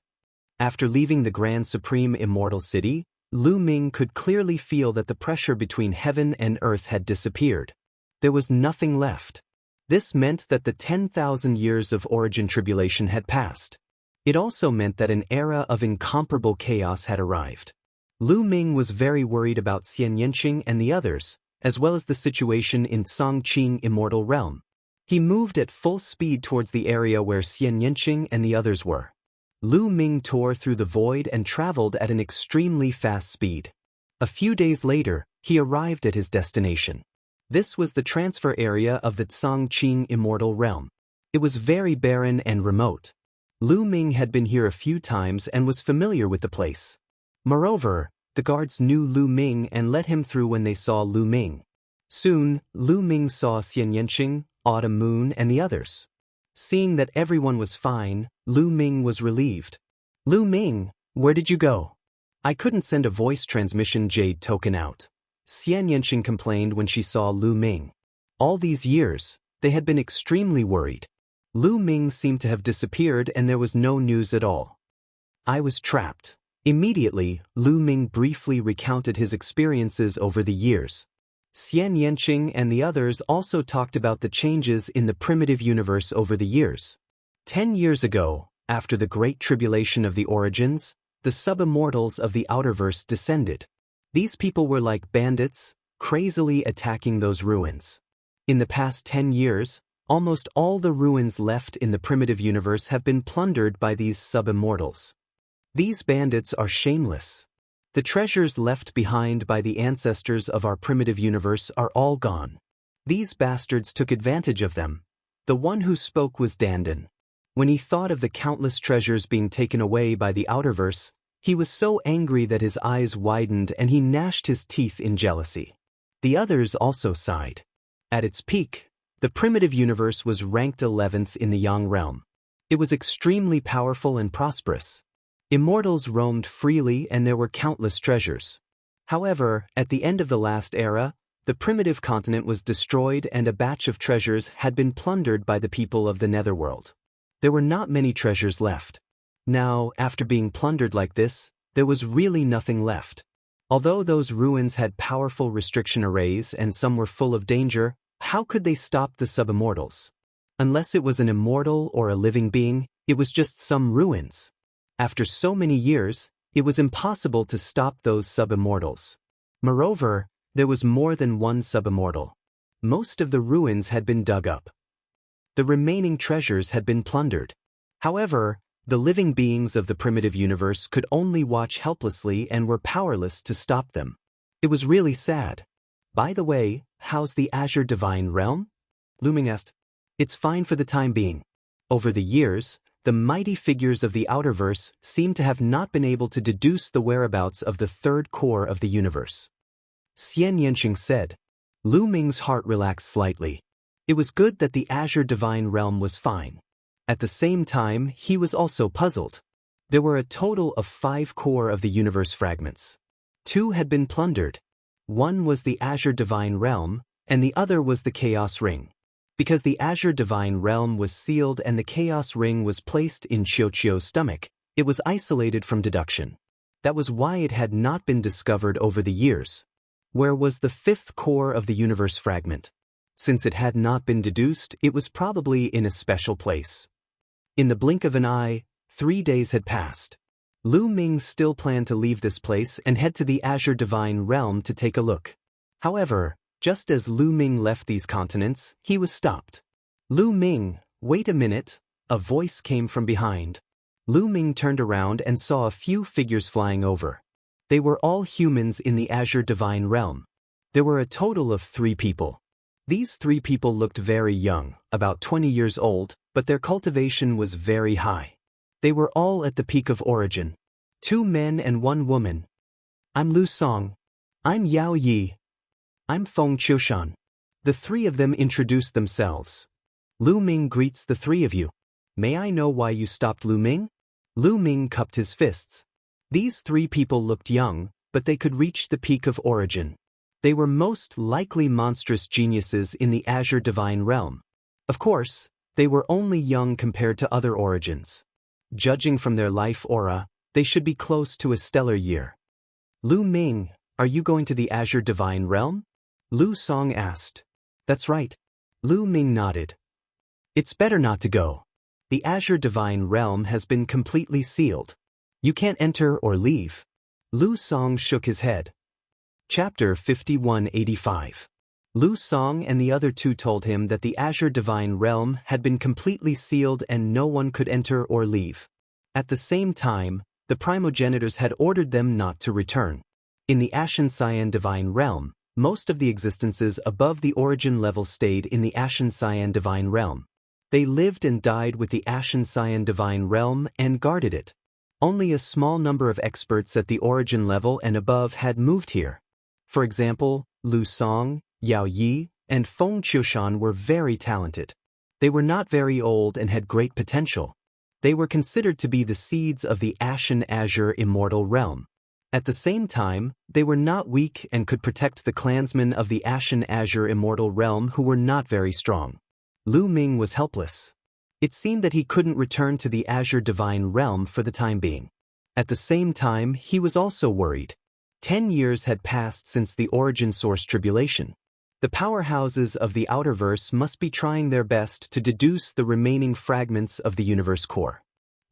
After leaving the Grand Supreme Immortal City, Lu Ming could clearly feel that the pressure between heaven and earth had disappeared. There was nothing left. This meant that the 10,000 years of origin tribulation had passed. It also meant that an era of incomparable chaos had arrived. Lu Ming was very worried about Xian Yanqing and the others, as well as the situation in Songqing Immortal Realm. He moved at full speed towards the area where Xian Yanqing and the others were. Lu Ming tore through the void and traveled at an extremely fast speed. A few days later, he arrived at his destination. This was the transfer area of the Songqing Immortal Realm. It was very barren and remote. Lu Ming had been here a few times and was familiar with the place. Moreover, the guards knew Lu Ming and let him through when they saw Lu Ming. Soon, Lu Ming saw Xian Yanqing, Autumn Moon, and the others. Seeing that everyone was fine, Lu Ming was relieved. Lu Ming, where did you go? I couldn't send a voice transmission jade token out. Xian Yanqing complained when she saw Lu Ming. All these years, they had been extremely worried. Lu Ming seemed to have disappeared and there was no news at all. I was trapped. Immediately, Lu Ming briefly recounted his experiences over the years. Xian Yanqing and the others also talked about the changes in the primitive universe over the years. 10 years ago, after the Great Tribulation of the Origins, the sub-immortals of the Outerverse descended. These people were like bandits, crazily attacking those ruins. In the past 10 years, almost all the ruins left in the primitive universe have been plundered by these sub-immortals. These bandits are shameless. The treasures left behind by the ancestors of our primitive universe are all gone. These bastards took advantage of them. The one who spoke was Dandan. When he thought of the countless treasures being taken away by the Outerverse, he was so angry that his eyes widened and he gnashed his teeth in jealousy. The others also sighed. At its peak, the primitive universe was ranked 11th in the Yang realm. It was extremely powerful and prosperous. Immortals roamed freely and there were countless treasures. However, at the end of the last era, The primitive continent was destroyed and a batch of treasures had been plundered by the people of the netherworld. There were not many treasures left. Now, after being plundered like this, there was really nothing left. Although those ruins had powerful restriction arrays and some were full of danger, how could they stop the subimmortals? Unless it was an immortal or a living being, it was just some ruins. After so many years, it was impossible to stop those subimmortals. Moreover, there was more than one subimmortal. Most of the ruins had been dug up. The remaining treasures had been plundered. However, the living beings of the primitive universe could only watch helplessly and were powerless to stop them. It was really sad. By the way, how's the Azure Divine Realm? Lu Ming asked. It's fine for the time being. Over the years, the mighty figures of the Outerverse seem to have not been able to deduce the whereabouts of the third core of the universe. Xian Yanqing said. Lu Ming's heart relaxed slightly. It was good that the Azure Divine Realm was fine. At the same time, he was also puzzled. There were a total of 5 core of the universe fragments. 2 had been plundered. One was the Azure Divine Realm, and the other was the Chaos Ring. Because the Azure Divine Realm was sealed and the Chaos Ring was placed in Qiuqiu's stomach, it was isolated from deduction. That was why it had not been discovered over the years. Where was the 5th core of the universe fragment? Since it had not been deduced, it was probably in a special place. In the blink of an eye, 3 days had passed. Lu Ming still planned to leave this place and head to the Azure Divine Realm to take a look. However, just as Lu Ming left these continents, he was stopped. Lu Ming, wait a minute, a voice came from behind. Lu Ming turned around and saw a few figures flying over. They were all humans in the Azure Divine Realm. There were a total of 3 people. These 3 people looked very young, about 20 years old, but their cultivation was very high. They were all at the peak of origin. 2 men and 1 woman. I'm Lu Song. I'm Yao Yi. I'm Feng Qiushan. The 3 of them introduced themselves. Lu Ming greets the 3 of you. May I know why you stopped Lu Ming? Lu Ming cupped his fists. These 3 people looked young, but they could reach the peak of origin. They were most likely monstrous geniuses in the Azure Divine Realm. Of course, they were only young compared to other origins. Judging from their life aura, they should be close to a stellar year. Lu Ming, are you going to the Azure Divine Realm? Lu Song asked. That's right. Lu Ming nodded. It's better not to go. The Azure Divine Realm has been completely sealed. You can't enter or leave. Lu Song shook his head. Chapter 5185. Lu Song and the other 2 told him that the Azure Divine Realm had been completely sealed and no one could enter or leave. At the same time, the primogenitors had ordered them not to return. In the Ashen Cyan Divine Realm, most of the existences above the origin level stayed in the Ashen Cyan Divine Realm. They lived and died with the Ashen Cyan Divine Realm and guarded it. Only a small number of experts at the origin level and above had moved here. For example, Lu Song, Yao Yi, and Feng Qiushan were very talented. They were not very old and had great potential. They were considered to be the seeds of the Ashen Azure Immortal Realm. At the same time, they were not weak and could protect the clansmen of the Ashen Azure Immortal Realm who were not very strong. Lu Ming was helpless. It seemed that he couldn't return to the Azure Divine Realm for the time being. At the same time, he was also worried. 10 years had passed since the origin source tribulation. The powerhouses of the Outerverse must be trying their best to deduce the remaining fragments of the universe core.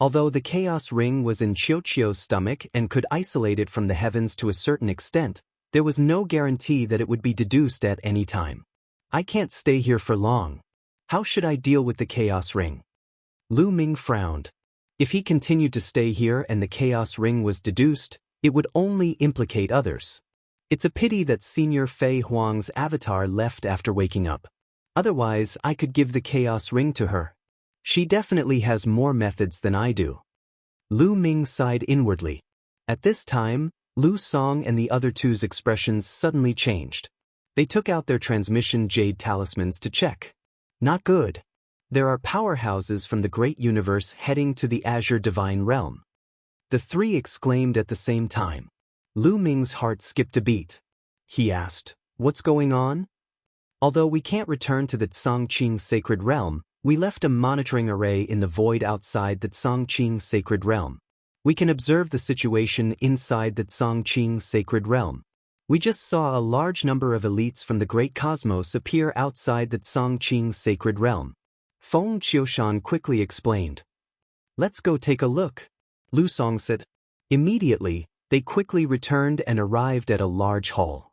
Although the Chaos Ring was in Qiuqiu's stomach and could isolate it from the heavens to a certain extent, there was no guarantee that it would be deduced at any time. I can't stay here for long. How should I deal with the Chaos Ring? Lu Ming frowned. If he continued to stay here and the Chaos Ring was deduced, it would only implicate others. It's a pity that Senior Fei Huang's avatar left after waking up. Otherwise, I could give the Chaos Ring to her. She definitely has more methods than I do. Lu Ming sighed inwardly. At this time, Lu Song and the other 2's expressions suddenly changed. They took out their transmission jade talismans to check. Not good. There are powerhouses from the great universe heading to the Azure Divine Realm. The 3 exclaimed at the same time. Lu Ming's heart skipped a beat. He asked, What's going on? Although we can't return to the Tsangqing sacred realm, we left a monitoring array in the void outside the Tsangqing sacred realm. We can observe the situation inside the Tsangqing sacred realm. We just saw a large number of elites from the great cosmos appear outside the Tsangqing sacred realm. Feng Qiushan quickly explained. Let's go take a look, Lu Song said. Immediately, they quickly returned and arrived at a large hall.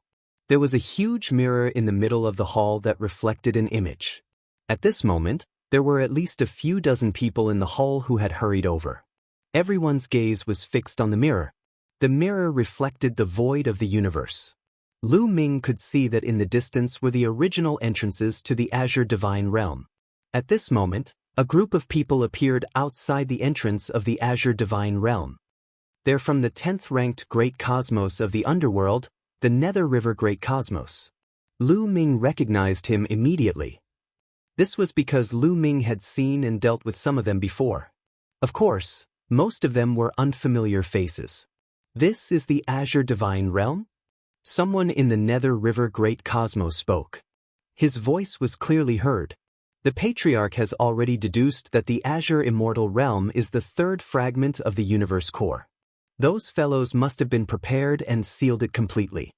There was a huge mirror in the middle of the hall that reflected an image. At this moment, there were at least a few dozen people in the hall who had hurried over. Everyone's gaze was fixed on the mirror. The mirror reflected the void of the universe. Lu Ming could see that in the distance were the original entrances to the Azure Divine Realm. At this moment, a group of people appeared outside the entrance of the Azure Divine Realm. They're from the 10th-ranked Great Cosmos of the Underworld, the Nether River Great Cosmos. Lu Ming recognized him immediately. This was because Lu Ming had seen and dealt with some of them before. Of course, most of them were unfamiliar faces. This is the Azure Divine Realm? Someone in the Nether River Great Cosmos spoke. His voice was clearly heard. The Patriarch has already deduced that the Azure Immortal Realm is the third fragment of the universe core. Those fellows must have been prepared and sealed it completely.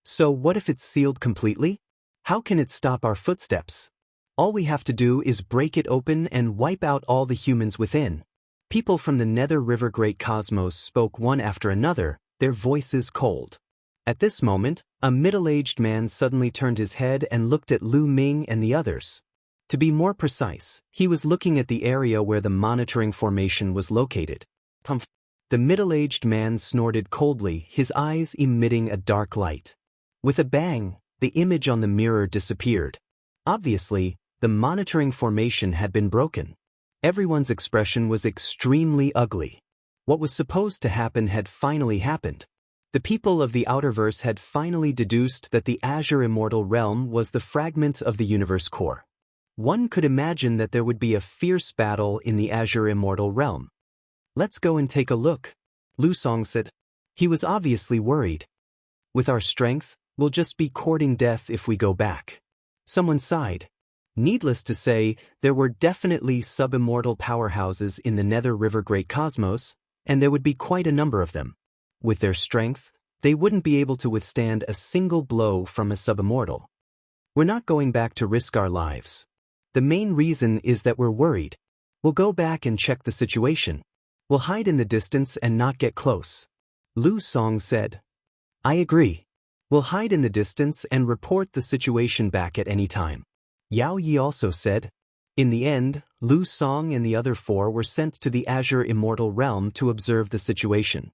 So what if it's sealed completely? How can it stop our footsteps? All we have to do is break it open and wipe out all the humans within. People from the Nether River Great Cosmos spoke one after another, their voices cold. At this moment, a middle-aged man suddenly turned his head and looked at Lu Ming and the others. To be more precise, he was looking at the area where the monitoring formation was located. The middle-aged man snorted coldly, his eyes emitting a dark light. With a bang, the image on the mirror disappeared. Obviously, the monitoring formation had been broken. Everyone's expression was extremely ugly. What was supposed to happen had finally happened. The people of the Outerverse had finally deduced that the Azure Immortal Realm was the fragment of the universe core. One could imagine that there would be a fierce battle in the Azure Immortal Realm. Let's go and take a look, Lu Song said. He was obviously worried. With our strength, we'll just be courting death if we go back. Someone sighed. Needless to say, there were definitely sub-immortal powerhouses in the Nether River Great Cosmos, and there would be quite a number of them. With their strength, they wouldn't be able to withstand a single blow from a sub-immortal. We're not going back to risk our lives. The main reason is that we're worried. We'll go back and check the situation. We'll hide in the distance and not get close. Lu Song said. I agree. We'll hide in the distance and report the situation back at any time. Yao Yi also said. In the end, Lu Song and the other four were sent to the Azure Immortal Realm to observe the situation.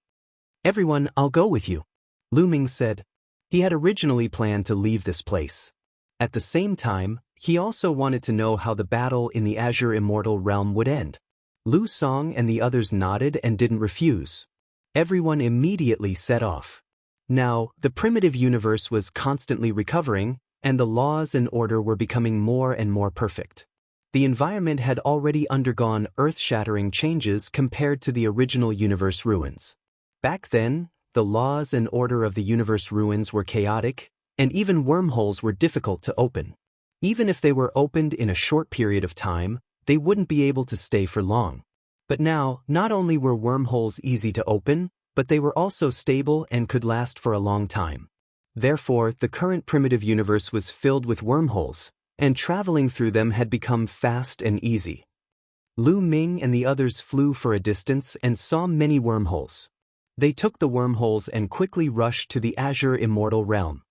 Everyone, I'll go with you, Lu Ming said. He had originally planned to leave this place. At the same time, he also wanted to know how the battle in the Azure Immortal Realm would end. Lu Song and the others nodded and didn't refuse. Everyone immediately set off. Now, the primitive universe was constantly recovering, and the laws and order were becoming more and more perfect. The environment had already undergone earth-shattering changes compared to the original universe ruins. Back then, the laws and order of the universe ruins were chaotic, and even wormholes were difficult to open. Even if they were opened in a short period of time, they wouldn't be able to stay for long. But now, not only were wormholes easy to open, but they were also stable and could last for a long time. Therefore, the current primitive universe was filled with wormholes, and traveling through them had become fast and easy. Lu Ming and the others flew for a distance and saw many wormholes. They took the wormholes and quickly rushed to the Azure Immortal Realm.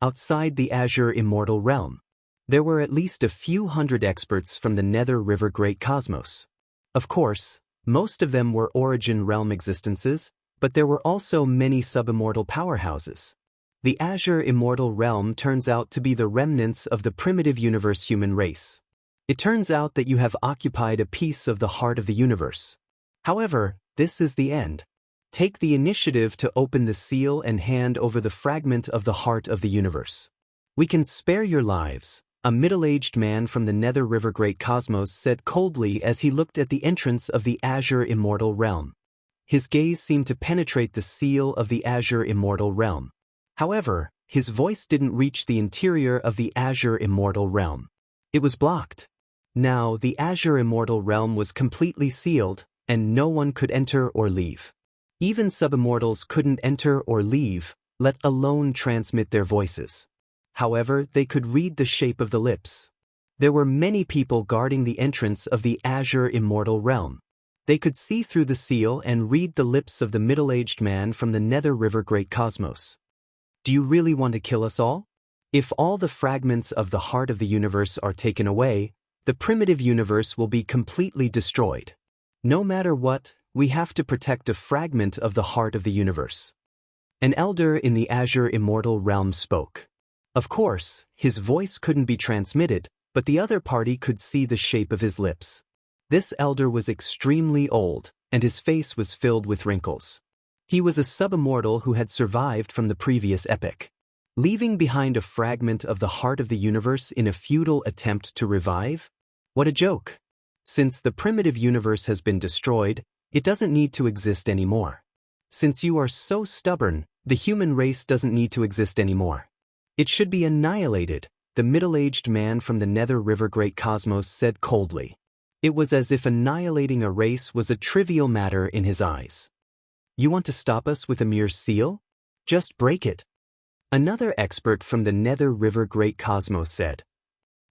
Outside the Azure Immortal Realm, there were at least a few hundred experts from the Nether River Great Cosmos. Of course, most of them were Origin Realm existences, but there were also many sub-immortal powerhouses. The Azure Immortal Realm turns out to be the remnants of the primitive universe human race. It turns out that you have occupied a piece of the heart of the universe. However, this is the end. Take the initiative to open the seal and hand over the fragment of the heart of the universe. We can spare your lives, a middle-aged man from the Nether River Great Cosmos said coldly as he looked at the entrance of the Azure Immortal Realm. His gaze seemed to penetrate the seal of the Azure Immortal Realm. However, his voice didn't reach the interior of the Azure Immortal realm. It was blocked. Now, the Azure Immortal realm was completely sealed, and no one could enter or leave. Even subimmortals couldn't enter or leave, let alone transmit their voices. However, they could read the shape of the lips. There were many people guarding the entrance of the Azure Immortal realm. They could see through the seal and read the lips of the middle-aged man from the Nether River Great Cosmos. Do you really want to kill us all? If all the fragments of the heart of the universe are taken away, the primitive universe will be completely destroyed. No matter what, we have to protect a fragment of the heart of the universe. An elder in the Azure Immortal realm spoke. Of course, his voice couldn't be transmitted, but the other party could see the shape of his lips. This elder was extremely old, and his face was filled with wrinkles. He was a subimmortal who had survived from the previous epoch. Leaving behind a fragment of the heart of the universe in a futile attempt to revive? What a joke! Since the primitive universe has been destroyed, it doesn't need to exist anymore. Since you are so stubborn, the human race doesn't need to exist anymore. It should be annihilated, the middle-aged man from the Nether River Great Cosmos said coldly. It was as if annihilating a race was a trivial matter in his eyes. You want to stop us with a mere seal? Just break it. Another expert from the Nether River Great Cosmos said.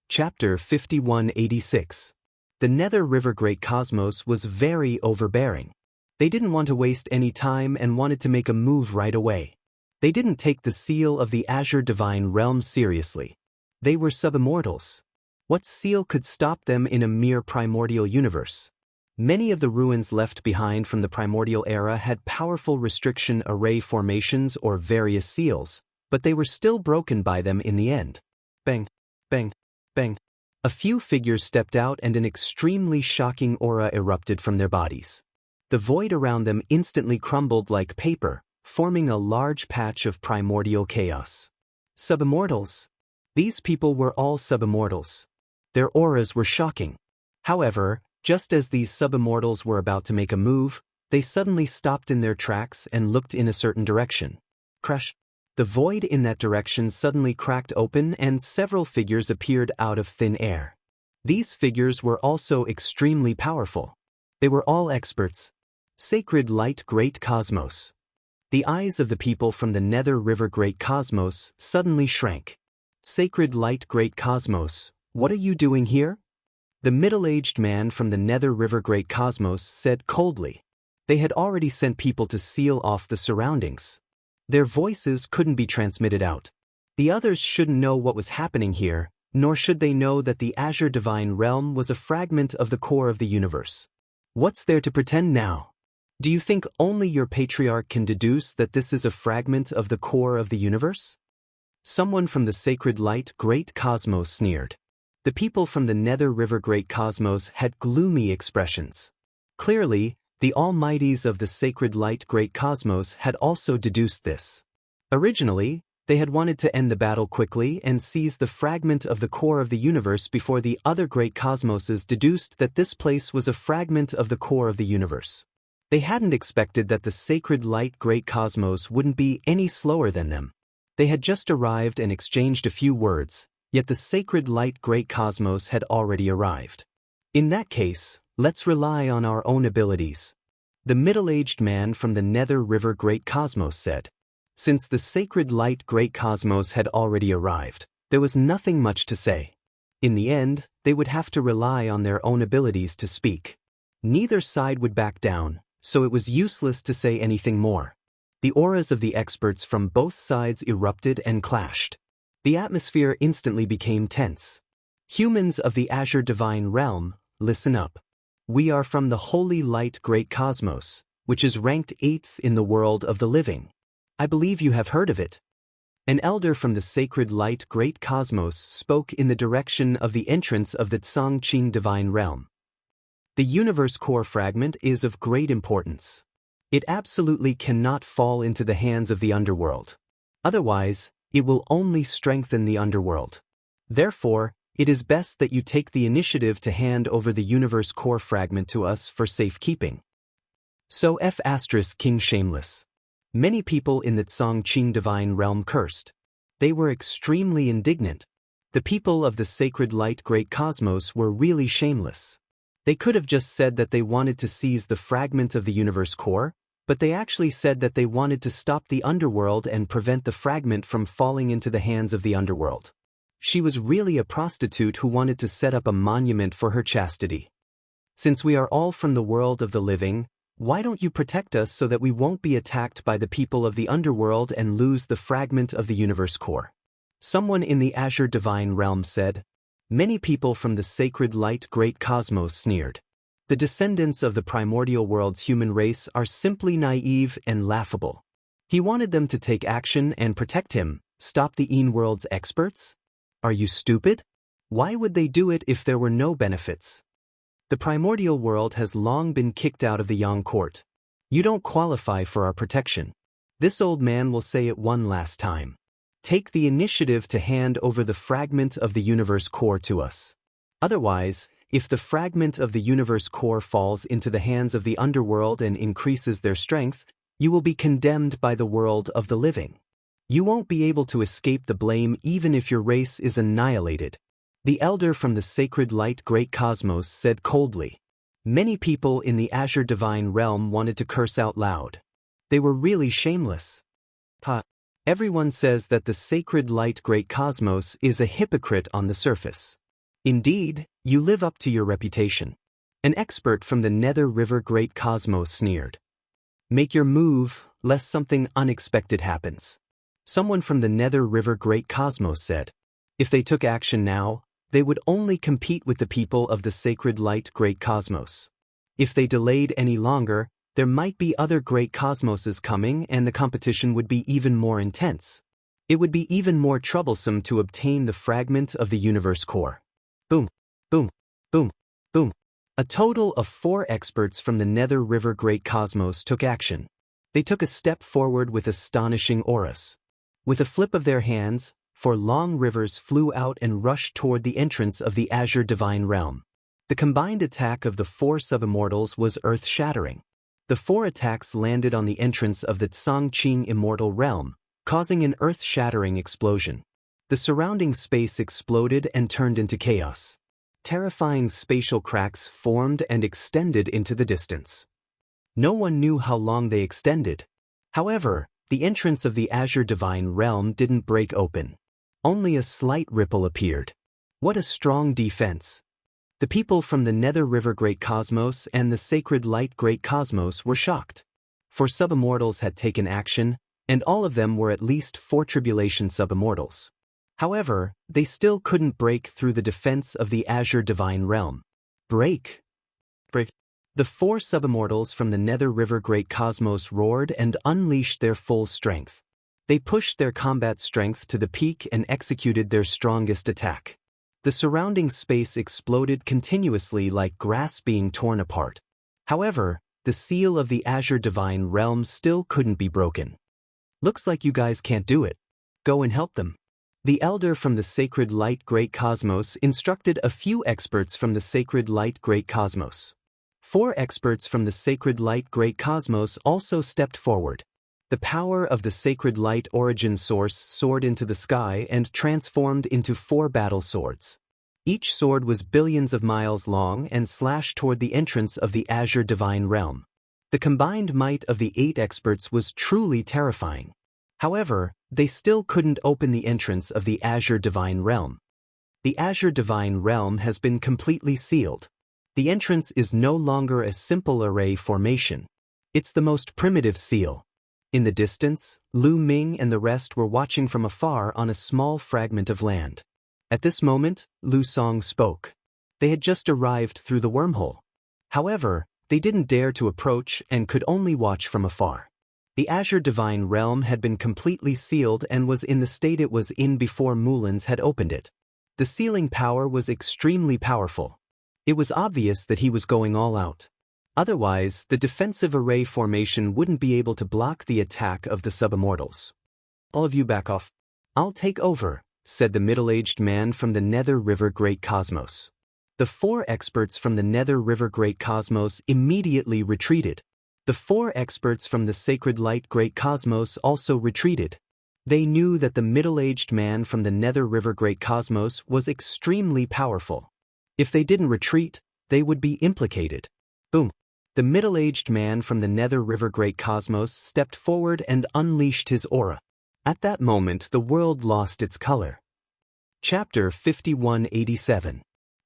Chapter 5186. The Nether River Great Cosmos was very overbearing. They didn't want to waste any time and wanted to make a move right away. They didn't take the seal of the Azure Divine Realm seriously. They were subimmortals. What seal could stop them in a mere primordial universe? Many of the ruins left behind from the primordial era had powerful restriction array formations or various seals, but they were still broken by them in the end. Bang, bang, bang. A few figures stepped out and an extremely shocking aura erupted from their bodies. The void around them instantly crumbled like paper, forming a large patch of primordial chaos. Subimmortals. These people were all subimmortals. Their auras were shocking. However, just as these subimmortals were about to make a move, they suddenly stopped in their tracks and looked in a certain direction. Crash! The void in that direction suddenly cracked open and several figures appeared out of thin air. These figures were also extremely powerful. They were all experts. Sacred Light Great Cosmos. The eyes of the people from the Nether River Great Cosmos suddenly shrank. Sacred Light Great Cosmos, what are you doing here? The middle-aged man from the Nether River Great Cosmos said coldly. They had already sent people to seal off the surroundings. Their voices couldn't be transmitted out. The others shouldn't know what was happening here, nor should they know that the Azure Divine Realm was a fragment of the core of the universe. What's there to pretend now? Do you think only your patriarch can deduce that this is a fragment of the core of the universe? Someone from the Sacred Light Great Cosmos sneered. The people from the Nether River Great Cosmos had gloomy expressions. Clearly, the Almighties of the Sacred Light Great Cosmos had also deduced this. Originally, they had wanted to end the battle quickly and seize the fragment of the core of the universe before the other great cosmoses deduced that this place was a fragment of the core of the universe. They hadn't expected that the Sacred Light Great Cosmos wouldn't be any slower than them. They had just arrived and exchanged a few words, yet the Sacred Light Great Cosmos had already arrived. In that case, let's rely on our own abilities. The middle-aged man from the Nether River Great Cosmos said. Since the Sacred Light Great Cosmos had already arrived, there was nothing much to say. In the end, they would have to rely on their own abilities to speak. Neither side would back down, so it was useless to say anything more. The auras of the experts from both sides erupted and clashed. The atmosphere instantly became tense. Humans of the Azure Divine Realm, listen up. We are from the Holy Light Great Cosmos, which is ranked 8th in the world of the living. I believe you have heard of it. An elder from the Sacred Light Great Cosmos spoke in the direction of the entrance of the Tsangqing Divine Realm. The universe core fragment is of great importance. It absolutely cannot fall into the hands of the underworld. Otherwise, it will only strengthen the underworld. Therefore, it is best that you take the initiative to hand over the universe core fragment to us for safekeeping. So King Shameless. Many people in the Tsangqing Divine Realm cursed. They were extremely indignant. The people of the sacred light great cosmos were really shameless. They could have just said that they wanted to seize the fragment of the universe core, but they actually said that they wanted to stop the underworld and prevent the fragment from falling into the hands of the underworld. She was really a prostitute who wanted to set up a monument for her chastity. Since we are all from the world of the living, why don't you protect us so that we won't be attacked by the people of the underworld and lose the fragment of the universe core? Someone in the Azure Divine Realm said. Many people from the sacred light great cosmos sneered. The descendants of the primordial world's human race are simply naive and laughable. He wanted them to take action and protect him, stop the in-world's experts? Are you stupid? Why would they do it if there were no benefits? The primordial world has long been kicked out of the Yang court. You don't qualify for our protection. This old man will say it one last time. Take the initiative to hand over the fragment of the universe core to us. Otherwise, if the fragment of the universe core falls into the hands of the underworld and increases their strength, you will be condemned by the world of the living. You won't be able to escape the blame even if your race is annihilated. The elder from the sacred light great cosmos said coldly. Many people in the Azure Divine Realm wanted to curse out loud. They were really shameless. Everyone says that the sacred light great cosmos is a hypocrite on the surface. Indeed, you live up to your reputation. An expert from the Nether River great cosmos sneered. Make your move, lest something unexpected happens. Someone from the Nether River great cosmos said. If they took action now, they would only compete with the people of the sacred light great cosmos. If they delayed any longer, there might be other great cosmoses coming and the competition would be even more intense. It would be even more troublesome to obtain the fragment of the universe core. Boom, boom, boom, boom. A total of 4 experts from the Nether River great cosmos took action. They took a step forward with astonishing auras. With a flip of their hands, 4 long rivers flew out and rushed toward the entrance of the Azure Divine Realm. The combined attack of the 4 subimmortals was earth-shattering. The 4 attacks landed on the entrance of the Tsangqing Immortal Realm, causing an earth-shattering explosion. The surrounding space exploded and turned into chaos. Terrifying spatial cracks formed and extended into the distance. No one knew how long they extended. However, the entrance of the Azure Divine Realm didn't break open. Only a slight ripple appeared. What a strong defense! The people from the Nether River Great Cosmos and the Sacred Light Great Cosmos were shocked. 4 subimmortals had taken action, and all of them were at least 4 tribulation subimmortals. However, they still couldn't break through the defense of the Azure Divine Realm. Break! The 4 subimmortals from the Nether River Great Cosmos roared and unleashed their full strength. They pushed their combat strength to the peak and executed their strongest attack. The surrounding space exploded continuously like grass being torn apart. However, the seal of the Azure Divine Realm still couldn't be broken. Looks like you guys can't do it. Go and help them. The elder from the Sacred Light Great Cosmos instructed a few experts from the Sacred Light Great Cosmos. 4 experts from the Sacred Light Great Cosmos also stepped forward. The power of the Sacred Light Origin Source soared into the sky and transformed into 4 battle swords. Each sword was billions of miles long and slashed toward the entrance of the Azure Divine Realm. The combined might of the 8 experts was truly terrifying. However, they still couldn't open the entrance of the Azure Divine Realm. The Azure Divine Realm has been completely sealed. The entrance is no longer a simple array formation. It's the most primitive seal. In the distance, Lu Ming and the rest were watching from afar on a small fragment of land. At this moment, Lu Song spoke. They had just arrived through the wormhole. However, they didn't dare to approach and could only watch from afar. The Azure Divine Realm had been completely sealed and was in the state it was in before Mulans had opened it. The sealing power was extremely powerful. It was obvious that he was going all out. Otherwise, the defensive array formation wouldn't be able to block the attack of the subimmortals. All of you back off. I'll take over, said the middle-aged man from the Nether River Great Cosmos. The 4 experts from the Nether River Great Cosmos immediately retreated. The 4 experts from the Sacred Light Great Cosmos also retreated. They knew that the middle-aged man from the Nether River Great Cosmos was extremely powerful. If they didn't retreat, they would be implicated. Boom. The middle-aged man from the Nether River Great Cosmos stepped forward and unleashed his aura. At that moment, the world lost its color. Chapter 5187.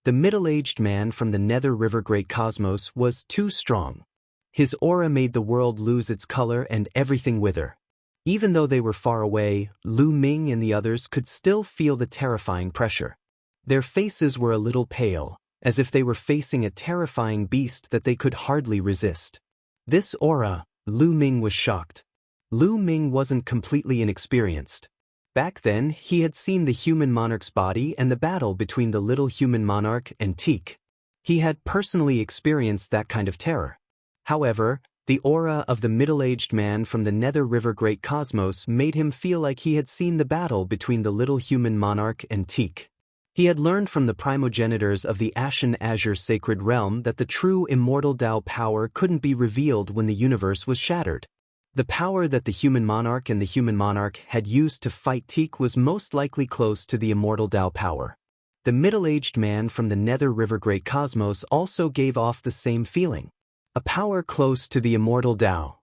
The middle-aged man from the Nether River Great Cosmos was too strong. His aura made the world lose its color and everything wither. Even though they were far away, Lu Ming and the others could still feel the terrifying pressure. Their faces were a little pale, as if they were facing a terrifying beast that they could hardly resist. This aura, Lu Ming was shocked. Lu Ming wasn't completely inexperienced. Back then, he had seen the human monarch's body and the battle between the little human monarch and Teak. He had personally experienced that kind of terror. However, the aura of the middle-aged man from the Nether River Great Cosmos made him feel like he had seen the battle between the little human monarch and Teak. He had learned from the primogenitors of the Ashen Azure Sacred Realm that the true immortal Tao power couldn't be revealed when the universe was shattered. The power that the human monarch and the human monarch had used to fight Teak was most likely close to the immortal Tao power. The middle-aged man from the Nether River Great Cosmos also gave off the same feeling. A power close to the immortal Tao.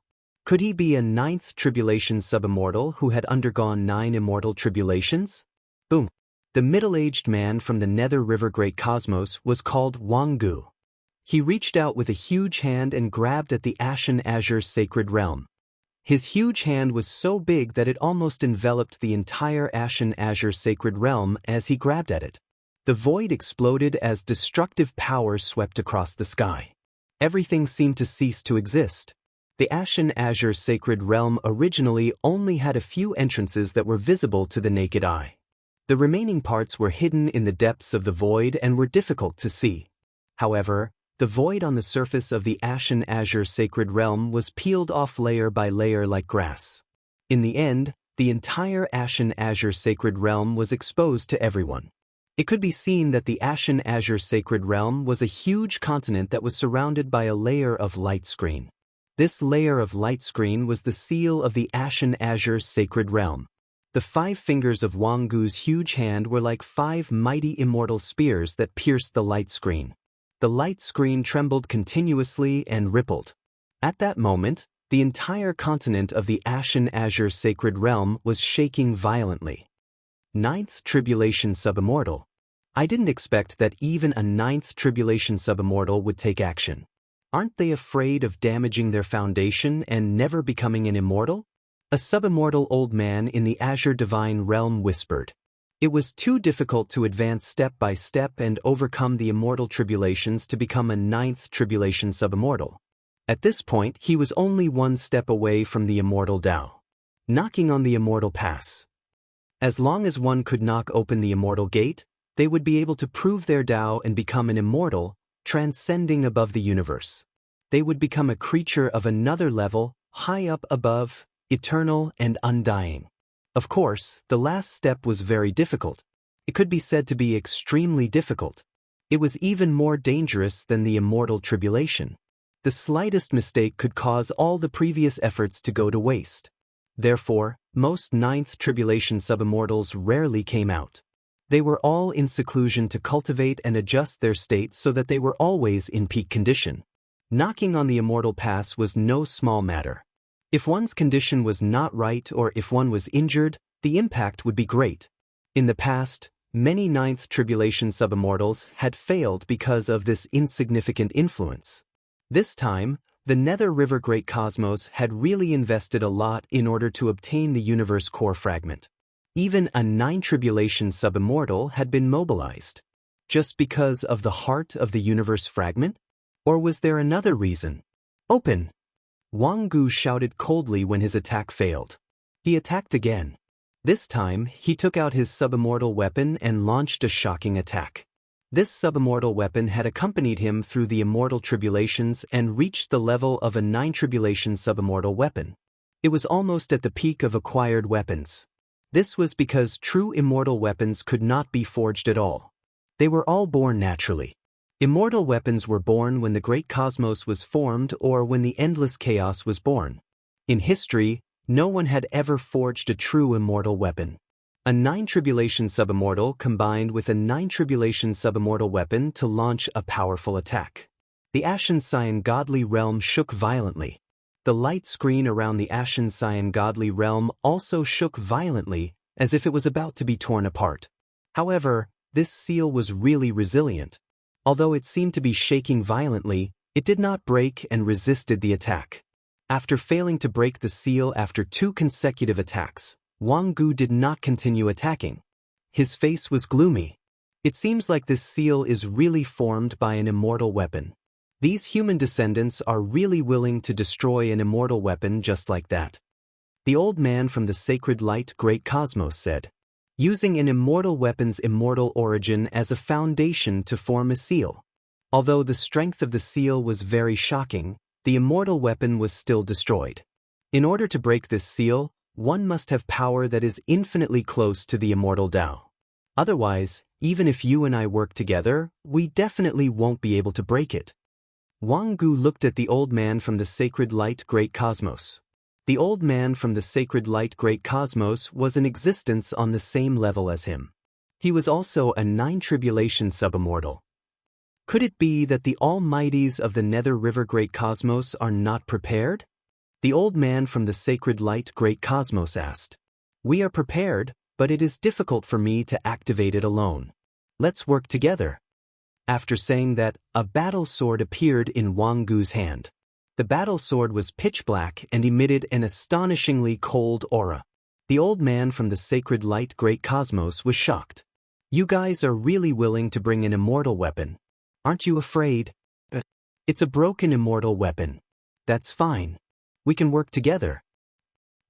Could he be a 9th tribulation subimmortal who had undergone 9 immortal tribulations? Boom. The middle-aged man from the Nether River Great Cosmos was called Wang Gu. He reached out with a huge hand and grabbed at the Ashen Azure Sacred Realm. His huge hand was so big that it almost enveloped the entire Ashen Azure Sacred Realm as he grabbed at it. The void exploded as destructive power swept across the sky. Everything seemed to cease to exist. The Ashen Azure Sacred Realm originally only had a few entrances that were visible to the naked eye. The remaining parts were hidden in the depths of the void and were difficult to see. However, the void on the surface of the Ashen Azure Sacred Realm was peeled off layer by layer like grass. In the end, the entire Ashen Azure Sacred Realm was exposed to everyone. It could be seen that the Ashen Azure Sacred Realm was a huge continent that was surrounded by a layer of light screen. This layer of light screen was the seal of the Ashen Azure Sacred Realm. The 5 fingers of Wang Gu's huge hand were like 5 mighty immortal spears that pierced the light screen. The light screen trembled continuously and rippled. At that moment, the entire continent of the Ashen Azure Sacred Realm was shaking violently. 9th Tribulation Subimmortal. I didn't expect that even a 9th Tribulation Subimmortal would take action. Aren't they afraid of damaging their foundation and never becoming an immortal? A subimmortal old man in the Azure Divine Realm whispered. It was too difficult to advance step by step and overcome the immortal tribulations to become a 9th Tribulation Subimmortal. At this point, he was only 1 step away from the immortal Tao. Knocking on the immortal pass. As long as one could knock open the immortal gate, they would be able to prove their Tao and become an immortal, transcending above the universe. They would become a creature of another level, high up above, eternal and undying. Of course, the last step was very difficult. It could be said to be extremely difficult. It was even more dangerous than the immortal tribulation. The slightest mistake could cause all the previous efforts to go to waste. Therefore, most 9th Tribulation Subimmortals rarely came out. They were all in seclusion to cultivate and adjust their state so that they were always in peak condition. Knocking on the immortal pass was no small matter. If one's condition was not right or if one was injured, the impact would be great. In the past, many 9th Tribulation Subimmortals had failed because of this insignificant influence. This time, the Nether River Great Cosmos had really invested a lot in order to obtain the universe core fragment. Even a 9 Tribulation Subimmortal had been mobilized. Just because of the heart of the universe fragment? Or was there another reason? Open! Wang Gu shouted coldly when his attack failed. He attacked again. This time, he took out his subimmortal weapon and launched a shocking attack. This subimmortal weapon had accompanied him through the immortal tribulations and reached the level of a 9 Tribulation Subimmortal weapon. It was almost at the peak of acquired weapons. This was because true immortal weapons could not be forged at all. They were all born naturally. Immortal weapons were born when the great cosmos was formed or when the endless chaos was born. In history, No one had ever forged a true immortal weapon. A 9 Tribulation Subimmortal combined with a 9 Tribulation Subimmortal weapon to launch a powerful attack. The Ashen Scion Godly Realm shook violently. The light screen around the Ashen Scion Godly Realm also shook violently, as if it was about to be torn apart. However, this seal was really resilient. Although it seemed to be shaking violently, it did not break and resisted the attack. After failing to break the seal after 2 consecutive attacks, Wang Gu did not continue attacking. His face was gloomy. It seems like this seal is really formed by an immortal weapon. These human descendants are really willing to destroy an immortal weapon just like that. The old man from the sacred light Great Cosmos said, using an immortal weapon's immortal origin as a foundation to form a seal. Although the strength of the seal was very shocking, the immortal weapon was still destroyed. In order to break this seal, one must have power that is infinitely close to the immortal Tao. Otherwise, even if you and I work together, we definitely won't be able to break it. Wang Gu looked at the old man from the sacred light Great Cosmos. The old man from the sacred light Great Cosmos was in existence on the same level as him. He was also a 9 Tribulation Subimmortal. Could it be that the almighties of the Nether River Great Cosmos are not prepared? The old man from the sacred light Great Cosmos asked. We are prepared, but it is difficult for me to activate it alone. Let's work together. After saying that, a battle sword appeared in Wang Gu's hand. The battle sword was pitch black and emitted an astonishingly cold aura. The old man from the sacred light Great Cosmos was shocked. You guys are really willing to bring an immortal weapon. Aren't you afraid? It's a broken immortal weapon. That's fine. We can work together.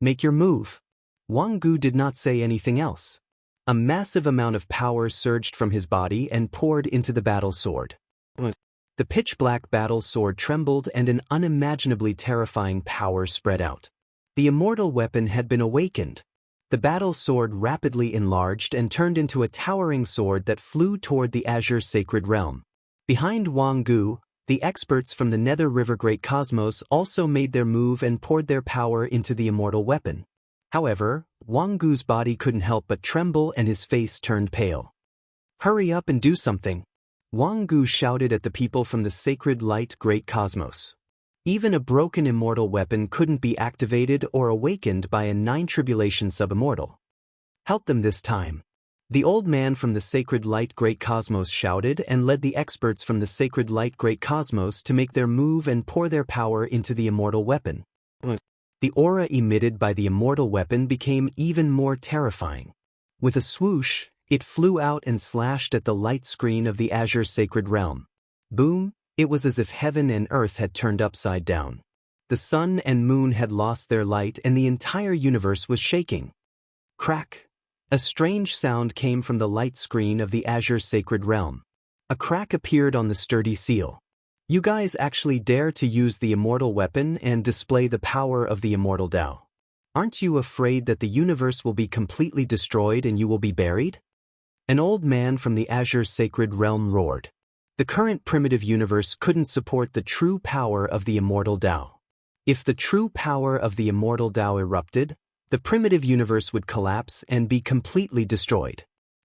Make your move. Wang Gu did not say anything else. A massive amount of power surged from his body and poured into the battle sword. The pitch-black battle sword trembled and an unimaginably terrifying power spread out. The immortal weapon had been awakened. The battle sword rapidly enlarged and turned into a towering sword that flew toward the Azure Sacred Realm. Behind Wang Gu, the experts from the Nether River Great Cosmos also made their move and poured their power into the immortal weapon. However, Wang Gu's body couldn't help but tremble and his face turned pale. Hurry up and do something. Wang Gu shouted at the people from the sacred light Great Cosmos. Even a broken immortal weapon couldn't be activated or awakened by a 9 Tribulation Subimmortal. Help them this time. The old man from the sacred light Great Cosmos shouted and led the experts from the sacred light Great Cosmos to make their move and pour their power into the immortal weapon. The aura emitted by the immortal weapon became even more terrifying. With a swoosh, it flew out and slashed at the light screen of the Azure Sacred Realm. Boom! It was as if heaven and earth had turned upside down. The sun and moon had lost their light and the entire universe was shaking. Crack! A strange sound came from the light screen of the Azure Sacred Realm. A crack appeared on the sturdy seal. You guys actually dare to use the immortal weapon and display the power of the immortal Tao. Aren't you afraid that the universe will be completely destroyed and you will be buried? An old man from the Azure Sacred Realm roared. The current primitive universe couldn't support the true power of the immortal Tao. If the true power of the immortal Tao erupted, the primitive universe would collapse and be completely destroyed.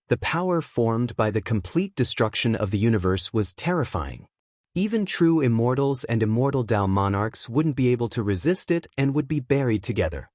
The power formed by the complete destruction of the universe was terrifying. Even true immortals and immortal Tao monarchs wouldn't be able to resist it and would be buried together.